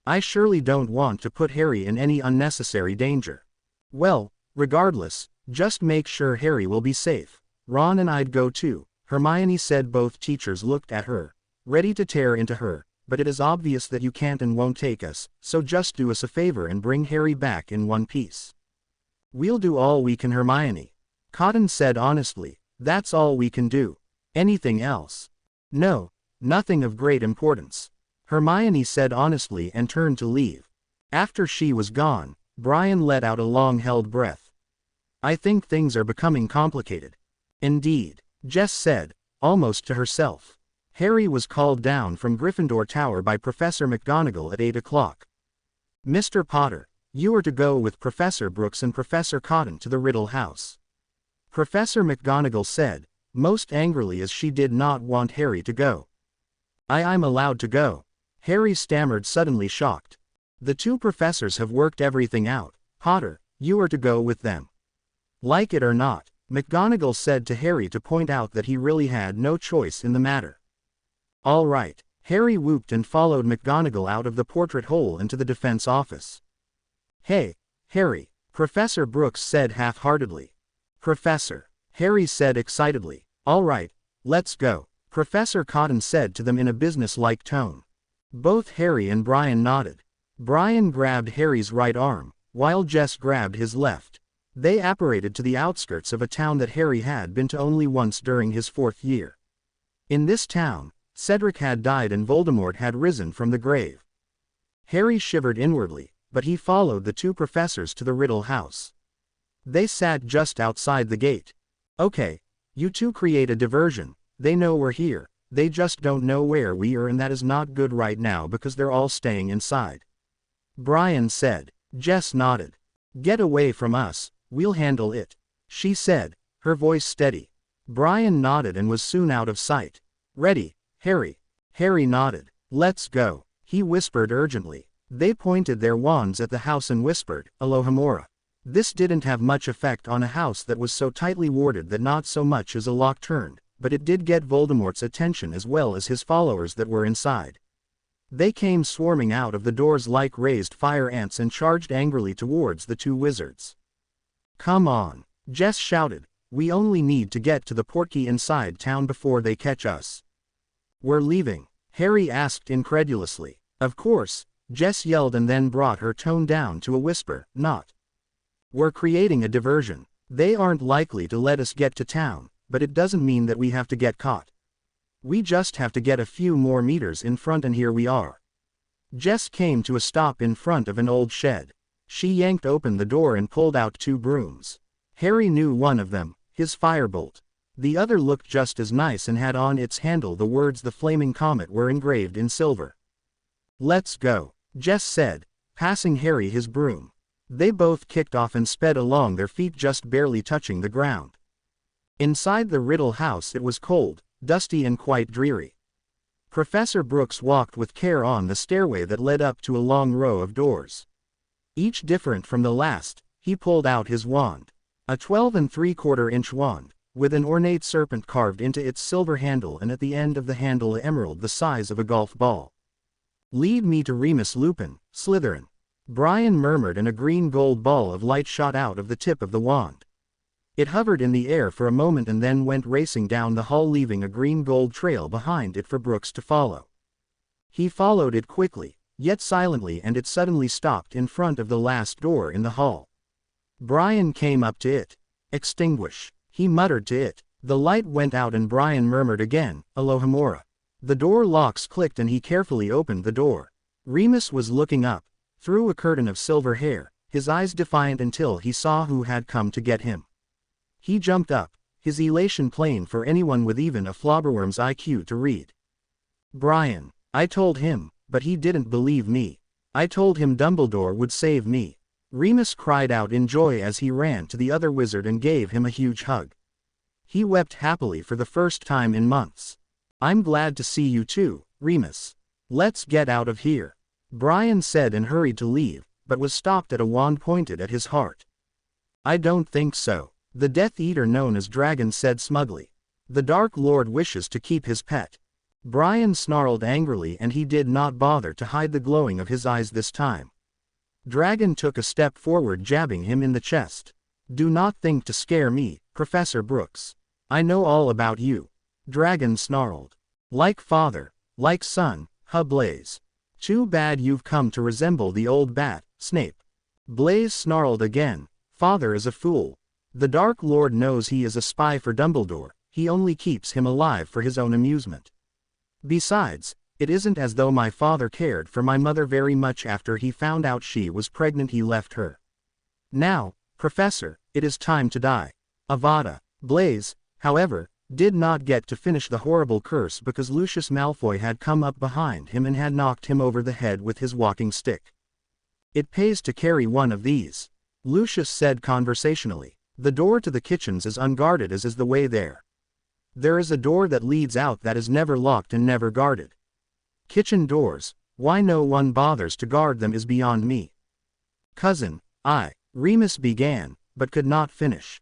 I surely don't want to put Harry in any unnecessary danger. Well, regardless, just make sure Harry will be safe. Ron and I'd go too, Hermione said. Both teachers looked at her, ready to tear into her. But it is obvious that you can't and won't take us, so just do us a favor and bring Harry back in one piece. We'll do all we can, Hermione. Cotton said honestly. That's all we can do. Anything else? No, nothing of great importance, Hermione said honestly and turned to leave. After she was gone, Brian let out a long-held breath. I think things are becoming complicated. Indeed, Jess said, almost to herself. Harry was called down from Gryffindor Tower by Professor McGonagall at 8 o'clock. Mr. Potter, you are to go with Professor Brooks and Professor Cotton to the Riddle House, Professor McGonagall said, most angrily, as she did not want Harry to go. I'm allowed to go, Harry stammered, suddenly shocked. The 2 professors have worked everything out. Potter, you are to go with them. Like it or not, McGonagall said to Harry, to point out that he really had no choice in the matter. All right, Harry whooped and followed McGonagall out of the portrait hole into the defense office. Hey, Harry, Professor Brooks said half-heartedly. Professor, Harry said excitedly. All right, let's go, Professor Cotton said to them in a business-like tone. Both Harry and Brian nodded. Brian grabbed Harry's right arm, while Jess grabbed his left. They apparated to the outskirts of a town that Harry had been to only once during his 4th year. In this town, Cedric had died and Voldemort had risen from the grave. Harry shivered inwardly, but he followed the two professors to the Riddle house. They sat just outside the gate. Okay, you two create a diversion. They know we're here, they just don't know where we are, and that is not good right now because they're all staying inside. Brian said. Jess nodded. Get away from us, we'll handle it, she said, her voice steady. Brian nodded and was soon out of sight. Ready, Harry? Harry nodded. Let's go, he whispered urgently. They pointed their wands at the house and whispered, Alohomora. This didn't have much effect on a house that was so tightly warded that not so much as a lock turned, but it did get Voldemort's attention as well as his followers that were inside. They came swarming out of the doors like raised fire ants and charged angrily towards the two wizards. Come on, Jess shouted. We only need to get to the portkey inside town before they catch us. We're leaving? Harry asked incredulously. Of course, Jess yelled and then brought her tone down to a whisper, not. We're creating a diversion. They aren't likely to let us get to town, but it doesn't mean that we have to get caught. We just have to get a few more meters in front and here we are. Jess came to a stop in front of an old shed. She yanked open the door and pulled out two brooms. Harry knew one of them, his firebolt. The other looked just as nice and had on its handle the words "The Flaming Comet" were engraved in silver. Let's go, Jess said, passing Harry his broom. They both kicked off and sped along, their feet just barely touching the ground. Inside the Riddle house it was cold, dusty and quite dreary. Professor Brooks walked with care on the stairway that led up to a long row of doors. Each different from the last. He pulled out his wand. A 12 3/4 inch wand, with an ornate serpent carved into its silver handle and at the end of the handle an emerald the size of a golf ball. Lead me to Remus Lupin, Slytherin. Brian murmured, and a green gold ball of light shot out of the tip of the wand. It hovered in the air for a moment and then went racing down the hall, leaving a green gold trail behind it for Brooks to follow. He followed it quickly, yet silently, and it suddenly stopped in front of the last door in the hall. Brian came up to it. Extinguish, he muttered to it. The light went out and Brian murmured again, Alohomora. The door locks clicked and he carefully opened the door. Remus was looking up, through a curtain of silver hair, his eyes defiant until he saw who had come to get him. He jumped up, his elation plain for anyone with even a flobberworm's IQ to read. Brian, I told him, but he didn't believe me. I told him Dumbledore would save me. Remus cried out in joy as he ran to the other wizard and gave him a huge hug. He wept happily for the first time in months. I'm glad to see you too, Remus. Let's get out of here, Brian said and hurried to leave, but was stopped at a wand pointed at his heart. I don't think so, the Death Eater known as Dragon said smugly. The Dark Lord wishes to keep his pet. Brian snarled angrily and he did not bother to hide the glowing of his eyes this time. Dragon took a step forward, jabbing him in the chest. Do not think to scare me, Professor Brooks. I know all about you. Dragon snarled. Like father, like son, Blaze. Too bad you've come to resemble the old bat, Snape. Blaze snarled again. Father is a fool. The Dark Lord knows he is a spy for Dumbledore, he only keeps him alive for his own amusement. Besides, it isn't as though my father cared for my mother very much after he found out she was pregnant. He left her. Now, Professor, it is time to die. Avada. Blaze, however, did not get to finish the horrible curse because Lucius Malfoy had come up behind him and had knocked him over the head with his walking stick. It pays to carry one of these, Lucius said conversationally. The door to the kitchens is unguarded as is the way there. There is a door that leads out that is never locked and never guarded. Kitchen doors, why no one bothers to guard them is beyond me. Cousin, Remus began, but could not finish.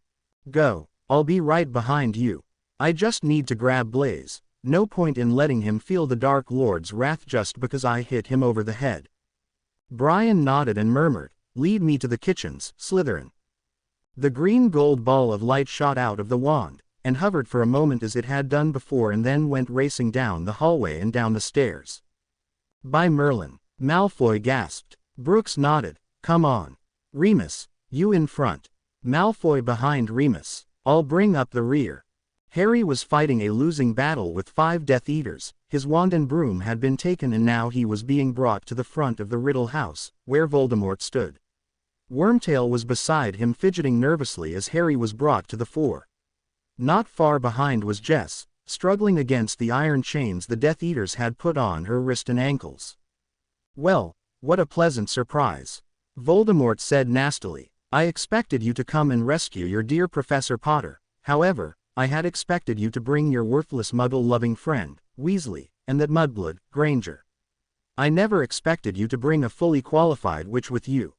Go, I'll be right behind you. I just need to grab Blaze, no point in letting him feel the Dark Lord's wrath just because I hit him over the head. Brian nodded and murmured, lead me to the kitchens, Slytherin. The green gold ball of light shot out of the wand, and hovered for a moment as it had done before and then went racing down the hallway and down the stairs. By Merlin, Malfoy gasped. Brooks nodded, come on. Remus, you in front. Malfoy behind Remus, I'll bring up the rear. Harry was fighting a losing battle with 5 Death Eaters, His wand and broom had been taken and now he was being brought to the front of the Riddle house, where Voldemort stood. Wormtail was beside him fidgeting nervously as Harry was brought to the fore. Not far behind was Jess, struggling against the iron chains the Death Eaters had put on her wrist and ankles. "Well, what a pleasant surprise," Voldemort said nastily. "I expected you to come and rescue your dear Professor Potter. However, I had expected you to bring your worthless Muggle-loving friend, Weasley, and that mudblood, Granger. I never expected you to bring a fully qualified witch with you.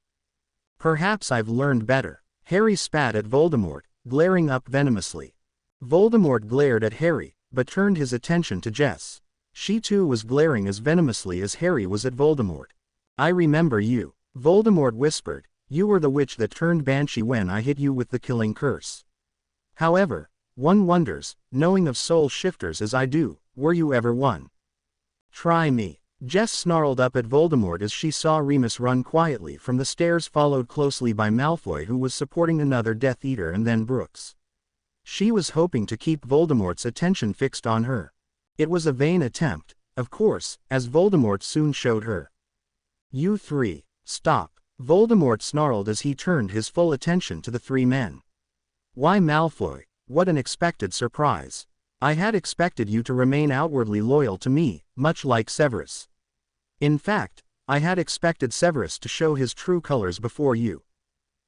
Perhaps I've learned better." Harry spat at Voldemort, glaring up venomously. Voldemort glared at Harry, but turned his attention to Jess. She too was glaring as venomously as Harry was at Voldemort. "I remember you," Voldemort whispered. "You were the witch that turned Banshee when I hit you with the killing curse. However, one wonders, knowing of soul shifters as I do, were you ever one? Try me." Jess snarled up at Voldemort as she saw Remus run quietly from the stairs, followed closely by Malfoy, who was supporting another Death Eater, and then Brooks. She was hoping to keep Voldemort's attention fixed on her. It was a vain attempt, of course, as Voldemort soon showed her. "You three, stop," Voldemort snarled as he turned his full attention to the three men. "Why, Malfoy, what an unexpected surprise. I had expected you to remain outwardly loyal to me, much like Severus. In fact, I had expected Severus to show his true colors before you.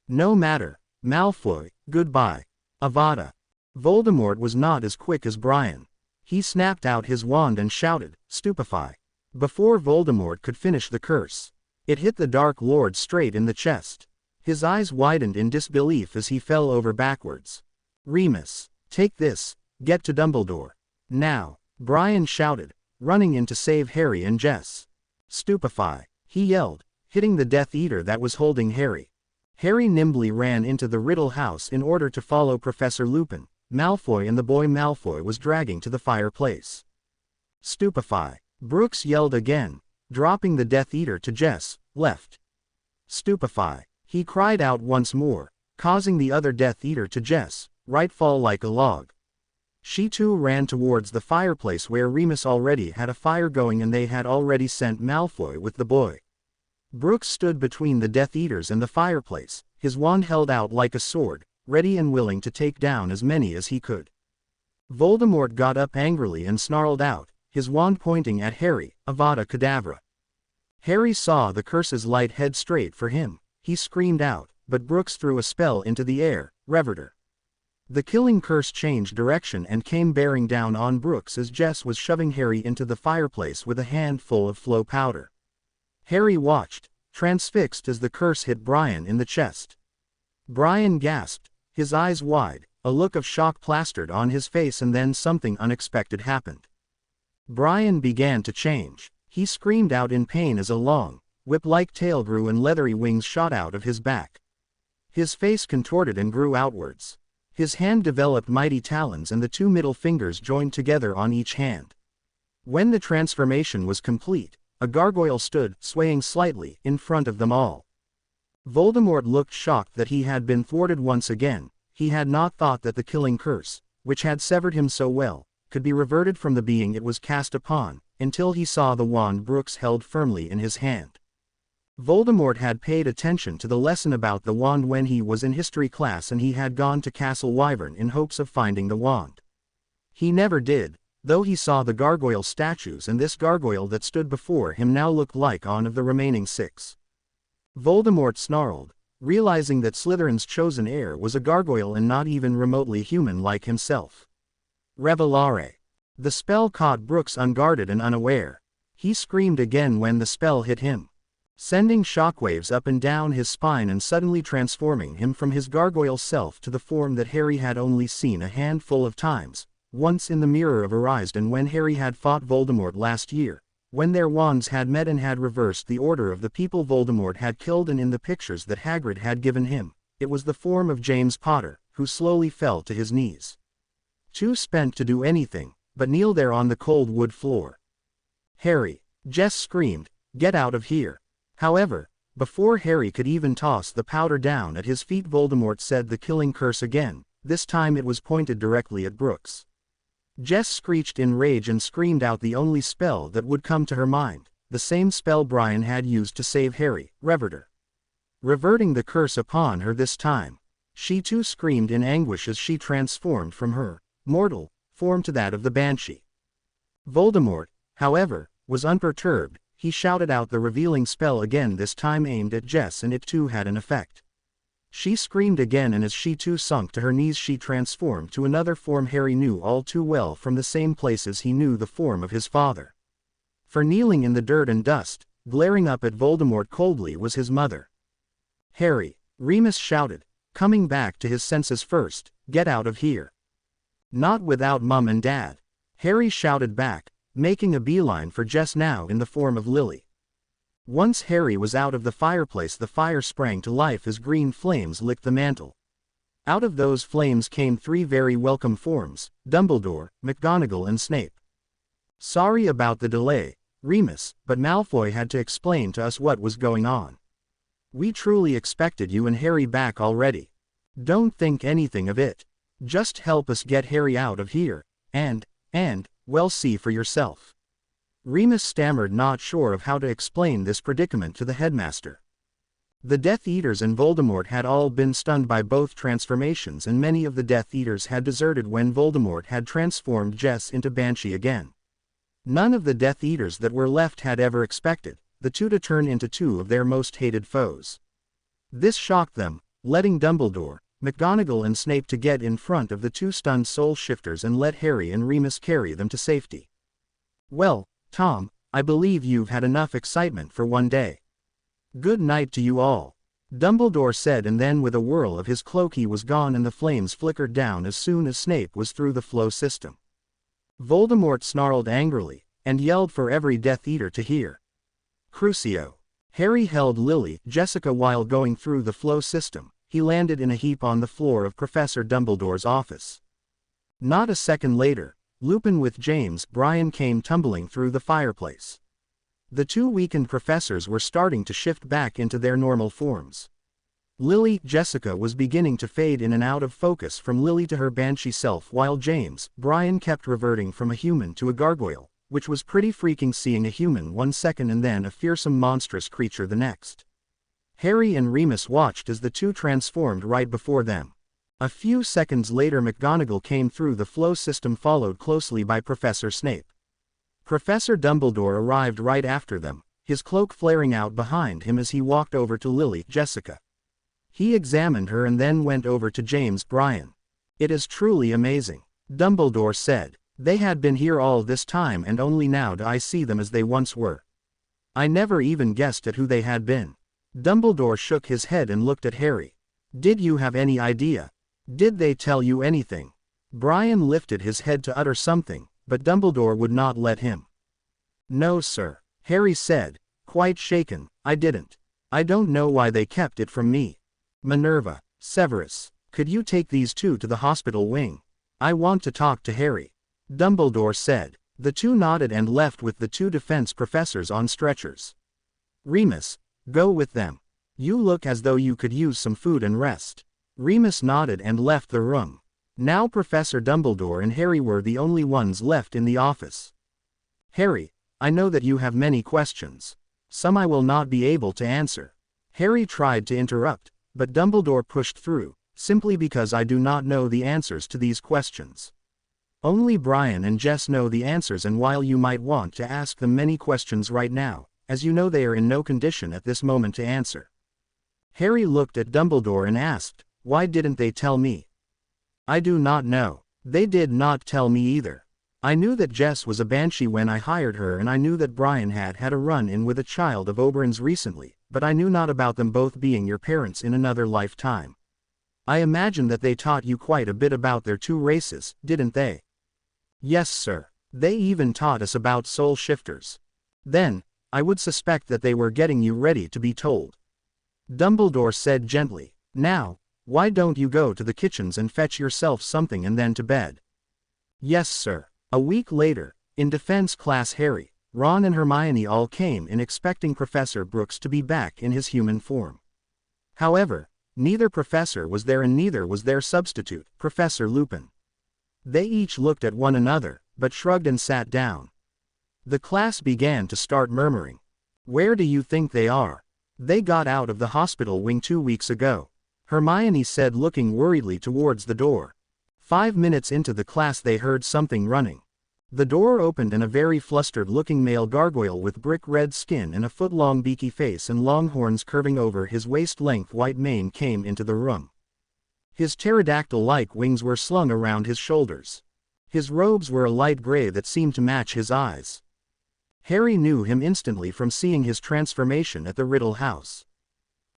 No matter, Malfoy, goodbye. Avada." Voldemort was not as quick as Brian. He snapped out his wand and shouted, "Stupefy." Before Voldemort could finish the curse, it hit the Dark Lord straight in the chest. His eyes widened in disbelief as he fell over backwards. "Remus, take this, get to Dumbledore. Now," Brian shouted, running in to save Harry and Jess. "Stupefy," he yelled, hitting the Death Eater that was holding Harry. Harry nimbly ran into the Riddle house in order to follow Professor Lupin, Malfoy, and the boy Malfoy was dragging to the fireplace. "Stupefy," Brooks yelled again, dropping the Death Eater to Jess, left. "Stupefy," he cried out once more, causing the other Death Eater to Jess, right, fall like a log. She too ran towards the fireplace where Remus already had a fire going and they had already sent Malfoy with the boy. Brooks stood between the Death Eaters and the fireplace, his wand held out like a sword, ready and willing to take down as many as he could. Voldemort got up angrily and snarled out, his wand pointing at Harry, "Avada Kedavra." Harry saw the curse's light head straight for him. He screamed out, but Brooks threw a spell into the air, Reverter. The killing curse changed direction and came bearing down on Brooks as Jess was shoving Harry into the fireplace with a handful of flow powder. Harry watched, transfixed, as the curse hit Brian in the chest. Brian gasped, his eyes wide, a look of shock plastered on his face, and then something unexpected happened. Brian began to change. He screamed out in pain as a long, whip-like tail grew and leathery wings shot out of his back. His face contorted and grew outwards. His hand developed mighty talons and the two middle fingers joined together on each hand. When the transformation was complete, a gargoyle stood, swaying slightly, in front of them all. Voldemort looked shocked that he had been thwarted once again. He had not thought that the killing curse, which had severed him so well, could be reverted from the being it was cast upon, until he saw the wand Brooks held firmly in his hand. Voldemort had paid attention to the lesson about the wand when he was in history class, and he had gone to Castle Wyvern in hopes of finding the wand. He never did, though he saw the gargoyle statues, and this gargoyle that stood before him now looked like one of the remaining 6. Voldemort snarled, realizing that Slytherin's chosen heir was a gargoyle and not even remotely human like himself. Revelare. The spell caught Brooks unguarded and unaware. He screamed again when the spell hit him, sending shockwaves up and down his spine and suddenly transforming him from his gargoyle self to the form that Harry had only seen a handful of times, once in the Mirror of Erised when Harry had fought Voldemort last year, when their wands had met and had reversed the order of the people Voldemort had killed, and in the pictures that Hagrid had given him, it was the form of James Potter, who slowly fell to his knees. Too spent to do anything, but kneel there on the cold wood floor. "Harry," Jess screamed, "get out of here." However, before Harry could even toss the powder down at his feet, Voldemort said the killing curse again. This time it was pointed directly at Brooks. Jess screeched in rage and screamed out the only spell that would come to her mind, the same spell Brian had used to save Harry, Reverter. Reverting the curse upon her this time. She too screamed in anguish as she transformed from her mortal form to that of the Banshee. Voldemort, however, was unperturbed. He shouted out the revealing spell again, this time aimed at Jess, and it too had an effect. She screamed again, and as she too sunk to her knees she transformed to another form Harry knew all too well from the same places he knew the form of his father. For kneeling in the dirt and dust, glaring up at Voldemort coldly, was his mother. "Harry," Remus shouted, coming back to his senses first, "get out of here." "Not without Mum and Dad," Harry shouted back, making a beeline for Jess now in the form of Lily. Once Harry was out of the fireplace, the fire sprang to life as green flames licked the mantle. Out of those flames came three very welcome forms: Dumbledore, McGonagall and Snape. "Sorry about the delay, Remus, but Malfoy had to explain to us what was going on. We truly expected you and Harry back already. Don't think anything of it. Just help us get Harry out of here, and, well, see for yourself." Remus stammered, not sure of how to explain this predicament to the headmaster. The Death Eaters and Voldemort had all been stunned by both transformations, and many of the Death Eaters had deserted when Voldemort had transformed Jess into Banshee again. None of the Death Eaters that were left had ever expected the two to turn into two of their most hated foes. This shocked them, letting Dumbledore, McGonagall and Snape to get in front of the two stunned soul shifters and let Harry and Remus carry them to safety. "Well, Tom, I believe you've had enough excitement for one day. Good night to you all," Dumbledore said, and then with a whirl of his cloak he was gone and the flames flickered down as soon as Snape was through the flow system. Voldemort snarled angrily, and yelled for every Death Eater to hear. "Crucio." Harry held Lily, Jessica while going through the flow system. He landed in a heap on the floor of Professor Dumbledore's office. Not a second later, Lupin with James, Brian came tumbling through the fireplace. The two weakened professors were starting to shift back into their normal forms. Lily, Jessica was beginning to fade in and out of focus from Lily to her Banshee self, while James, Brian kept reverting from a human to a gargoyle, which was pretty freaking, seeing a human one second and then a fearsome monstrous creature the next. Harry and Remus watched as the two transformed right before them. A few seconds later McGonagall came through the flow system, followed closely by Professor Snape. Professor Dumbledore arrived right after them, his cloak flaring out behind him as he walked over to Lily, Jessica. He examined her and then went over to James, Brian. "It is truly amazing," Dumbledore said. "They had been here all this time and only now do I see them as they once were. I never even guessed at who they had been." Dumbledore shook his head and looked at Harry. "Did you have any idea? Did they tell you anything?" Brian lifted his head to utter something, but Dumbledore would not let him. "No, sir," Harry said, quite shaken, "I didn't. I don't know why they kept it from me. Minerva, Severus, could you take these two to the hospital wing? I want to talk to Harry," Dumbledore said. The two nodded and left with the two defense professors on stretchers. "Remus, go with them. You look as though you could use some food and rest." Remus nodded and left the room. Now Professor Dumbledore and Harry were the only ones left in the office. "Harry, I know that you have many questions. Some I will not be able to answer." Harry tried to interrupt, but Dumbledore pushed through, "Simply because I do not know the answers to these questions. Only Brian and Jess know the answers, and while you might want to ask them many questions right now, as you know they are in no condition at this moment to answer." Harry looked at Dumbledore and asked, "Why didn't they tell me?" "I do not know. They did not tell me either. I knew that Jess was a Banshee when I hired her, and I knew that Brian had had a run-in with a child of Oberon's recently, but I knew not about them both being your parents in another lifetime. I imagine that they taught you quite a bit about their two races, didn't they?" "Yes, sir. They even taught us about soul shifters." "Then, I would suspect that they were getting you ready to be told," Dumbledore said gently. "Now, why don't you go to the kitchens and fetch yourself something and then to bed?" "Yes, sir." A week later, in defense class, Harry, Ron and Hermione all came in expecting Professor Brooks to be back in his human form. However, neither professor was there, and neither was their substitute, Professor Lupin. They each looked at one another, but shrugged and sat down. The class began to start murmuring. "Where do you think they are?" "They got out of the hospital wing 2 weeks ago," Hermione said, looking worriedly towards the door. 5 minutes into the class they heard something running. The door opened and a very flustered-looking male gargoyle with brick-red skin and a foot-long beaky face and long horns curving over his waist-length white mane came into the room. His pterodactyl-like wings were slung around his shoulders. His robes were a light gray that seemed to match his eyes. Harry knew him instantly from seeing his transformation at the Riddle house.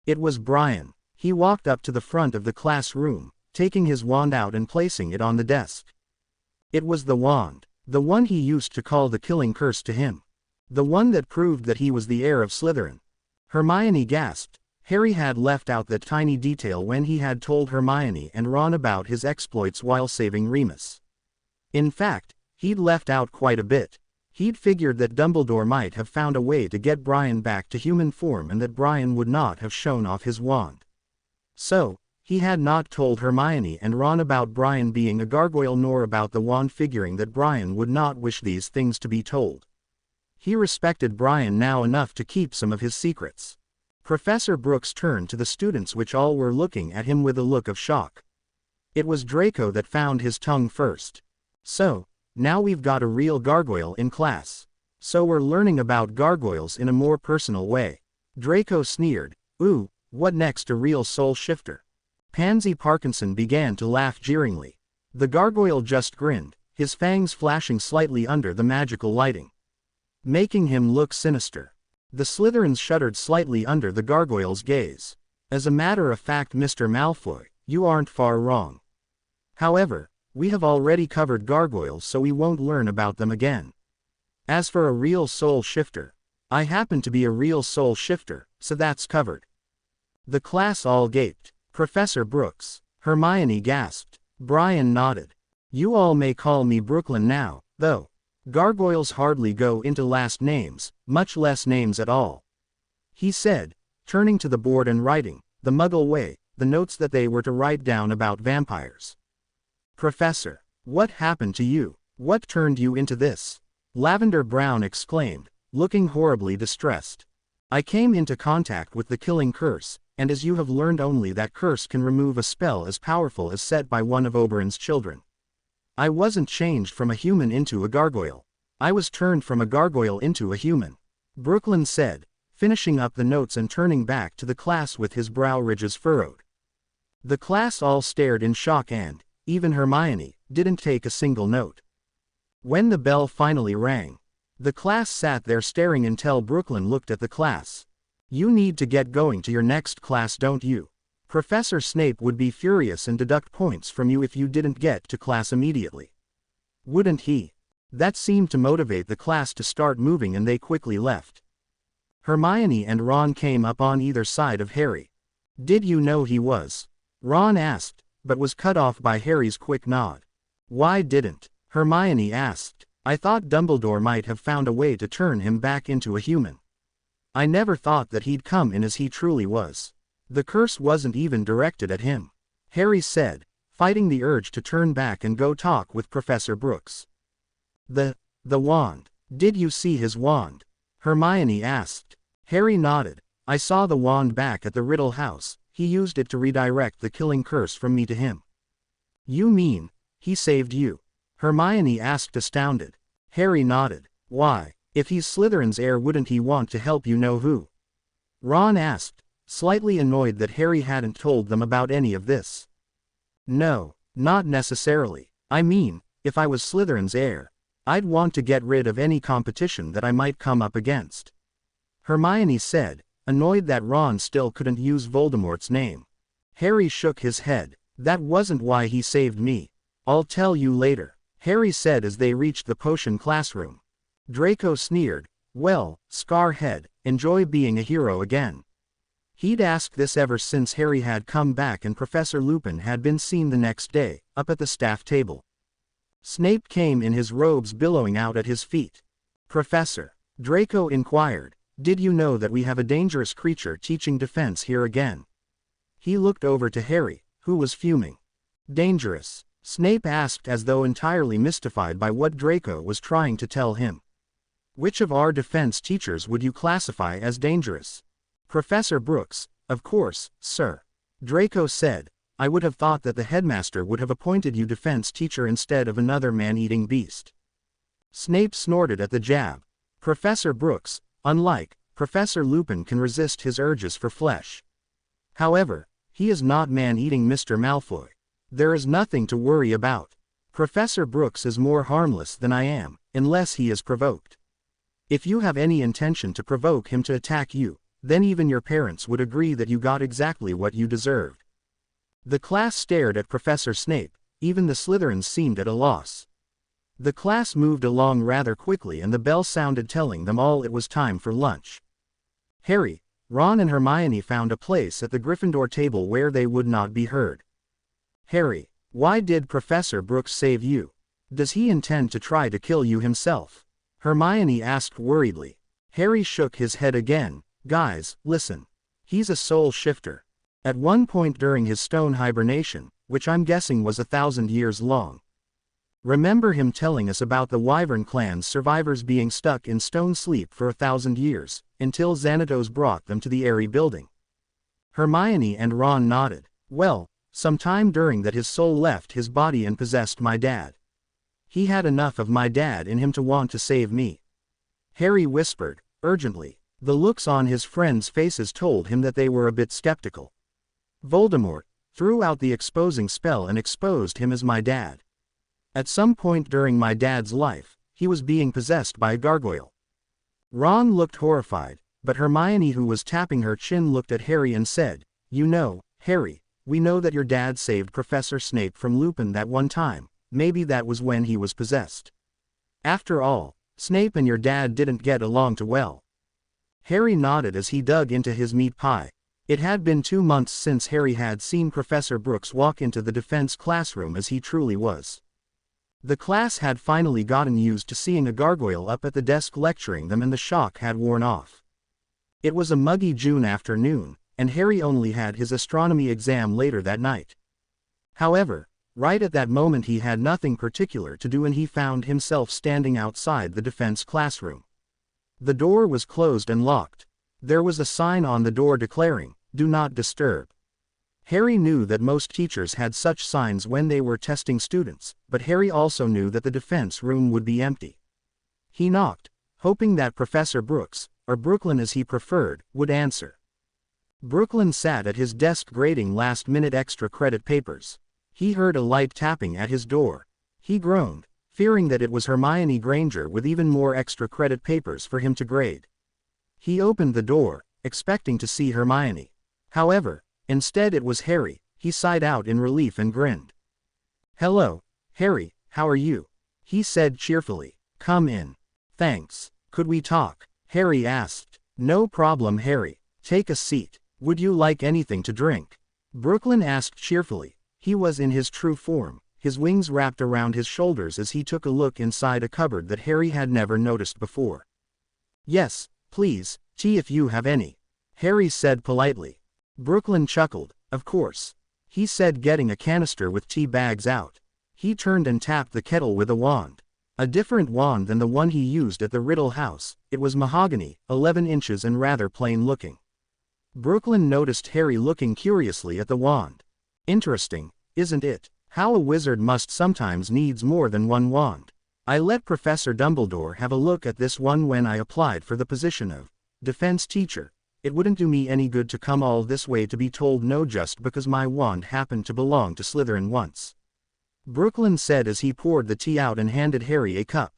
It was Brian. He walked up to the front of the classroom, taking his wand out and placing it on the desk. It was the wand. The one he used to call the killing curse to him. The one that proved that he was the heir of Slytherin. Hermione gasped. Harry had left out that tiny detail when he had told Hermione and Ron about his exploits while saving Remus. In fact, he'd left out quite a bit. He'd figured that Dumbledore might have found a way to get Brian back to human form and that Brian would not have shown off his wand. So, he had not told Hermione and Ron about Brian being a gargoyle nor about the wand, figuring that Brian would not wish these things to be told. He respected Brian now enough to keep some of his secrets. Professor Brooks turned to the students, which all were looking at him with a look of shock. It was Draco that found his tongue first. "So, now we've got a real gargoyle in class. So we're learning about gargoyles in a more personal way." Draco sneered. "Ooh, what next, a real soul shifter?" Pansy Parkinson began to laugh jeeringly. The gargoyle just grinned, his fangs flashing slightly under the magical lighting, making him look sinister. The Slytherins shuddered slightly under the gargoyle's gaze. "As a matter of fact, Mr. Malfoy, you aren't far wrong. However, we have already covered gargoyles, so we won't learn about them again. As for a real soul shifter, I happen to be a real soul shifter, so that's covered." The class all gaped. "Professor Brooks," Hermione gasped. Brian nodded. "You all may call me Brooklyn now, though. Gargoyles hardly go into last names, much less names at all," he said, turning to the board and writing, the Muggle way, the notes that they were to write down about vampires. "Professor, what happened to you? What turned you into this?" Lavender Brown exclaimed, looking horribly distressed. "I came into contact with the killing curse, and as you have learned, only that curse can remove a spell as powerful as set by one of Oberon's children. I wasn't changed from a human into a gargoyle. I was turned from a gargoyle into a human," Brooklyn said, finishing up the notes and turning back to the class with his brow ridges furrowed. The class all stared in shock and, even Hermione, didn't take a single note. When the bell finally rang, the class sat there staring until Brooklyn looked at the class. "You need to get going to your next class, don't you? Professor Snape would be furious and deduct points from you if you didn't get to class immediately. Wouldn't he?" That seemed to motivate the class to start moving, and they quickly left. Hermione and Ron came up on either side of Harry. "Did you know he was?" Ron asked, but was cut off by Harry's quick nod. "Why didn't?" Hermione asked. "I thought Dumbledore might have found a way to turn him back into a human. I never thought that he'd come in as he truly was. The curse wasn't even directed at him," Harry said, fighting the urge to turn back and go talk with Professor Brooks. The wand. Did you see his wand?" Hermione asked. Harry nodded. "I saw the wand back at the Riddle house. He used it to redirect the killing curse from me to him." "You mean, he saved you?" Hermione asked, astounded. Harry nodded. "Why, if he's Slytherin's heir, wouldn't he want to help you know who?" Ron asked, slightly annoyed that Harry hadn't told them about any of this. "No, not necessarily. I mean, if I was Slytherin's heir, I'd want to get rid of any competition that I might come up against," Hermione said, annoyed that Ron still couldn't use Voldemort's name. Harry shook his head. "That wasn't why he saved me. I'll tell you later," Harry said as they reached the potion classroom. Draco sneered. "Well, Scarhead, enjoy being a hero again." He'd asked this ever since Harry had come back and Professor Lupin had been seen the next day, up at the staff table. Snape came in his robes billowing out at his feet. "Professor," Draco inquired, "did you know that we have a dangerous creature teaching defense here again?" He looked over to Harry, who was fuming. "Dangerous?" Snape asked as though entirely mystified by what Draco was trying to tell him. Which of our defense teachers would you classify as dangerous? Professor Brooks, of course, sir. Draco said. I would have thought that the headmaster would have appointed you defense teacher instead of another man-eating beast. Snape snorted at the jab. Professor Brooks, unlike Professor Lupin, can resist his urges for flesh. However, he is not man-eating Mr. Malfoy. There is nothing to worry about. Professor Brooks is more harmless than I am, unless he is provoked. If you have any intention to provoke him to attack you, then even your parents would agree that you got exactly what you deserved. The class stared at Professor Snape, even the Slytherins seemed at a loss. The class moved along rather quickly and the bell sounded telling them all it was time for lunch. Harry, Ron and Hermione found a place at the Gryffindor table where they would not be heard. Harry, why did Professor Brooks save you? Does he intend to try to kill you himself? Hermione asked worriedly. Harry shook his head again. Guys, listen. He's a soul shifter. At one point during his stone hibernation, which I'm guessing was 1,000 years long. Remember him telling us about the Wyvern clan's survivors being stuck in stone sleep for 1,000 years, until Xanatos brought them to the Airy building. Hermione and Ron nodded. Well, sometime during that his soul left his body and possessed my dad. He had enough of my dad in him to want to save me. Harry whispered, urgently. The looks on his friends' faces told him that they were a bit skeptical. Voldemort threw out the exposing spell and exposed him as my dad. At some point during my dad's life, he was being possessed by a gargoyle. Ron looked horrified, but Hermione, who was tapping her chin, looked at Harry and said, You know, Harry, we know that your dad saved Professor Snape from Lupin that one time. Maybe that was when he was possessed. After all, Snape and your dad didn't get along too well. Harry nodded as he dug into his meat pie. It had been 2 months since Harry had seen Professor Brooks walk into the defense classroom as he truly was. The class had finally gotten used to seeing a gargoyle up at the desk lecturing them and the shock had worn off. It was a muggy June afternoon, and Harry only had his astronomy exam later that night. However, right at that moment he had nothing particular to do and he found himself standing outside the defense classroom. The door was closed and locked. There was a sign on the door declaring, Do not disturb. Harry knew that most teachers had such signs when they were testing students, but Harry also knew that the defense room would be empty. He knocked, hoping that Professor Brooks, or Brooklyn as he preferred, would answer. Brooklyn sat at his desk grading last-minute extra credit papers. He heard a light tapping at his door. He groaned, fearing that it was Hermione Granger with even more extra credit papers for him to grade. He opened the door, expecting to see Hermione. However, instead it was Harry. He sighed out in relief and grinned. Hello, Harry, how are you? He said cheerfully. Come in. Thanks. Could we talk? Harry asked. No problem, Harry. Take a seat. Would you like anything to drink? Brooklyn asked cheerfully. He was in his true form, his wings wrapped around his shoulders as he took a look inside a cupboard that Harry had never noticed before. Yes, please, tea if you have any. Harry said politely. Brooklyn chuckled. Of course. He said, getting a canister with tea bags out. He turned and tapped the kettle with a wand. A different wand than the one he used at the Riddle house. It was mahogany, 11 inches and rather plain looking. Brooklyn noticed Harry looking curiously at the wand. Interesting, isn't it? How a wizard must sometimes needs more than one wand. I let Professor Dumbledore have a look at this one when I applied for the position of defense teacher. It wouldn't do me any good to come all this way to be told no just because my wand happened to belong to Slytherin once. Brooklyn said as he poured the tea out and handed Harry a cup.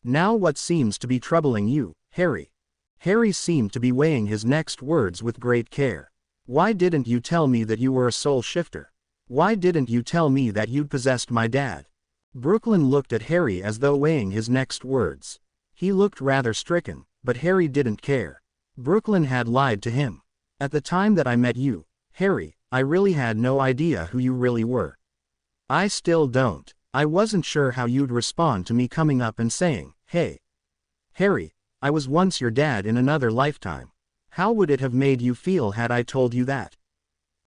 Now what seems to be troubling you, Harry? Harry seemed to be weighing his next words with great care. Why didn't you tell me that you were a soul shifter? Why didn't you tell me that you'd possessed my dad? Brooklyn looked at Harry as though weighing his next words. He looked rather stricken, but Harry didn't care. Brooklyn had lied to him. At the time that I met you, Harry, I really had no idea who you really were. I still don't. I wasn't sure how you'd respond to me coming up and saying, Hey, Harry, I was once your dad in another lifetime. How would it have made you feel had I told you that?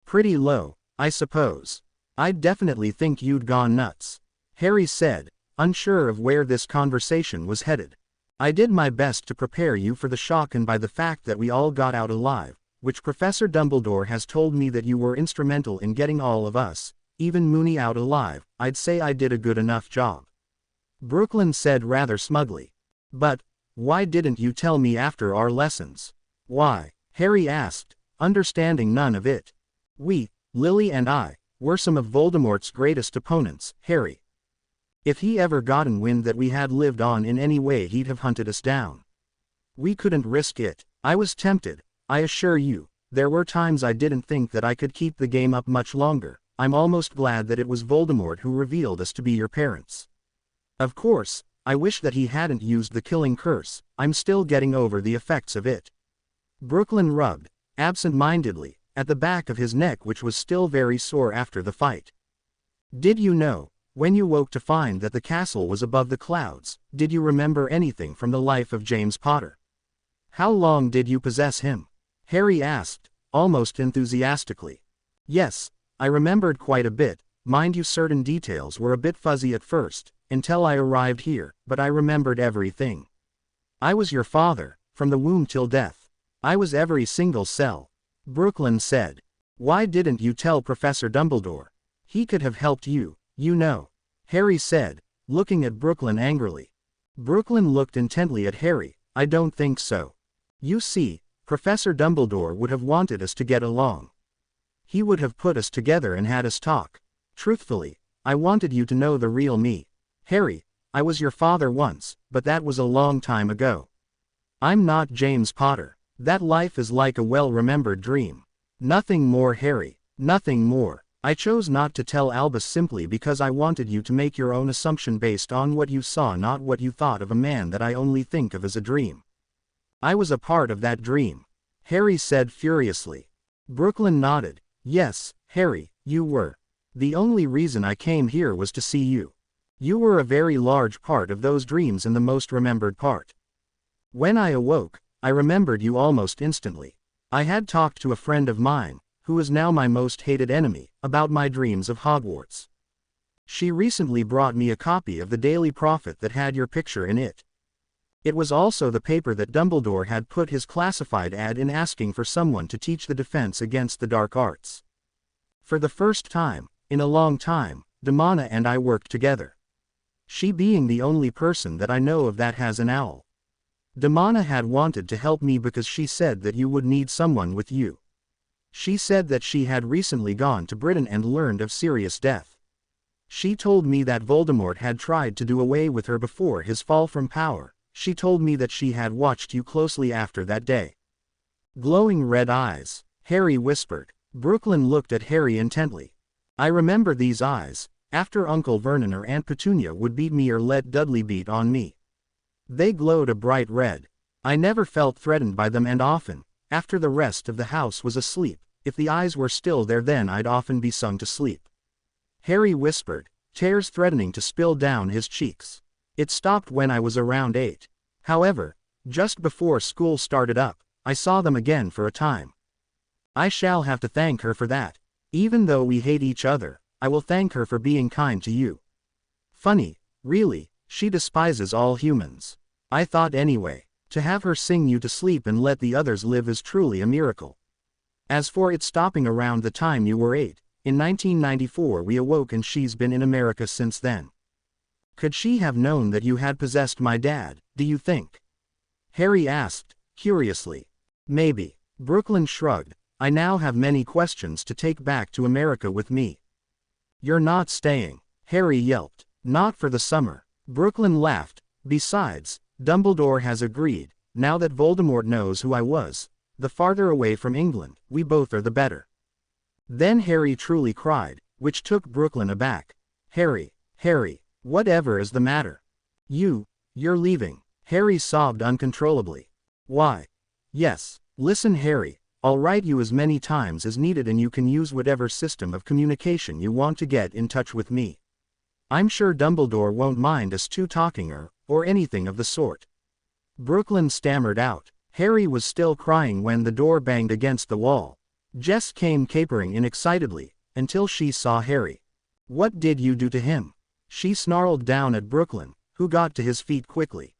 Pretty low, I suppose. I'd definitely think you'd gone nuts," Harry said, unsure of where this conversation was headed. "I did my best to prepare you for the shock and by the fact that we all got out alive, which Professor Dumbledore has told me that you were instrumental in getting all of us, even Moony, out alive, I'd say I did a good enough job," Brooklyn said rather smugly. "But why didn't you tell me after our lessons?" "Why?" Harry asked, understanding none of it. "We, Lily and I, were some of Voldemort's greatest opponents, Harry. If he ever gotten wind that we had lived on in any way, he'd have hunted us down. We couldn't risk it. I was tempted, I assure you. There were times I didn't think that I could keep the game up much longer. I'm almost glad that it was Voldemort who revealed us to be your parents. Of course, I wish that he hadn't used the killing curse. I'm still getting over the effects of it." Brooklyn rubbed, absent-mindedly, at the back of his neck, which was still very sore after the fight. "Did you know, when you woke to find that the castle was above the clouds, did you remember anything from the life of James Potter? How long did you possess him?" Harry asked, almost enthusiastically. "Yes, I remembered quite a bit. Mind you, certain details were a bit fuzzy at first, until I arrived here, but I remembered everything. I was your father, from the womb till death. I was every single cell," Brooklyn said. "Why didn't you tell Professor Dumbledore? He could have helped you, you know," Harry said, looking at Brooklyn angrily. Brooklyn looked intently at Harry. "I don't think so. You see, Professor Dumbledore would have wanted us to get along. He would have put us together and had us talk. Truthfully, I wanted you to know the real me. Harry, I was your father once, but that was a long time ago. I'm not James Potter. That life is like a well-remembered dream. Nothing more, Harry, nothing more. I chose not to tell Albus simply because I wanted you to make your own assumption based on what you saw, not what you thought of a man that I only think of as a dream. I was a part of that dream," Harry said furiously. Brooklyn nodded. "Yes, Harry, you were. The only reason I came here was to see you. You were a very large part of those dreams and the most remembered part. When I awoke, I remembered you almost instantly. I had talked to a friend of mine, who is now my most hated enemy, about my dreams of Hogwarts. She recently brought me a copy of the Daily Prophet that had your picture in it. It was also the paper that Dumbledore had put his classified ad in asking for someone to teach the defense against the dark arts. For the first time, in a long time, Damana and I worked together. She being the only person that I know of that has an owl. Damana had wanted to help me because she said that you would need someone with you. She said that she had recently gone to Britain and learned of Sirius' death. She told me that Voldemort had tried to do away with her before his fall from power. She told me that she had watched you closely after that day." Glowing red eyes, Harry whispered. Brooklyn looked at Harry intently. "I remember these eyes, after Uncle Vernon or Aunt Petunia would beat me or let Dudley beat on me. They glowed a bright red. I never felt threatened by them, and often, after the rest of the house was asleep, if the eyes were still there, then I'd often be sung to sleep," Harry whispered, tears threatening to spill down his cheeks. "It stopped when I was around 8. However, just before school started up, I saw them again for a time. I shall have to thank her for that. Even though we hate each other, I will thank her for being kind to you. Funny, really, she despises all humans. I thought anyway, to have her sing you to sleep and let the others live is truly a miracle. As for it stopping around the time you were 8, in 1994 we awoke and she's been in America since then. Could she have known that you had possessed my dad, do you think?" Harry asked, curiously. "Maybe." Brooklyn shrugged. "I now have many questions to take back to America with me." "You're not staying," Harry yelped. "Not for the summer." Brooklyn laughed. "Besides, Dumbledore has agreed, now that Voldemort knows who I was, the farther away from England, we both are the better." Then Harry truly cried, which took Brooklyn aback. Harry, whatever is the matter? You're leaving." Harry sobbed uncontrollably. "Why? Yes, listen Harry, I'll write you as many times as needed and you can use whatever system of communication you want to get in touch with me. I'm sure Dumbledore won't mind us two talking or anything of the sort." Brooklyn stammered out. Harry was still crying when the door banged against the wall. Jess came capering in excitedly, until she saw Harry. What did you do to him? She snarled down at Brooklyn, who got to his feet quickly.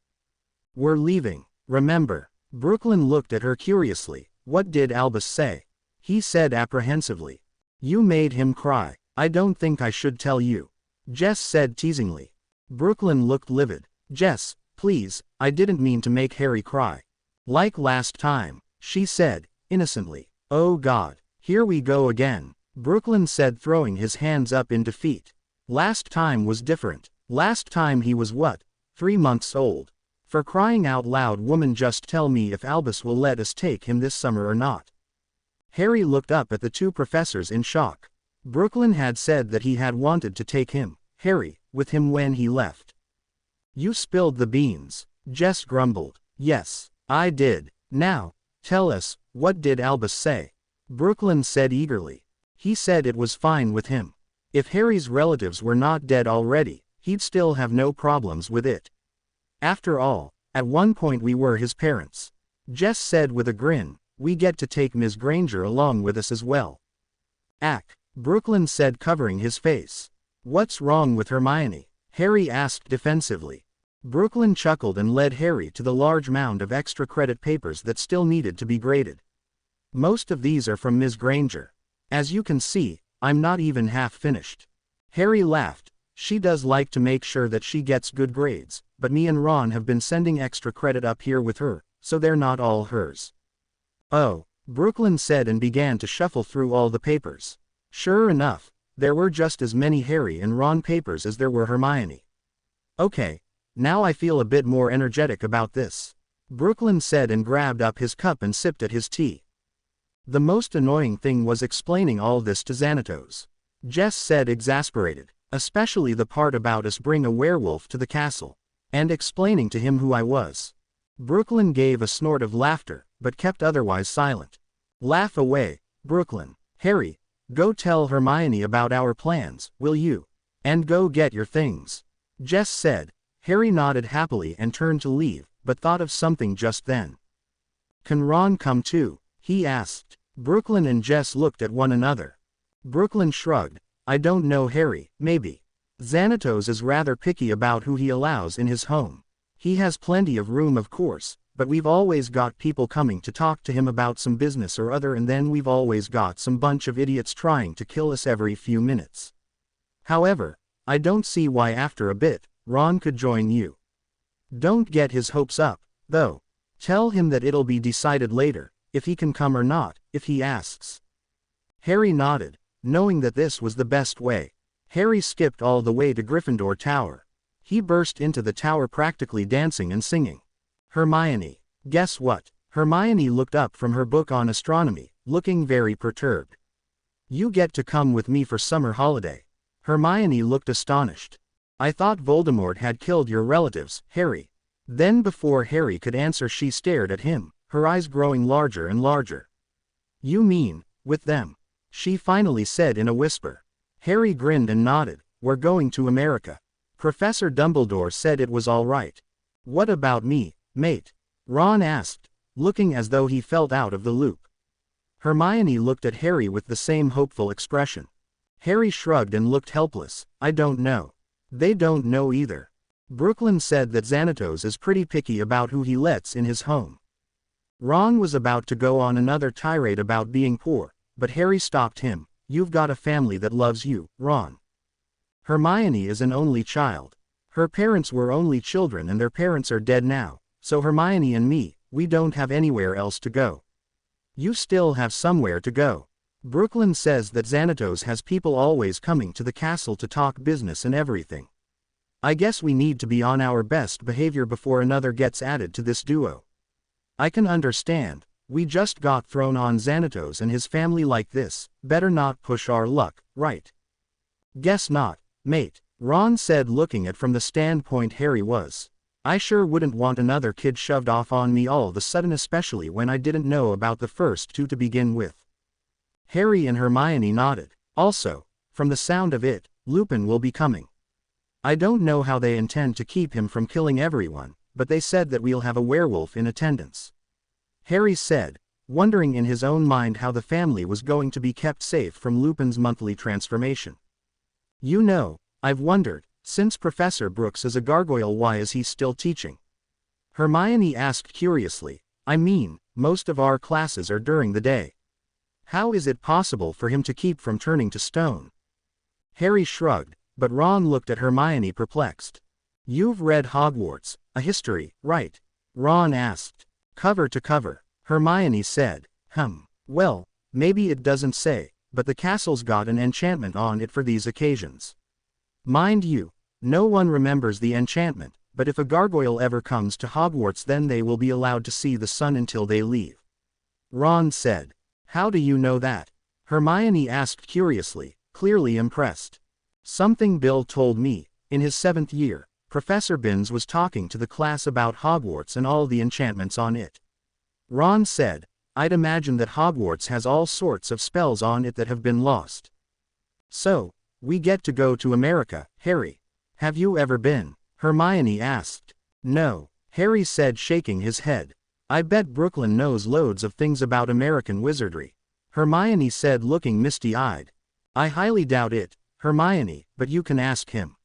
We're leaving, remember? Brooklyn looked at her curiously. What did Albus say? He said apprehensively. You made him cry. I don't think I should tell you. Jess said teasingly. Brooklyn looked livid. Jess, please, I didn't mean to make Harry cry. Like last time, she said, innocently. Oh God, here we go again, Brooklyn said, throwing his hands up in defeat. Last time was different. Last time he was what? 3 months old. For crying out loud, woman, just tell me if Albus will let us take him this summer or not. Harry looked up at the two professors in shock. Brooklyn had said that he had wanted to take him, Harry, with him when he left. You spilled the beans, Jess grumbled. Yes, I did. Now, tell us, what did Albus say? Brooklyn said eagerly. He said it was fine with him. If Harry's relatives were not dead already, he'd still have no problems with it. After all, at one point we were his parents. Jess said with a grin, we get to take Ms. Granger along with us as well. Ack, Brooklyn said, covering his face. What's wrong with Hermione? Harry asked defensively. Brooklyn chuckled and led Harry to the large mound of extra credit papers that still needed to be graded. Most of these are from Ms. Granger. As you can see, I'm not even half finished. Harry laughed. She does like to make sure that she gets good grades, but me and Ron have been sending extra credit up here with her, so they're not all hers. Oh, Brooklyn said and began to shuffle through all the papers. Sure enough, there were just as many Harry and Ron papers as there were Hermione. Okay, now I feel a bit more energetic about this, Brooklyn said and grabbed up his cup and sipped at his tea. The most annoying thing was explaining all this to Xanatos. Jess said, exasperated. Especially the part about us bring a werewolf to the castle. And explaining to him who I was. Brooklyn gave a snort of laughter, but kept otherwise silent. Laugh away, Brooklyn. Harry, go tell Hermione about our plans, will you? And go get your things. Jess said. Harry nodded happily and turned to leave, but thought of something just then. Can Ron come too? He asked. Brooklyn and Jess looked at one another. Brooklyn shrugged. I don't know, Harry, maybe. Xanatos is rather picky about who he allows in his home. He has plenty of room, of course, but we've always got people coming to talk to him about some business or other, and then we've always got some bunch of idiots trying to kill us every few minutes. However, I don't see why after a bit, Ron could join you. Don't get his hopes up, though. Tell him that it'll be decided later, if he can come or not, if he asks. Harry nodded, knowing that this was the best way. Harry skipped all the way to Gryffindor Tower. He burst into the tower practically dancing and singing. Hermione. Guess what? Hermione looked up from her book on astronomy, looking very perturbed. You get to come with me for summer holiday. Hermione looked astonished. I thought Voldemort had killed your relatives, Harry. Then before Harry could answer, she stared at him, her eyes growing larger and larger. You mean, with them? She finally said in a whisper. Harry grinned and nodded. We're going to America. Professor Dumbledore said it was all right. What about me, mate? Ron asked, looking as though he felt out of the loop. Hermione looked at Harry with the same hopeful expression. Harry shrugged and looked helpless. I don't know. They don't know either. Brooklyn said that Xanatos is pretty picky about who he lets in his home. Ron was about to go on another tirade about being poor, but Harry stopped him. You've got a family that loves you, Ron. Hermione is an only child. Her parents were only children and their parents are dead now, so Hermione and me, we don't have anywhere else to go. You still have somewhere to go. Brooklyn says that Xanatos has people always coming to the castle to talk business and everything. I guess we need to be on our best behavior before another gets added to this duo. I can understand. We just got thrown on Xanatos and his family like this, better not push our luck, right? Guess not, mate, Ron said, looking at from the standpoint Harry was. I sure wouldn't want another kid shoved off on me all of a sudden, especially when I didn't know about the first two to begin with. Harry and Hermione nodded. Also, from the sound of it, Lupin will be coming. I don't know how they intend to keep him from killing everyone, but they said that we'll have a werewolf in attendance. Harry said, wondering in his own mind how the family was going to be kept safe from Lupin's monthly transformation. You know, I've wondered, since Professor Brooks is a gargoyle, why is he still teaching? Hermione asked curiously. I mean, most of our classes are during the day. How is it possible for him to keep from turning to stone? Harry shrugged, but Ron looked at Hermione perplexed. You've read Hogwarts, a history, right? Ron asked. Cover to cover, Hermione said. Well, maybe it doesn't say, but the castle's got an enchantment on it for these occasions. Mind you, no one remembers the enchantment, but if a gargoyle ever comes to Hogwarts, then they will be allowed to see the sun until they leave. Ron said. How do you know that? Hermione asked curiously, clearly impressed. Something Bill told me. In his 7th year, Professor Binns was talking to the class about Hogwarts and all the enchantments on it. Ron said, I'd imagine that Hogwarts has all sorts of spells on it that have been lost. So, we get to go to America, Harry. Have you ever been? Hermione asked. No, Harry said, shaking his head. I bet Brooklyn knows loads of things about American wizardry. Hermione said, looking misty-eyed. I highly doubt it, Hermione, but you can ask him.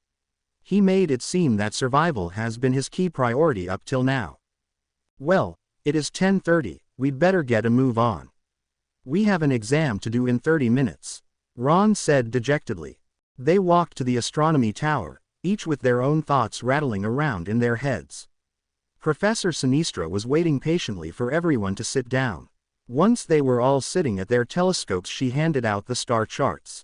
He made it seem that survival has been his key priority up till now. Well, it is 10:30, we'd better get a move on. We have an exam to do in 30 minutes. Ron said dejectedly. They walked to the astronomy tower, each with their own thoughts rattling around in their heads. Professor Sinistra was waiting patiently for everyone to sit down. Once they were all sitting at their telescopes, she handed out the star charts.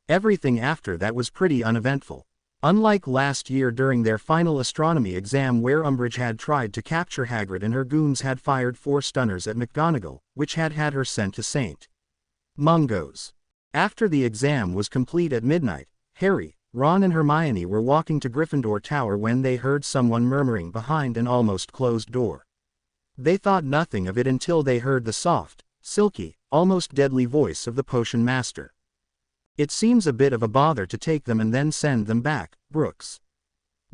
Everything after that was pretty uneventful. Unlike last year during their final astronomy exam, where Umbridge had tried to capture Hagrid and her goons had fired 4 stunners at McGonagall, which had her sent to St. Mungo's. After the exam was complete at midnight, Harry, Ron and Hermione were walking to Gryffindor Tower when they heard someone murmuring behind an almost closed door. They thought nothing of it until they heard the soft, silky, almost deadly voice of the potion master. It seems a bit of a bother to take them and then send them back, Brooks.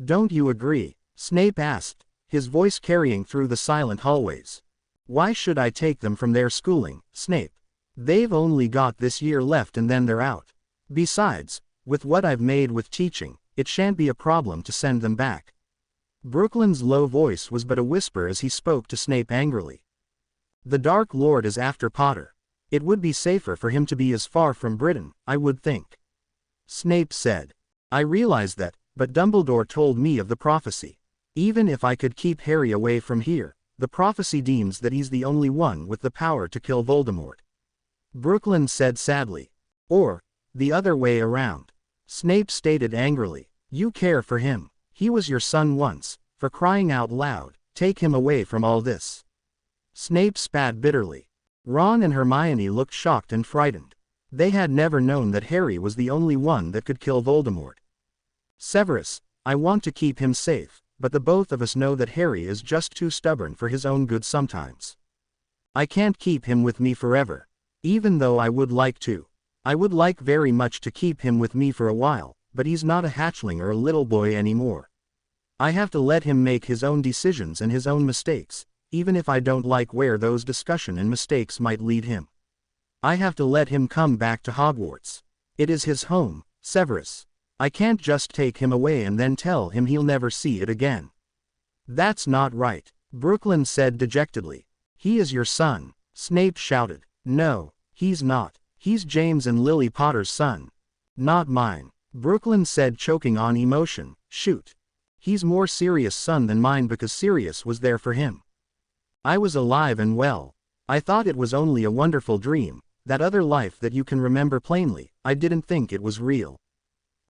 Don't you agree? Snape asked, his voice carrying through the silent hallways. Why should I take them from their schooling, Snape? They've only got this year left and then they're out. Besides, with what I've made with teaching, it shan't be a problem to send them back. Brooklyn's low voice was but a whisper as he spoke to Snape angrily. The Dark Lord is after Potter. It would be safer for him to be as far from Britain, I would think. Snape said. I realize that, but Dumbledore told me of the prophecy. Even if I could keep Harry away from here, the prophecy deems that he's the only one with the power to kill Voldemort. Brooklyn said sadly. Or, the other way around. Snape stated angrily. You care for him. He was your son once, for crying out loud, take him away from all this. Snape spat bitterly. Ron and Hermione looked shocked and frightened. They had never known that Harry was the only one that could kill Voldemort. Severus, I want to keep him safe, but the both of us know that Harry is just too stubborn for his own good sometimes. I can't keep him with me forever. Even though I would like to. I would like very much to keep him with me for a while, but he's not a hatchling or a little boy anymore. I have to let him make his own decisions and his own mistakes, even if I don't like where those discussion and mistakes might lead him. I have to let him come back to Hogwarts. It is his home, Severus. I can't just take him away and then tell him he'll never see it again. That's not right, Brooklyn said dejectedly. He is your son, Snape shouted. No, he's not. He's James and Lily Potter's son. Not mine, Brooklyn said, choking on emotion. Shoot. He's more Sirius' son than mine because Sirius was there for him. I was alive and well. I thought it was only a wonderful dream, that other life that you can remember plainly. I didn't think it was real.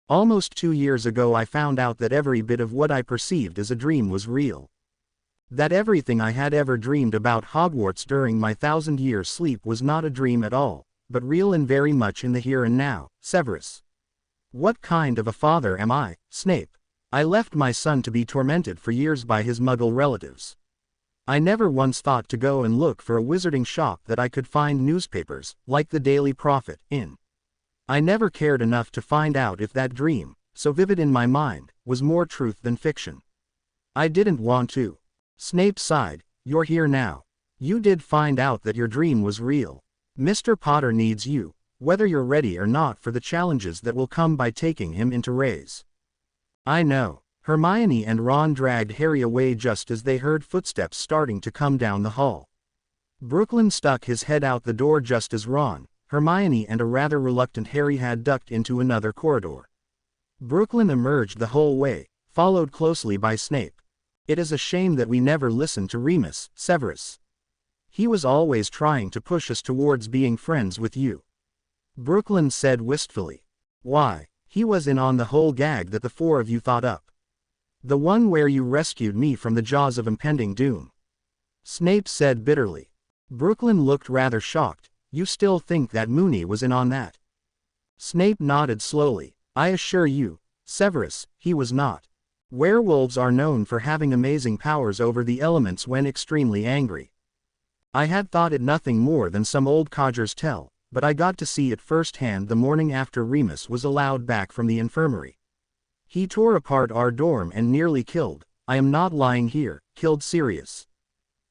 Almost 2 years ago I found out that every bit of what I perceived as a dream was real. That everything I had ever dreamed about Hogwarts during my 1,000-year sleep was not a dream at all, but real and very much in the here and now, Severus. What kind of a father am I, Snape? I left my son to be tormented for years by his Muggle relatives. I never once thought to go and look for a wizarding shop that I could find newspapers, like the Daily Prophet, in. I never cared enough to find out if that dream, so vivid in my mind, was more truth than fiction. I didn't want to. Snape sighed. You're here now. You did find out that your dream was real. Mr. Potter needs you. whether you're ready or not for the challenges that will come by taking him into Rays. I know. Hermione and Ron dragged Harry away just as they heard footsteps starting to come down the hall. Brooklyn stuck his head out the door just as Ron, Hermione and a rather reluctant Harry had ducked into another corridor. Brooklyn emerged the whole way, followed closely by Snape. It is a shame that we never listened to Remus, Severus. He was always trying to push us towards being friends with you. Brooklyn said wistfully. Why, he was in on the whole gag that the four of you thought up. The one where you rescued me from the jaws of impending doom. Snape said bitterly. Brooklyn looked rather shocked. You still think that Moony was in on that? Snape nodded slowly. I assure you, Severus, he was not. Werewolves are known for having amazing powers over the elements when extremely angry. I had thought it nothing more than some old codger's tale, but I got to see it firsthand the morning after Remus was allowed back from the infirmary. He tore apart our dorm and nearly killed, I am not lying here, killed Sirius.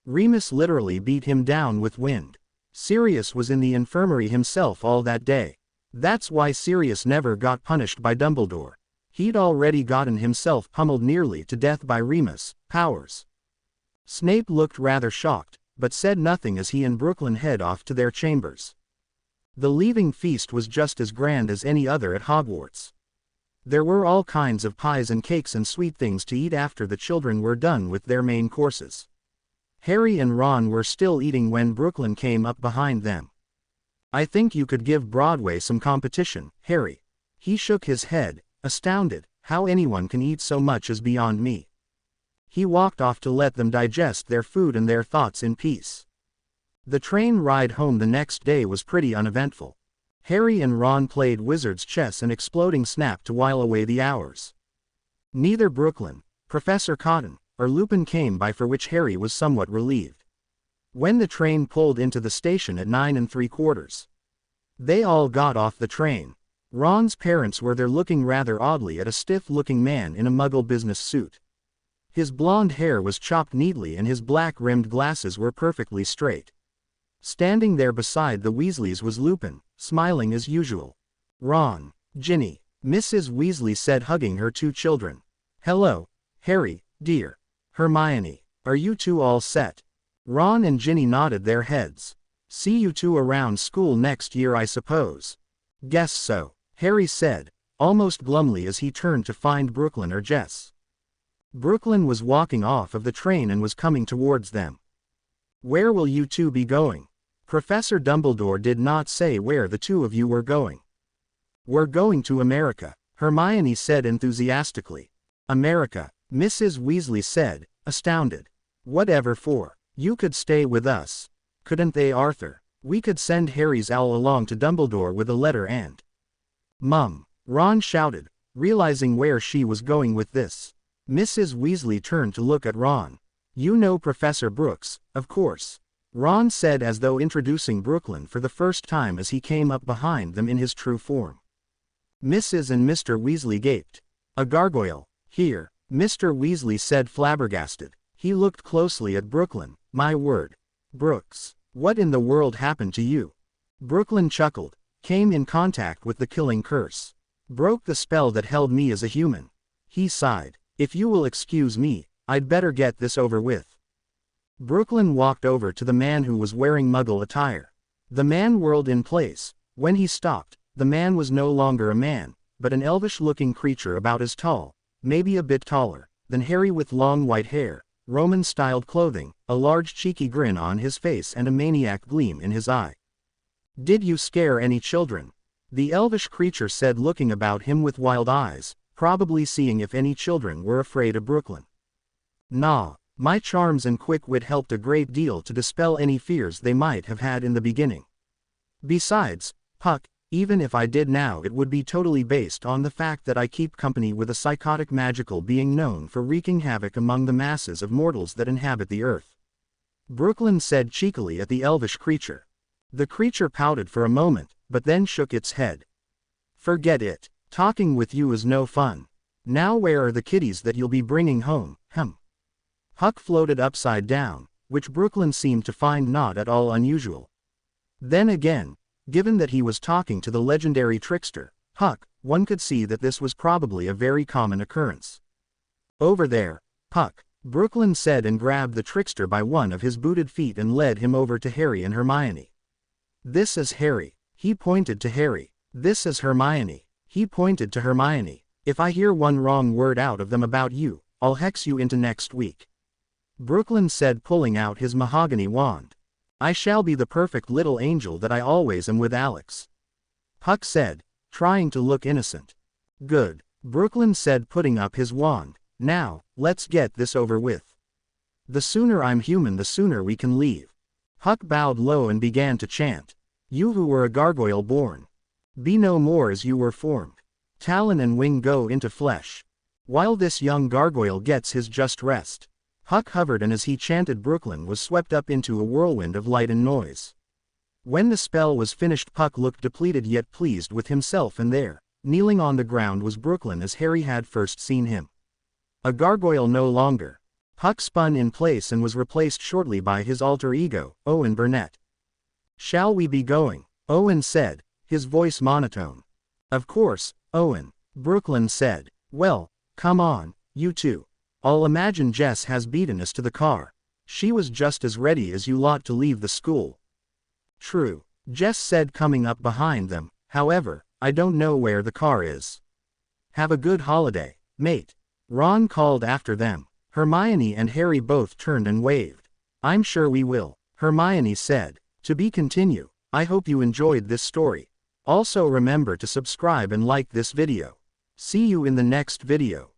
Remus literally beat him down with wind. Sirius was in the infirmary himself all that day. That's why Sirius never got punished by Dumbledore. He'd already gotten himself pummeled nearly to death by Remus' powers. Snape looked rather shocked, but said nothing as he and Brooklyn head off to their chambers. The leaving feast was just as grand as any other at Hogwarts. There were all kinds of pies and cakes and sweet things to eat after the children were done with their main courses. Harry and Ron were still eating when Brooklyn came up behind them. I think you could give Broadway some competition, Harry. He shook his head, astounded. How anyone can eat so much is beyond me. He walked off to let them digest their food and their thoughts in peace. The train ride home the next day was pretty uneventful. Harry and Ron played wizard's chess and exploding snap to while away the hours. Neither Brooklyn, Professor Cotton, or Lupin came by, for which Harry was somewhat relieved. When the train pulled into the station at 9 3/4, they all got off the train. Ron's parents were there looking rather oddly at a stiff-looking man in a Muggle business suit. His blonde hair was chopped neatly and his black-rimmed glasses were perfectly straight. Standing there beside the Weasleys was Lupin, smiling as usual. Ron, Ginny, Mrs. Weasley said, hugging her two children. Hello, Harry, dear. Hermione, are you two all set? Ron and Ginny nodded their heads. See you two around school next year, I suppose. Guess so, Harry said, almost glumly as he turned to find Brooklyn or Jess. Brooklyn was walking off of the train and was coming towards them. Where will you two be going? Professor Dumbledore did not say where the two of you were going. We're going to America, Hermione said enthusiastically. America, Mrs. Weasley said, astounded. Whatever for? You could stay with us. Couldn't they, Arthur? We could send Harry's owl along to Dumbledore with a letter and... Mum, Ron shouted, realizing where she was going with this. Mrs. Weasley turned to look at Ron. You know Professor Brooks, of course. Ron said, as though introducing Brooklyn for the first time as he came up behind them in his true form. Mrs. and Mr. Weasley gaped. A gargoyle, here, Mr. Weasley said, flabbergasted. He looked closely at Brooklyn. My word. Brooks, what in the world happened to you? Brooklyn chuckled. Came in contact with the killing curse. Broke the spell that held me as a human. He sighed. If you will excuse me, I'd better get this over with. Brooklyn walked over to the man who was wearing Muggle attire. The man whirled in place. When he stopped, the man was no longer a man, but an elvish-looking creature about as tall, maybe a bit taller, than Harry, with long white hair, Roman-styled clothing, a large cheeky grin on his face and a maniac gleam in his eye. Did you scare any children? The elvish creature said, looking about him with wild eyes, probably seeing if any children were afraid of Brooklyn. Nah. My charms and quick wit helped a great deal to dispel any fears they might have had in the beginning. Besides, Puck, even if I did now, it would be totally based on the fact that I keep company with a psychotic magical being known for wreaking havoc among the masses of mortals that inhabit the earth. Brooklyn said cheekily at the elvish creature. The creature pouted for a moment, but then shook its head. Forget it. Talking with you is no fun. Now where are the kiddies that you'll be bringing home? Puck floated upside down, which Brooklyn seemed to find not at all unusual. Then again, Given that he was talking to the legendary trickster, Puck, one could see that this was probably a very common occurrence. Over there, Puck, Brooklyn said, and grabbed the trickster by one of his booted feet and led him over to Harry and Hermione. This is Harry. He pointed to Harry. This is Hermione. He pointed to Hermione. If I hear one wrong word out of them about you, I'll hex you into next week. Brooklyn said, pulling out his mahogany wand. I shall be the perfect little angel that I always am with Alex. Puck said, trying to look innocent. Good, Brooklyn said, putting up his wand. Now, let's get this over with. The sooner I'm human, the sooner we can leave. Puck bowed low and began to chant. You who were a gargoyle born, be no more as you were formed. Talon and wing go into flesh. While this young gargoyle gets his just rest. Puck hovered, and as he chanted, Brooklyn was swept up into a whirlwind of light and noise. When the spell was finished, Puck looked depleted yet pleased with himself, and there, kneeling on the ground, was Brooklyn as Harry had first seen him. A gargoyle no longer. Puck spun in place and was replaced shortly by his alter ego, Owen Burnett. Shall we be going? Owen said, his voice monotone. Of course, Owen, Brooklyn said. Well, come on, you two. I'll imagine Jess has beaten us to the car. She was just as ready as you lot to leave the school. True, Jess said, coming up behind them. However, I don't know where the car is. Have a good holiday, mate. Ron called after them. Hermione and Harry both turned and waved. I'm sure we will, Hermione said. To be continued. I hope you enjoyed this story. Also remember to subscribe and like this video. See you in the next video.